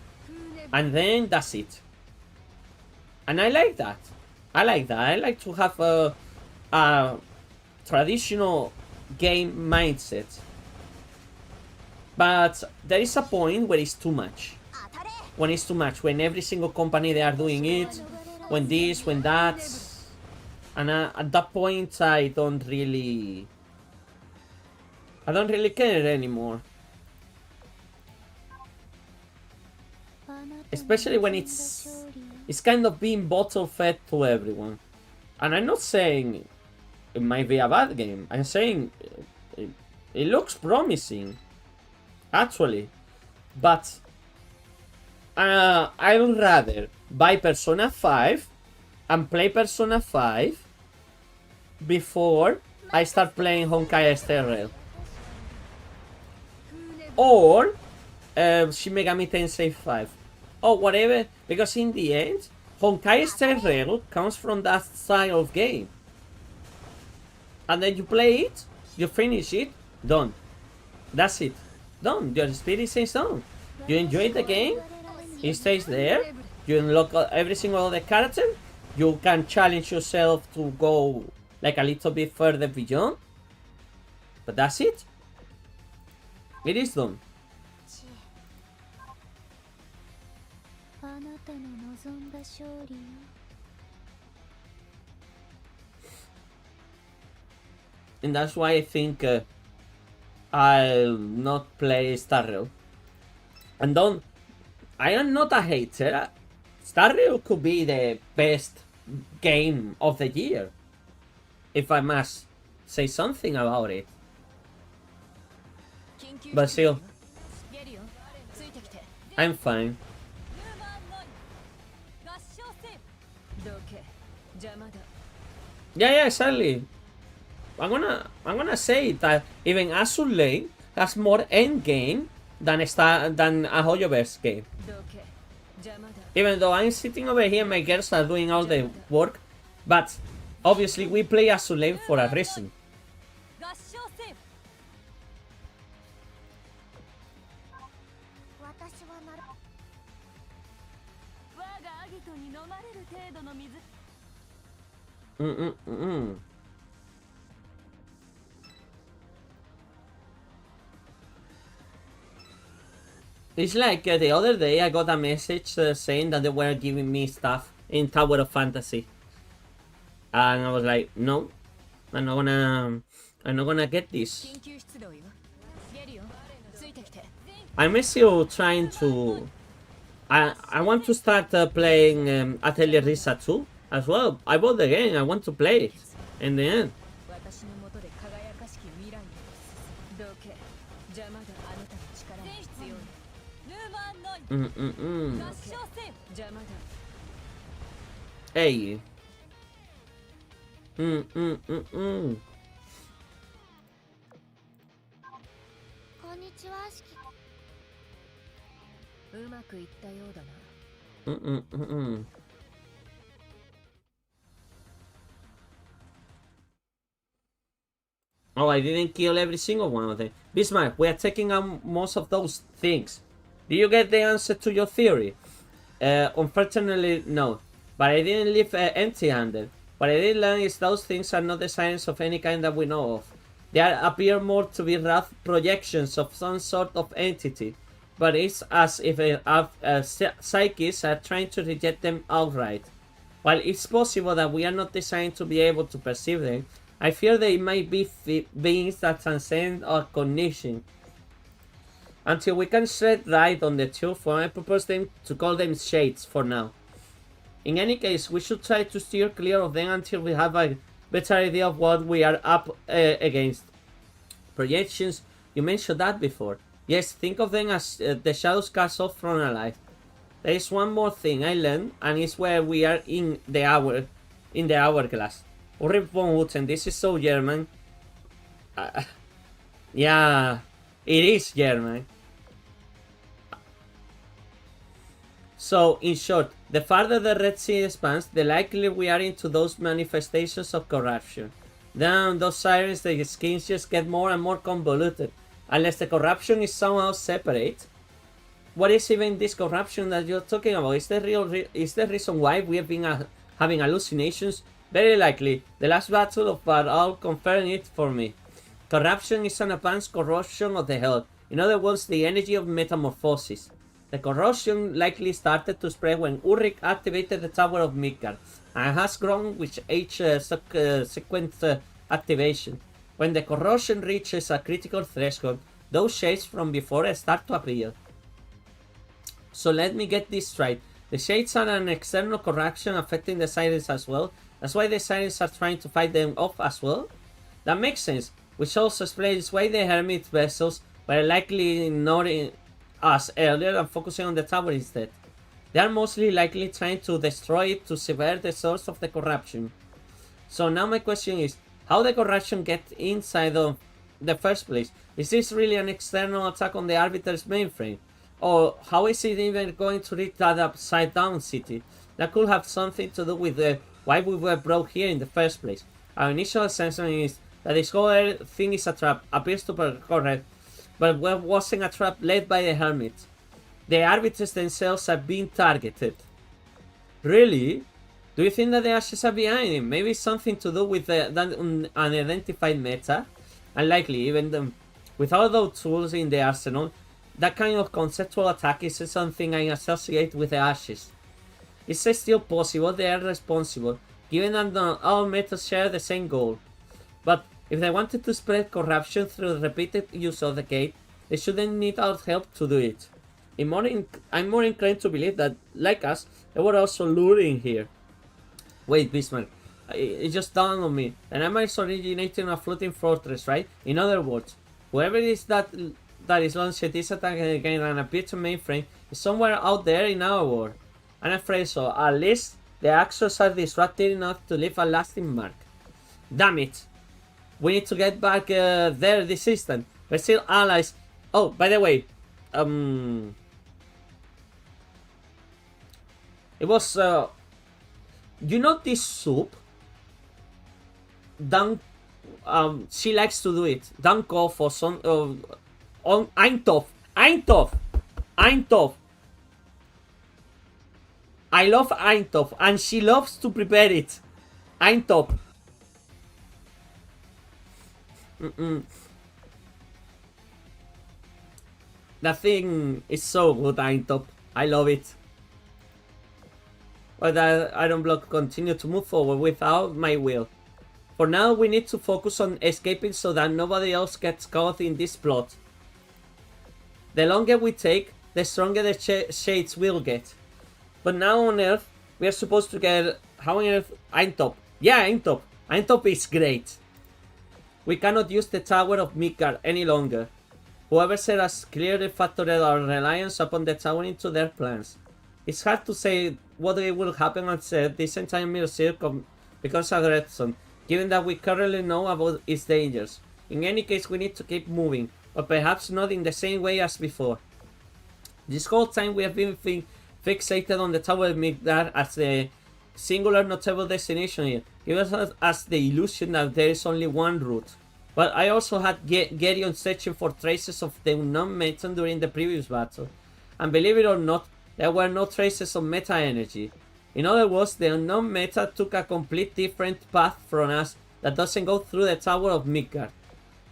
And then that's it. And I like that. I like to have a traditional game mindset. But there is a point where it's too much. When it's too much. When every single company they are doing it. When this, when that. And at that point I don't really care anymore. Especially when it's kind of being bottle fed to everyone. And I'm not saying it might be a bad game. I'm saying it looks promising, actually. But I would rather buy Persona 5 and play Persona 5 before I start playing Honkai Star Rail. Or Shin Megami Tensei 5. Or whatever, because in the end, Honkai Star Rail comes from that style of game. And then you play it, you finish it, done. That's it. Done. Your experience is done. You enjoy the game, it stays there, you unlock every single other character, you can challenge yourself to go like a little bit further beyond. But that's it. It is done. And that's why I think I'll not play Star Rail. And I am not a hater. Star Rail could be the best game of the year, if I must say something about it. But still, I'm fine. Yeah, exactly. I'm gonna say that even Azur Lane has more end game than a Hoyoverse game. Even though I'm sitting over here, my girls are doing all the work, but obviously we play Azur Lane for a reason. It's like the other day I got a message saying that they were giving me stuff in Tower of Fantasy, and I was like, no, I'm not gonna get this. 緊急出動よ。ゲリオン、ついてきて。 I'm still trying to. I want to start playing Atelier Risa 2 as well. I bought the game. I want to play it in the end. 私の下で輝かしき未来へと進む。どけ。邪魔だ、あなたの力が必要よ。ヌーマンノイ。合唱せよ。邪魔だ。 Hey. こんにちは、しき。うまくいったようだな。Oh, I didn't kill every single one of them. Bismarck, we are taking out most of those things. Did you get the answer to your theory? Unfortunately, no. But I didn't leave empty-handed. What I did learn is those things are not the signs of any kind that we know of. They appear more to be rough projections of some sort of entity. But it's as if psychics are trying to reject them outright. While it's possible that we are not designed to be able to perceive them, I fear they might be beings that transcend our cognition. Until we can shed light on the truth, I propose them to call them shades for now. In any case, we should try to steer clear of them until we have a better idea of what we are up against. Projections, you mentioned that before. Yes, think of them as the shadows cast off from a life. There is one more thing I learned, and it's where we are in the hourglass. Ulrich von Hutten, this is so German. Yeah, it is German. So, in short, the farther the Red Sea expands, the likelier we are into those manifestations of corruption. Down those sirens, the schemes just get more and more convoluted. Unless the corruption is somehow separate. What is even this corruption that you're talking about? Is the reason why we have been having hallucinations? Very likely. The last battle of Baal confirmed it for me. Corruption is an advanced corrosion of the health. In other words, the energy of metamorphosis. The corrosion likely started to spread when Ulrich activated the Tower of Midgard, and has grown with each subsequent activation. When the corrosion reaches a critical threshold, those shades from before start to appear. So let me get this straight. The shades are an external corruption affecting the sirens as well. That's why the sirens are trying to fight them off as well? That makes sense, which also explains why the hermit vessels were likely ignoring us earlier and focusing on the tower instead. They are mostly likely trying to destroy it to sever the source of the corruption. So now my question is, how the corruption get inside of the first place? Is this really an external attack on the Arbiter's mainframe? Or how is it even going to reach that upside down city? That could have something to do with why we were brought here in the first place. Our initial assumption is that this whole thing is a trap, appears to be correct, but wasn't a trap led by the hermits. The arbiters themselves are being targeted. Really? Do you think that the ashes are behind it? Maybe something to do with that unidentified meta? Unlikely, even with all those tools in the arsenal, that kind of conceptual attack is something I associate with the ashes. It's still possible they are responsible, given that all metas share the same goal. But if they wanted to spread corruption through repeated use of the gate, they shouldn't need our help to do it. I'm more inclined to believe that, like us, they were also luring here. Wait, Bismarck, it just dawned on me. And I'm originating a floating fortress, right? In other words, whoever it is that is launched this attack again and appeared to mainframe is somewhere out there in our world. I'm afraid so. At least the actions are disruptive enough to leave a lasting mark. Damn it! We need to get back there this instant. We're still allies. Oh, by the way, it was you know this soup? She likes to do it. Dankoff or some on Eintopf. I love Eintopf, and she loves to prepare it. Eintopf. That thing is so good, Eintop. I love it. But that iron block continue to move forward without my will. For now, we need to focus on escaping so that nobody else gets caught in this plot. The longer we take, the stronger the shades will get. But now on Earth, we are supposed to get... How on Earth? Eintop. Yeah, Eintop. Eintop is great. We cannot use the Tower of Midgard any longer. Whoever said has clearly factored our reliance upon the tower into their plans. It's hard to say what will happen once this entire mirror becomes a red zone, given that we currently know about its dangers. In any case, we need to keep moving, but perhaps not in the same way as before. This whole time we have been fixated on the Tower of Midgard as the singular notable destination here, giving us the illusion that there is only one route. But I also had Geryon searching for traces of the unknown meta during the previous battle, and believe it or not, there were no traces of meta energy. In other words, the unknown meta took a complete different path from us that doesn't go through the Tower of Midgard.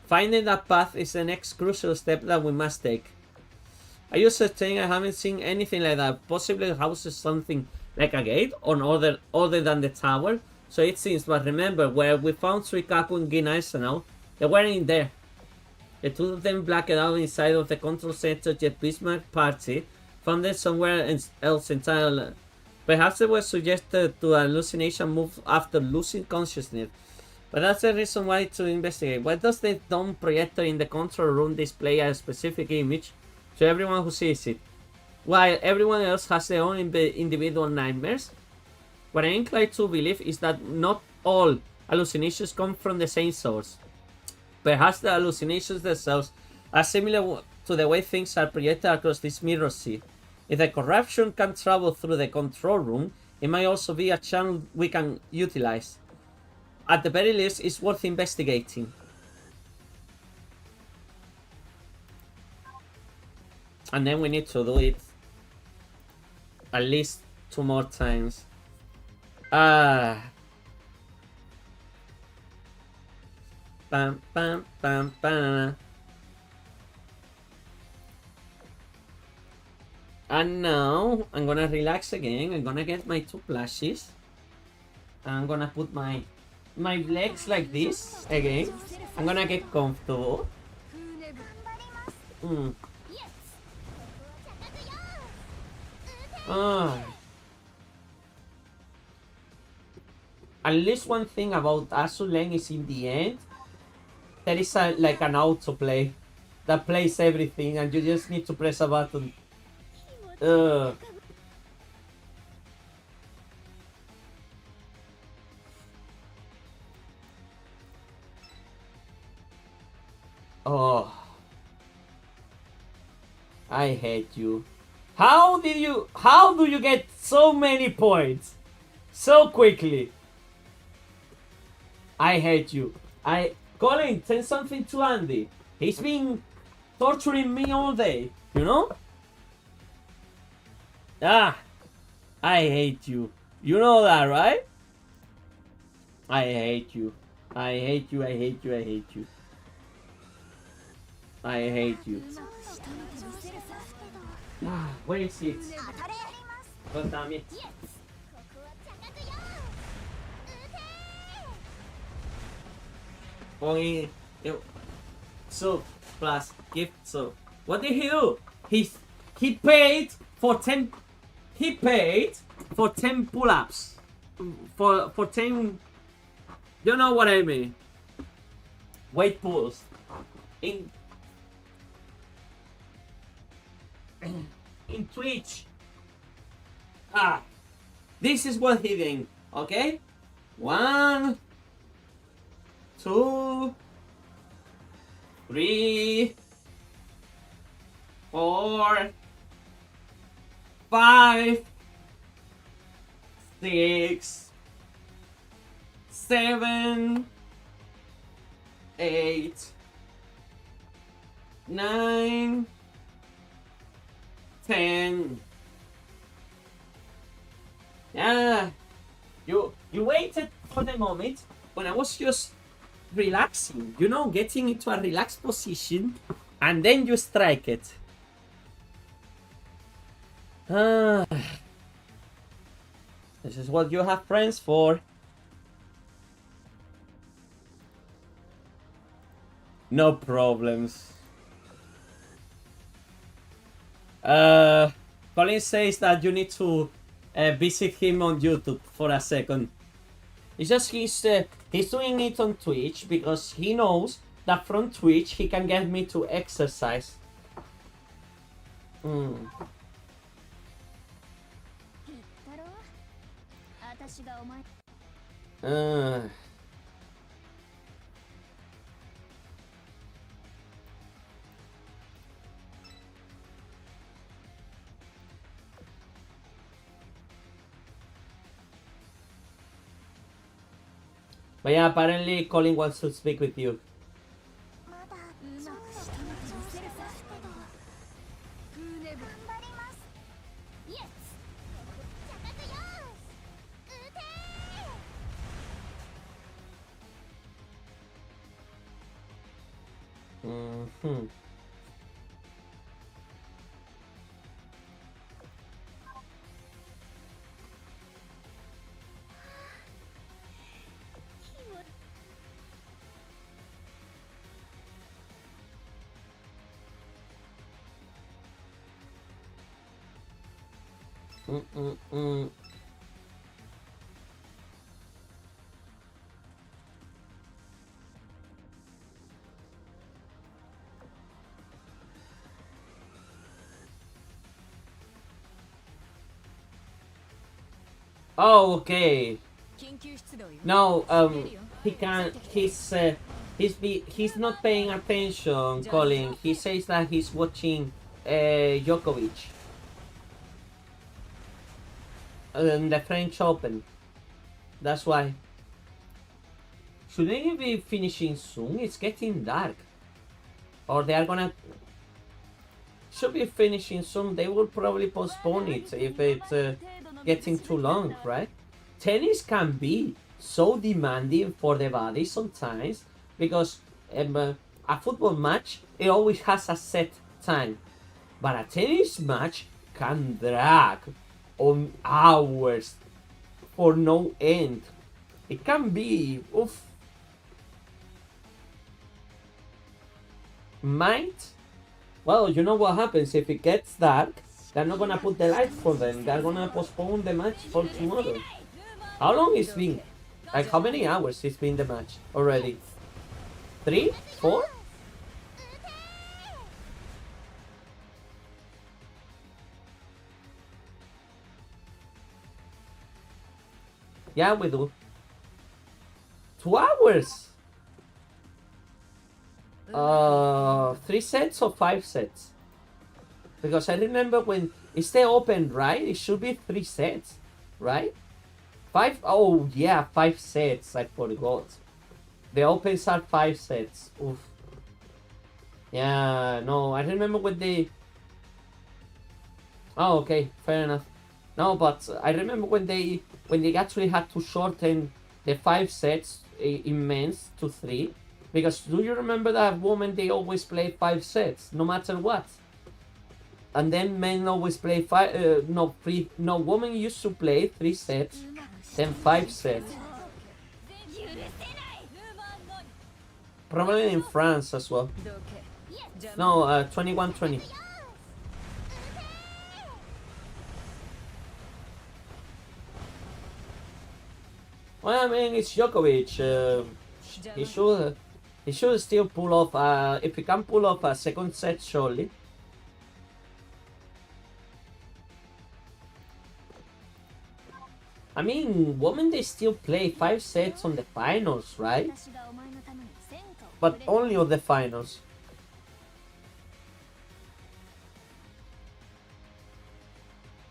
Finding that path is the next crucial step that we must take. Are you certain I haven't seen anything like that? Possibly houses something like a gate or other than the tower? So it seems, but remember, where we found Suikaku and Gin Arsenal, they weren't in there. The two of them blacked out inside of the control center, yet Bismarck party found them somewhere else entirely. Perhaps they were suggested to a hallucination move after losing consciousness. But that's the reason why to investigate. Why does the dome projector in the control room display a specific image to everyone who sees it, while everyone else has their own individual nightmares? What I'm inclined to believe is that not all hallucinations come from the same source. Perhaps the hallucinations themselves are similar to the way things are projected across this mirror sea. If the corruption can travel through the control room, it might also be a channel we can utilize. At the very least, it's worth investigating. And then we need to do it at least 2 more times. Bam, bam, bam, bam. And now I'm gonna relax again. I'm gonna get my 2 plushies. I'm gonna put my legs like this again. I'm gonna get comfortable. At least one thing about Azur Lane is in the end, there is like an autoplay that plays everything and you just need to press a button. Oh, I hate you. How do you get so many points so quickly? I hate you. Colin, send something to Andy. He's been torturing me all day, you know? I hate you. You know that, right? I hate you. I hate you, I hate you, I hate you. I hate you. Where is it? God damn it. Only so plus gift. So what did he do? He paid for 10 pull-ups for 10, you know what I mean, weight pulls in Twitch. This is what he did. Okay, 1, 2, 3, 4, 5, 6, 7, 8, 9, 10. Yeah, you waited for the moment when I was just relaxing, you know, getting into a relaxed position, and then you strike it. Ah, this is what you have friends for. No problems. Colin says that you need to visit him on YouTube for a second. It's just he's doing it on Twitch because he knows that from Twitch he can get me to exercise. Hmm. だろ私がお前 But yeah, apparently Colin wants to speak with you. まだうまく仕留めてみせるさフーネブ頑張りますイエス着火よ撃てMm-hmm. Mm-mm-mm. Oh, okay. 緊急出動よ No, he can't. He's not paying attention, Colin. He says that he's watching Djokovic in the French Open. That's why. Shouldn't it be finishing soon? It's getting dark. Or they are gonna. Should be finishing soon. They will probably postpone it if it's getting too long, right? Tennis can be so demanding for the body sometimes because a football match, it always has a set time, but a tennis match can drag on hours for no end. It can be oof. Might. Well, you know what happens if it gets dark. They're not gonna put the lights for them. They're gonna postpone the match for tomorrow. How long it's been? Like how many hours it's been the match already? 3? 4? Yeah, we do. 2 hours? 3 sets or 5 sets? Because I remember when it's the open, right? It should be 3 sets, right? 5? Oh, yeah, 5 sets. I forgot. The opens are 5 sets. Oof. Yeah, no, I remember when they... Oh, okay, fair enough. No, but I remember when they actually had to shorten the 5 sets in men's to 3. Because do you remember that women, they always play 5 sets, no matter what? And then men always play 5, no, women used to play 3 sets, then 5 sets. Probably in France as well. No, 21-20. Well, I mean, it's Djokovic. He should still pull off. If he can pull off a second set, surely. I mean, women, they still play 5 sets on the finals, right? But only on the finals.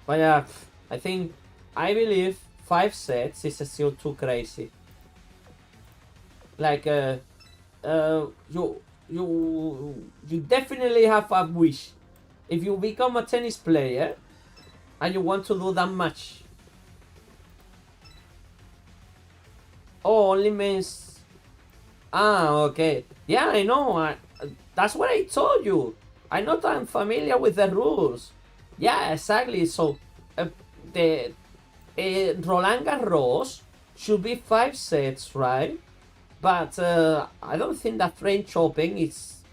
But yeah, I believe 5 sets is still too crazy. Like, you definitely have a wish. If you become a tennis player and you want to do that much. Oh, only means... Ah, okay. Yeah, I know. That's what I told you. I'm not unfamiliar with the rules. Yeah, exactly. So the Roland Garros should be 5 sets, right? But I don't think that French Open is.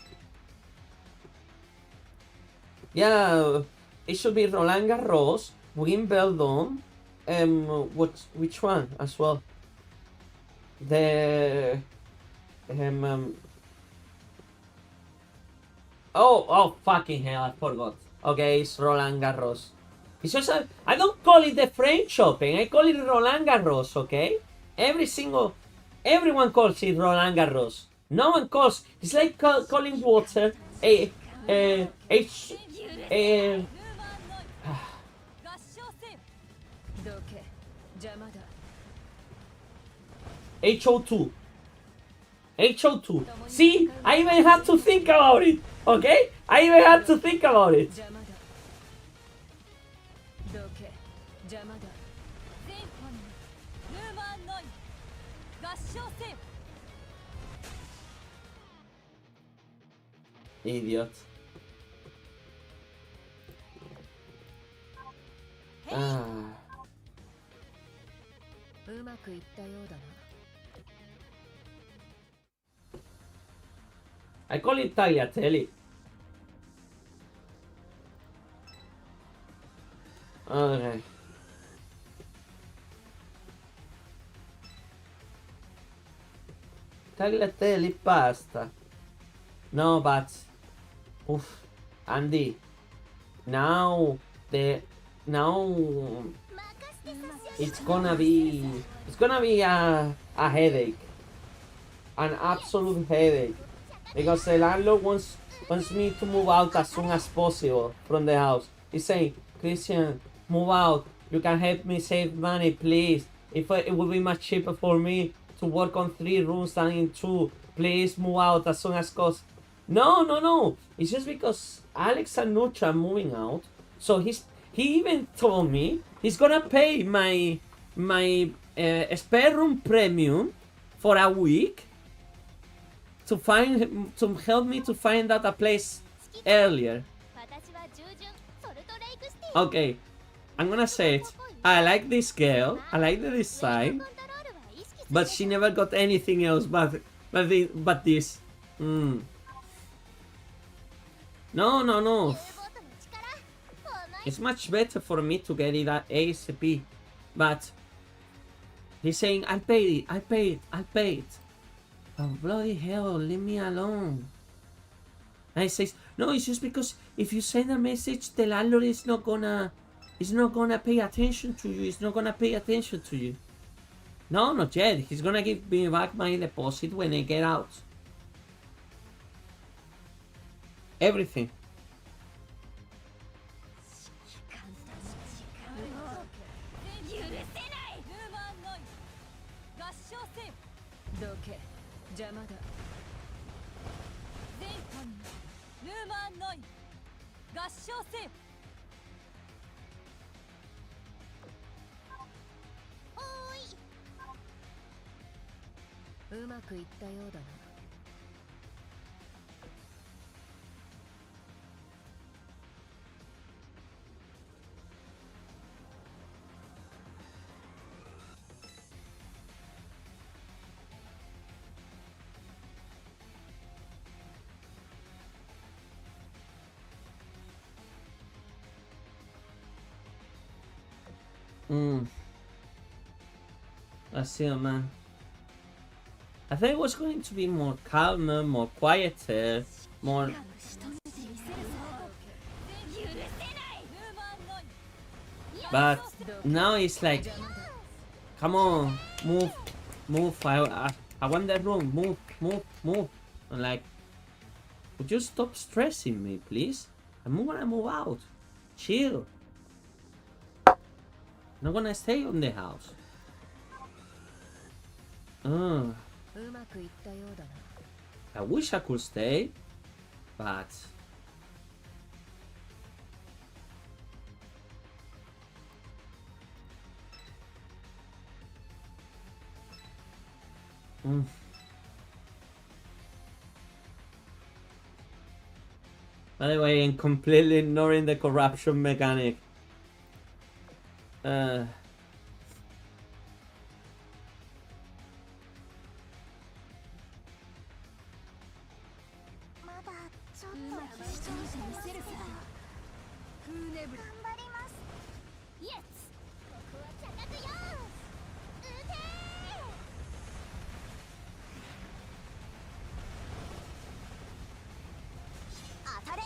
Yeah, it should be Roland Garros, Wimbledon, which one as well? The oh fucking hell, I forgot. Okay, it's Roland Garros. It's just I don't call it the French Open, I call it Roland Garros, okay? Everyone calls it Roland Garros. No one calls. It's like calling water a H どけ邪魔だ HO2. HO2. See, I even had to think about it. Okay, I even had to think about it. 邪魔だどけ邪魔だ全本にヌーマンノイ合唱せよ Idiot. Ah. うまくいったようだな I call it tagliatelle. Okay. Tagliatelle pasta. No, but oof, Andy. Now it's gonna be a headache, an absolute headache, because the landlord wants me to move out as soon as possible from the house. He's saying, Christian, move out. You can help me save money, please. It would be much cheaper for me to work on 3 rooms than in 2. Please move out as soon as possible. No. It's just because Alex and Nutra are moving out. So he even told me he's gonna pay my spare room premium for a week to help me to find out a place earlier. Okay, I'm gonna say it. I like this girl. I like the design, but she never got anything else but this. No. It's much better for me to get it at ASAP, but he's saying I'll pay it. Oh bloody hell, leave me alone. And he says, no, it's just because if you send a message, the landlord is not gonna pay attention to you. It's not gonna pay attention to you. No, not yet. He's gonna give me back my deposit when I get out. Everything. Let's see, man. I think it was going to be more calmer, more quieter, more. But now it's like, come on, move. I want that room. Move. I'm like, would you stop stressing me, please? I'm gonna move out. Chill. I'm not gonna stay in the house. I wish I could stay, but By the way, I'm completely ignoring the corruption mechanic. Uh, まだちょっと緊張してますけど頑張りますイエスここは高くよ撃て当たれ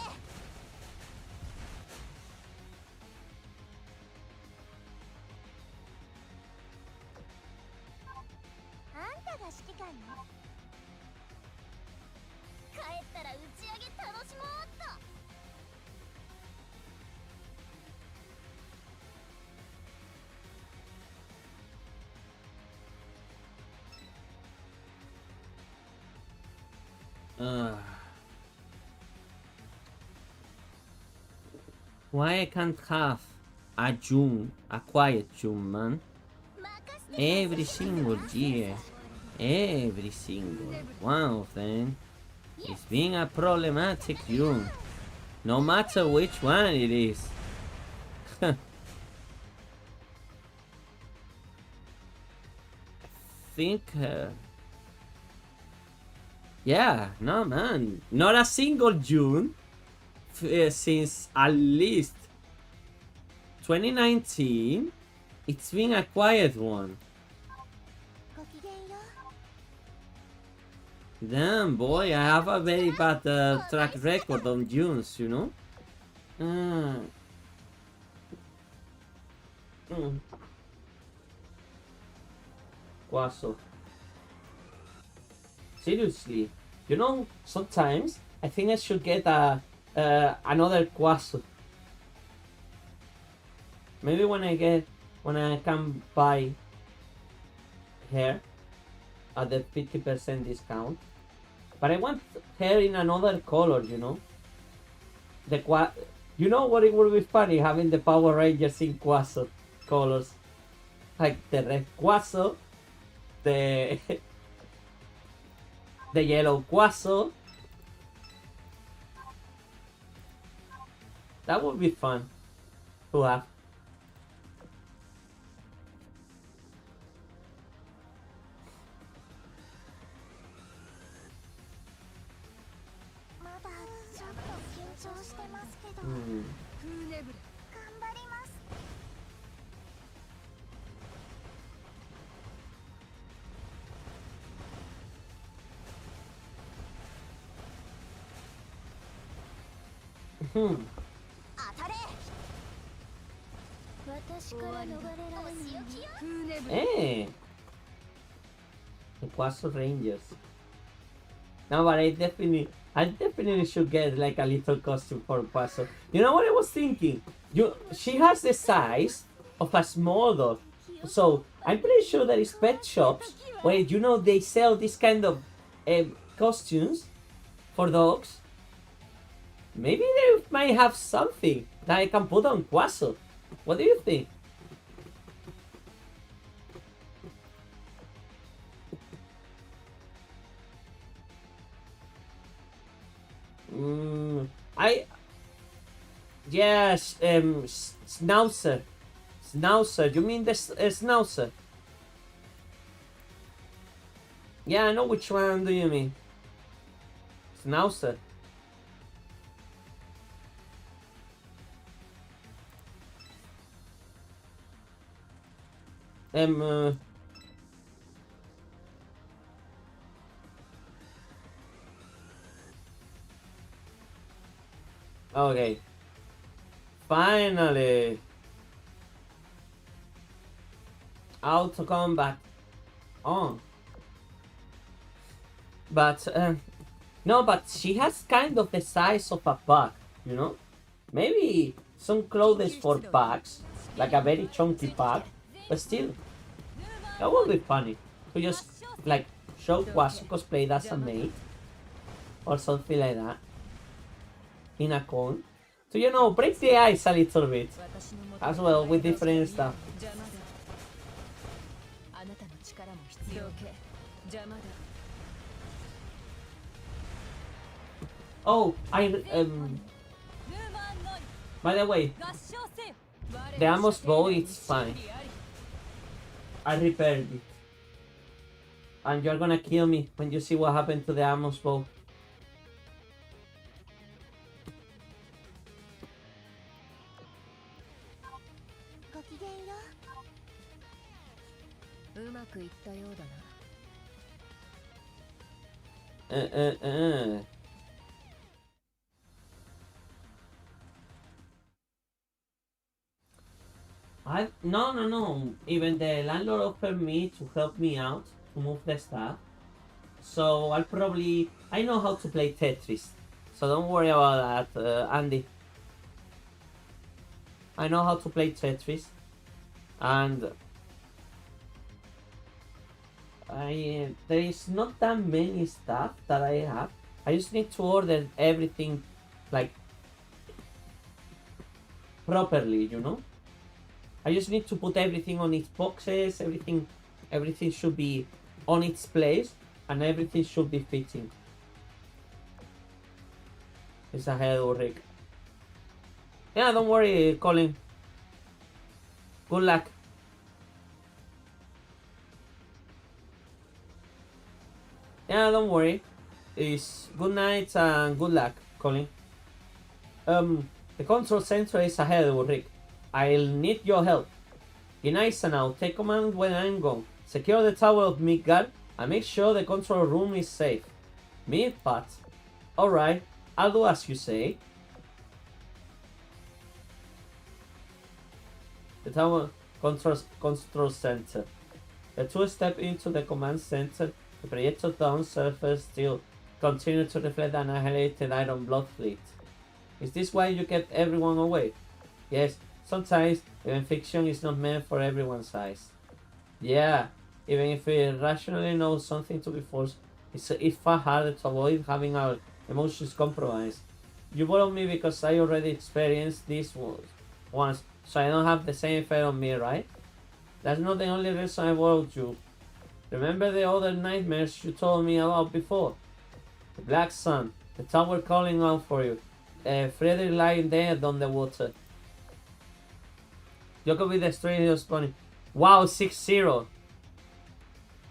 あんたが指揮官よ帰ったら打ち上げ楽しもうっと Why I can't have a June, a quiet June, man? Every single year, every single one of them is being a problematic June, no matter which one it is. Think, yeah, no man, not a single June since at least 2019. It's been a quiet one. ごきげんよ Damn, boy, I have a very bad track record on Junes, you know? Quaso. Seriously, you know, sometimes I think I should get another Quaso. Maybe when I can buy hair at the 50% discount. But I want hair in another color, you know? You know what, it would be funny having the Power Rangers in Quaso colors. Like the red Quaso, the the yellow Quaso. That would be fun to have. Hmm. 当たれ私から逃れられない Hey! The Quaso Rangers. No, but I definitely should get like a little costume for Quaso. You know what I was thinking? She has the size of a small dog. So I'm pretty sure there is pet shops where, you know, they sell this kind of costumes for dogs. Maybe they might have something that I can put on Quaso. What do you think? Yes, Schnauzer. Schnauzer, you mean the Schnauzer? Yeah, I know which one do you mean. Schnauzer. Okay. Finally. Auto combat on. But no, but she has kind of the size of a pug, you know? Maybe some clothes for pugs, like a very chunky pug, but still, that would be funny to just like show Quaso cosplayed as a maid or something like that in a con to, you know, break the ice a little bit as well with different stuff. Oh, By the way, the Amos bow is fine. I repaired it. And you're gonna kill me when you see what happened to the Amos bow. ごきげんよう。うまくいったようだな。No. Even the landlord offered me to help me out to move the stuff. So I know how to play Tetris. So don't worry about that, Andy. I know how to play Tetris. And there is not that many stuff that I have. I just need to order everything like properly, you know? I just need to put everything on its boxes, everything should be on its place, and everything should be fitting. It's ahead, Ulrich. Yeah, don't worry, Colin. Good luck. Yeah, don't worry. It's good night and good luck, Colin. The control center is ahead, Ulrich. I'll need your help. Be nice now. Take command when I'm gone. Secure the tower of Midgard and make sure the control room is safe. Me, Pat. Alright, I'll do as you say. The tower control center. The two step into the command center. The projector down surface still continue to reflect the annihilated Iron Blood fleet. Is this why you kept everyone away? Yes, sometimes even fiction is not meant for everyone's eyes. Yeah, even if we rationally know something to be false, it's far harder to avoid having our emotions compromised. You borrowed me because I already experienced this once, so I don't have the same effect on me, right? That's not the only reason I borrowed you. Remember the other nightmares you told me about before? The Black Sun, the tower calling out for you, Frederick lying dead on the water. Djokovic destroying his opponent. Wow, 6-0.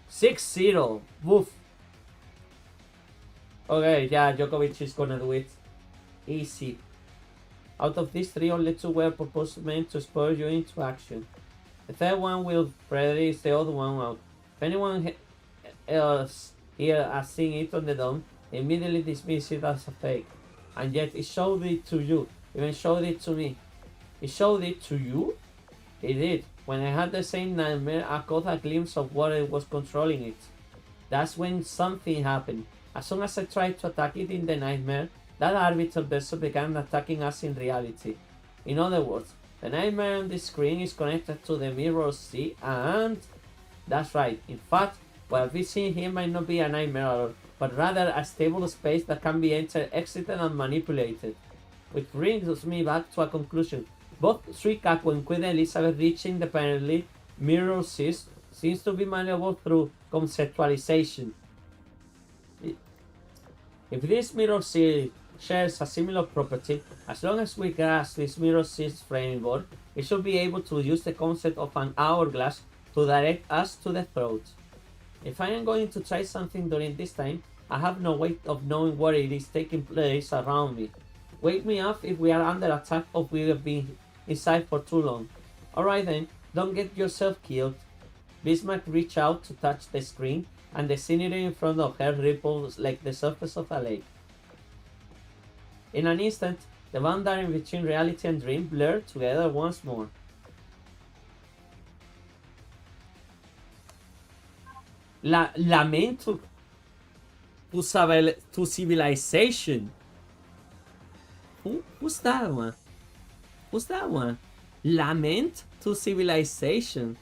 6-0. Woof. Okay, yeah, Djokovic is gonna do it. Easy. Out of these three, only two were purposed meant to spur you into action. The third one will Frederick the other one out. If anyone else here has seen it on the dome, immediately dismiss it as a fake. And yet it showed it to you. Even showed it to me. It showed it to you? It did. When I had the same nightmare, I caught a glimpse of what it was controlling it. That's when something happened. As soon as I tried to attack it in the nightmare, that arbiter vessel began attacking us in reality. In other words, the nightmare on the screen is connected to the mirror sea and... That's right. In fact, what we see here might not be a nightmare at all, but rather a stable space that can be entered, exited, and manipulated. Which brings me back to a conclusion. Both Suikako and Queen Elizabeth reach independently mirror seas seems to be manageable through conceptualization. If this mirror sea shares a similar property, as long as we grasp this mirror sea's framework, we should be able to use the concept of an hourglass to direct us to the throat. If I am going to try something during this time, I have no way of knowing what it is taking place around me. Wake me up if we are under attack or we have been inside for too long. Alright then, don't get yourself killed. Bismarck reached out to touch the screen, and the scenery in front of her rippled like the surface of a lake. In an instant, the boundary between reality and dream blurred together once more. Lament to civilization. Who's that one? Who's that one? Lament to civilization.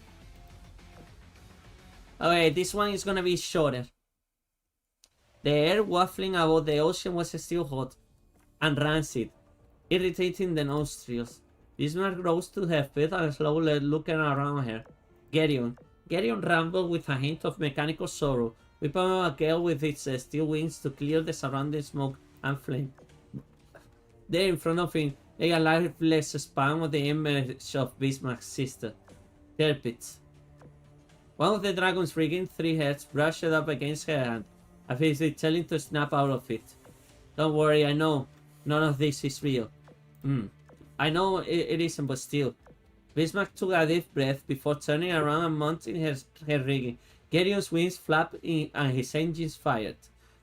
Okay, this one is gonna be shorter. The air waffling above the ocean was still hot and rancid, irritating the nostrils. Bismarck rose to her feet and slowly looking around her. Geryon rambled with a hint of mechanical sorrow, whipping a gale with its steel wings to clear the surrounding smoke and flame. There in front of him, like a lifeless spam of the image of Bismarck's sister. Tirpitz. One of the dragon's rigging 3 heads brushed up against her hand, as if it's telling to snap out of it. Don't worry, I know. None of this is real. I know it isn't, but still. Bismarck took a deep breath before turning around and mounting her rigging. Gerion's wings flapped and his engines fired,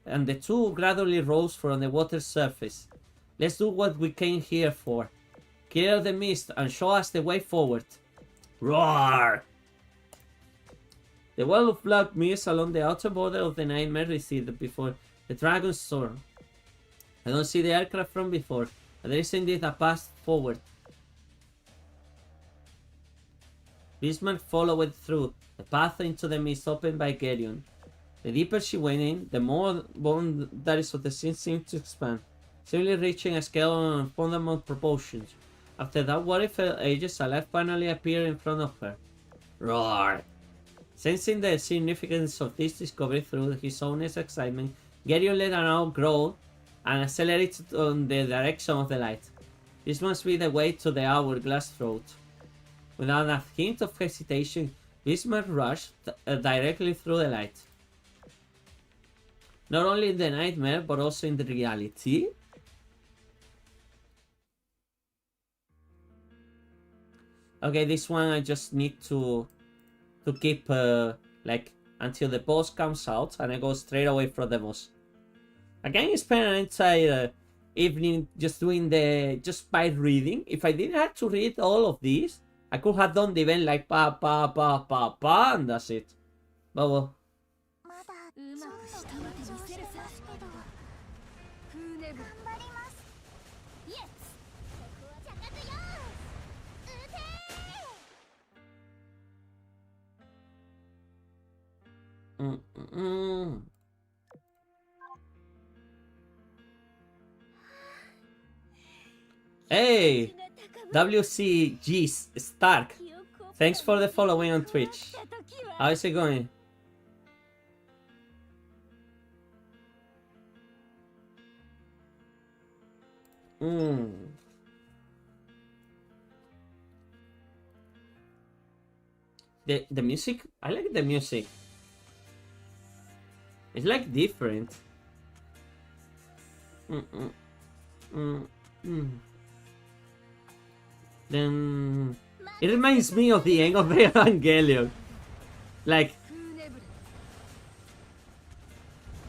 and the two gradually rose from the water's surface. Let's do what we came here for. Clear the mist and show us the way forward. Roar! The wall of black mist along the outer border of the nightmare receded before the dragon's storm. I don't see the aircraft from before, but there is indeed a path forward. Bismarck followed through the path into the mist opened by Gerion. The deeper she went in, the more boundaries of the scene seemed to expand, seemingly reaching a scale of fundamental proportions. After that worry felt ages, a light finally appeared in front of her. Roar! Sensing the significance of this discovery through his own excitement, Gerion let an out growl and accelerated on the direction of the light. This must be the way to the hourglass throat. Without a hint of hesitation, Bismarck rushed directly through the light. Not only in the nightmare, but also in the reality. Okay, this one I just need to keep like until the boss comes out, and I go straight away from the boss. I can spend an entire evening just doing just by reading. If I didn't have to read all of these, I could have done the event like pa, and that's it. But well. Hey! WCG Stark, thanks for the following on Twitch. How is it going? The music, I like the music. It's like different. Then it reminds me of the end of Evangelion. Like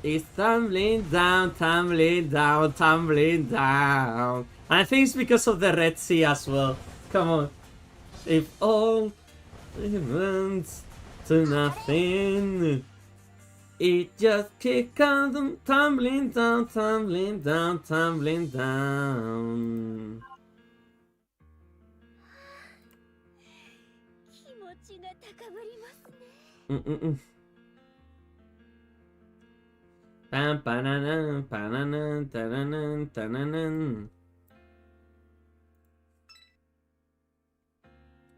it's tumbling down, tumbling down, tumbling down. And I think it's because of the Red Sea as well. Come on. If all events to nothing, it just keeps on tumbling down, tumbling down, tumbling down.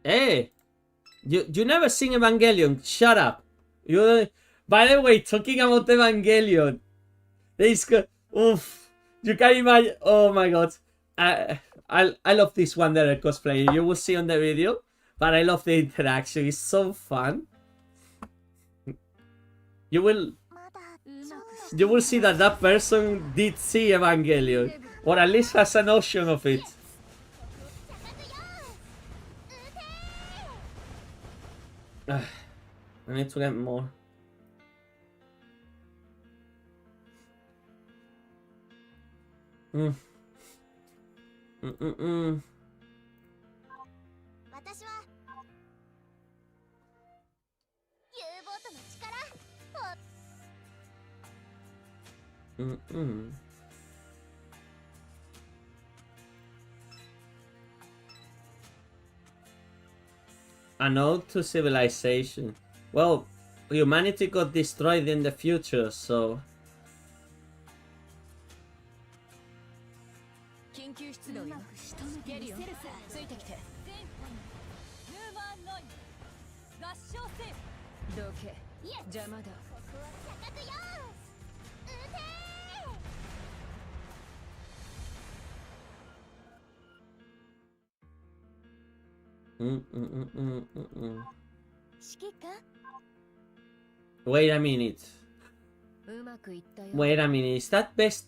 Hey, you never seen Evangelion? Shut up. You. By the way, talking about Evangelion, this oof, you can imagine. Oh my god, I love this Wanderer cosplay. You will see on the video, but I love the interaction. It's so fun. You will see that person did see Evangelion, or at least has a notion of it. I need to get more. An ode to civilization. Well, humanity got destroyed in the future, so... Wait a minute. うまくいったよ。 Wait a minute. Is that best?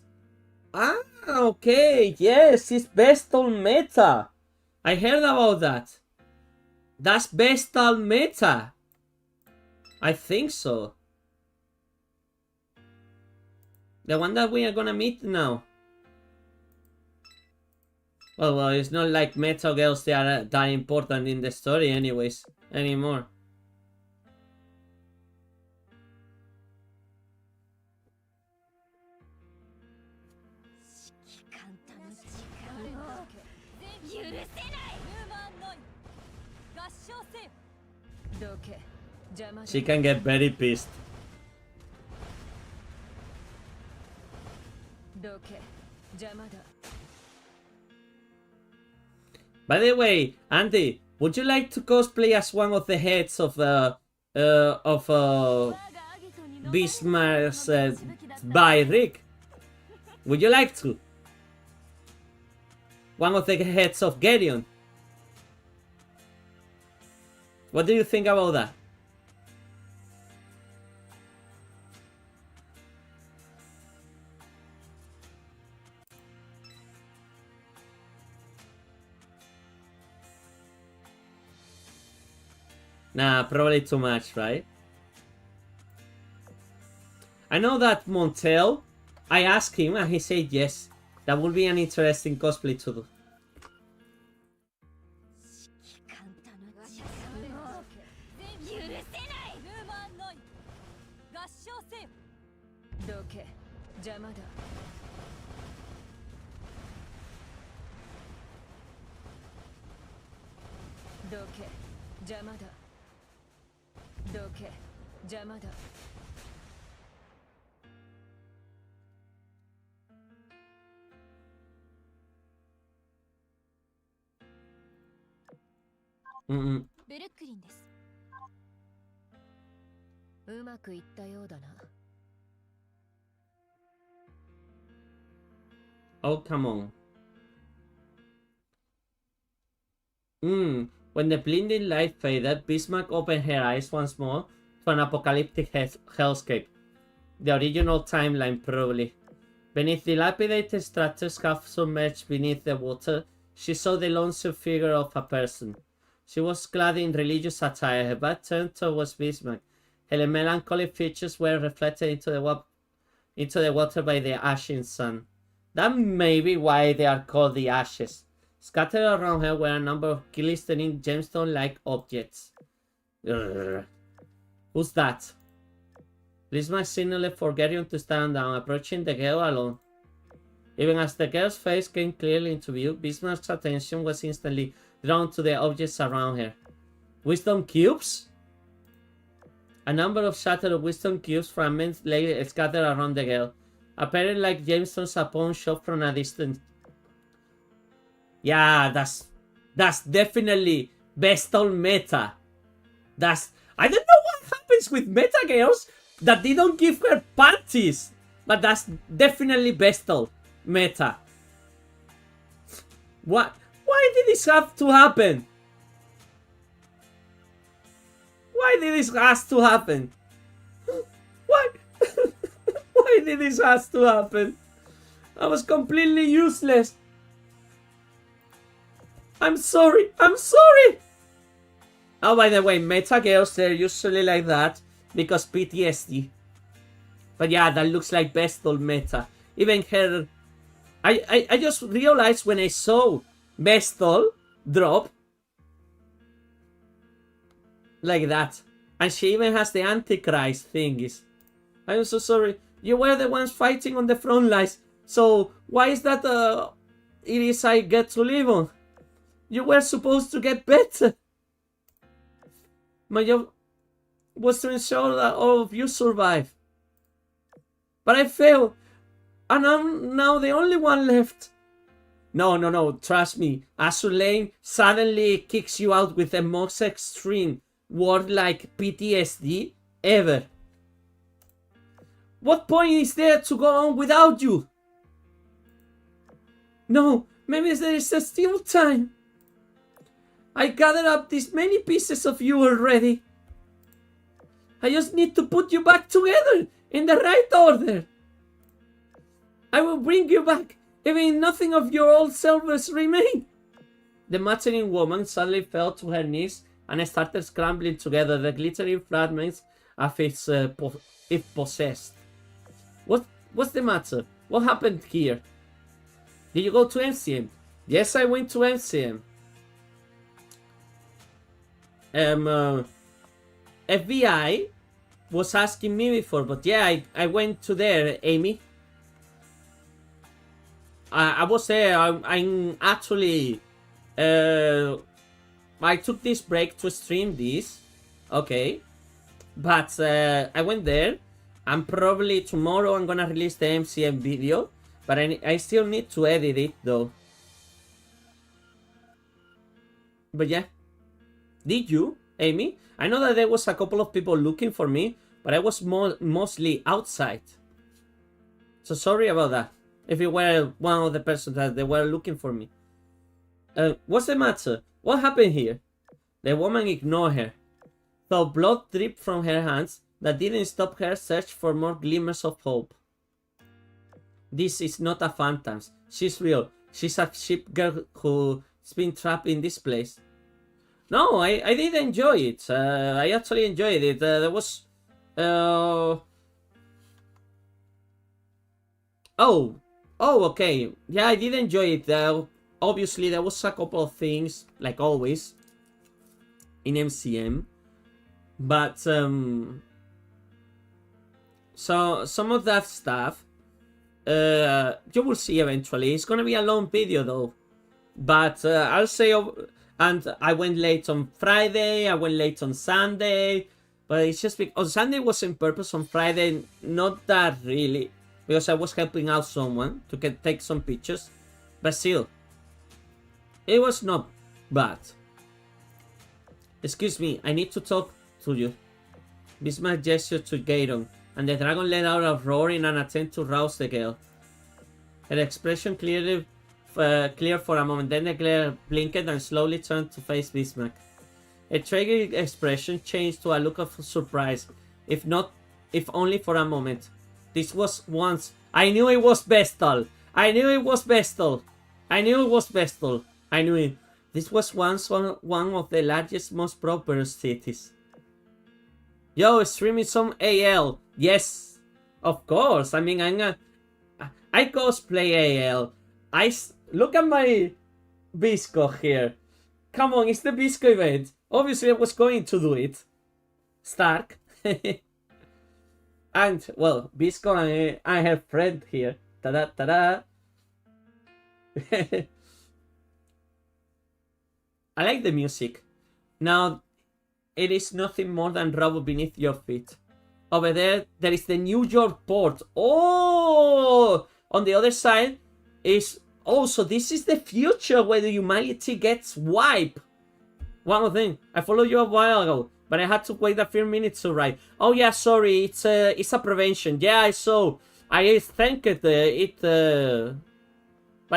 Ah, okay. Yes, it's best on meta. I heard about that. That's best on meta. I think so. The one that we are gonna meet now. Well, it's not like meta girls, they are that important in the story anyways, anymore. She can get very pissed. By the way, Andy, would you like to cosplay as one of the heads of Bismarck's by Rick? Would you like to? One of the heads of Gideon. What do you think about that? Nah, probably too much, right? I know that Montel, I asked him and he said yes. That would be an interesting cosplay to do. Mm-mm. ベルックリンです。うまくいったようだな。 Oh, come on. When the blinding light faded, Bismarck opened her eyes once more to an apocalyptic hellscape. The original timeline, probably. Beneath dilapidated structures half submerged beneath the water, she saw the lonesome figure of a person. She was clad in religious attire, her back turned towards Bismarck. Her melancholy features were reflected into the water by the ashing sun. That may be why they are called the ashes. Scattered around her were a number of glistening gemstone-like objects. Urgh. Who's that? Bismarck signaled for Geryon to stand down, approaching the girl alone. Even as the girl's face came clearly into view, Bismarck's attention was instantly drawn to the objects around her. Wisdom cubes? A number of shattered wisdom cubes fragments lay scattered around the girl, appearing like gemstones upon shot from a distance. Yeah, that's definitely best on meta. I don't know what happens with meta girls that they don't give her panties, but that's definitely best on meta. What? Why did this have to happen? Why did this have to happen? Why? Why did this have to happen? I was completely useless. I'm sorry. I'm sorry. Oh, by the way, meta girls, they're usually like that because PTSD. But yeah, that looks like best on meta. Even her... I just realized when I saw Bestol drop like that, and she even has the Antichrist thingies. I'm so sorry. You were the ones fighting on the front lines, so why is that it is I get to live on? You were supposed to get better. My job was to ensure that all of you survive, but I failed, and I'm now the only one left. No, trust me. Azur Lane suddenly kicks you out with the most extreme word like PTSD ever. What point is there to go on without you? No, maybe there is still time. I gathered up these many pieces of you already. I just need to put you back together in the right order. I will bring you back, even if nothing of your old selves remain. The muttering woman suddenly fell to her knees and started scrambling together the glittering fragments of if possessed. What's the matter? What happened here? Did you go to MCM? Yes, I went to MCM. FBI was asking me before, but yeah, I went to there, Amy. I was there. I'm actually... I took this break to stream this. Okay. But I went there. And probably tomorrow I'm gonna release the MCM video. But I still need to edit it though. But yeah. Did you, Amy? I know that there was a couple of people looking for me. But I was mostly outside. So sorry about that. If you were one of the persons that they were looking for me. What's the matter? What happened here? The woman ignored her. Though blood dripped from her hands, that didn't stop her search for more glimmers of hope. This is not a phantom. She's real. She's a ship girl who's been trapped in this place. No, I did enjoy it. I actually enjoyed it. There was... Oh, okay. Yeah, I did enjoy it. Obviously, there was a couple of things, like always, in MCM. But, so, some of that stuff, you will see eventually. It's gonna be a long video, though. But, I'll say... And I went late on Friday, I went late on Sunday. But it's just because... On Sunday was in purpose, on Friday, not that really. Because I was helping out someone to take some pictures. But still, it was not bad. Excuse me, I need to talk to you. Bismarck gestured to Gairon, and the dragon let out a roar in an attempt to rouse the girl. Her expression cleared for a moment, then the glare blinked and slowly turned to face Bismarck. Her tragic expression changed to a look of surprise, if only for a moment. This was once... I knew it was Vestal! I knew it was Vestal! I knew it was Vestal! I knew it. This was once one of the largest, most prosperous cities. Yo, streaming some AL. Yes, of course. I mean, I cosplay AL. Look at my Bisco here. Come on, it's the Bisco event. Obviously, I was going to do it. Stark. And, well, Bisco and I have friend here. Ta-da, ta-da. I like the music. Now, it is nothing more than rubble beneath your feet. Over there is the New York port. Oh! On the other side is... Oh, so this is the future where the humanity gets wiped. One more thing. I followed you a while ago, but I had to wait a few minutes to arrive. Oh yeah, sorry. It's a prevention. Yeah, I saw. I think it. But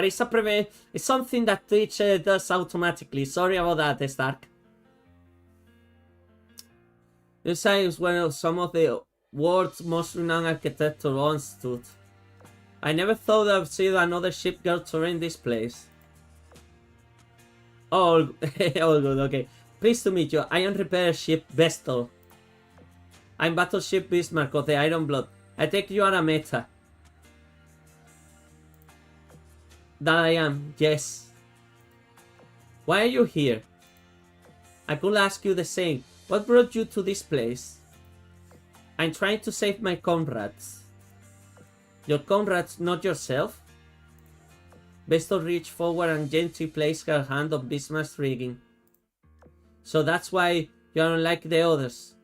it's a It's something that Twitch does automatically. Sorry about that, Stark. This is where some of the world's most renowned architecture once stood. I never thought I'd see another ship girl touring this place. Oh, all good, okay. Pleased to meet you. I am repair ship Vestal. I'm battleship Bismarck of the Iron Blood. I take you are a meta. That I am, yes. Why are you here? I could ask you the same. What brought you to this place? I'm trying to save my comrades. Your comrades, not yourself? Vestal reached forward and gently placed her hand on Bismarck's rigging. So that's why you are unlike the others.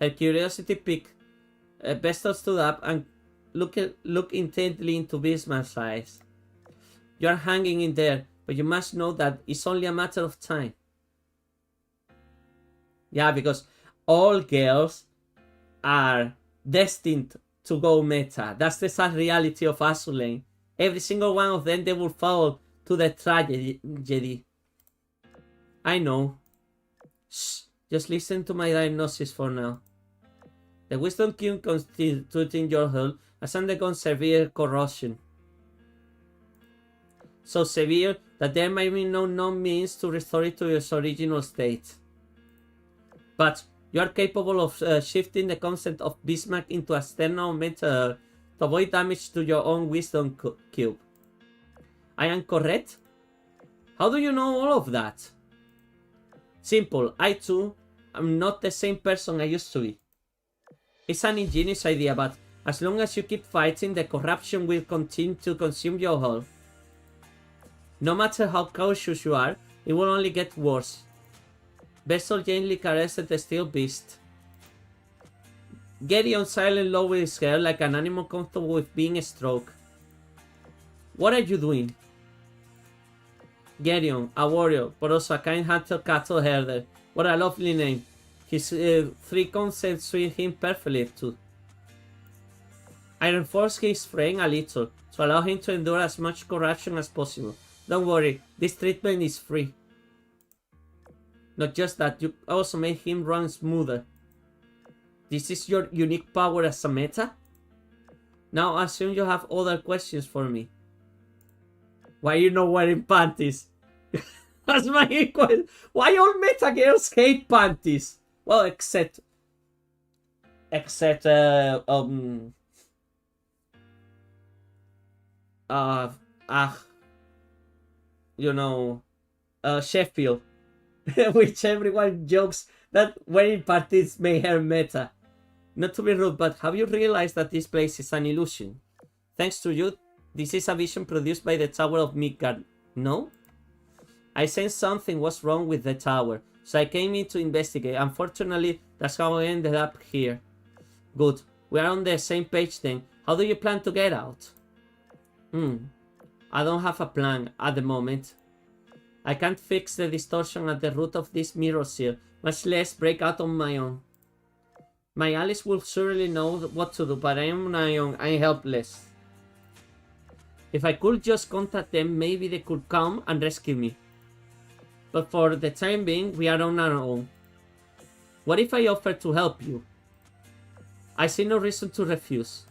Her curiosity piqued. Vestal stood up and looked intently into Bismarck's eyes. You are hanging in there, but you must know that it's only a matter of time. Yeah, because all girls are destined to go meta. That's the sad reality of Azur Lane. Every single one of them, they will fall to the tragedy. I know. Shh, just listen to my diagnosis for now. The wisdom cube constituting your hull has undergone severe corrosion. So severe that there may be no known means to restore it to its original state. But you are capable of shifting the concept of Bismarck into external mental to avoid damage to your own wisdom cube. I am correct? How do you know all of that? Simple, I too am not the same person I used to be. It's an ingenious idea, but as long as you keep fighting, the corruption will continue to consume your hull. No matter how cautious you are, it will only get worse. Vessel gently caressed the steel beast. Gideon silently lowered his hair like an animal comfortable with being stroked. What are you doing? Gideon, a warrior, but also a kind-hearted cattle herder. What a lovely name. His 3 concepts suit him perfectly too. I reinforced his frame a little to allow him to endure as much corruption as possible. Don't worry, this treatment is free. Not just that, you also made him run smoother. This is your unique power as a meta? Now I assume you have other questions for me. Why are you not wearing panties? That's my question. Why all meta girls hate panties? Well, except you know, Sheffield, which everyone jokes that wearing panties made her meta. Not to be rude, but have you realized that this place is an illusion? Thanks to you, this is a vision produced by the Tower of Midgard. No? I sensed something was wrong with the tower, so I came in to investigate. Unfortunately, that's how I ended up here. Good. We are on the same page then. How do you plan to get out? I don't have a plan at the moment. I can't fix the distortion at the root of this mirror seal, much less break out on my own. My allies will surely know what to do, but I am on my own. I'm helpless. If I could just contact them, maybe they could come and rescue me. But for the time being, we are on our own. What if I offer to help you? I see no reason to refuse.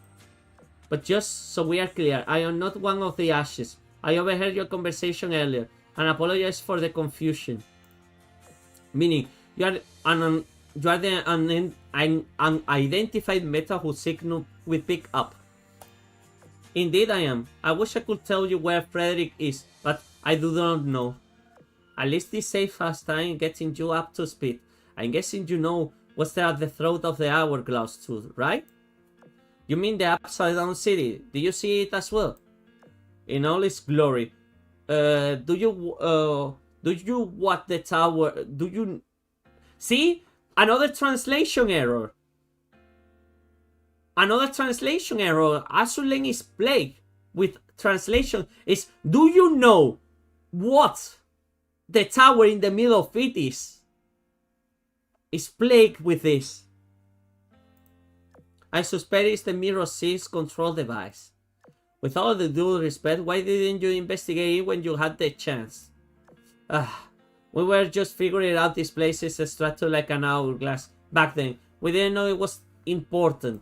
But just so we are clear, I am not one of the ashes. I overheard your conversation earlier and apologize for the confusion. Meaning, you are the unidentified meta whose signal we pick up. Indeed I am. I wish I could tell you where Frederick is, but I do not know. At least this safe has time getting you up to speed. I'm guessing you know what's there at the throat of the hourglass too, right? You mean the upside down city? Do you see it as well? In all its glory. Do you what the tower? Do you see? Another translation error. Another translation error. Azur Lane is plagued with translation. Is do you know what the tower in the middle of it is? Is plagued with this. I suspect it's the Mirror 6 control device. With all the due respect, why didn't you investigate it when you had the chance? We were just figuring out this place is structured like an hourglass. Back then, we didn't know it was important.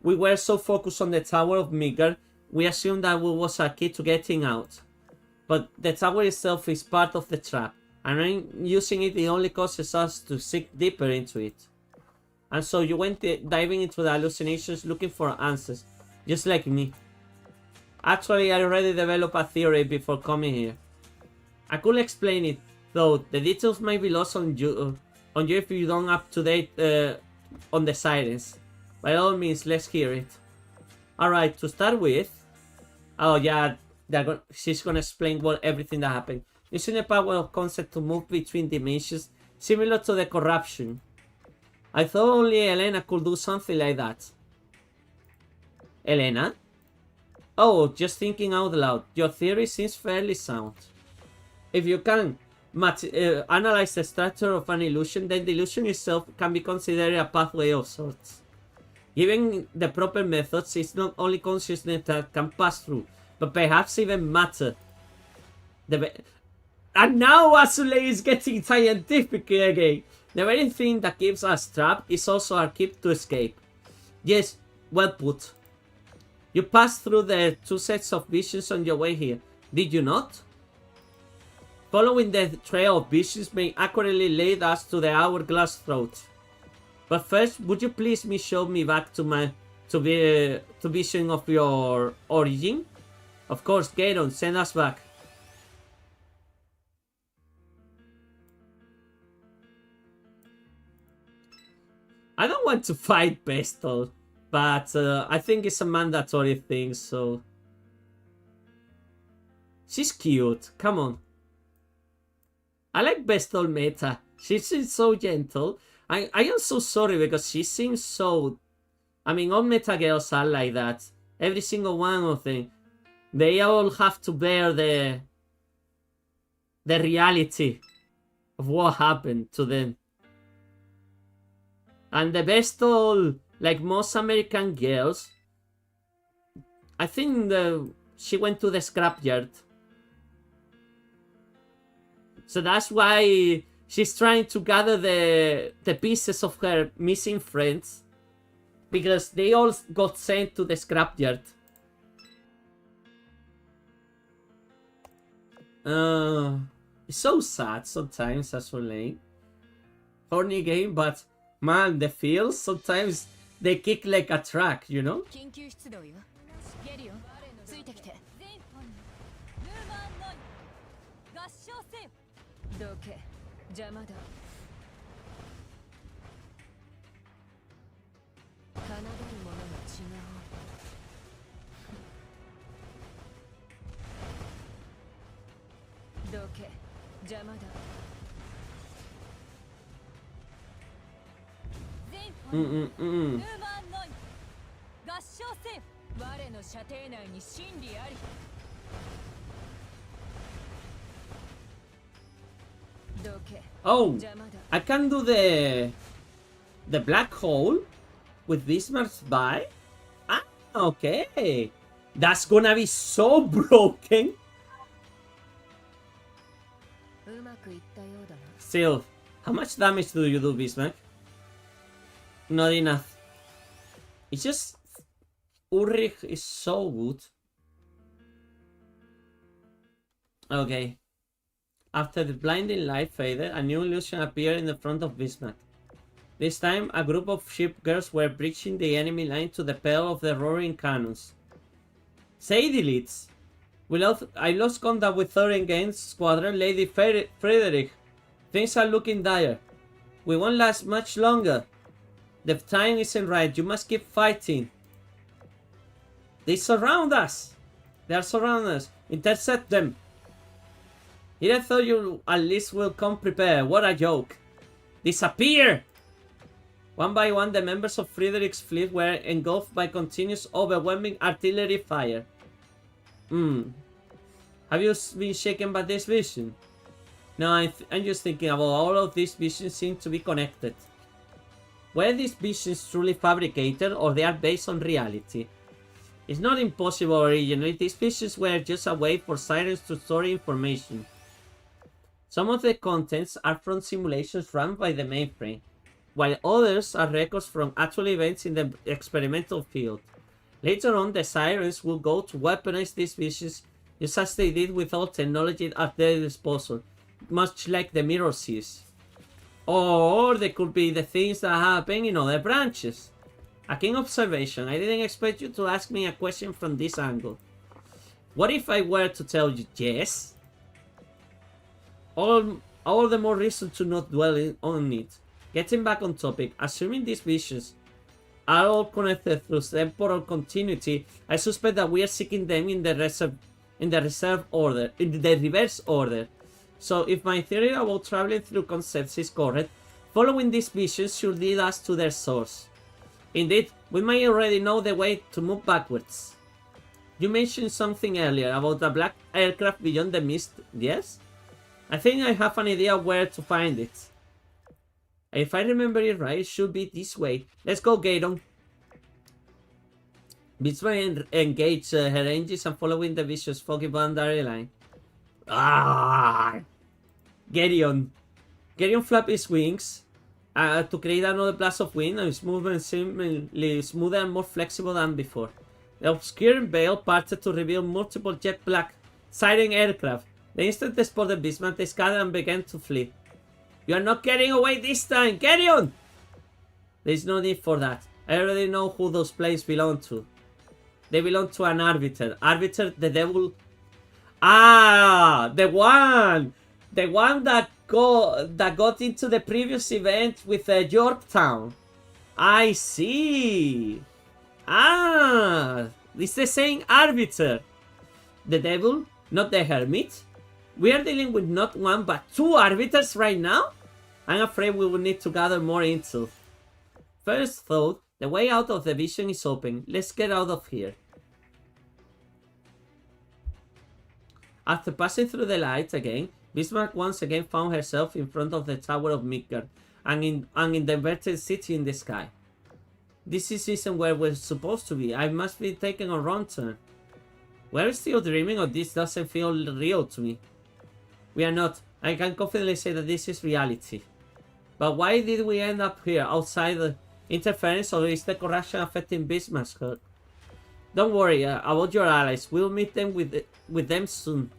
We were so focused on the Tower of Midgard, we assumed that it was a key to getting out. But the tower itself is part of the trap, and using it only causes us to sink deeper into it. And so you went diving into the hallucinations looking for answers, just like me. Actually, I already developed a theory before coming here. I could explain it, though the details might be lost on you if you don't up to date on the sirens. By all means, let's hear it. Alright, to start with... Oh yeah, she's gonna explain everything that happened. Using the power of concept to move between dimensions, similar to the corruption. I thought only Elena could do something like that. Elena? Oh, just thinking out loud. Your theory seems fairly sound. If you can analyze the structure of an illusion, then the illusion itself can be considered a pathway of sorts. Given the proper methods, it's not only consciousness that can pass through, but perhaps even matter. And now Azur Lane is getting scientific again. The very thing that keeps us trapped is also our key to escape. Yes, well put. You passed through the 2 sets of visions on your way here, did you not? Following the trail of visions may accurately lead us to the hourglass throat. But first, would you please show me back to vision of your origin? Of course, Garon, send us back. I don't want to fight Pestle, but I think it's a mandatory thing, so... She's cute, come on. I like Pestle meta. She's so gentle. I am so sorry because she seems so... I mean, all meta girls are like that. Every single one of them. They all have to bear the reality of what happened to them. And the Pestle, like most American girls, I think she went to the scrapyard. So that's why she's trying to gather the pieces of her missing friends. Because they all got sent to the scrapyard. It's so sad sometimes, Azur Lane. Horny game, but man, the feels sometimes they kick like a track, you know? 緊急出動よ。ゲリオン、ついてきて。全本にルーマンノイ合唱せよ。どけ、邪魔だ。奏でるものが違う。どけ、邪魔だ。全本にルーマンノイ合唱せよ。我の射程内に真理あり。どけ、 Oh, 邪魔だ。 I can do the black hole with Bismarck's by. Ah, okay. That's gonna be so broken. うまくいったようだな。 Still, how much damage do you do, Bismarck? Not enough. It's just... Ulrich is so good. Okay. After the blinding light faded, a new illusion appeared in the front of Bismarck. This time, a group of ship girls were breaching the enemy line to the peal of the roaring cannons. Say deletes! I lost contact with Thoringen's squadron, Lady Frederick. Things are looking dire. We won't last much longer. The time isn't right. You must keep fighting. They surround us. They are surrounding us. Intercept them. Here I thought you at least will come prepared. What a joke. Disappear! One by one, the members of Frederick's fleet were engulfed by continuous overwhelming artillery fire. Have you been shaken by this vision? No, I'm just thinking about all of these visions seem to be connected. Were these visions truly fabricated or they are based on reality? It's not impossible originally. These visions were just a way for sirens to store information. Some of the contents are from simulations run by the mainframe, while others are records from actual events in the experimental field. Later on, the sirens will go to weaponize these visions just as they did with all technology at their disposal, much like the mirror seas. Or they could be the things that happen in other branches. A keen observation. I didn't expect you to ask me a question from this angle. What if I were to tell you yes? All the more reason to not dwell on it. Getting back on topic, assuming these visions are all connected through temporal continuity, I suspect that we are seeking them in the reverse order. So if my theory about traveling through concepts is correct, following these visions should lead us to their source. Indeed, we may already know the way to move backwards. You mentioned something earlier about a black aircraft beyond the mist, yes? I think I have an idea where to find it. If I remember it right, it should be this way. Let's go, Gaydon. Bismarck engaged her engines and following the vicious foggy boundary line. Ah! Geryon. Geryon flapped his wings to create another blast of wind, and his movement seemingly smoother and more flexible than before. The obscuring veil parted to reveal multiple jet black siren aircraft. The instant they spotted Bismarck, they scattered and began to flee. You are not getting away this time! Geryon! There is no need for that. I already know who those planes belong to. They belong to an arbiter. Arbiter, the devil. Ah, the one that got into the previous event with Yorktown. I see. Ah, it's the same arbiter. The devil, not the hermit. We are dealing with not one but two arbiters right now. I'm afraid we will need to gather more intel. First thought, the way out of the vision is open. Let's get out of here. After passing through the light again, Bismarck once again found herself in front of the Tower of Midgard and in the inverted city in the sky. This isn't where we're supposed to be. I must be taking a wrong turn. We're still dreaming, or this doesn't feel real to me. We are not. I can confidently say that this is reality. But why did we end up here, outside the interference, or is the corruption affecting Bismarck's heart? Don't worry about your allies. We'll meet them with them soon.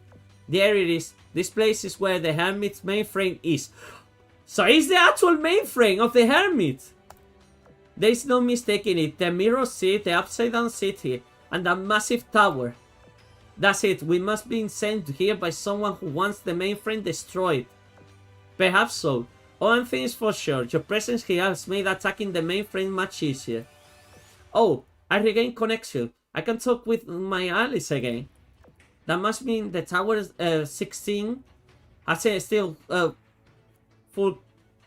There it is. This place is where the Hermit's mainframe is. So it's the actual mainframe of the Hermit. There's no mistaking it. The mirror seat, the upside down city, and that massive tower. That's it. We must be sent here by someone who wants the mainframe destroyed. Perhaps so. One thing is for sure. Your presence here has made attacking the mainframe much easier. Oh, I regained connection. I can talk with my allies again. That must mean the tower 16 has still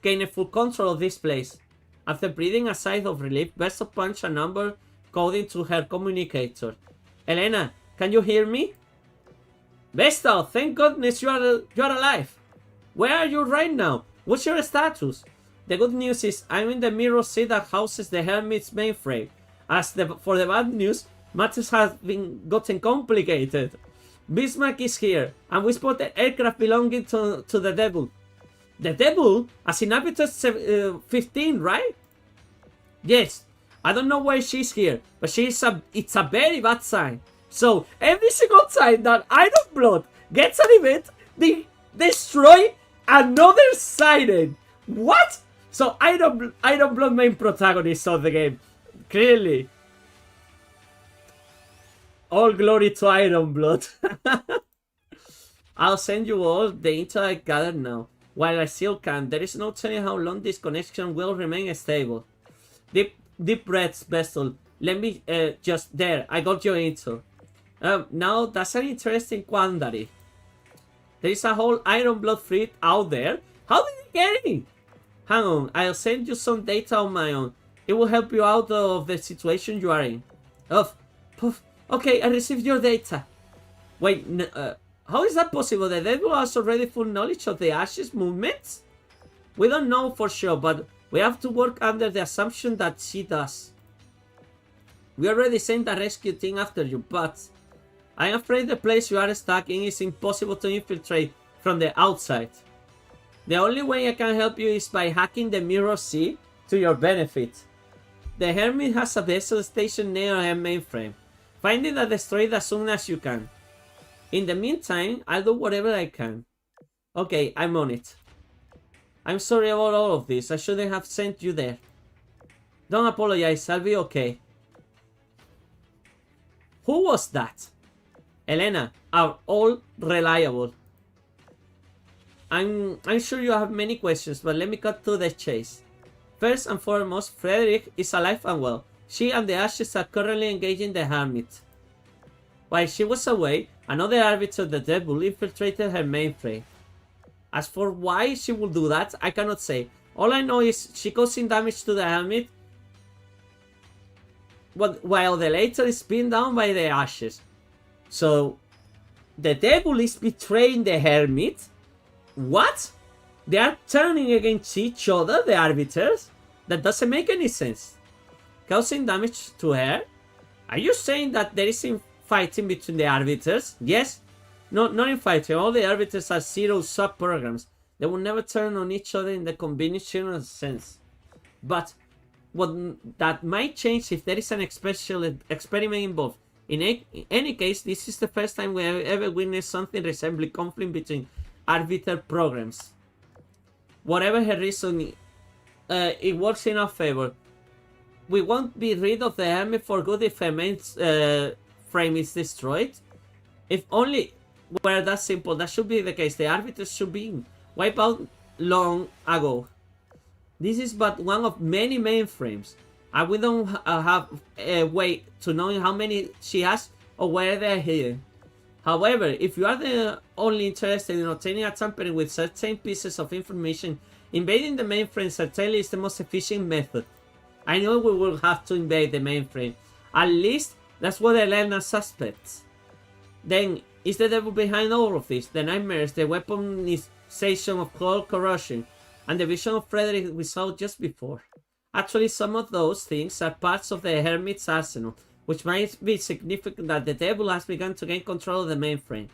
gained full control of this place. After breathing a sigh of relief, Berto punched a number code into her communicator. Elena, can you hear me? Vestal, thank goodness you are alive. Where are you right now? What's your status? The good news is I'm in the mirror seat that houses the Hermit's mainframe. For the bad news, matters have gotten complicated. Bismarck is here, and we spotted aircraft belonging to the devil. The devil? As in Arbiter 15, right? Yes. I don't know why she's here, but it's a very bad sign. So, every single time that Ironblood gets an event, they destroy another siren. What? So, Ironblood main protagonist of the game. Clearly. All glory to Ironblood. I'll send you all the info I gathered now. While I still can, there is no telling how long this connection will remain stable. Deep breaths, Vestal. Let me, just there, I got your info. Now, that's an interesting quandary. There is a whole Ironblood fleet out there. How did you get in? Hang on, I'll send you some data on my own. It will help you out of the situation you are in. Okay, I received your data. Wait, how is that possible? The devil has already full knowledge of the Ashes movements? We don't know for sure, but we have to work under the assumption that she does. We already sent a rescue team after you, but I'm afraid the place you are stuck in is impossible to infiltrate from the outside. The only way I can help you is by hacking the Mirror Sea to your benefit. The Hermit has a vessel stationed near her mainframe. Find it and destroy it as soon as you can. In the meantime, I'll do whatever I can. Okay, I'm on it. I'm sorry about all of this. I shouldn't have sent you there. Don't apologize. I'll be okay. Who was that? Elena, are all reliable. I'm sure you have many questions, but let me cut to the chase. First and foremost, Frederick is alive and well. She and the Ashes are currently engaging the Hermit. While she was away, another arbiter of the devil infiltrated her mainframe. As for why she will do that, I cannot say. All I know is she causing damage to the Hermit while the later is pinned down by the Ashes. So, the devil is betraying the Hermit? What? They are turning against each other, the arbiters? That doesn't make any sense. Causing damage to her? Are you saying that there is fighting between the arbiters? Yes? No, not in fighting. All the arbiters are zero sub-programs. They will never turn on each other in the conventional sense. But what that might change if there is an special experiment involved. In any case, this is the first time we have ever witnessed something resembling conflict between arbiter programs. Whatever her reason, it works in our favor. We won't be rid of the Hermit for good if her main frame is destroyed. If only were that simple, that should be the case. The arbiters should be wiped out long ago. This is but one of many mainframes, and we don't have a way to know how many she has or where they're hidden. However, if you are the only interested in obtaining a tampering with certain pieces of information, invading the mainframe certainly is the most efficient method. I know we will have to invade the mainframe. At least that's what Elena suspects. Then, is the devil behind all of this? The nightmares, the weaponization of cold corrosion, and the vision of Frederick we saw just before. Actually, some of those things are parts of the Hermit's arsenal, which might be significant that the devil has begun to gain control of the mainframe.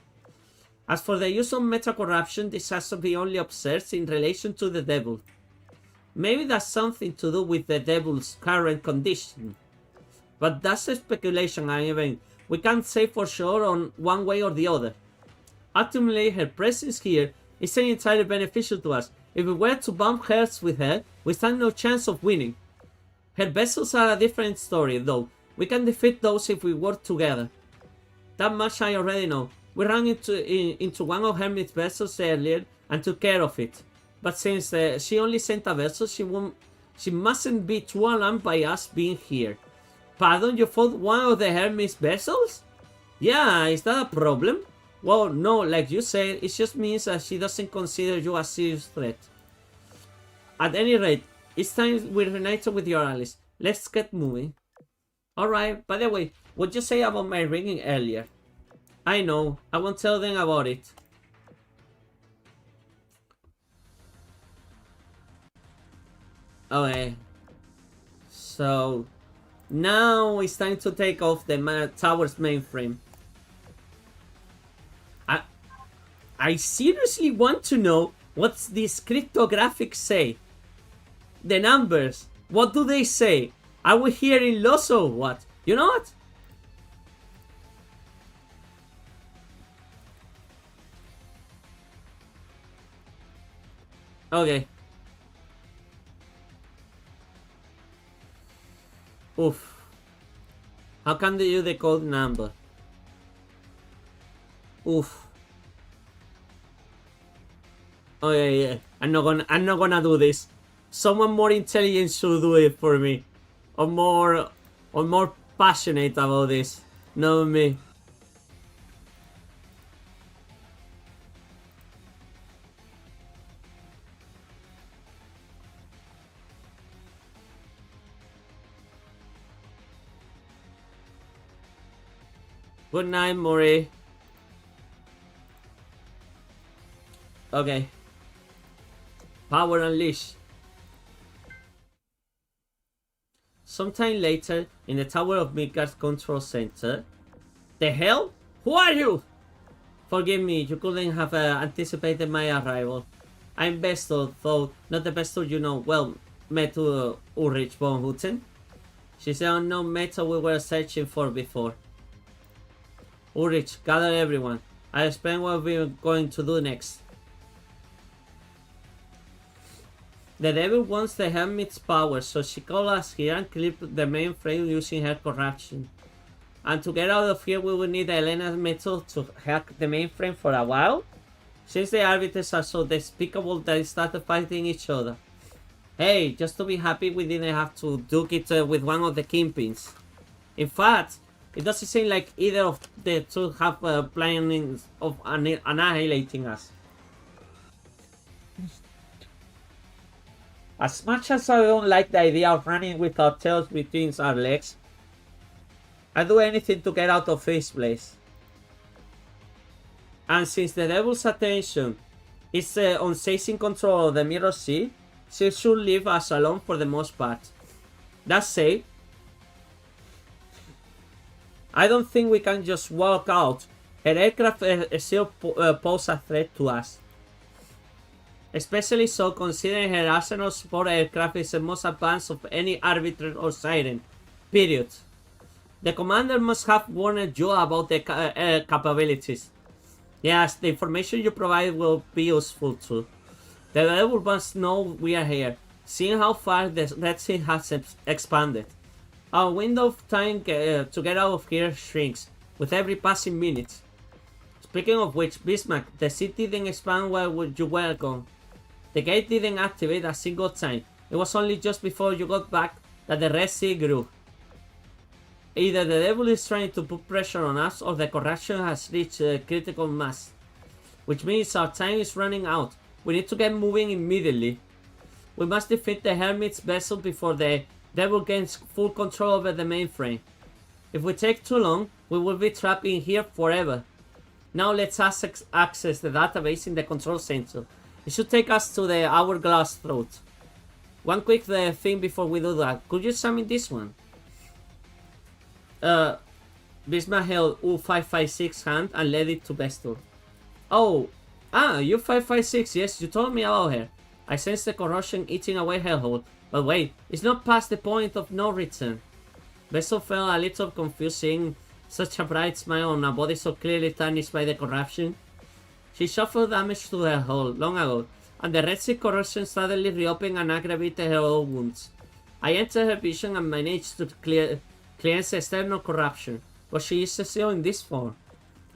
As for the use of meta-corruption, this has to be only observed in relation to the devil. Maybe that's something to do with the devil's current condition. But that's a speculation, and even we can't say for sure on one way or the other. Ultimately, her presence here isn't entirely beneficial to us. If we were to bump heads with her, we stand no chance of winning. Her vessels are a different story, though. We can defeat those if we work together. That much I already know. We ran into one of Hermit's vessels earlier and took care of it. But since she only sent a vessel, she mustn't be too alarmed by us being here. Pardon, you fought one of the Hermit's vessels? Yeah, is that a problem? Well, no, like you said, it just means that she doesn't consider you a serious threat. At any rate, it's time we reunited with your allies. Let's get moving. Alright, by the way, what'd you say about my ringing earlier? I know, I won't tell them about it. Okay. So, now it's time to take off the tower's mainframe. I seriously want to know what these cryptographics say. The numbers, what do they say? Are we hearing loss or what? You know what? Okay. Oof. How can they use the code number? Oof. Oh yeah. I'm not gonna do this. Someone more intelligent should do it for me. Or more passionate about this. Not me. Good night, Mori. Okay. Power unleashed. Sometime later, in the tower of Midgard's control center. The hell? Who are you? Forgive me, you couldn't have anticipated my arrival. I'm Vestor, though not the Vestor you know well, met Ulrich von Hutten. She's the unknown meta we were searching for before. Ulrich, gather everyone. I'll explain what we're going to do next. The devil wants the Hermit's power, so she called us here and clipped the mainframe using her corruption. And to get out of here, we will need Elena's method to hack the mainframe for a while. Since the arbiters are so despicable, they started fighting each other. Hey, just to be happy we didn't have to duke it with one of the kingpins. In fact, it doesn't seem like either of the two have plans of annihilating us. As much as I don't like the idea of running with our tails between our legs, I'd do anything to get out of this place. And since the devil's attention is on seizing control of the Mirror Sea, she should leave us alone for the most part. That said, I don't think we can just walk out. Her aircraft still pose a threat to us. Especially so considering her arsenal support aircraft is the most advanced of any arbiter or siren. Period. The commander must have warned you about the capabilities. Yes, the information you provide will be useful too. The devil must know we are here, seeing how far the Red Sea has expanded. Our window of time to get out of here shrinks with every passing minute. Speaking of which, Bismarck, the city didn't expand while you were gone. The gate didn't activate a single time. It was only just before you got back that the Red Sea grew. Either the devil is trying to put pressure on us or the corruption has reached a critical mass. Which means our time is running out. We need to get moving immediately. We must defeat the Hermit's vessel before the devil gains full control over the mainframe. If we take too long, we will be trapped in here forever. Now let's access the database in the control center. It should take us to the hourglass throat. One quick thing before we do that. Could you summon this one? Bismarck held U556 hand and led it to Vestal. Oh, U556, yes, you told me about her. I sense the corrosion eating away her hold. But wait, it's not past the point of no return. Vestal felt a little confused seeing such a bright smile on a body so clearly tarnished by the corruption. She suffered damage to her hull long ago, and the Red Sea corrosion suddenly reopened and aggravated her old wounds. I entered her vision and managed to cleanse external corruption, but she is still in this form.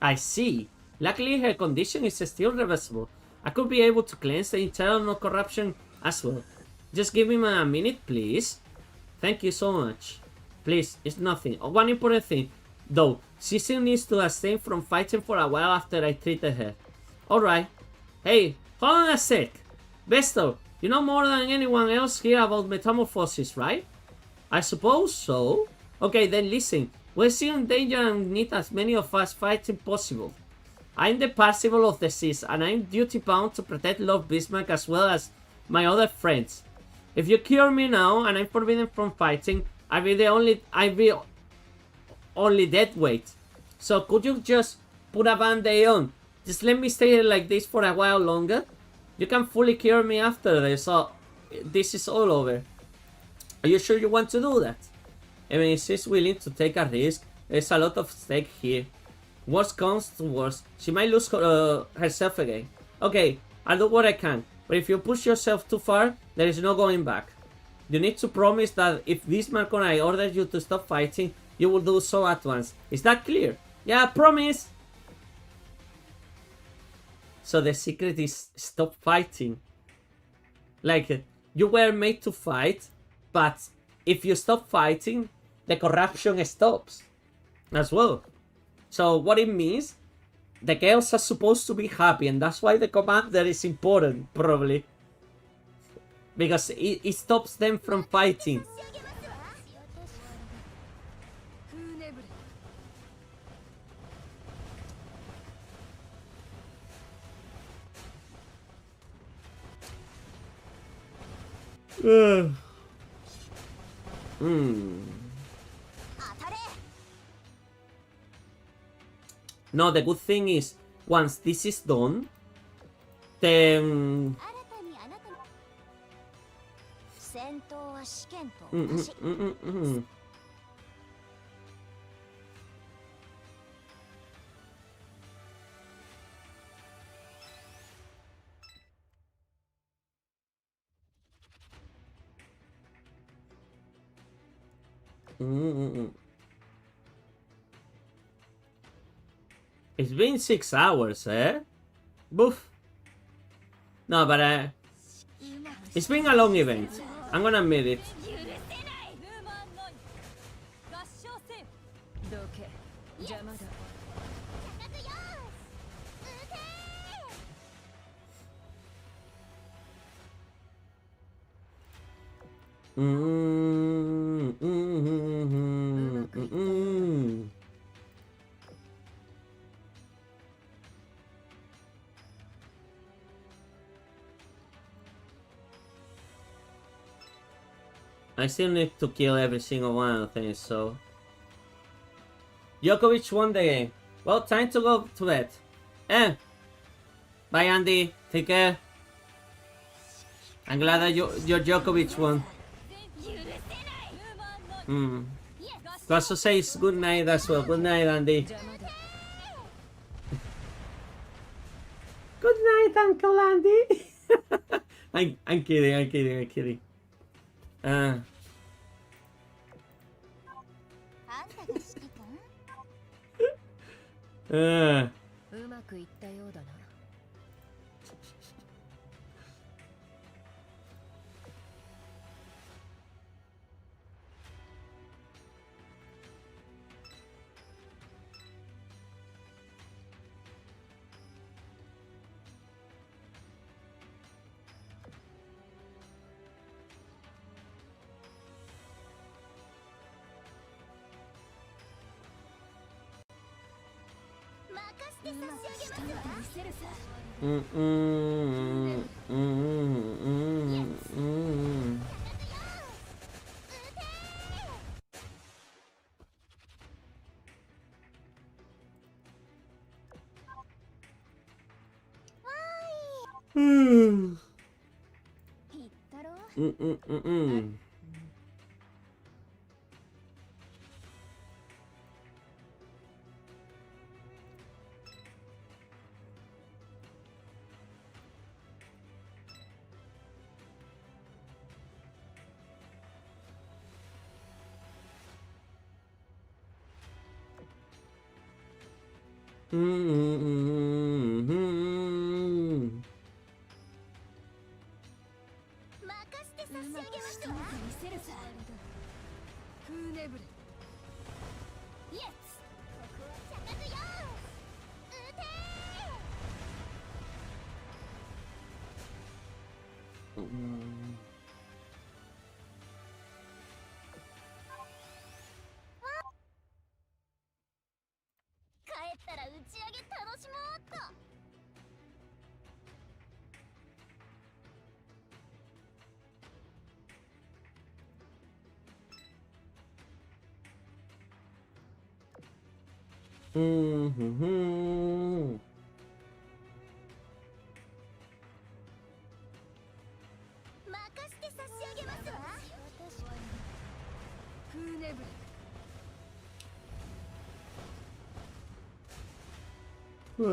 I see. Luckily her condition is still reversible. I could be able to cleanse the internal corruption as well. Just give me a minute, please. Thank you so much. Please, it's nothing. Oh, one important thing, though. She still needs to abstain from fighting for a while after I treated her. Alright. Hey, hold on a sec. Vestal, you know more than anyone else here about metamorphosis, right? I suppose so. Okay, then listen. We're still in danger and need as many of us fighting possible. I'm the Parzival of the Seas, and I'm duty-bound to protect Lord Bismarck as well as my other friends. If you cure me now and I'm forbidden from fighting, I'll be only dead weight. So could you just put a band-aid on? Just let me stay here like this for a while longer. You can fully cure me after this, so this is all over. Are you sure you want to do that? I mean, she's willing to take a risk. There's a lot of stake here. Worst comes to worst, she might lose herself again. Okay, I'll do what I can, but if you push yourself too far, there is no going back. You need to promise that if Bismarck and I order you to stop fighting, you will do so at once. Is that clear? Yeah, promise! So the secret is stop fighting. Like, you were made to fight, but if you stop fighting, the corruption stops as well. So what it means, the girls are supposed to be happy, and that's why the commander is important, probably. Because it stops them from fighting. No, the good thing is, once this is done, then... It's been 6 hours, eh? Boof. No, but it's been a long event. I'm gonna admit it. I still need to kill every single one of them, so... Djokovic won the game. Well, time to go to bed. Bye, Andy. Take care. I'm glad that your Djokovic won. Klasso says good night as well. Good night, Andy. Good night, Uncle Andy. I'm kidding. あんたが指揮官？うまくいったようだな。任せて差し上げますわ。言ったろ？帰ったら打ち上げ楽しもうっと。任せて差し上げますわ。フーネブレ。指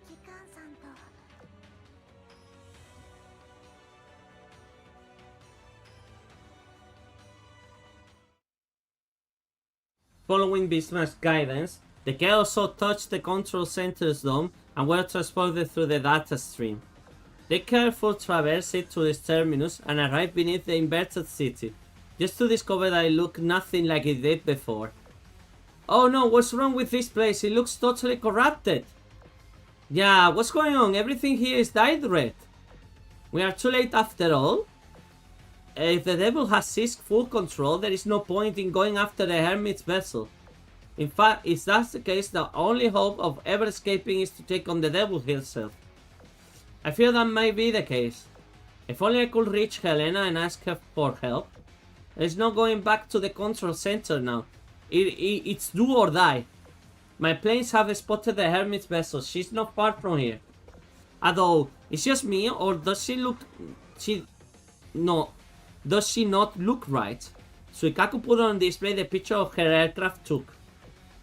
揮官さんと。Following Bismarck's guidance, the chaos also touched the control center's dome and were transported through the data stream. They carefully traversed it to its terminus and arrived beneath the inverted city, just to discover that it looked nothing like it did before. Oh no, what's wrong with this place? It looks totally corrupted. Yeah, what's going on? Everything here is dyed red. We are too late after all. If the devil has seized full control, there is no point in going after the hermit's vessel. In fact, if that's the case, the only hope of ever escaping is to take on the devil himself. I fear that might be the case. If only I could reach Helena and ask her for help. There's no going back to the control center now. It's do or die. My planes have spotted the hermit's vessel. She's not far from here. Although, it's just me, or does she look... Does she not look right? Suikaku put on display the picture of her aircraft took.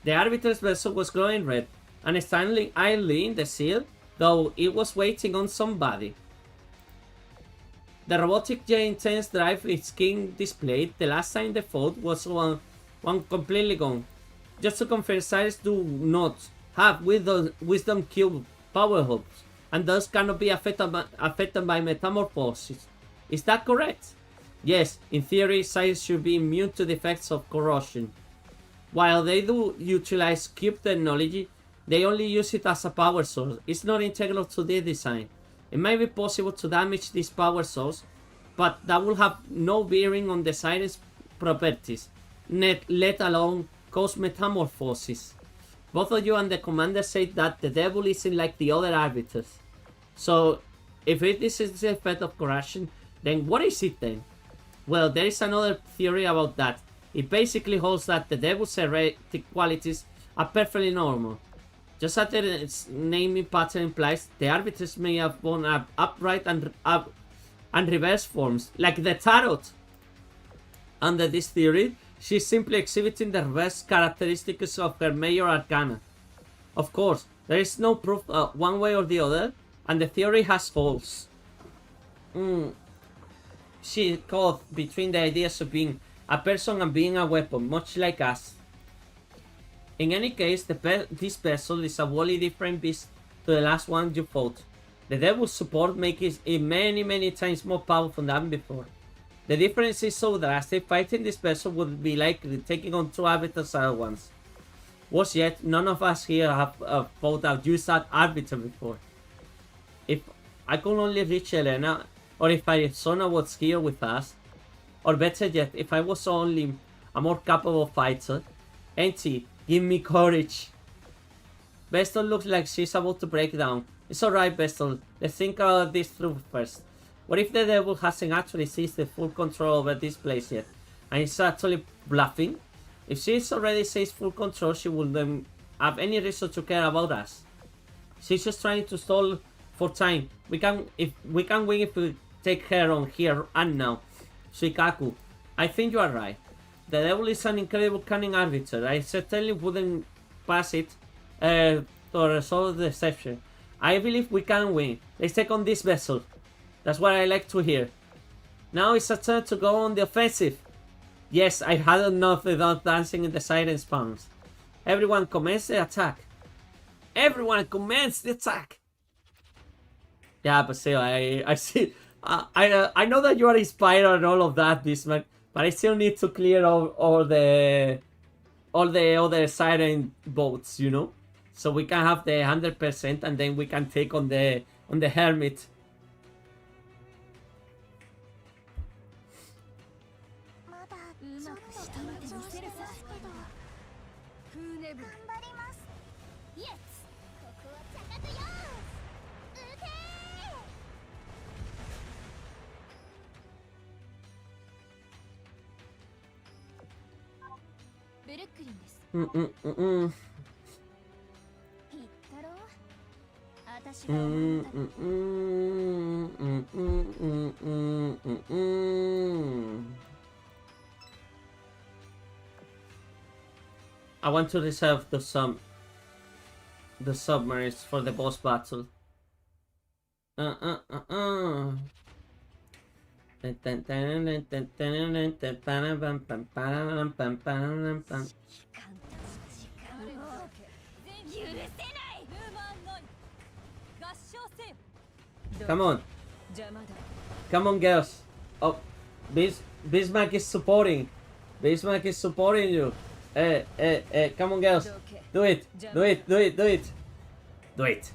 The arbiter's vessel was glowing red, and standing idly in the seal, though it was waiting on somebody. The robotic J-Intense drive its king displayed the last time the fault was one completely gone. Just to confirm, Cyrus do not have wisdom cube power hubs, and thus cannot be affected by metamorphosis. Is that correct? Yes, in theory, Cyrus should be immune to the effects of corrosion. While they do utilize cube technology, they only use it as a power source. It's not integral to their design. It might be possible to damage this power source, but that will have no bearing on the Cyrus properties, let alone cause metamorphosis. Both of you and the commander said that the devil isn't like the other arbiters. So, if this is the effect of corrosion, then what is it then? Well, there is another theory about that. It basically holds that the devil's heretic qualities are perfectly normal. Just as its naming pattern implies, the arbiters may have borne upright and reverse forms, like the tarot. Under this theory, she is simply exhibiting the reverse characteristics of her major arcana. Of course, there is no proof one way or the other, and the theory has holes. She caught between the ideas of being a person and being a weapon, much like us. In any case, this vessel is a wholly different beast to the last one you fought. The devil's support makes it many times more powerful than before. The difference is so drastic, fighting this vessel would be like taking on two arbiters at once. Worse yet, none of us here have fought a used arbiter before. If I could only reach Elena, or if Arizona was here with us, or better yet, if I was only a more capable fighter, Auntie, give me courage. Vestal looks like she's about to break down. It's alright, Vestal. Let's think this through first. What if the devil hasn't actually seized the full control over this place yet, and is actually bluffing? If she's already seized full control, she wouldn't have any reason to care about us. She's just trying to stall for time. We can win if we take her on here and now. Suikaku, I think you are right. The devil is an incredible cunning arbiter. I certainly wouldn't pass it to resolve the deception. I believe we can win. Let's take on this vessel. That's what I like to hear. Now it's a turn to go on the offensive. Yes, I had enough without dancing in the siren spawns. Everyone commence the attack. Everyone commence the attack. Yeah, but still, I see. I know that you are inspired and all of that, Bismarck, but I still need to clear all the other siren boats, you know, so we can have the 100%, and then we can take on the hermit. I want to reserve the submarines for the boss battle. Come on. Come on, girls. Oh, Bismarck is supporting. Bismarck is supporting you. Come on, girls. Do it. Do it. Do it. Do it. Do it.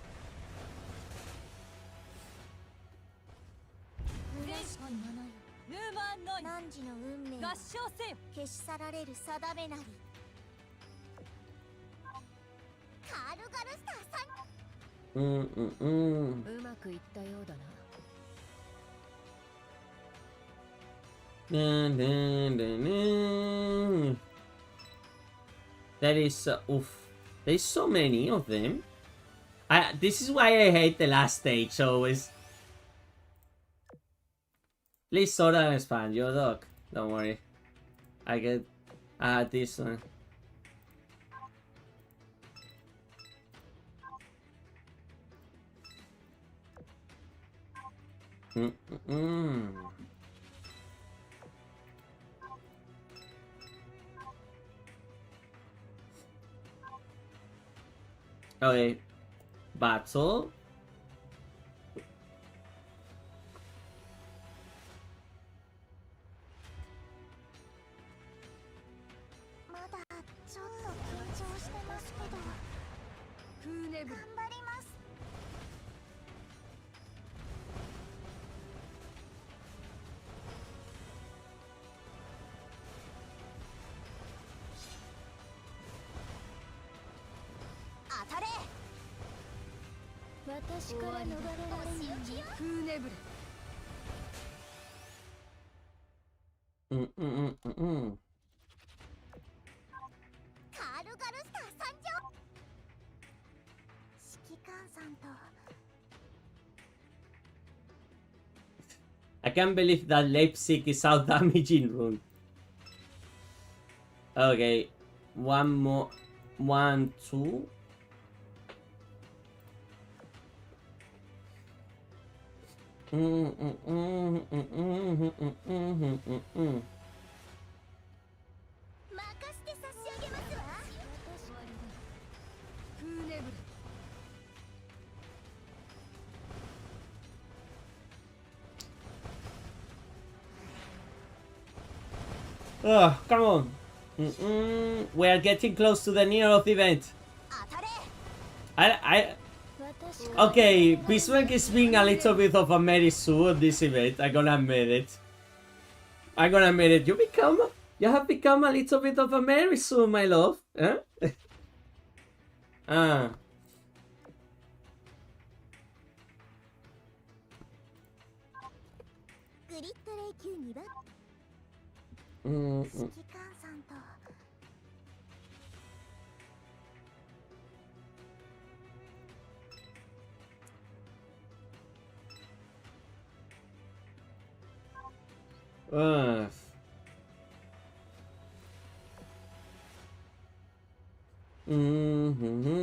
That is oof. There's so many of them. This is why I hate the last stage always. Please soda and expand your dog. Don't worry. I get this one. Okay, battle. カルスター参上。指揮官さんと I can't believe that Leipzig is out damaging rune. Okay, one more, 1, 2. Mm. 任せて差し上げますわ。フーネブル Ugh, come on. We are getting close to the near of the event. 当たれ。 Okay, Bismarck is being a little bit of a Mary Sue at this event. I'm gonna admit it. You have become a little bit of a Mary Sue, my love. Huh? Ah. グリッドレイ級2番 Mm. 指揮官さんと Ugh. Mm-hmm.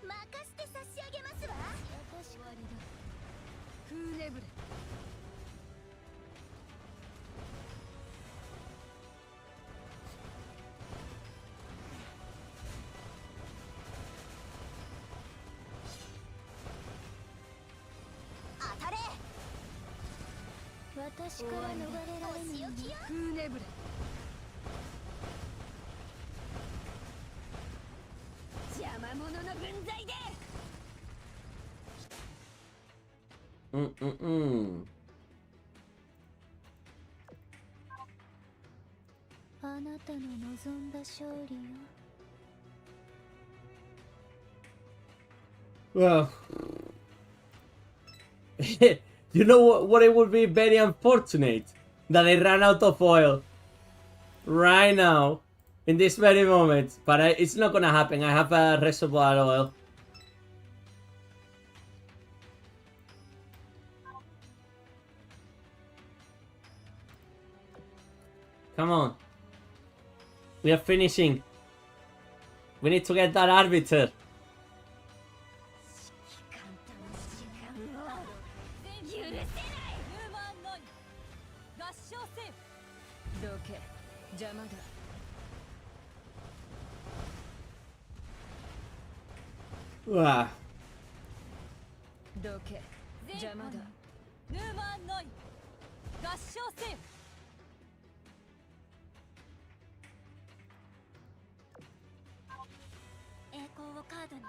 任せて差し上げますわ。フーネブル 当たれ。私から逃れられないの。フーネブル 邪魔者の分際で Mm-mm-mm. あなたの望んだ勝利よ。 Well, you know what? It would be very unfortunate that I ran out of oil right now in this very moment, but it's not gonna happen. I have a reservoir oil. Come on, we are finishing. We need to get that arbiter. 許せない。合唱せよ。どけ、邪魔だ。 Ah. どけ、邪魔だ。ヌーマンノイ、合唱せよ。 栄光をカードに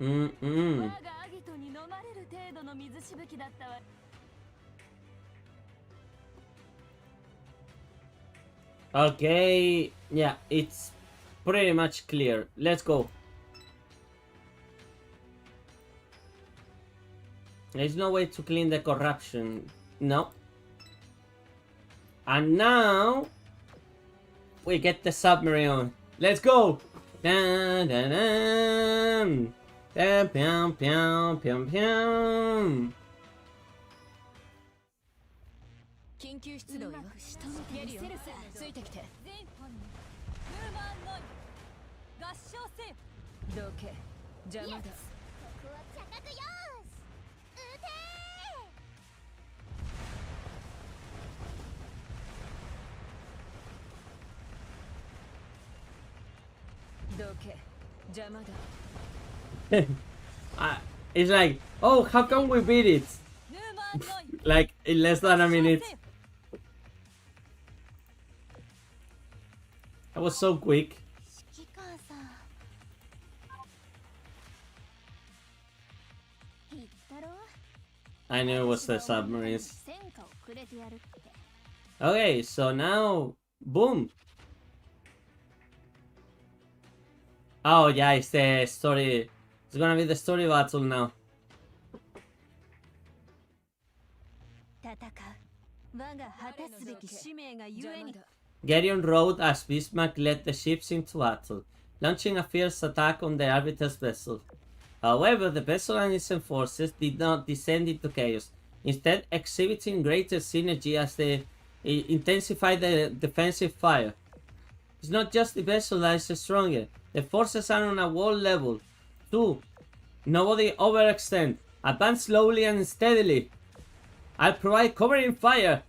Mm-mm. 我がアギトに飲まれる程度の水しぶきだったわ。 Okay, yeah, it's pretty much clear. Let's go. There's no way to clean the corruption. No. And now we get the submarine on. Let's go. Dun, dun, dun. Dun, pium, pium, pium, pium. 緊急出動よ。ゲリオ、ついてきて。全本にヌーマンノイ、合唱せよ。どけ、邪魔だ。ここは着角よーし。撃てどけ、邪魔だ。 It's like, oh, how come we beat it? ヌーマンノイ、 Like in less than a minute. That was so quick. 指揮官さん。言ったろ I knew it was the submarines. 戦果をくれてやるって Okay, so now, boom. Oh yeah, it's the story. It's gonna be the story battle now. 戦う我が果たすべき使命がゆえに Geryon rode as Bismarck led the ships into battle, launching a fierce attack on the Arbiter's vessel. However, the vessel and its enforcers did not descend into chaos, instead exhibiting greater synergy as they intensified the defensive fire. It's not just the vessel that is stronger, the forces are on a world level. 2. Nobody overextend. Advance slowly and steadily. I'll provide covering fire.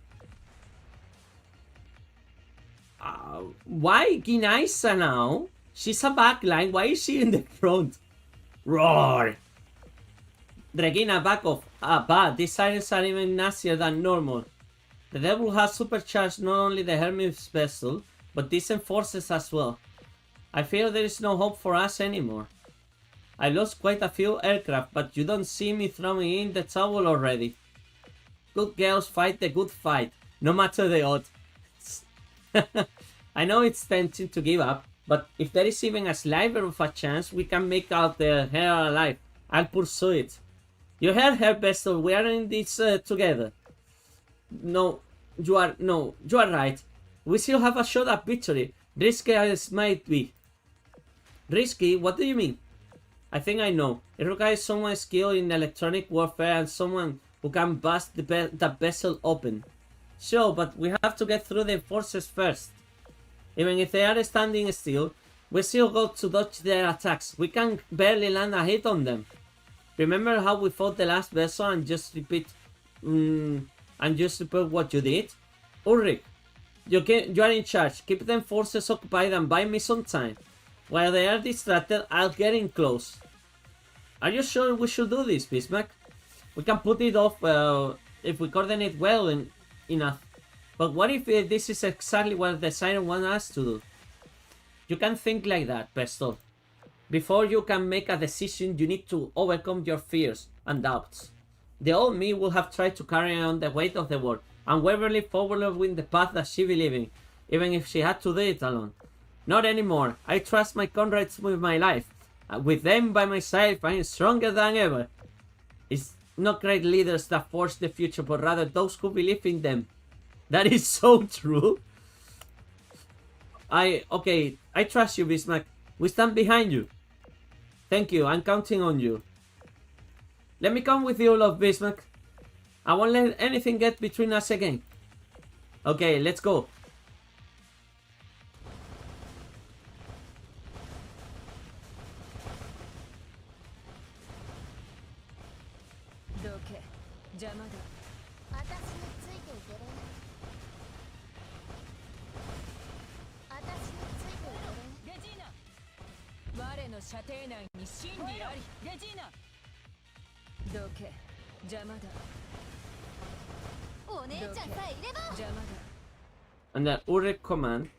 Why Ginaisa now? She's a backline. Why is she in the front? Roar! Regina, back off. Bad. These sirens are even nastier than normal. The devil has supercharged not only the Hermes vessel, but these enforcers as well. I fear there is no hope for us anymore. I lost quite a few aircraft, but you don't see me throwing in the towel already. Good girls fight the good fight, no matter the odds. I know it's tempting to give up, but if there is even a sliver of a chance we can make out the her alive, I'll pursue it. You heard her, vessel. We are in this together. No, you are right. We still have a shot at victory, risky as might be. Risky? What do you mean? I think I know. It requires someone skilled in electronic warfare and someone who can bust the vessel open. Sure, but we have to get through the forces first. Even if they are standing still, we still got to dodge their attacks. We can barely land a hit on them. Remember how we fought the last vessel and just repeat what you did? Ulrich, you are in charge. Keep them forces occupied and buy me some time. While they are distracted, I'll get in close. Are you sure we should do this, Bismarck? We can put it off if we coordinate well enough. But what if this is exactly what the Siren wants us to do? You can't think like that, Pestle. Before you can make a decision, you need to overcome your fears and doubts. The old me will have tried to carry on the weight of the world, and waverly following the path that she believed in, even if she had to do it alone. Not anymore. I trust my comrades with my life. With them by my side, I am stronger than ever. It's not great leaders that forge the future, but rather those who believe in them. That is so true. I trust you, Bismarck. We stand behind you. Thank you, I'm counting on you. Let me come with you, Lord Bismarck. I won't let anything get between us again. Okay, let's go. Under Ulrich's command,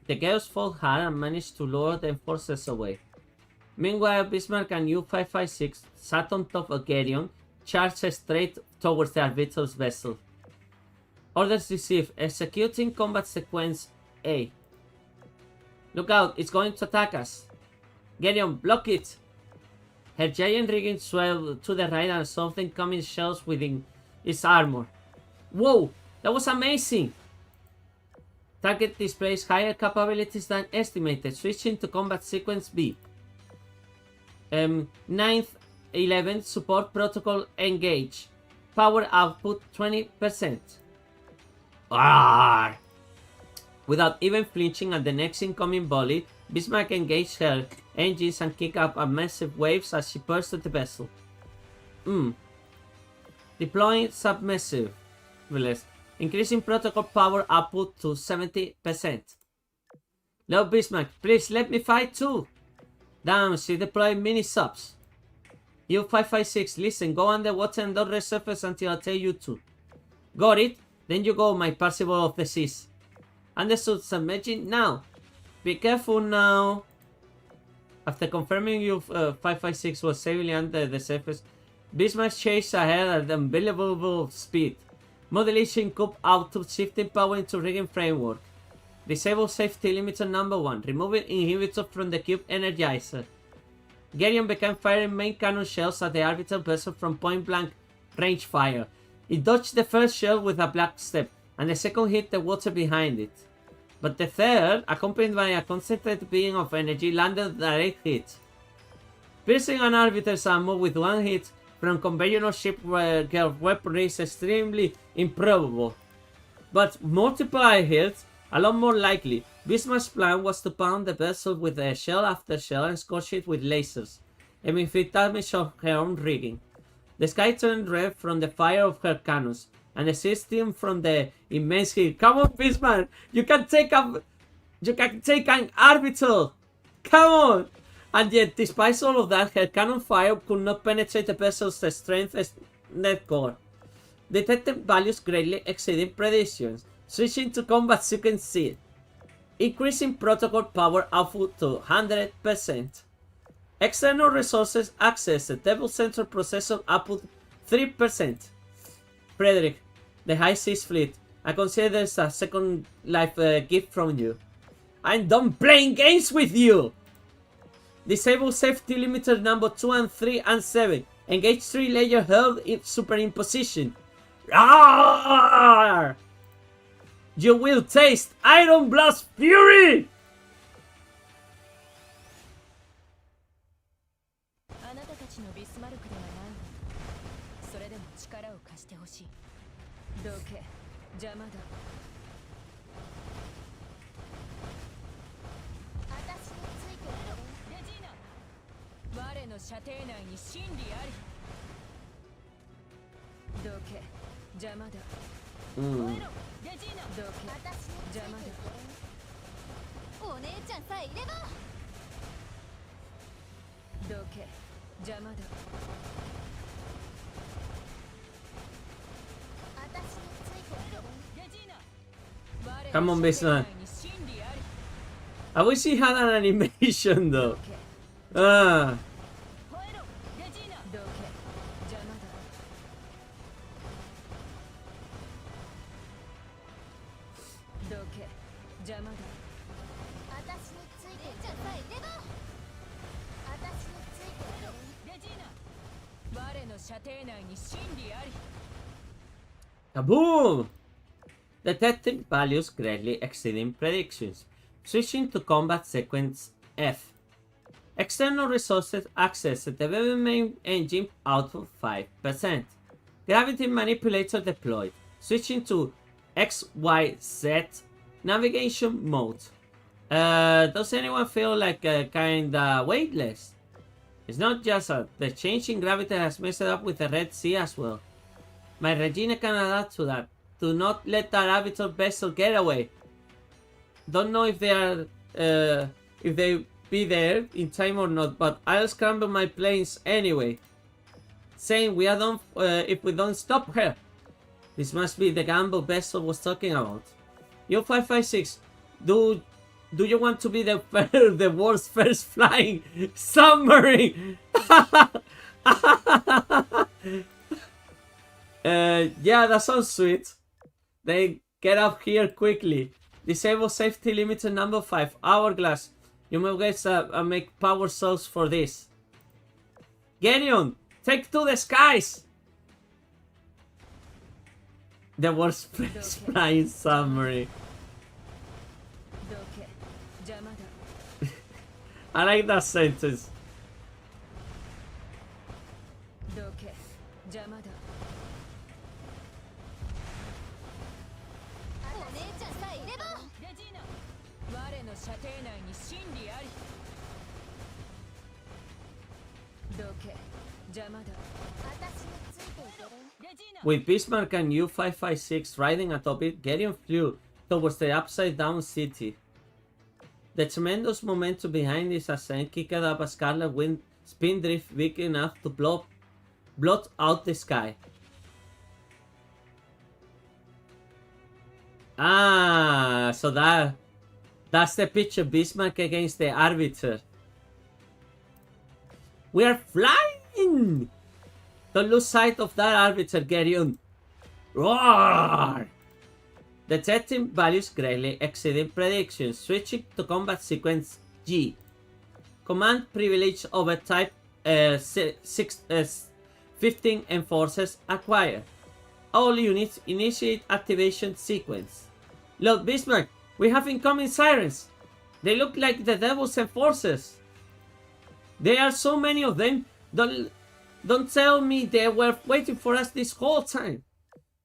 the Chaos fought hard and managed to lure the enforcers away. Meanwhile, Bismarck and U-556 sat on top of Geryon, charged straight towards the Arbiter's vessel. Orders received. Executing combat sequence A. Look out, it's going to attack us. Geryon, block it! Her giant rigging swelled to the right and some incoming shells within its armor. Whoa, that was amazing! Target displays higher capabilities than estimated. Switching to combat sequence B. 9th 11 support protocol engage. Power output 20%. Arrgh! Without even flinching at the next incoming volley, Bismarck engaged her engines and kicked up a massive waves as she pursued the vessel. Deploying submersive. Increasing protocol power output to 70%. Lord Bismarck, please let me fight too. Damn, she deployed mini subs. U-556, listen, go underwater and don't resurface until I tell you to. Got it? Then you go, my Parzival of the Seas. Understood, submerging now. Be careful now. After confirming U-556 was safely under the surface, Bismarck chased ahead at unbelievable speed. Modulation cube output, shifting power into rigging framework. Disable safety limiter number 1. Removing inhibitor from the cube energizer. Geryon began firing main cannon shells at the Arbiter vessel from point blank range fire. It dodged the first shell with a black step, and the second hit the water behind it. But the third, accompanied by a concentrated beam of energy, landed direct hit. Piercing an arbiter's ammo with one hit from conventional shipwreck weaponry is extremely improbable. But multiple hits, a lot more likely. Bismarck's plan was to pound the vessel with shell after shell and scorch it with lasers, aiming for damage of her own rigging. The sky turned red from the fire of her cannons, and the sea steamed from the immense heat. Come on, Bismarck! You can take an arbiter! Come on! And yet, despite all of that, her cannon fire could not penetrate the vessel's strength net core. Detected values greatly exceeding predictions. Switching to combat sequence C. Increasing protocol power output to 100%. External resources access the Devil Central Processor output 3%. Frederick, the High Seas Fleet, I consider this a second life gift from you. I'm done playing games with you! Disable safety limiter number 2 and 3 and 7. Engage 3-layer held in superimposition. Roar! You will taste Iron Blast Fury! あなたたちのビスマルクではない。それでも力を貸してほしい。どけ、邪魔だ。私についてる。レジーナ。我の射程内に真理あり。どけ、邪魔だ。Mm. レジーナ。どけ、私について邪魔だ。お姉ちゃんさえいれば。どけ、邪魔だ。私についてる。レジーナ。 Come on, Bismarck. I wish he had an animation though. Ah. Kaboom! Detecting values greatly exceeding predictions. Switching to combat sequence F. External resources access the development main engine output 5%. Gravity manipulator deployed. Switching to XYZ navigation mode. Does anyone feel like kinda weightless? It's not just the change in gravity has messed up with the Red Sea as well. My Regina can adapt to that. Do not let that arbiter vessel get away. Don't know if they are, if they be there in time or not, but I'll scramble my planes anyway. Saying we are done if we don't stop her. This must be the gamble vessel was talking about. U-556, do you want to be the the world's first flying submarine? Yeah, that sounds sweet. Then get up here quickly. Disable safety limiter number 5. Hourglass. You may guys make power cells for this. Gideon, take to the skies. The world's first flying submarine. I like that sentence. With Bismarck and U-556 riding atop it, Gideon flew towards the upside-down city. The tremendous momentum behind his ascent kicked up a scarlet wind spin drift big enough to blot out the sky. Ah, so that's the picture. Bismarck against the Arbiter. We are flying! Don't lose sight of that Arbiter, Gideon. Roar! Detecting values greatly exceeding predictions. Switching to combat sequence G. Command privilege over type 15 enforcers acquired. all units, initiate activation sequence. Lord Bismarck, we have incoming sirens. They look like the devil's enforcers. There are so many of them. Don't tell me they were waiting for us this whole time.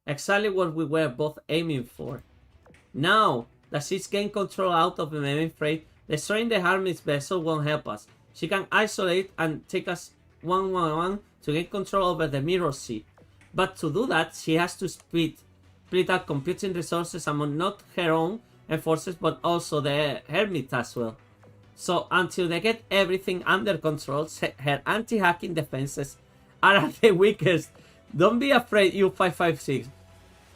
Exactly what we were both aiming for. Now that she's gained control out of the mainframe, destroying the Hermit's vessel won't help us. She can isolate and take us one to get control over the mirror sea. But to do that, she has to split out computing resources among not her own enforcers, but also the Hermit as well. So until they get everything under control, her anti-hacking defenses are at the weakest. Don't be afraid, U-556.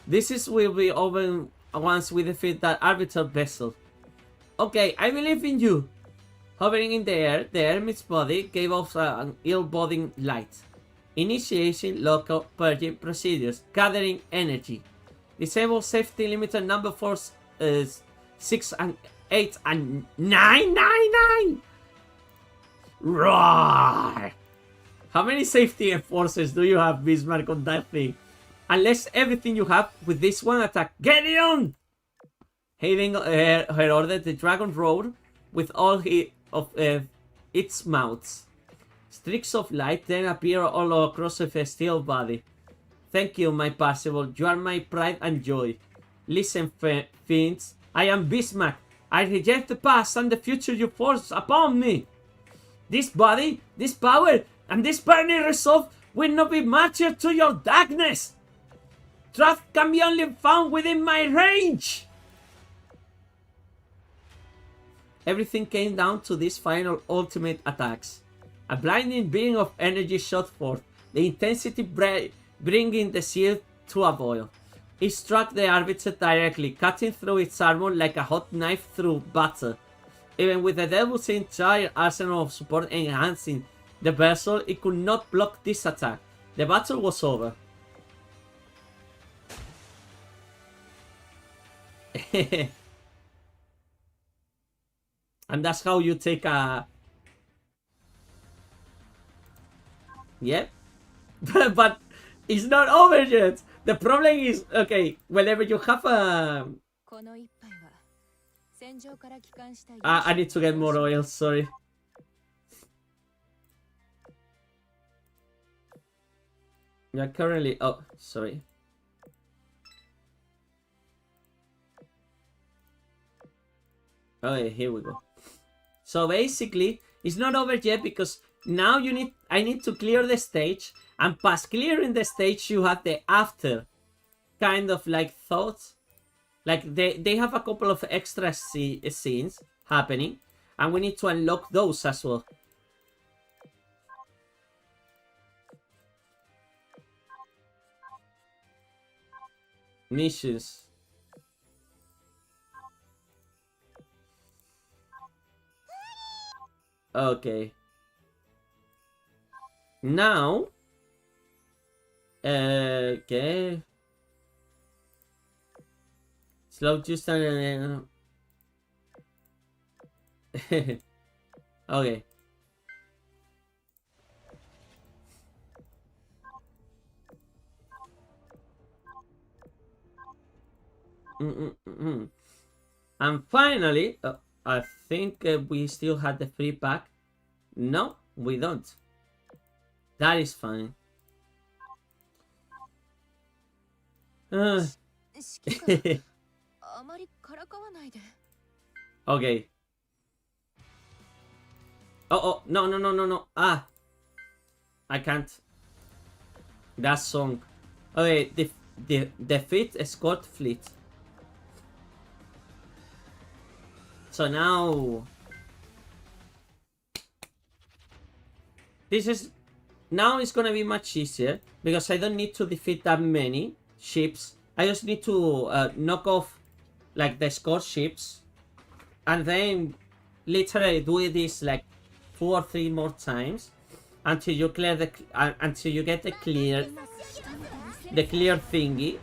This will be over once we defeat that arbiter vessel. Okay, I believe in you. Hovering in the air, the Hermit's body gave off an ill-boding light. Initiation local purging procedures. Gathering energy. Disable safety limiter number 4, 6 and 8 and 999. Roar! How many safety enforcers do you have, Bismarck, on that thing? Unless everything you have with this one attack. Get it on! Hailing her order, the dragon roared with all of its mouths. Streaks of light then appear all across her steel body. Thank you, my Parzival. You are my pride and joy. Listen, fiends. I am Bismarck. I reject the past and the future you force upon me. This body, this power, and this burning resolve will not be matched to your darkness. Truth can be only found within my range. Everything came down to these final ultimate attacks. A blinding beam of energy shot forth, the intensity bringing the seal to a boil. It struck the arbiter directly, cutting through its armor like a hot knife through butter. Even with the devil's entire arsenal of support enhancing the vessel, it could not block this attack. The battle was over. And that's how you take a... Yep. But it's not over yet. The problem is, okay, whenever you have a... I need to get more oil, sorry. We are currently... Oh, sorry. Okay, here we go. So basically, it's not over yet because now I need to clear the stage, and past clearing the stage you have the after kind of like thoughts. Like they have a couple of extra scenes happening, and we need to unlock those as well. Missions. Okay. Now, okay. Slow just okay. And finally, I think we still had the free pack. No, we don't. That is fine. Okay. Oh, no. Ah. I can't. That song. Okay, defeat escort fleet. So now... Now it's gonna be much easier because I don't need to defeat that many ships. I just need to knock off like the escort ships, and then literally do this like 2 or 3 more times until you clear the until you get the clear thingy.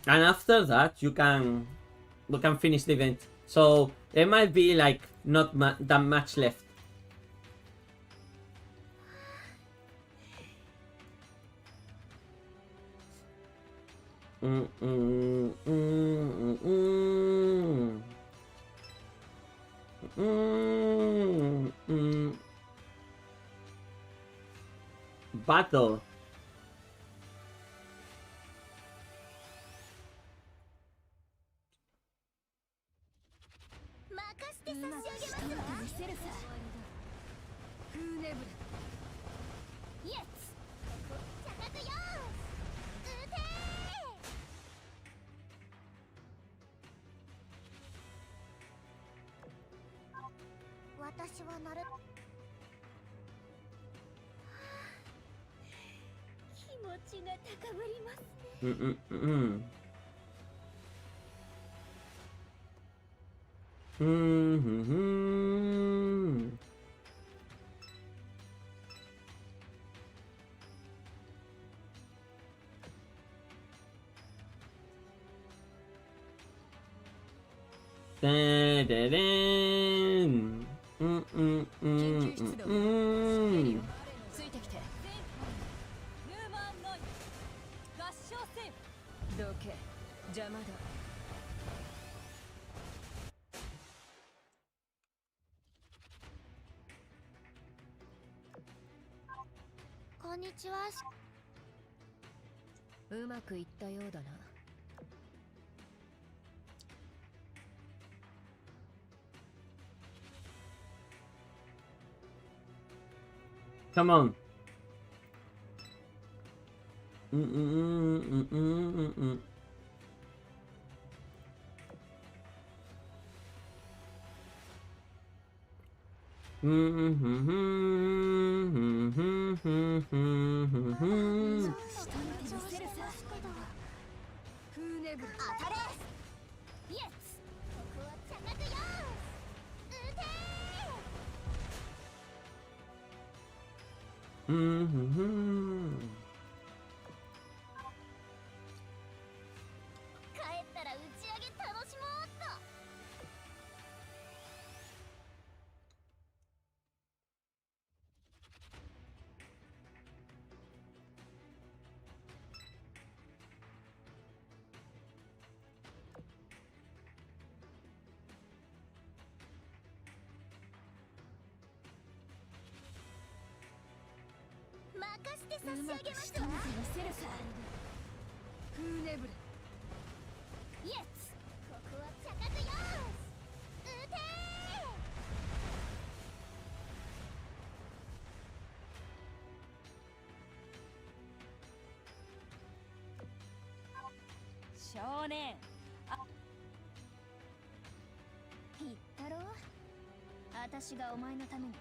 And after that we can finish the event. So there might be like not that much left. Battle.私はなる気持ちが高ぶりますね。ついてきて。ルーマンノイ合唱せよ。どけ、邪魔だ。こんにちは。うまくいったようだな。Come on.少年。言ったろ、私がお前のために。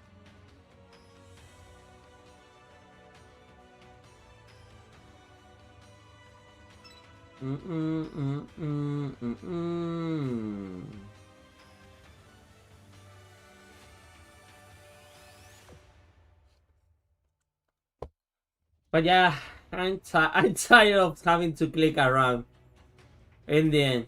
But yeah, I'm tired of having to click around. In the end.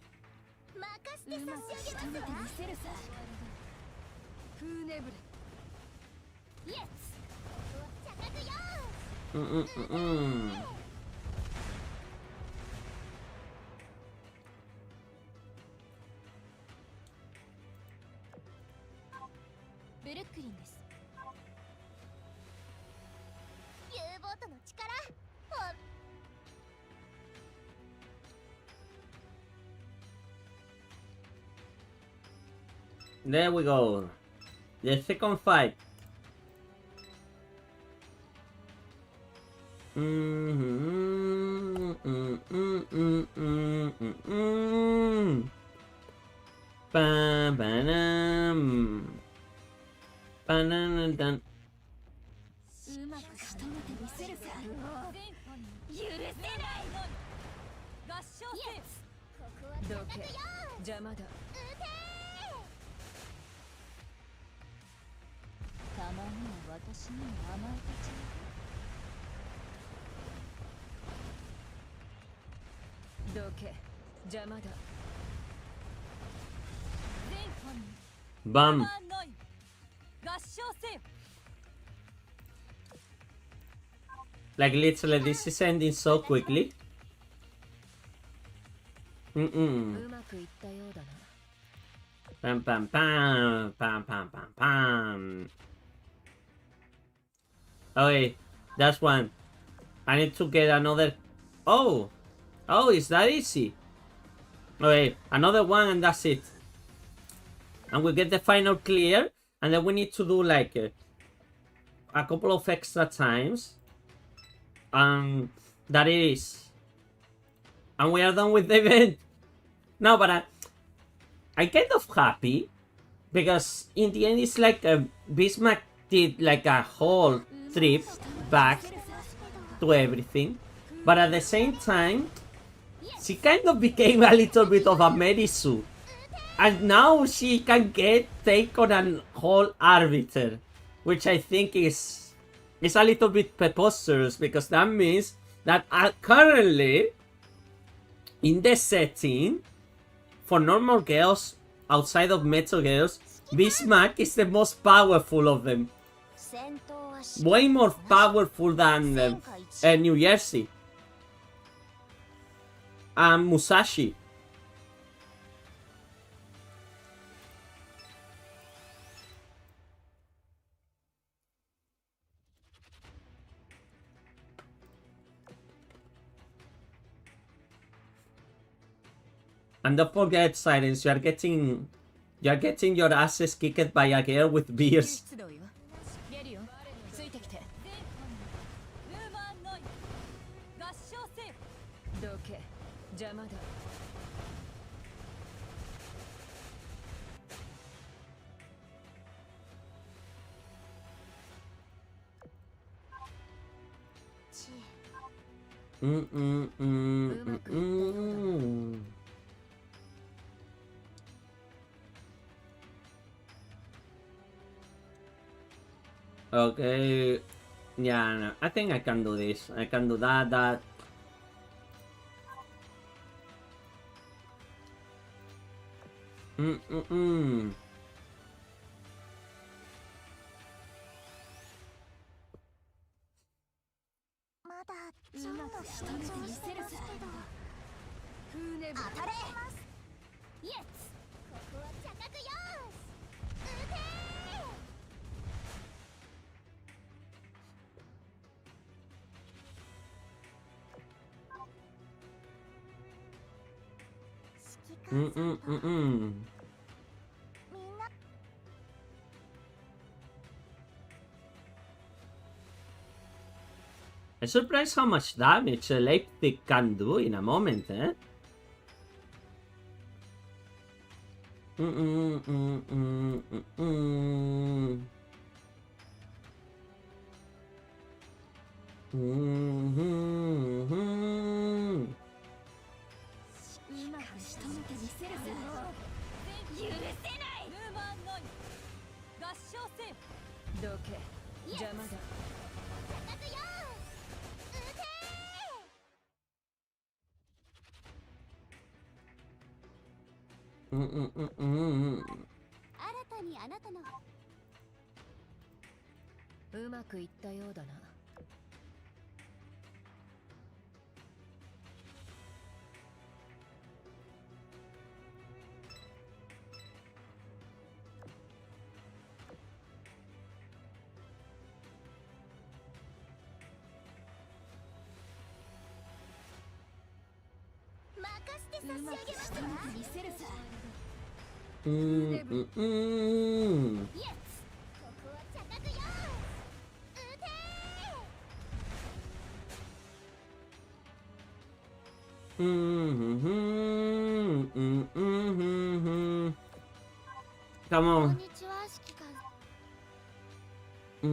There we go. The second fight. Ba-dum-dum. うまく仕留めてみせるさ。許せない。合唱せよ。どけ、邪魔だ。たまには私にも甘えてちゃう。どけ、邪魔だ。 Bam. Like literally this is ending so quickly. Mm-mm. うまくいったようだな。 Pam, pam, pam. Pam, pam, pam, pam. Okay, that's one. I need to get another... Oh! Oh, is that easy? Okay, another one and that's it. And we get the final clear. And then we need to do like a couple of extra times. That it is. And we are done with the event. No, but I'm kind of happy. Because in the end it's like Bismarck did like a whole trip back to everything. But at the same time, she kind of became a little bit of a Merisu. And now she can take on a whole arbiter. Which I think is a little bit preposterous. Because that means that currently, in the setting, for normal girls, outside of Metro girls, Bismarck is the most powerful of them. Way more powerful than New Jersey. And Musashi. And don't forget, Silence, you're getting your asses kicked by a girl with beers. 出動よ。ゲリオン、ついてきて。ルーマンノイ合唱せよ。どけ、邪魔だ。Okay. Yeah, no, I think I can do this. I can do that. Mm. まだちょっと緊張してますけど。当たれイエス。ここは着角よーし。撃てー。みんな I'm surprised how much damage Leipzig can do in a moment, eh? Mm. 新たにあなたのうまくいったようだな。任せて差し上げますわ。見せるさ。イエス。ここは着角よーし。撃てー。 Come こん on. にちは、指揮官。帰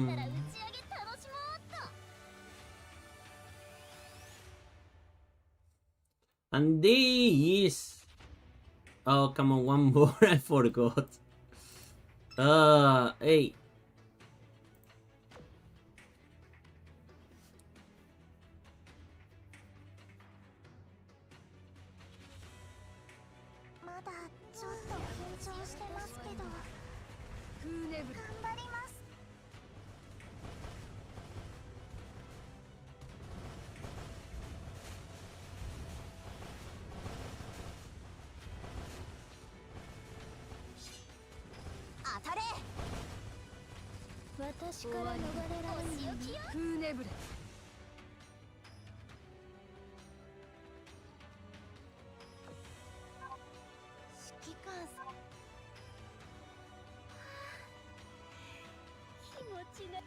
ったら打ち上げ楽しもうっと。 And this. Oh, come on, one more. I forgot. Hey. まだちょっと緊張してますけど。頑張ります。私から逃れられるようにフーネブレ指揮官さん気持ちが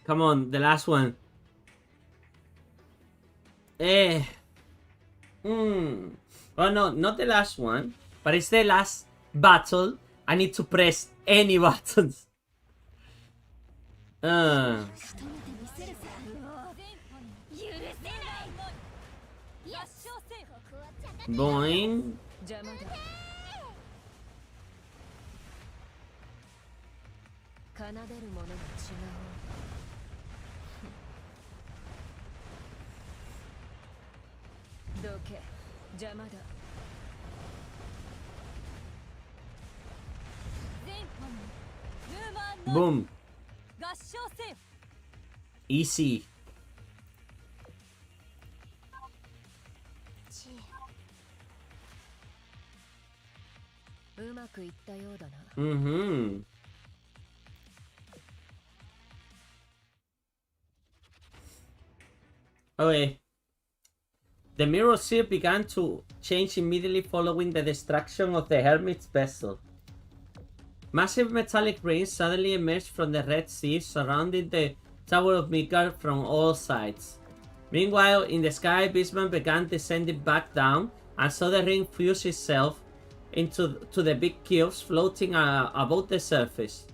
Come on, the last one. Eh. Oh no, not the last one, but it's the last battle. I need to press any buttons. 仕留めてみせるさ許せない圧勝せよここは茶化 Boing. 邪魔だ奏でるものが違うどけ邪魔だ全ヌーマンの Boom. 合唱せよ Easy. ちうまくいったようだな Mm-hmm. Okay. The mirror sea began to change immediately following the destruction of the Hermit's vessel. Massive metallic rings suddenly emerged from the Red Sea, surrounding the Tower of Midgard from all sides. Meanwhile, in the sky, Bismarck began descending back down and saw the ring fuse itself into the big cubes floating above the surface.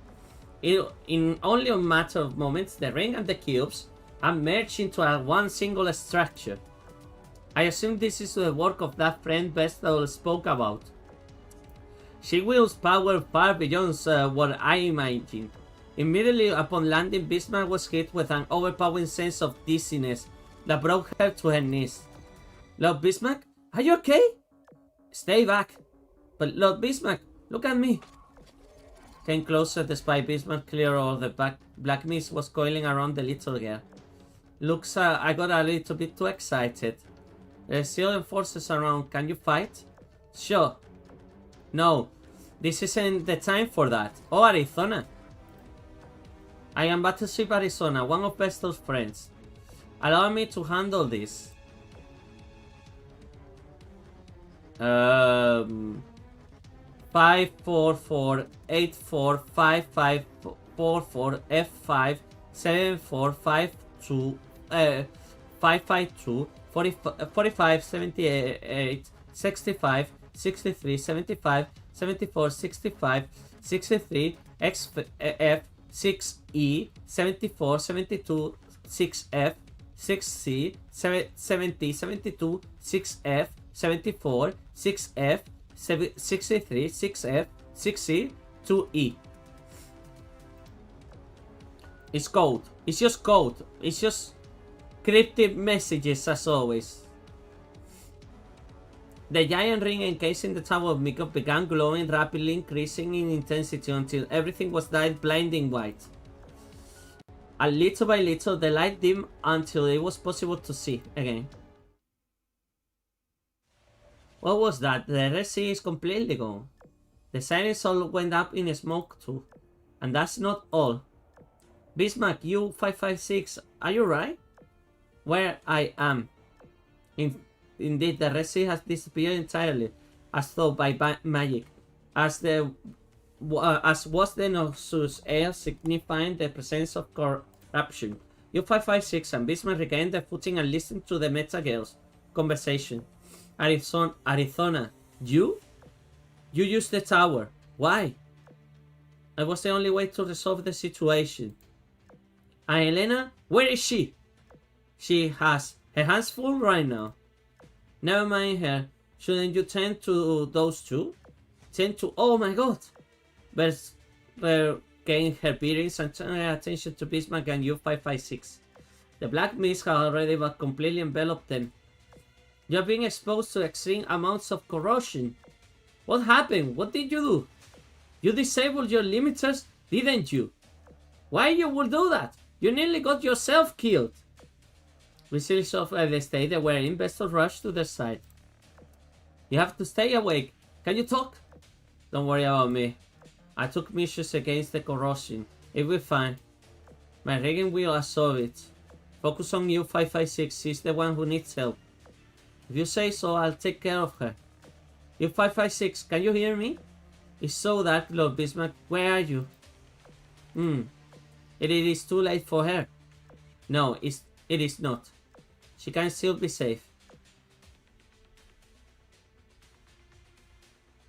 In only a matter of moments, the ring and the cubes had merged into one single structure. I assume this is the work of that friend Vestal spoke about. She wields power far beyond what I imagined. Immediately upon landing, Bismarck was hit with an overpowering sense of dizziness that brought her to her knees. Lord Bismarck, are you okay? Stay back. But Lord Bismarck, look at me. Came closer despite Bismarck clear all the black mist was coiling around the little girl. Looks, I got a little bit too excited. There's still forces around. Can you fight? Sure. No, this isn't the time for that. Oh, Arizona. I am Battleship Arizona, one of Vestal's friends. Allow me to handle this. 544845544 F5 7452 552 45 78 65 63 75 74 65 63 XF 6E 74 72 6F 6C 70 72 6F 74 6F 63 6F 6C 2E. It's code. It's just code. It's just cryptic messages as always. The giant ring encasing the Tower of Midgard began glowing, rapidly increasing in intensity until everything was dyed blinding white. And little by little, the light dimmed until it was possible to see again. What was that? The Red Sea is completely gone. The sirens all went up in smoke too. And that's not all. Bismarck, U-556, are you right? Where I am. Indeed, the Red Sea has disappeared entirely, as though by magic. As was the noxious air signifying the presence of corruption. U-556 and Bismarck regained their footing and listened to the Meta Girls' conversation. Arizona, you? You used the tower. Why? It was the only way to resolve the situation. And Elena, where is she? She has her hands full right now. Never mind her. Shouldn't you tend to those two? Tend to... Oh my god! But gained her bearings and turned her attention to Bismarck and U-556. The black mist had already but completely enveloped them. You have been exposed to extreme amounts of corrosion. What happened? What did you do? You disabled your limiters, didn't you? Why you would do that? You nearly got yourself killed. Whistles off the state they were in, Vestal rushed to their side. You have to stay awake. Can you talk? Don't worry about me. I took measures against the corrosion. It will be fine. My rigging will absorb it. Focus on U-556. She's the one who needs help. If you say so, I'll take care of her. U-556, can you hear me? It's so dark, Lord Bismarck. Where are you? It is too late for her. No, it is not. She can still be safe.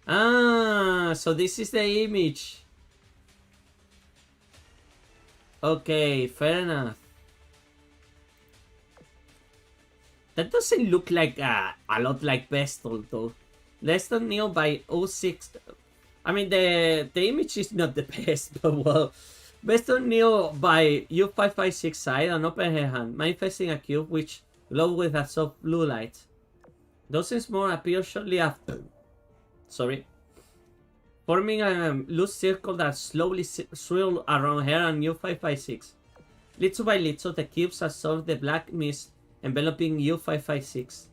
Ah, so this is the image. Okay, fair enough. That doesn't look like a lot like Vestal though. Less than nil by 06. I mean, the image is not the best, but well. Vestal nil by U556 side and open her hand, manifesting a cube which glows with a soft blue light. Dozens more appear shortly after. Sorry. Forming a loose circle that slowly swirls around her and U556. Little by little, the cubes absorb the black mist enveloping U556.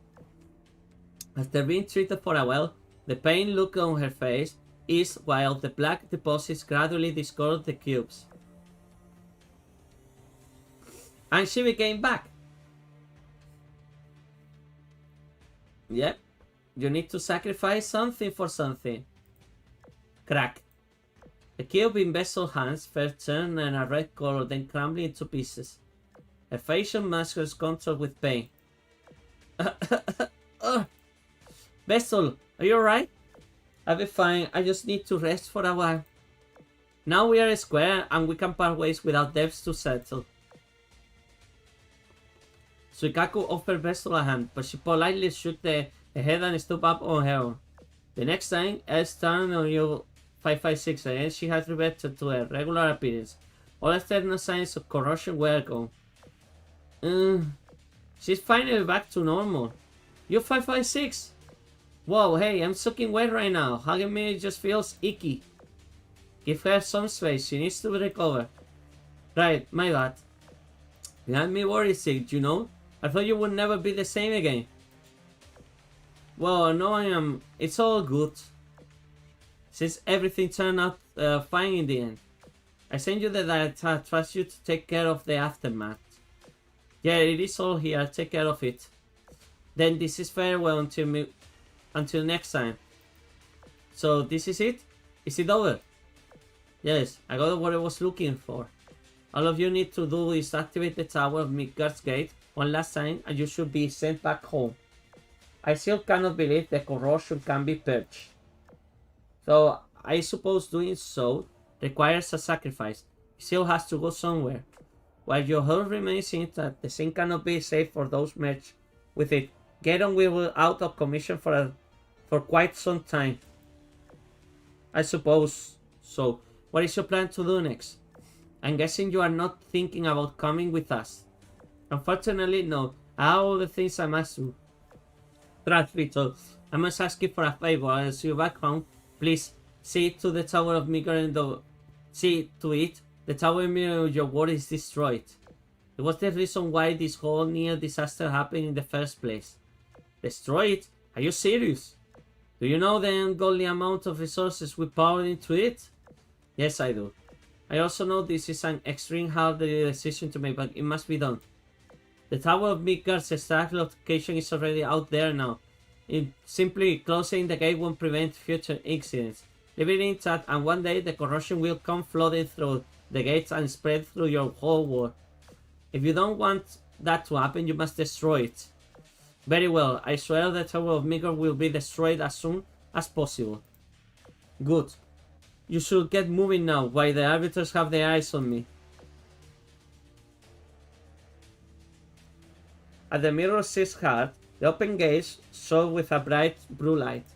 After being treated for a while, the pain look on her face is while the black deposits gradually discard the cubes. And she became back. Yep. You need to sacrifice something for something. Crack. The cube in Vestal's hands first turned in a red color, then crumbling into pieces. Her facial mask was contoured with pain. Vestal, are you alright? I'll be fine. I just need to rest for a while. Now we are square and we can part ways without debts to settle. Suikaku offered Vestal a hand, but she politely shook the head and stood up on her own. The next time, Els turned on U556 again, she had reverted to her regular appearance. All external signs of corrosion were gone. She's finally back to normal. U556! Whoa, hey, I'm soaking wet right now. Hugging me just feels icky. Give her some space, she needs to recover. Right, my bad. You had me worried sick, you know? I thought you would never be the same again. Well, no, I am. It's all good. Since everything turned out fine in the end. I sent you the data. I trust you to take care of the aftermath. Yeah, it is all here. Take care of it. Then this is farewell until next time. So this is it? Is it over? Yes, I got what I was looking for. All of you need to do is activate the Tower of Midgard's Gate one last time and you should be sent back home. I still cannot believe the corrosion can be purged. So I suppose doing so requires a sacrifice. It still has to go somewhere. While your hull remains intact, the scene cannot be safe for those merged with it. Garon will be out of commission for quite some time. I suppose so. What is your plan to do next? I'm guessing you are not thinking about coming with us. Unfortunately, no. I have all the things I must do. Trust me, so I must ask you for a favor. As you back home, please see to the Tower of Midgard and see to it the Tower of your world is destroyed. It was the reason why this whole near disaster happened in the first place. Destroy it? Are you serious? Do you know the ungodly amount of resources we poured into it? Yes, I do. I also know this is an extreme hard decision to make, but it must be done. The Tower of Midgard's exact location is already out there now. Simply closing the gate won't prevent future incidents. Leave it intact and one day the corrosion will come flooding through the gates and spread through your whole world. If you don't want that to happen, you must destroy it. Very well, I swear the Tower of Midgard will be destroyed as soon as possible. Good. You should get moving now, while the arbiters have their eyes on me. At the Mirror 6 heart, the open gates shone with a bright blue light.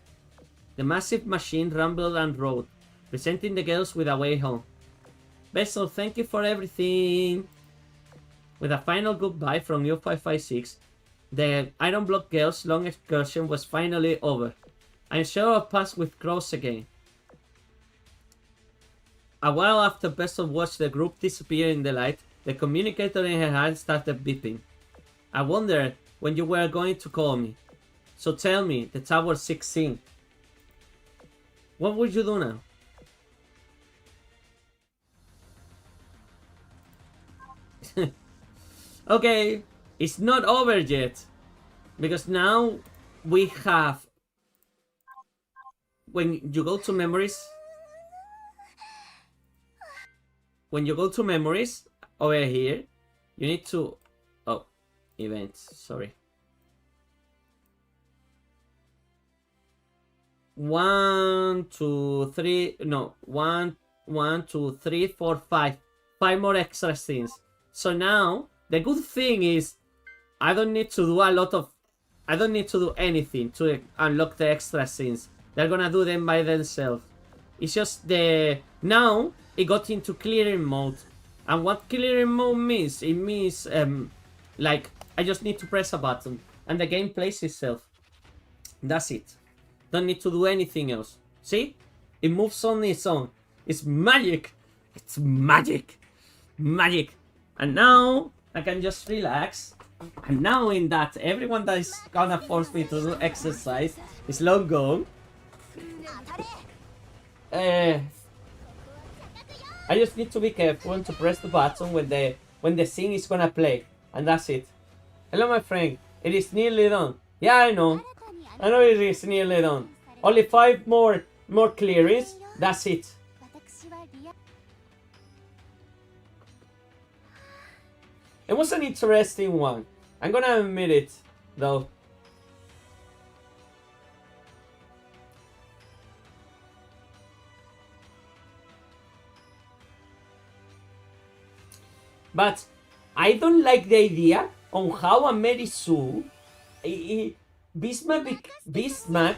The massive machine rumbled and roared, presenting the girls with a way home. Vestal, thank you for everything. With a final goodbye from U556, the Iron Block girls' long excursion was finally over. I'm sure I'll pass with crows again. A while after Bessel watched the group disappear in the light, the communicator in her hand started beeping. I wondered when you were going to call me. So tell me, the Tower 16. What would you do now? Okay, it's not over yet. Because now we have... When you go to memories... When you go to memories, over here, you need to... Oh, events, sorry. 1, 2, 3... No, 1, 2, 3, 4, 5. 5 more extra scenes. So now, the good thing is, I don't need to do a lot of... I don't need to do anything to unlock the extra scenes. They're gonna do them by themselves. It's just the... Now, it got into clearing mode. And what clearing mode means? It means, like, I just need to press a button. And the game plays itself. That's it. Don't need to do anything else. See? It moves on its own. It's magic. It's magic. Magic. And now, I can just relax. And knowing that everyone that is gonna force me to do exercise is long gone. I just need to be careful and to press the button when the scene is gonna play. And that's it. Hello my friend. It is nearly done. Yeah, I know. I know it is nearly done. Only 5 more clearings. That's it. It was an interesting one. I'm gonna admit it, though. But I don't like the idea on how a Merisu... Bismarck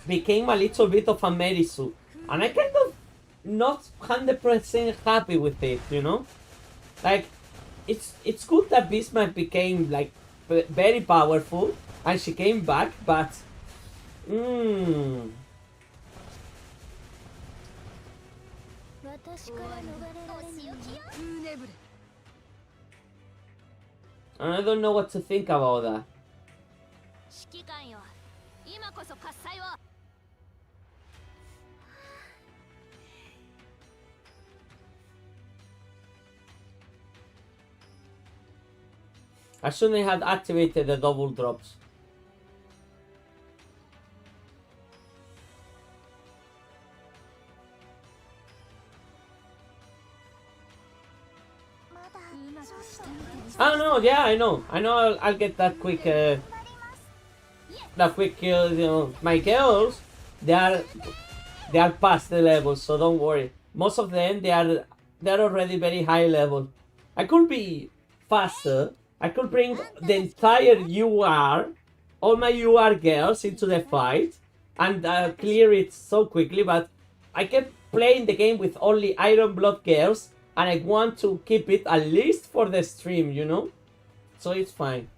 became a little bit of a Merisu. And I kind of not 100% happy with it, you know? Like... It's good that Bismarck became like very powerful and she came back, but I don't know what to think about that. I shouldn't have activated the double drops. Oh no, yeah, I know. I'll get that quick kill, you know. My girls, they are past the level, so don't worry. Most of them, they're already very high level. I could be faster. I could bring the entire UR, all my UR girls into the fight and clear it so quickly, but I kept playing the game with only Iron Blood girls and I want to keep it at least for the stream, you know? So it's fine.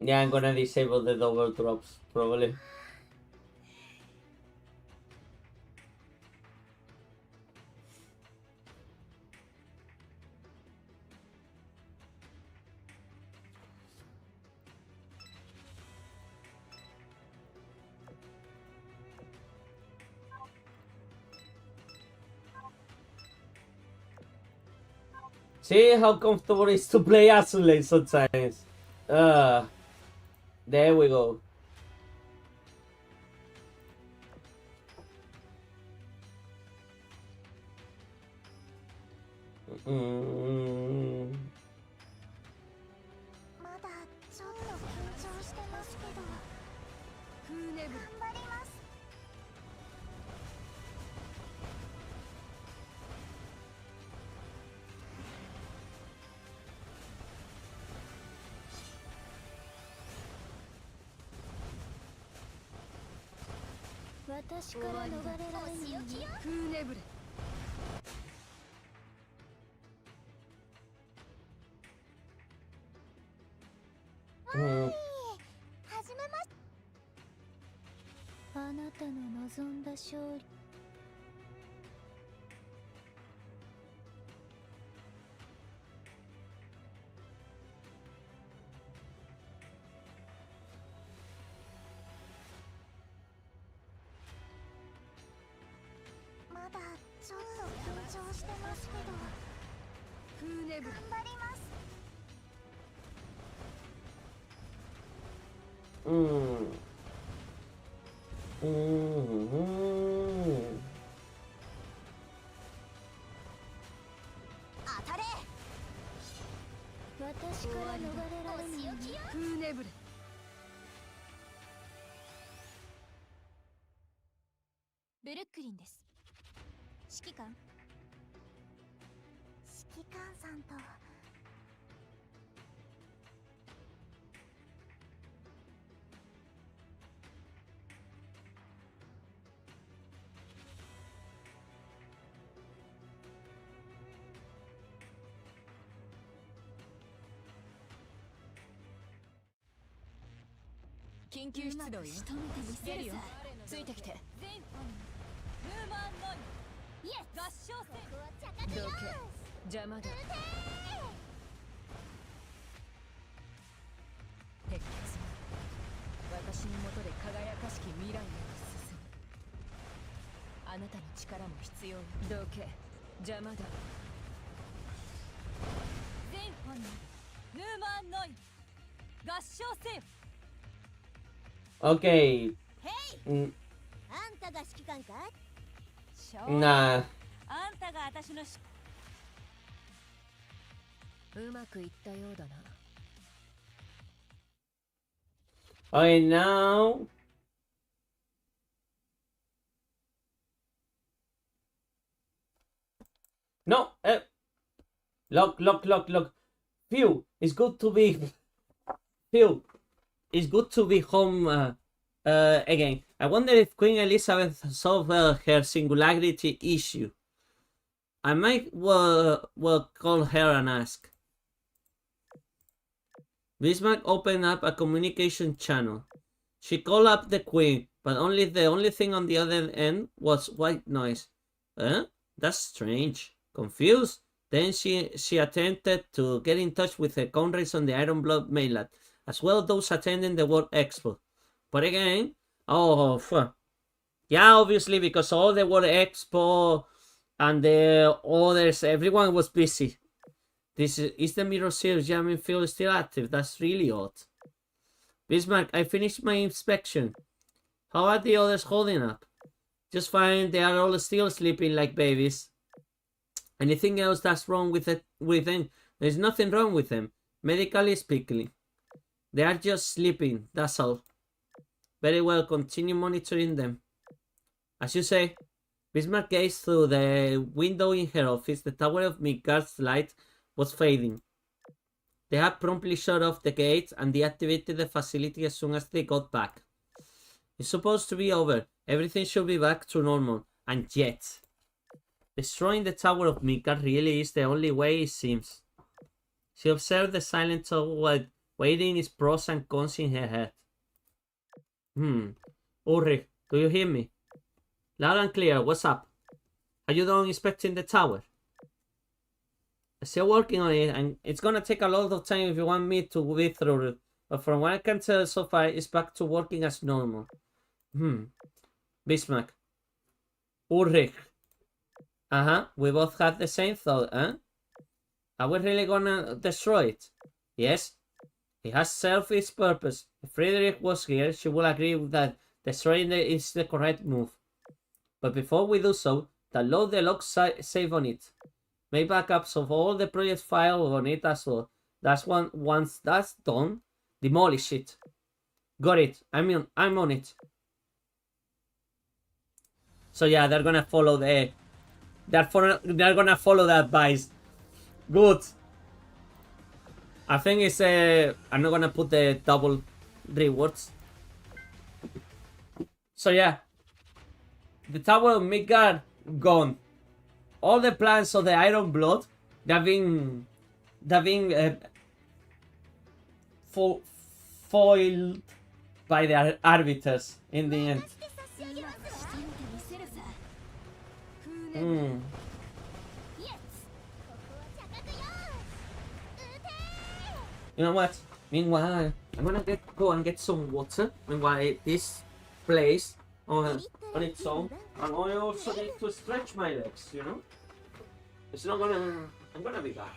Yeah, I'm gonna disable the double drops, probably. See how comfortable it is to play Azur Lane sometimes. There we go. 私から逃れられないよ。フーネブレ。うんはじめまして。あなたの望んだ勝利。まだちょっと緊張してますけど。フーネブレ。頑張ります。うんうん当たれ。私から逃れられないよ。フーネブレ。ブルックリンです。指揮官。指揮官さんと。緊急出動よ。仕留めてみせるよ。ついてきて。全ファンムーマンノイ。イエス。合唱戦。ここは茶化けよどけ。邪魔だ。鉄血。私のもとで輝かしき未来へと進む。あなたの力も必要よ。どけ。邪魔だ。全ファンムムーマンノイ。合唱せよ。Okay. あんたが指揮官かい。 Nah. あんたが私のうまくいったようだな。Okay, now. No. Look. Phew. It's good to be. Phew. It's good to be home again. I wonder if Queen Elizabeth solved her singularity issue. I might well call her and ask. Bismarck opened up a communication channel. She called up the Queen, but the only thing on the other end was white noise. Huh? That's strange. Confused? Then she attempted to get in touch with her comrades on the Iron Blood mainland, as well as those attending the World Expo. But again, yeah, obviously, because all the World Expo and the others, everyone was busy. Is the Mirror Series jamming field still active? That's really odd. Bismarck, I finished my inspection. How are the others holding up? Just fine, they are all still sleeping like babies. Anything else that's wrong with them? There's nothing wrong with them, medically speaking. They are just sleeping, that's all. Very well, continue monitoring them. As you say. Bismarck gazed through the window in her office. The tower of Midgard's light was fading. They had promptly shut off the gates and deactivated the facility as soon as they got back. It's supposed to be over. Everything should be back to normal. And yet, destroying the tower of Midgard really is the only way, it seems. She observed the silent tower, weighing its pros and cons in her head. Ulrich, do you hear me? Loud and clear, what's up? Are you done inspecting the tower? I'm still working on it, and it's gonna take a lot of time if you want me to read through it. But from what I can tell so far, it's back to working as normal. Bismarck. Ulrich. We both had the same thought, huh? Are we really gonna destroy it? Yes. It has served its purpose. If Friedrich was here, she would agree that destroying it is the correct move. But before we do so, download the log save on it. Make backups of all the project files on it as well. Once that's done, demolish it. Got it. I'm on it. So yeah, they're gonna follow they're gonna follow the advice. Good. I think it's I'm not gonna put the double rewards. So yeah. the Tower of Midgard gone. All the plans of the Iron Blood, they've been foiled by the arbiters in the end. うん。You know what? Meanwhile, I'm gonna go and get some water. Meanwhile, this plays on its own, and I also need to stretch my legs. You know, it's not gonna. I'm gonna be back.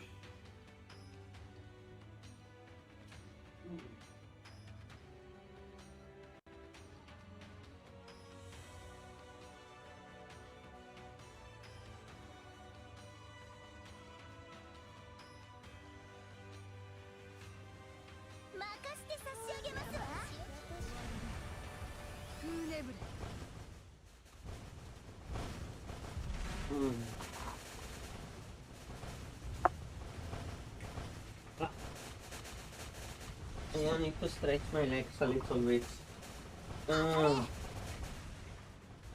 I need to stretch my legs a little bit.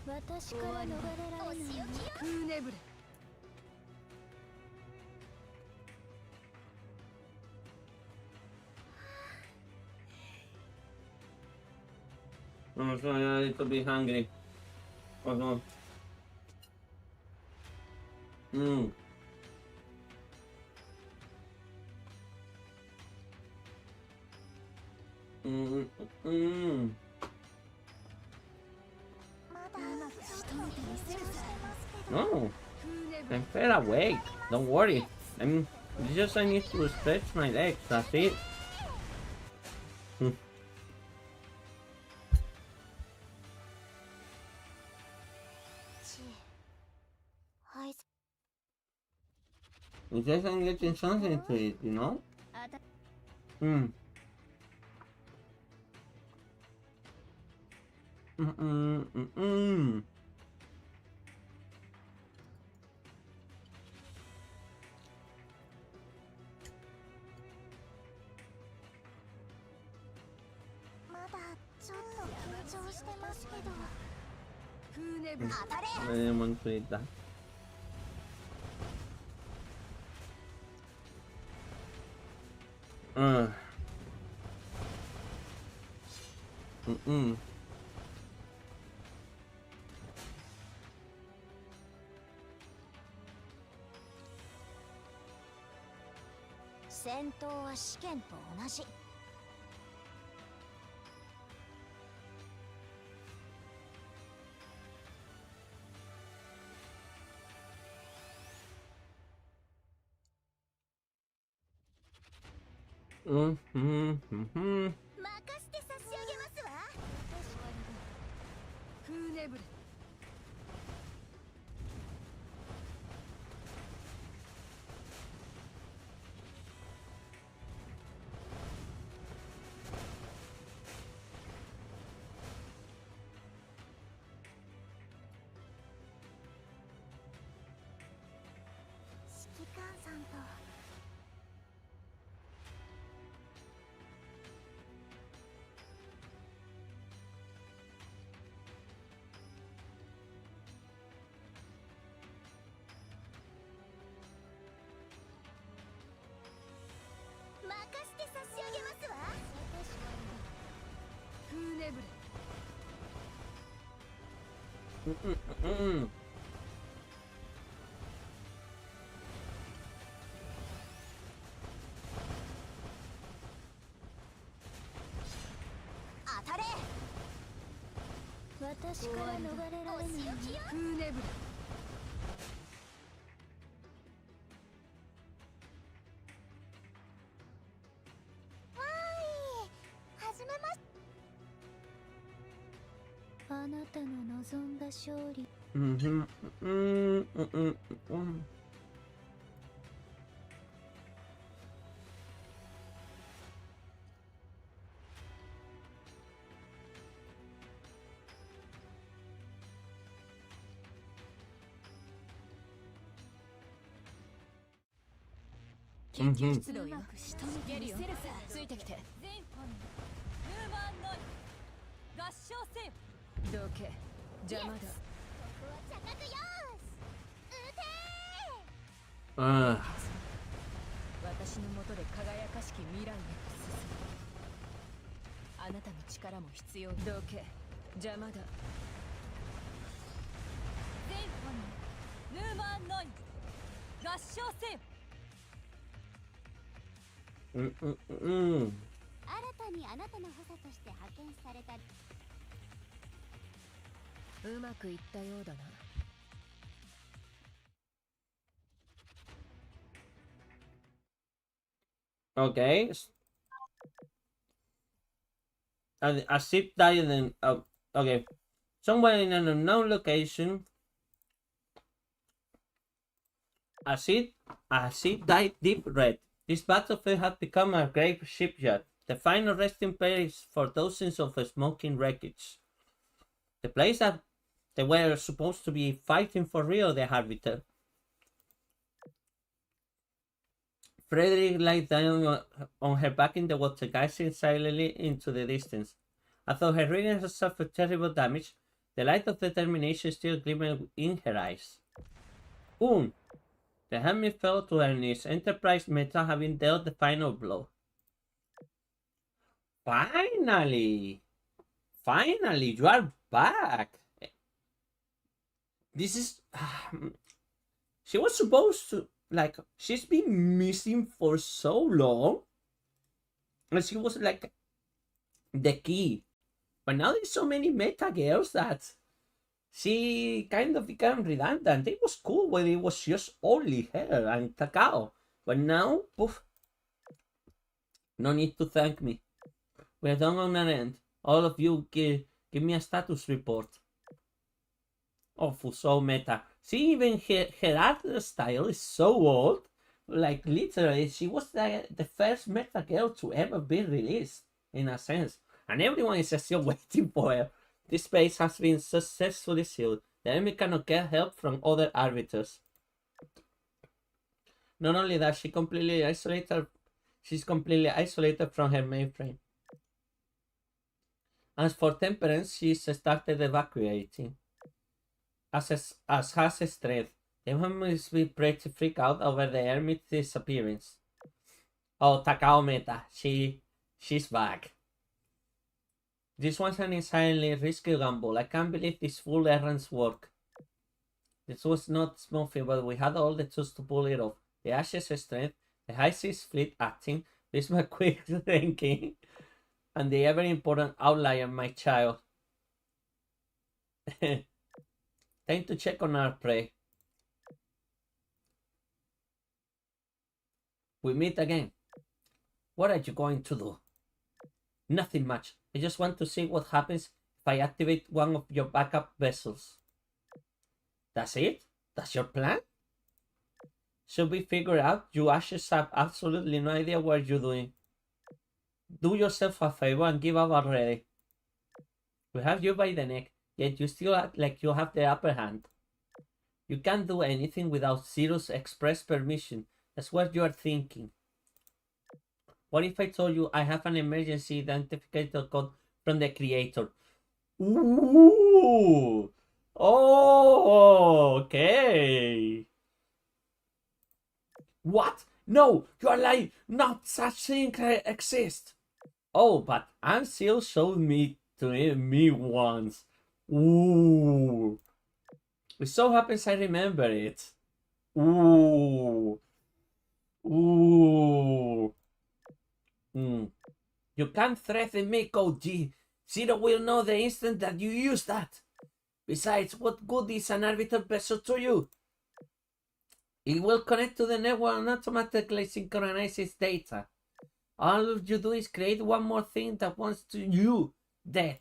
私から逃れられないフーネブレ I'm sorry, I need to be hungry. Hold on. Mm. No, I'm fair awake. Don't worry. I need to stretch my legs. That's it. I guess I'm getting something to eat, you know? Mm. ちょっと緊張してますけど。フーネブレ Lemon to eat that. Mm. 戦闘は試験と同じ。任せて差し上げますわ。フーネブレ 指揮官さんと。任せて差し上げますわ。フーネブレ 当たれ。私から逃れられない。フーネブレ はじめまして。あなたの望んだ勝利。緊急出動よゲリオついてきて全本ウーマンノイ合唱せよどけ邪魔だ Uh, 私のもとで輝かしき未来へと進む。あなたの力も必要。どけ、邪魔だ。全フォニーヌーマンノイ合唱せよ。新たにあなたの補佐として派遣された。うまくいったようだな。Okay. A ship died in. Okay. Somewhere in an unknown location. A ship died deep red. This battlefield had become a grave shipyard, the final resting place for dozens of smoking wreckage. The place that they were supposed to be fighting for real, the arbiter. Frederick lay down on her back in the water, gazing silently into the distance. Although her reading had suffered terrible damage, the light of determination still glimmered in her eyes. Boom! The helmet fell to her knees, Enterprise Meta having dealt the final blow. Finally! Finally, you are back! This is... she was supposed to... Like, she's been missing for so long. And she was like the key. But now there's so many meta girls that she kind of became redundant. It was cool when it was just only her and Takao. But now, poof. No need to thank me. We're done on an end. All of you give me a status report. Oh, so meta. See, even her art style is so old. Like, literally, she was the first meta girl to ever be released, in a sense. And everyone is still waiting for her. This space has been successfully sealed. The enemy cannot get help from other arbiters. Not only that, she's completely isolated from her mainframe. As for Temperance, she's started evacuating. As has Strength. They must be pretty freaked out over the hermit's disappearance. Oh, Takao Meta. She's back. This was an insanely risky gamble. I can't believe this fool errands work. This was not smoothie, but we had all the tools to pull it off. The Ashes' strength, the High Seas fleet acting, Bismarck quick thinking, and the ever-important outlier, my child. Time to check on our prey. We meet again. What are you going to do? Nothing much. I just want to see what happens if I activate one of your backup vessels. That's it? That's your plan? Should we figure out? You Ashes have absolutely no idea what you're doing. Do yourself a favor and give up already. We have you by the neck, yet you still act like you have the upper hand. You can't do anything without Zero's express permission. That's what you are thinking. What if I told you I have an emergency identificator code from the creator? Ooh! Oh, okay. What? No, you are lying. Not such thing exists. Oh, but Ansel showed me to me once. Ooh. It so happens I remember it. Ooh. Ooh. You can't threaten me, Code G. Zero will know the instant that you use that. Besides, what good is an arbiter vessel to you? It will connect to the network and automatically synchronize its data. All you do is create one more thing that wants to you dead.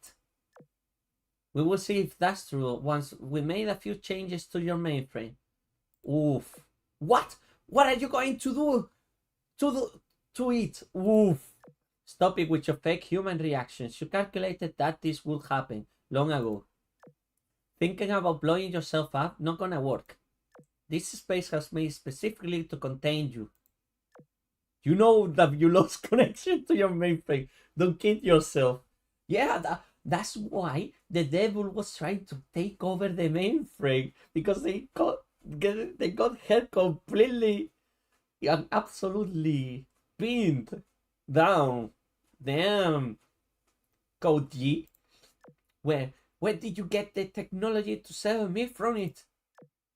We will see if that's true once we made a few changes to your mainframe. Oof. What? What are you going to do to it? Oof. Stop it with your fake human reactions. You calculated that this would happen long ago. Thinking about blowing yourself up, not gonna work. This space was made specifically to contain you. You know that you lost connection to your mainframe. Don't kid yourself. Yeah, that's why the devil was trying to take over the mainframe. Because they they got her completely and absolutely pinned down. Damn, Koji. Where did you get the technology to save me from it?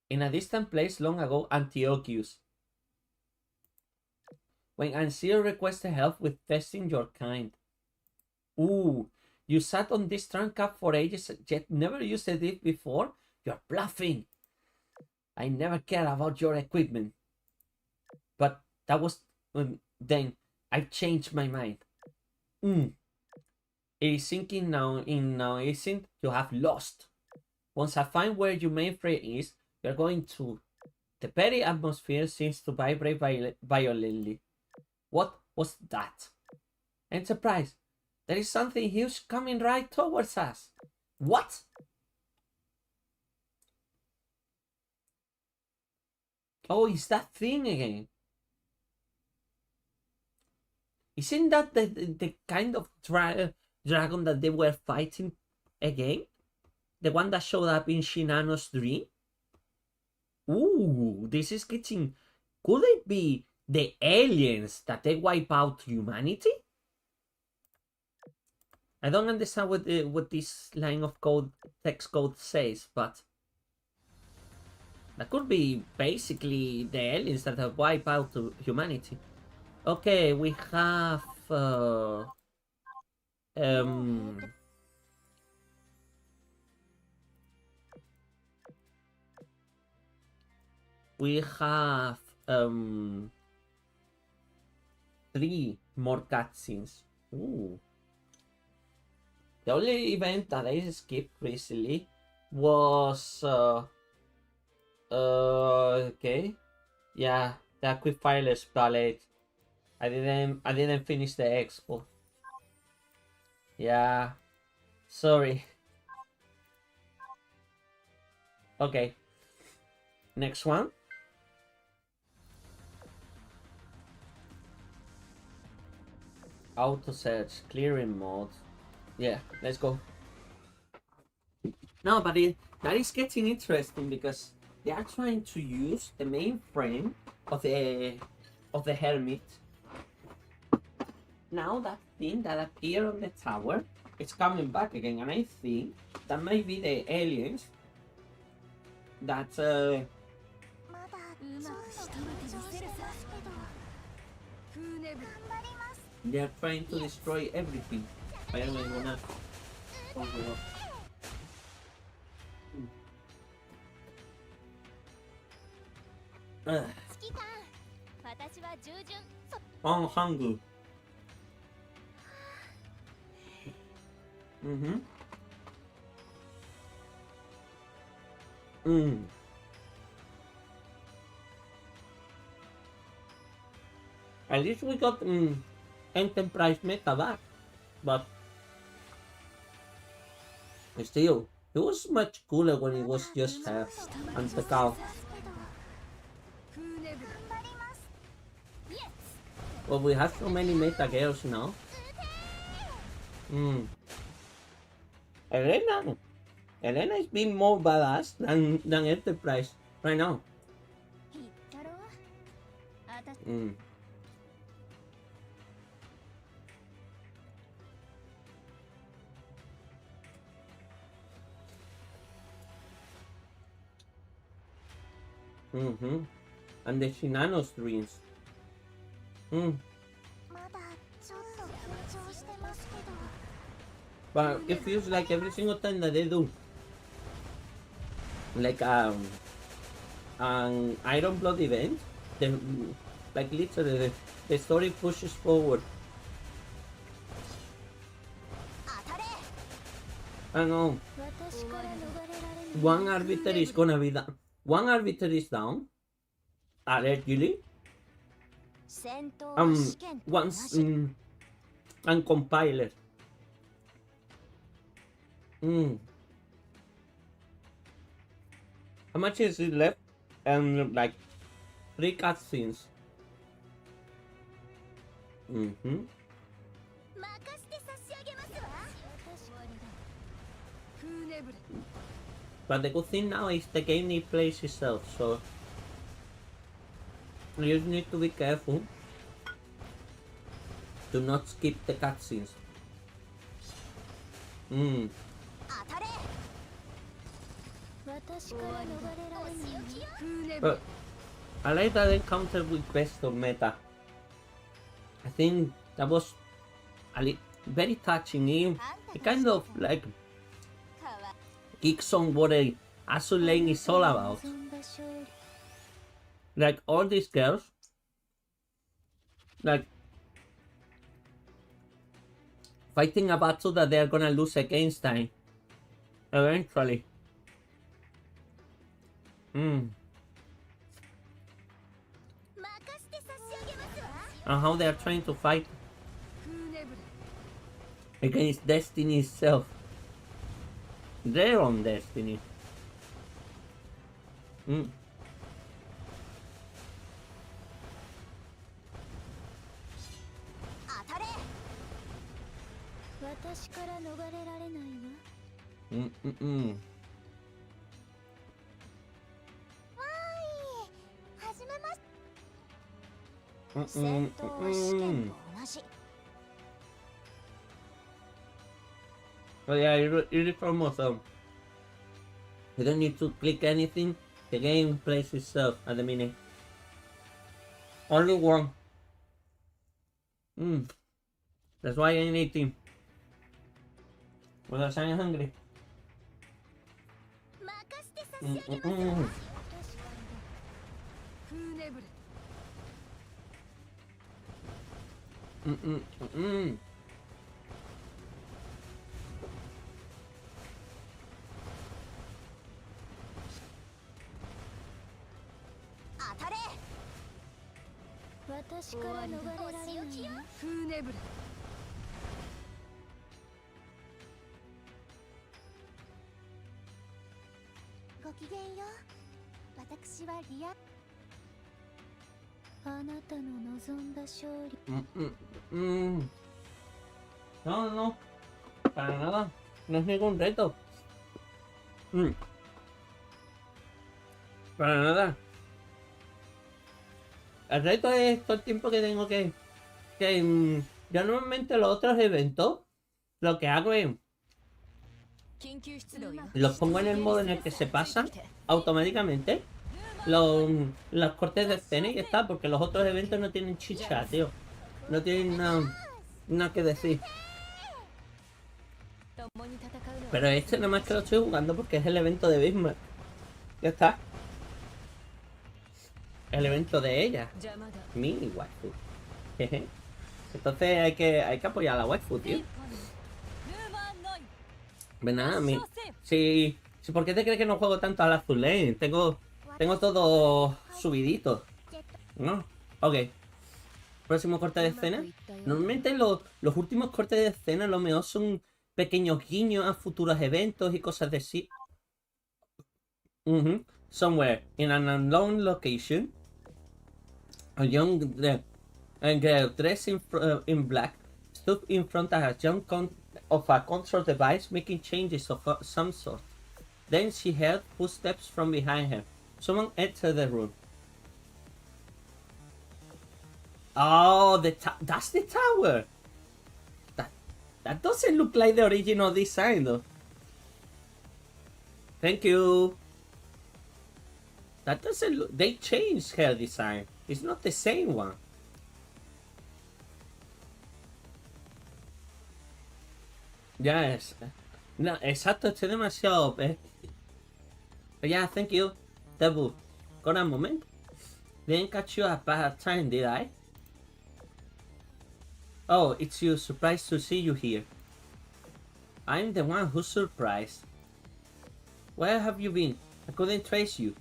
In a distant place long ago, Antiochus. When Ansir requested help with testing your kind. Ooh, you sat on this trunk cap for ages yet never used it before? You're bluffing. I never cared about your equipment. But that was then I changed my mind. It is sinking now isn't you have lost. Once I find where your mainframe is, you're going to. The very atmosphere seems to vibrate violently. What was that? Enterprise, there is something huge coming right towards us. What? Oh, it's that thing again. Isn't that the kind of dragon that they were fighting again? The one that showed up in Shinano's dream? Ooh, this is getting... Could it be the aliens that they wipe out humanity? I don't understand what this line of code, text code says, but... That could be basically the aliens that have wiped out humanity. Okay, we have... we have 3 more cutscenes. Ooh. The only event that I skipped recently was okay, yeah, the Aquifiler's Ballet. I didn't finish the expo. Yeah, sorry. Okay, next one. Auto search, clearing mode. Yeah, let's go. No, but that is getting interesting because they are trying to use the mainframe of the Hermit. Now that thing that appeared on the tower, it's coming back again, and I think that might be the aliens that they are trying to destroy everything. I don't even wanna. On Hangu. At least we got Enterprise Meta back, but still, it was much cooler when it was just her and the cow. Well, we have so many meta girls now. Elena is being more badass than Enterprise right now. And the Shinano's dreams. But it feels like every single time that they do like an Iron Blood event, like literally the story pushes forward. I know. One arbiter is gonna be down. One arbiter is down. Allegedly. Once and compiler. How much is it left? Like 3 cutscenes. But the good thing now is the game it plays itself, so you just need to be careful to not skip the cutscenes. 私から逃れられない But I like that encounter with Best of Meta. I think that was very touching. It kind of like kicks on what a Azur Lane is all about. Like all these girls, like fighting a battle that they are gonna lose against time eventually. And how they are trying to fight against destiny itself, their own destiny. 私から逃れられないわ 始めます。戦闘は試験と同じ。 But yeah, it is almost you don't need to click anything. The game plays itself at the minute. Only one. That's why I ain't eating. Well, I'm hungry. 任せて差し上げますわ。フーネブル。当たれ。私から逃れられないわフーネブル。ごきげんよう。私はリア。あなたの望んだ勝利 No, no, para nada. No es ningún reto. Para nada. El reto es todo el tiempo que tengo que yo normalmente los otros eventos lo que hago es los pongo en el modo en el que se pasan automáticamente los cortes de escena y ya está, porque los otros eventos no tienen chicha, tío. No tienen nada que decir. Pero este nada más que lo estoy jugando porque es el evento de Bismarck. Ya está. El evento de ella. Mini waifu. Jeje. Entonces hay que apoyar a la waifu, tío. Ven nada, si ¿por qué te crees que no juego tanto al Azur Lane? Tengo todo subidito. ¿No? Ok. Próximo corte de escena. Normalmente los últimos cortes de escena lo mejor son pequeños guiños a futuros eventos y cosas de así. Somewhere in an unknown location, a young girl dressed in black stood in front of a control device making changes of some sort. Then she heard footsteps from behind her. Someone entered the room. Oh, that's the tower. That doesn't look like the original design though. Thank you. That doesn't look. They changed her design. It's not the same one. Yes. No, exacto, estoy demasiado. But yeah, thank you. Devil. Got a moment? Didn't catch you at a bad time, did I? Oh, it's you. Surprised to see you here. I'm the one who's surprised. Where have you been? I couldn't trace you.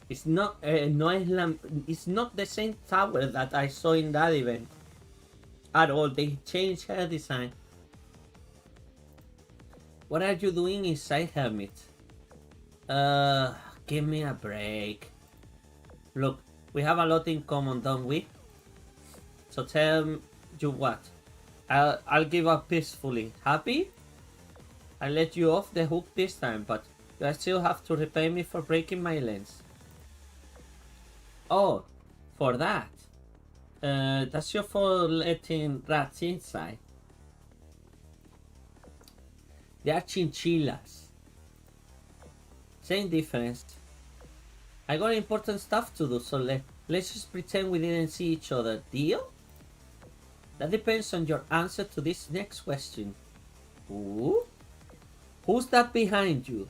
It's not it's not the same tower that I saw in that event. At all, they changed her design. What are you doing inside, Hermit? Give me a break. Look, we have a lot in common, don't we? So tell you what. I'll give up peacefully. Happy? I let you off the hook this time, but You still have to repay me for breaking my lens. Oh, for that. That's your fault letting rats inside. They are chinchillas. Same difference. I got important stuff to do, so let's just pretend we didn't see each other. Deal? That depends on your answer to this next question. Ooh? Who's that behind you?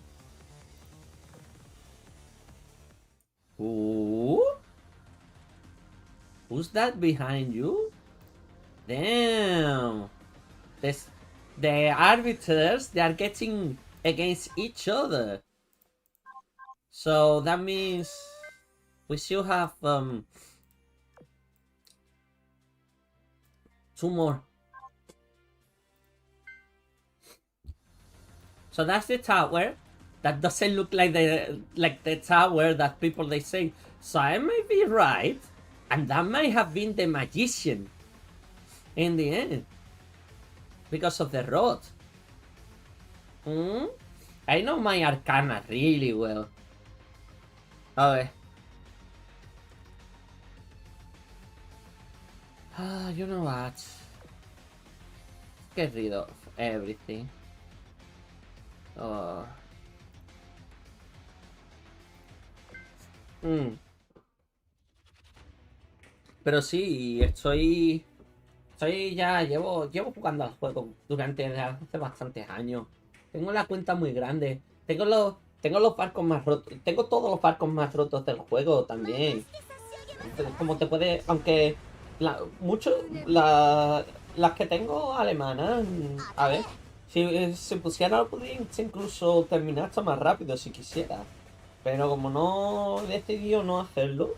Ooh? Who's that behind you? Damn. The arbiters, they are getting against each other. So that means we still have 2 more. So that's the tower. That doesn't look like the tower that people they say. So I may be right, and that might have been the magician in the end because of the rod. I know my arcana really well. Okay. You know what? Get rid of everything. Oh. Pero sí, estoy ya, llevo jugando al juego durante hace bastantes años. Tengo la cuenta muy grande. Tengo los barcos más rotos. Tengo todos los barcos más rotos del juego también. Como te puede, aunque las que tengo alemanas, a ver, si se pusiera lo podría incluso terminar hasta más rápido si quisiera. Pero como no he decidido no hacerlo.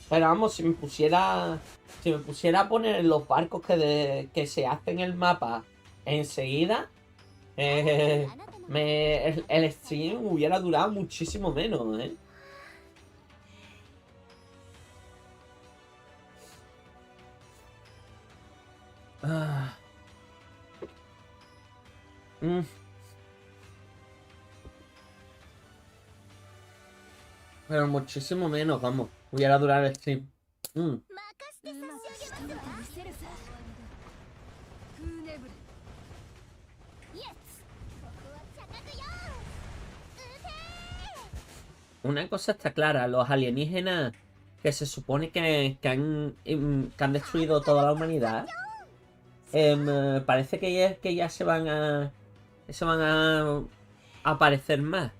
Pero vamos, si me pusiera a poner los barcos que se hacen en el mapa enseguida, el stream hubiera durado muchísimo menos, ¿eh? Pero muchísimo menos, vamos. Hubiera durado el stream. Una cosa está clara, los alienígenas que se supone que han destruido toda la humanidad, parece que ya se van a aparecer más.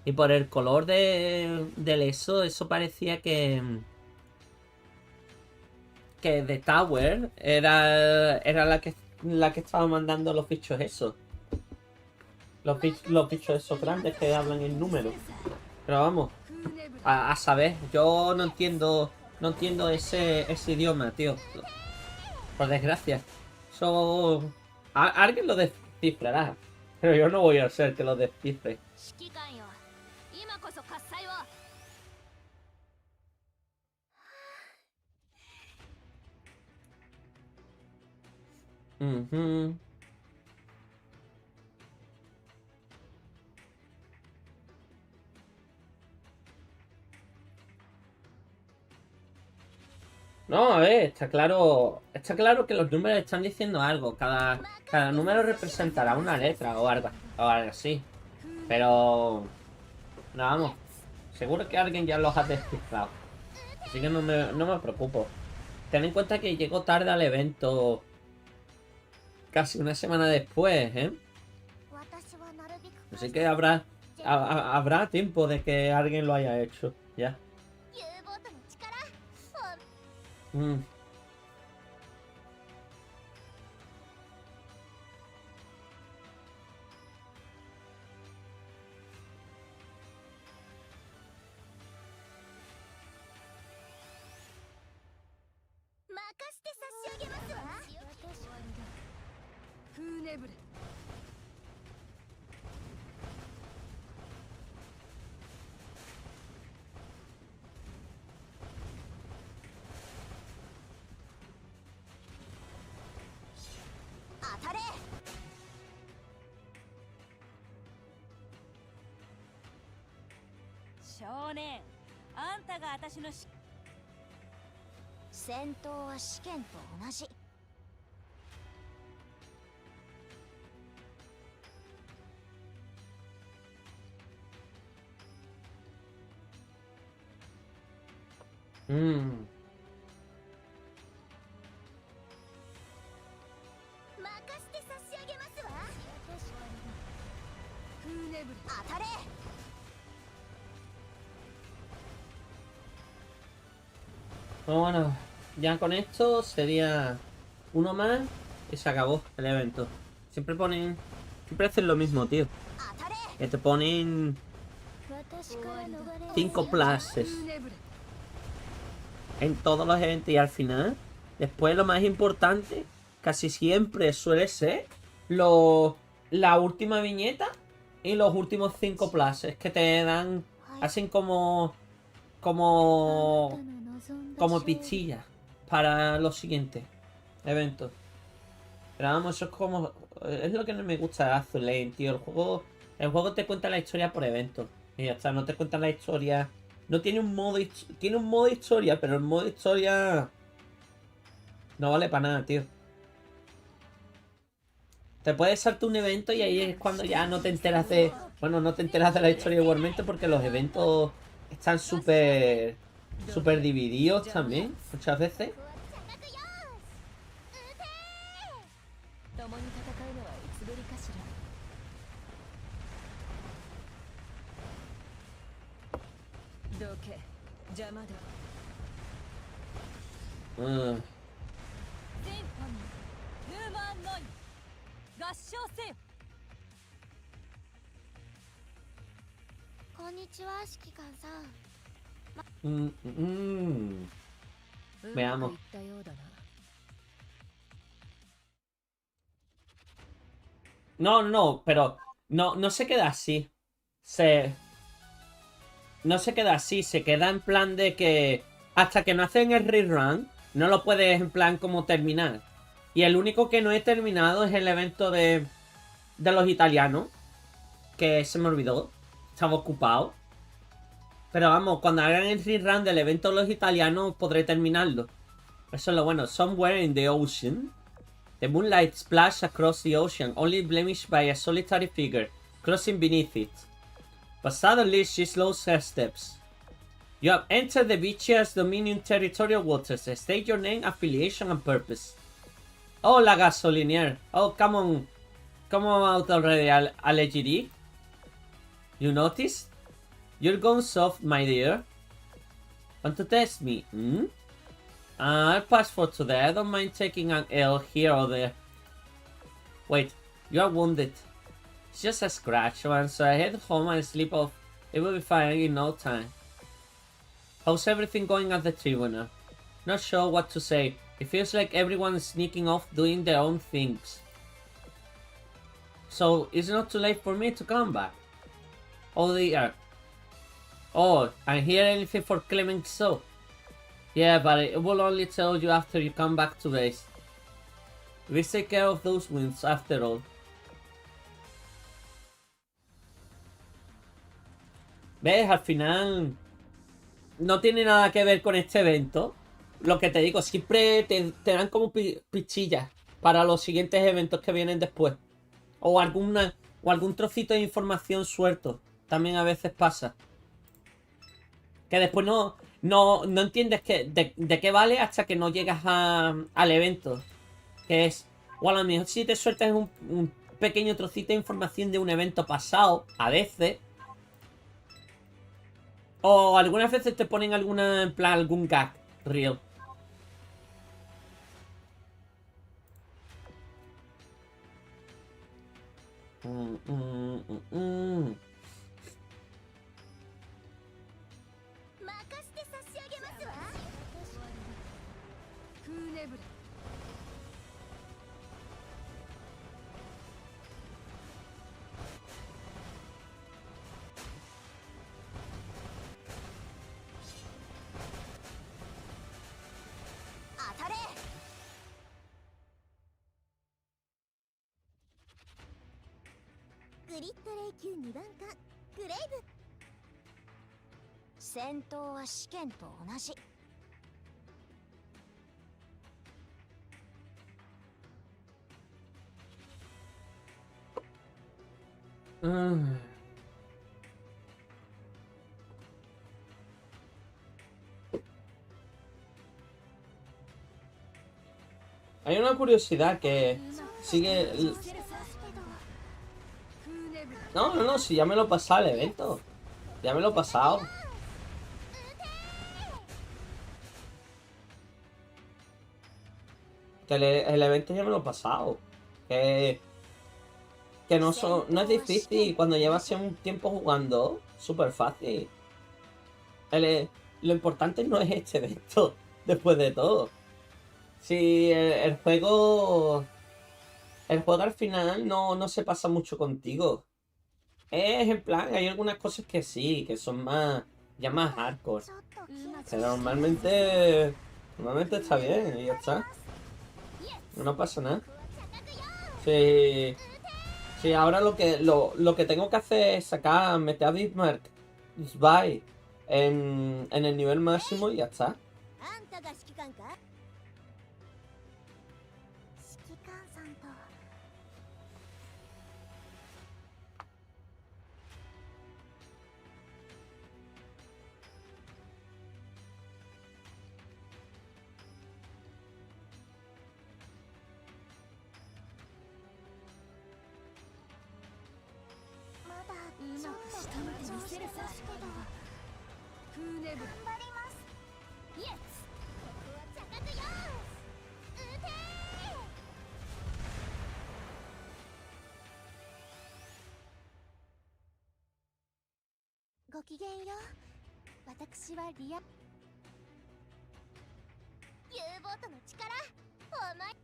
Y por el color del eso parecía que The Tower era la que estaba mandando los bichos esos. Los bichos esos grandes que hablan en números. Pero vamos, a saber, yo no entiendo ese idioma, tío. Por desgracia. Alguien lo descifrará. Pero yo no voy a ser que lo descifre. No, a ver, está claro que los números están diciendo algo. Cada número representará una letra o algo así. Pero no, vamos, seguro que alguien ya los ha descifrado. Así que no me preocupo. Ten en cuenta que llego tarde al evento casi una semana después, ¿eh? Así que habrá tiempo de que alguien lo haya hecho, ya. 少年あんたが私の戦闘は試験と同じ。Mm. 任せて差し上げますわ。当たれ。Bueno, ya con esto sería uno más y se acabó el evento. Siempre ponen... Siempre hacen lo mismo, tío. 当たれ。 Que te ponen 私から逃れる 5 pluses en todos los eventos y al final, después lo más importante, casi siempre suele ser la última viñeta y los últimos 5 pluses que te dan, hacen como pichillas para los siguientes eventos. Pero vamos, eso es como... Es lo que no me gusta de Azur Lane, tío. El juego te cuenta la historia por eventos. Y ya está, no te cuenta la historia... No tiene un modo... Tiene un modo historia, pero el modo historia... No vale para nada, tío. Te puedes saltar un evento y ahí es cuando ya no te enteras de... Bueno, no te enteras de la historia igualmente porque los eventos están súper divididos también, muchas veces. 共に戦うのはいつぶりかしら。どけ、邪魔だ。うん。シンフォニー、ヒューマンノイズ、合唱せよ。こんにちは、指揮官さん。Veamos. うまくいったようだな。No, no, pero no se queda así. No se queda así, se queda en plan de que hasta que no hacen el rerun, no lo puedes en plan como terminar. Y el único que no he terminado es el evento de los italianos, que se me olvidó, estaba ocupado. Pero vamos, cuando hagan el rerun del evento de los italianos podré terminarlo. Eso es lo bueno. Somewhere in the ocean, the moonlight splashed across the ocean, only blemished by a solitary figure crossing beneath it. But suddenly she slows her steps. You have entered the Beachia's Dominion territorial waters. State your name, affiliation, and purpose. Oh, la gasolinier. Oh, come on. Come out already, allegedly. You noticed? You're gone soft, my dear. Want to test me, hmm? I'll pass for today. I don't mind taking an L here or there. Wait, you are wounded. It's just a scratch one, so I head home and sleep off. It will be fine in no time. How's everything going at the tribunal? Not sure what to say. It feels like everyone is sneaking off doing their own things. So, it's not too late for me to come back. Oh dear. Oh, and hear anything for Clemenceau? Yeah, but it will only tell you after you come back to base. We take care of those wounds after all. ¿Ves? Al final no tiene nada que ver con este evento. Lo que te digo, siempre te dan como pichillas para los siguientes eventos que vienen después. O algún trocito de información suelto. También a veces pasa. Que después no entiendes de qué vale hasta que no llegas al evento. Que es... O a lo mejor si te sueltas un pequeño trocito de información de un evento pasado. A veces. O algunas veces te ponen en plan, algún gag real. 戦闘は試験と同じ。 Mm. Hay una curiosidad que sigue... No, no, no, si ya me lo he pasado el evento. Ya me lo he pasado. Que el evento ya me lo he pasado. Que no, no es difícil. Cuando llevas un tiempo jugando, súper fácil. Lo importante no es este evento, después de todo. Si el juego... El juego al final no se pasa mucho contigo. Es en plan, hay algunas cosas que sí, que son más... Ya más hardcore. Pero normalmente... Normalmente está bien y ya está. No pasa nada. Sí... Sí, ahora lo que tengo que hacer es sacar, meter a Bismarck en el nivel máximo y ya está. あんたが指揮官か？指揮官さんと。まだうまく仕留めてみせるさ。フーネブ頑張ります。イエス。ここは着角よーし。撃てー。ごきげんよう。私はリア。U ボートの力。お前。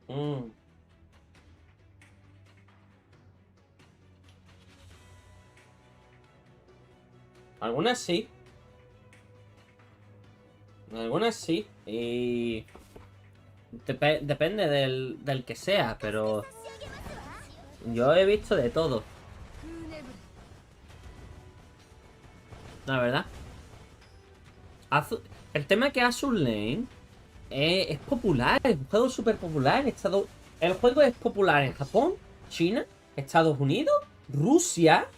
Mm. Algunas sí. Algunas sí. Y... depende del que sea, pero... Yo he visto de todo. La verdad. El tema es que Azur Lane es popular, es un juego súper popular. El juego es popular en Japón, China, Estados Unidos, Rusia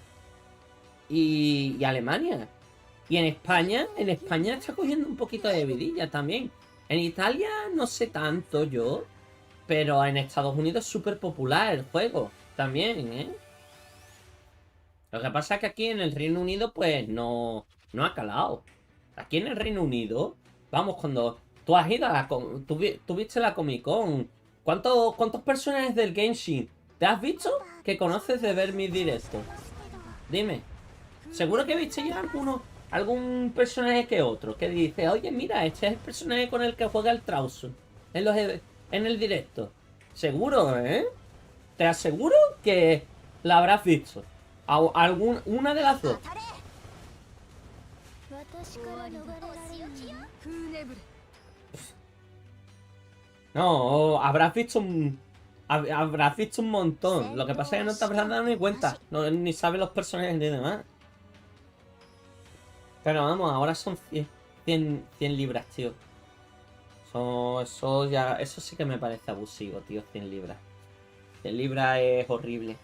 y Alemania. Y en España está cogiendo un poquito de vidilla también. En Italia no sé tanto yo, pero en Estados Unidos es súper popular el juego también, ¿eh? Lo que pasa es que aquí en el Reino Unido pues no ha calado. Aquí en el Reino Unido, vamos, cuando tú has ido a la... Tú viste la Comic Con. ¿Cuántos personajes del Genshin te has visto que conoces de ver mis directos? Dime. Seguro que viste ya algún personaje que otro que dice, oye, mira, este es el personaje con el que juega el Trauson en el directo. Seguro, ¿eh? Te aseguro que la habrás visto. Una de las dos. No, habrás visto un montón. Lo que pasa es que no te habrás dado ni cuenta. Ni sabes los personajes ni demás. Pero vamos, ahora son 100 libras, tío. Eso sí que me parece abusivo, tío, 100 libras. 100 libras es horrible.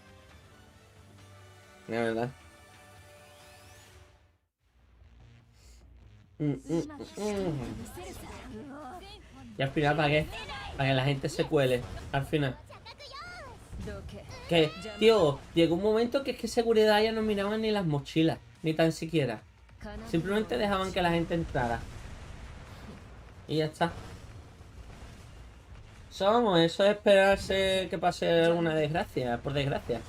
La verdad. Y al final, ¿para qué? Para que la gente se cuele. Al final. Que, tío, llegó un momento que es que seguridad ya no miraban ni las mochilas. Ni tan siquiera. Simplemente dejaban que la gente entrara. Y ya está. Eso es esperarse que pase alguna desgracia, por desgracia.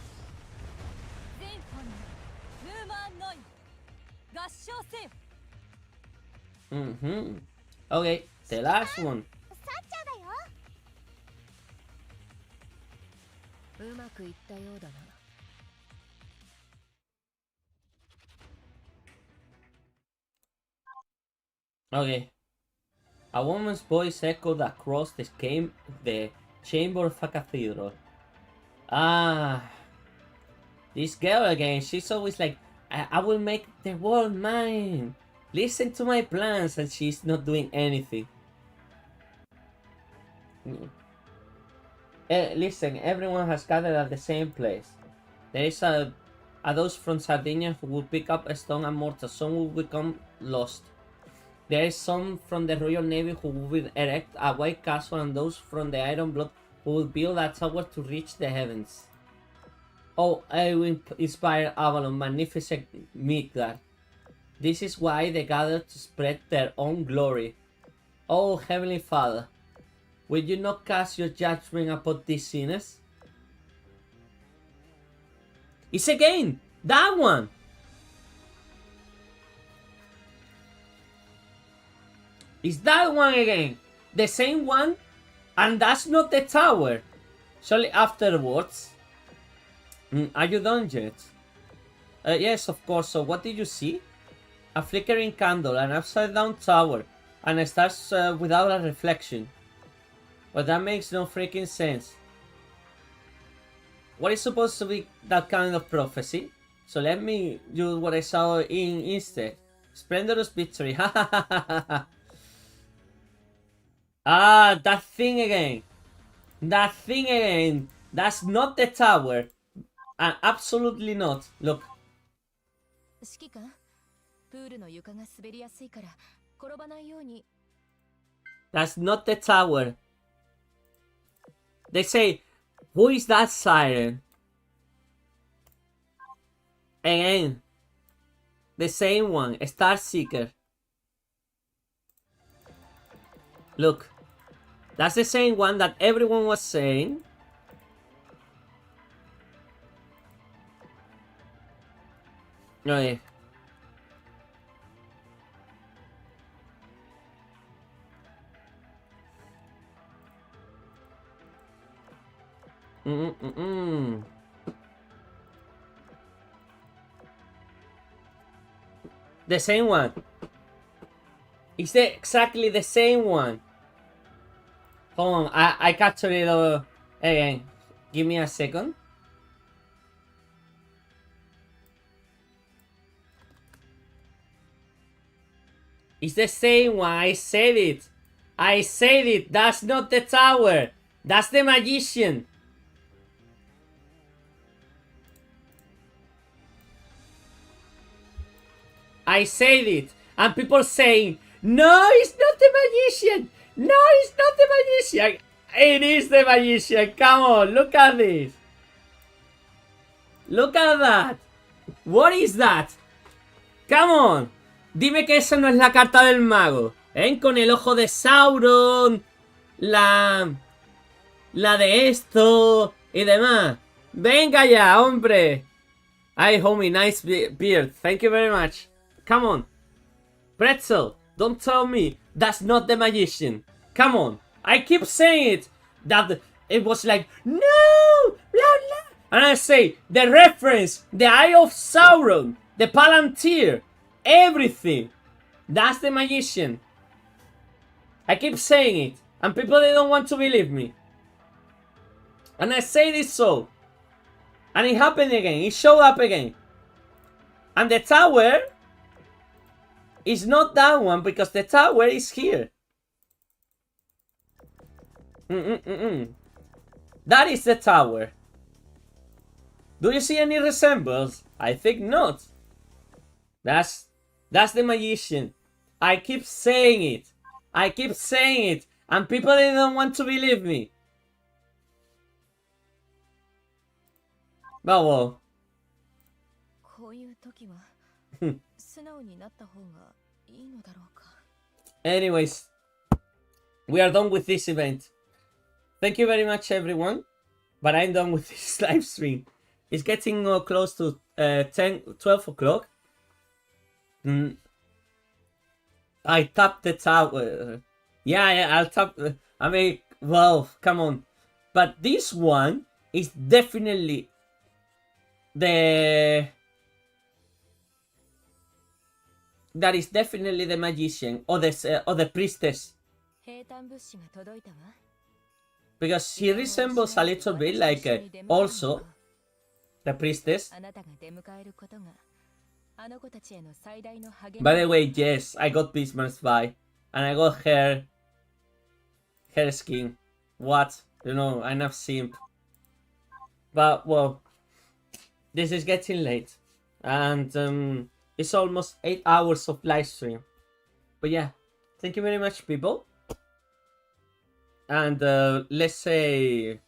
Ok, the last one. Okay. A woman's voice echoed across the chamber of a cathedral. Ah. This girl again, she's always like, I will make the world mine. Listen to my plans, and she's not doing anything. Listen, everyone has gathered at the same place. There is a those from Sardinia who will pick up a stone and mortar. Some will become lost. There is some from the Royal Navy who will erect a white castle, and those from the Iron Blood who will build a tower to reach the heavens. Oh, I will inspire Avalon, magnificent Midgard. This is why they gather to spread their own glory. Oh, Heavenly Father, will you not cast your judgment upon these sinners? It's again! That one! It's that one again! The same one? And that's not the tower! Shortly afterwards... are you done yet? Yes, of course. So what did you see? A flickering candle, an upside down tower, and it starts without a reflection. But that makes no freaking sense. What is supposed to be that kind of prophecy? So let me use what I saw in instead. Splendorous victory. Ah, that thing again. That thing again. That's not the tower. Absolutely not. Look. 指揮官、プールの床が滑りやすいから転ばないように。 That's not the tower. They say, who is that siren? Again. The same one, Star Seeker. Look. That's the same one that everyone was saying. Okay. The same one. It's exactly the same one. Hold on, I captured it again. Give me a second. It's the same one. I said it. I said it. That's not the tower. That's the magician. I said it. And people saying, no, it's not the magician. No, it's not the magician. It is the magician. Come on, look at this. Look at that. What is that? Come on. Dime que esa no es la carta del mago. Con el ojo de Sauron. La de esto. Y demás. Venga ya, hombre. Ay, homie, nice beard. Thank you very much. Come on. Pretzel, don't tell me that's not the magician. Come on. I keep saying it. That it was like, no, blah, blah. And I say, the reference, the Eye of Sauron, the Palantir, everything. That's the magician. I keep saying it. And people, they don't want to believe me. And I say this so. And it happened again. It showed up again. And the tower is not that one because the tower is here. That is the tower. Do you see any resemblance? I think not. That's the magician. I keep saying it. I keep saying it. And people, they don't want to believe me. But well. こういう時は素直になった方がいいのだろうか。 Anyways, we are done with this event. Thank you very much, everyone. But I'm done with this live stream. It's getting close to 12 o'clock. I tapped the tower. Yeah, I'll tap. I mean, well, come on. But this one is definitely that is definitely the magician or the priestess. 兵隊物資が届いたわ。 Because she resembles a little bit like also the priestess. あなたが出迎えることがあの子たちへの最大の励み By the way, yes, I got Bismarck's vibe. And I got her skin. What? You know, I'm not simp. But, well, this is getting late. And it's almost 8 hours of live stream. But yeah, thank you very much, people. And let's say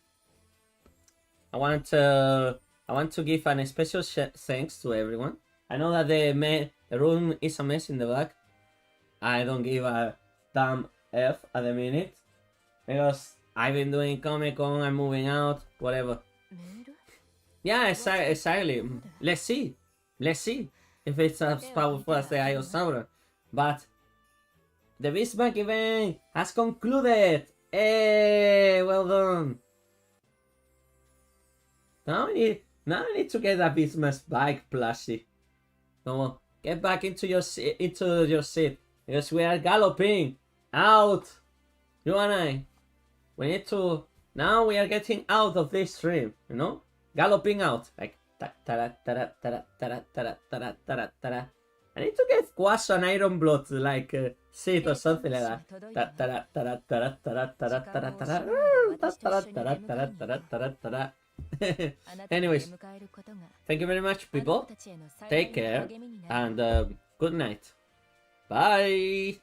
I want to give an special thanks to everyone. I know that the room is a mess in the back. I don't give a damn F at the minute because I've been doing Comic Con, I'm moving out, whatever. メール Yeah, exactly. Let's see if it's as powerful as the Eye of Sauron. But the Bismarck event has concluded. Hey, well done. Now I need to get a Bismarck bike plushie. Come on, get back into your seat because we are galloping out. You and I. We need to. Now we are getting out of this stream. You know, galloping out like. I need to get Quash and Iron Blood like seat or something like that. Anyways, thank you very much, people. Take care and good night. Bye.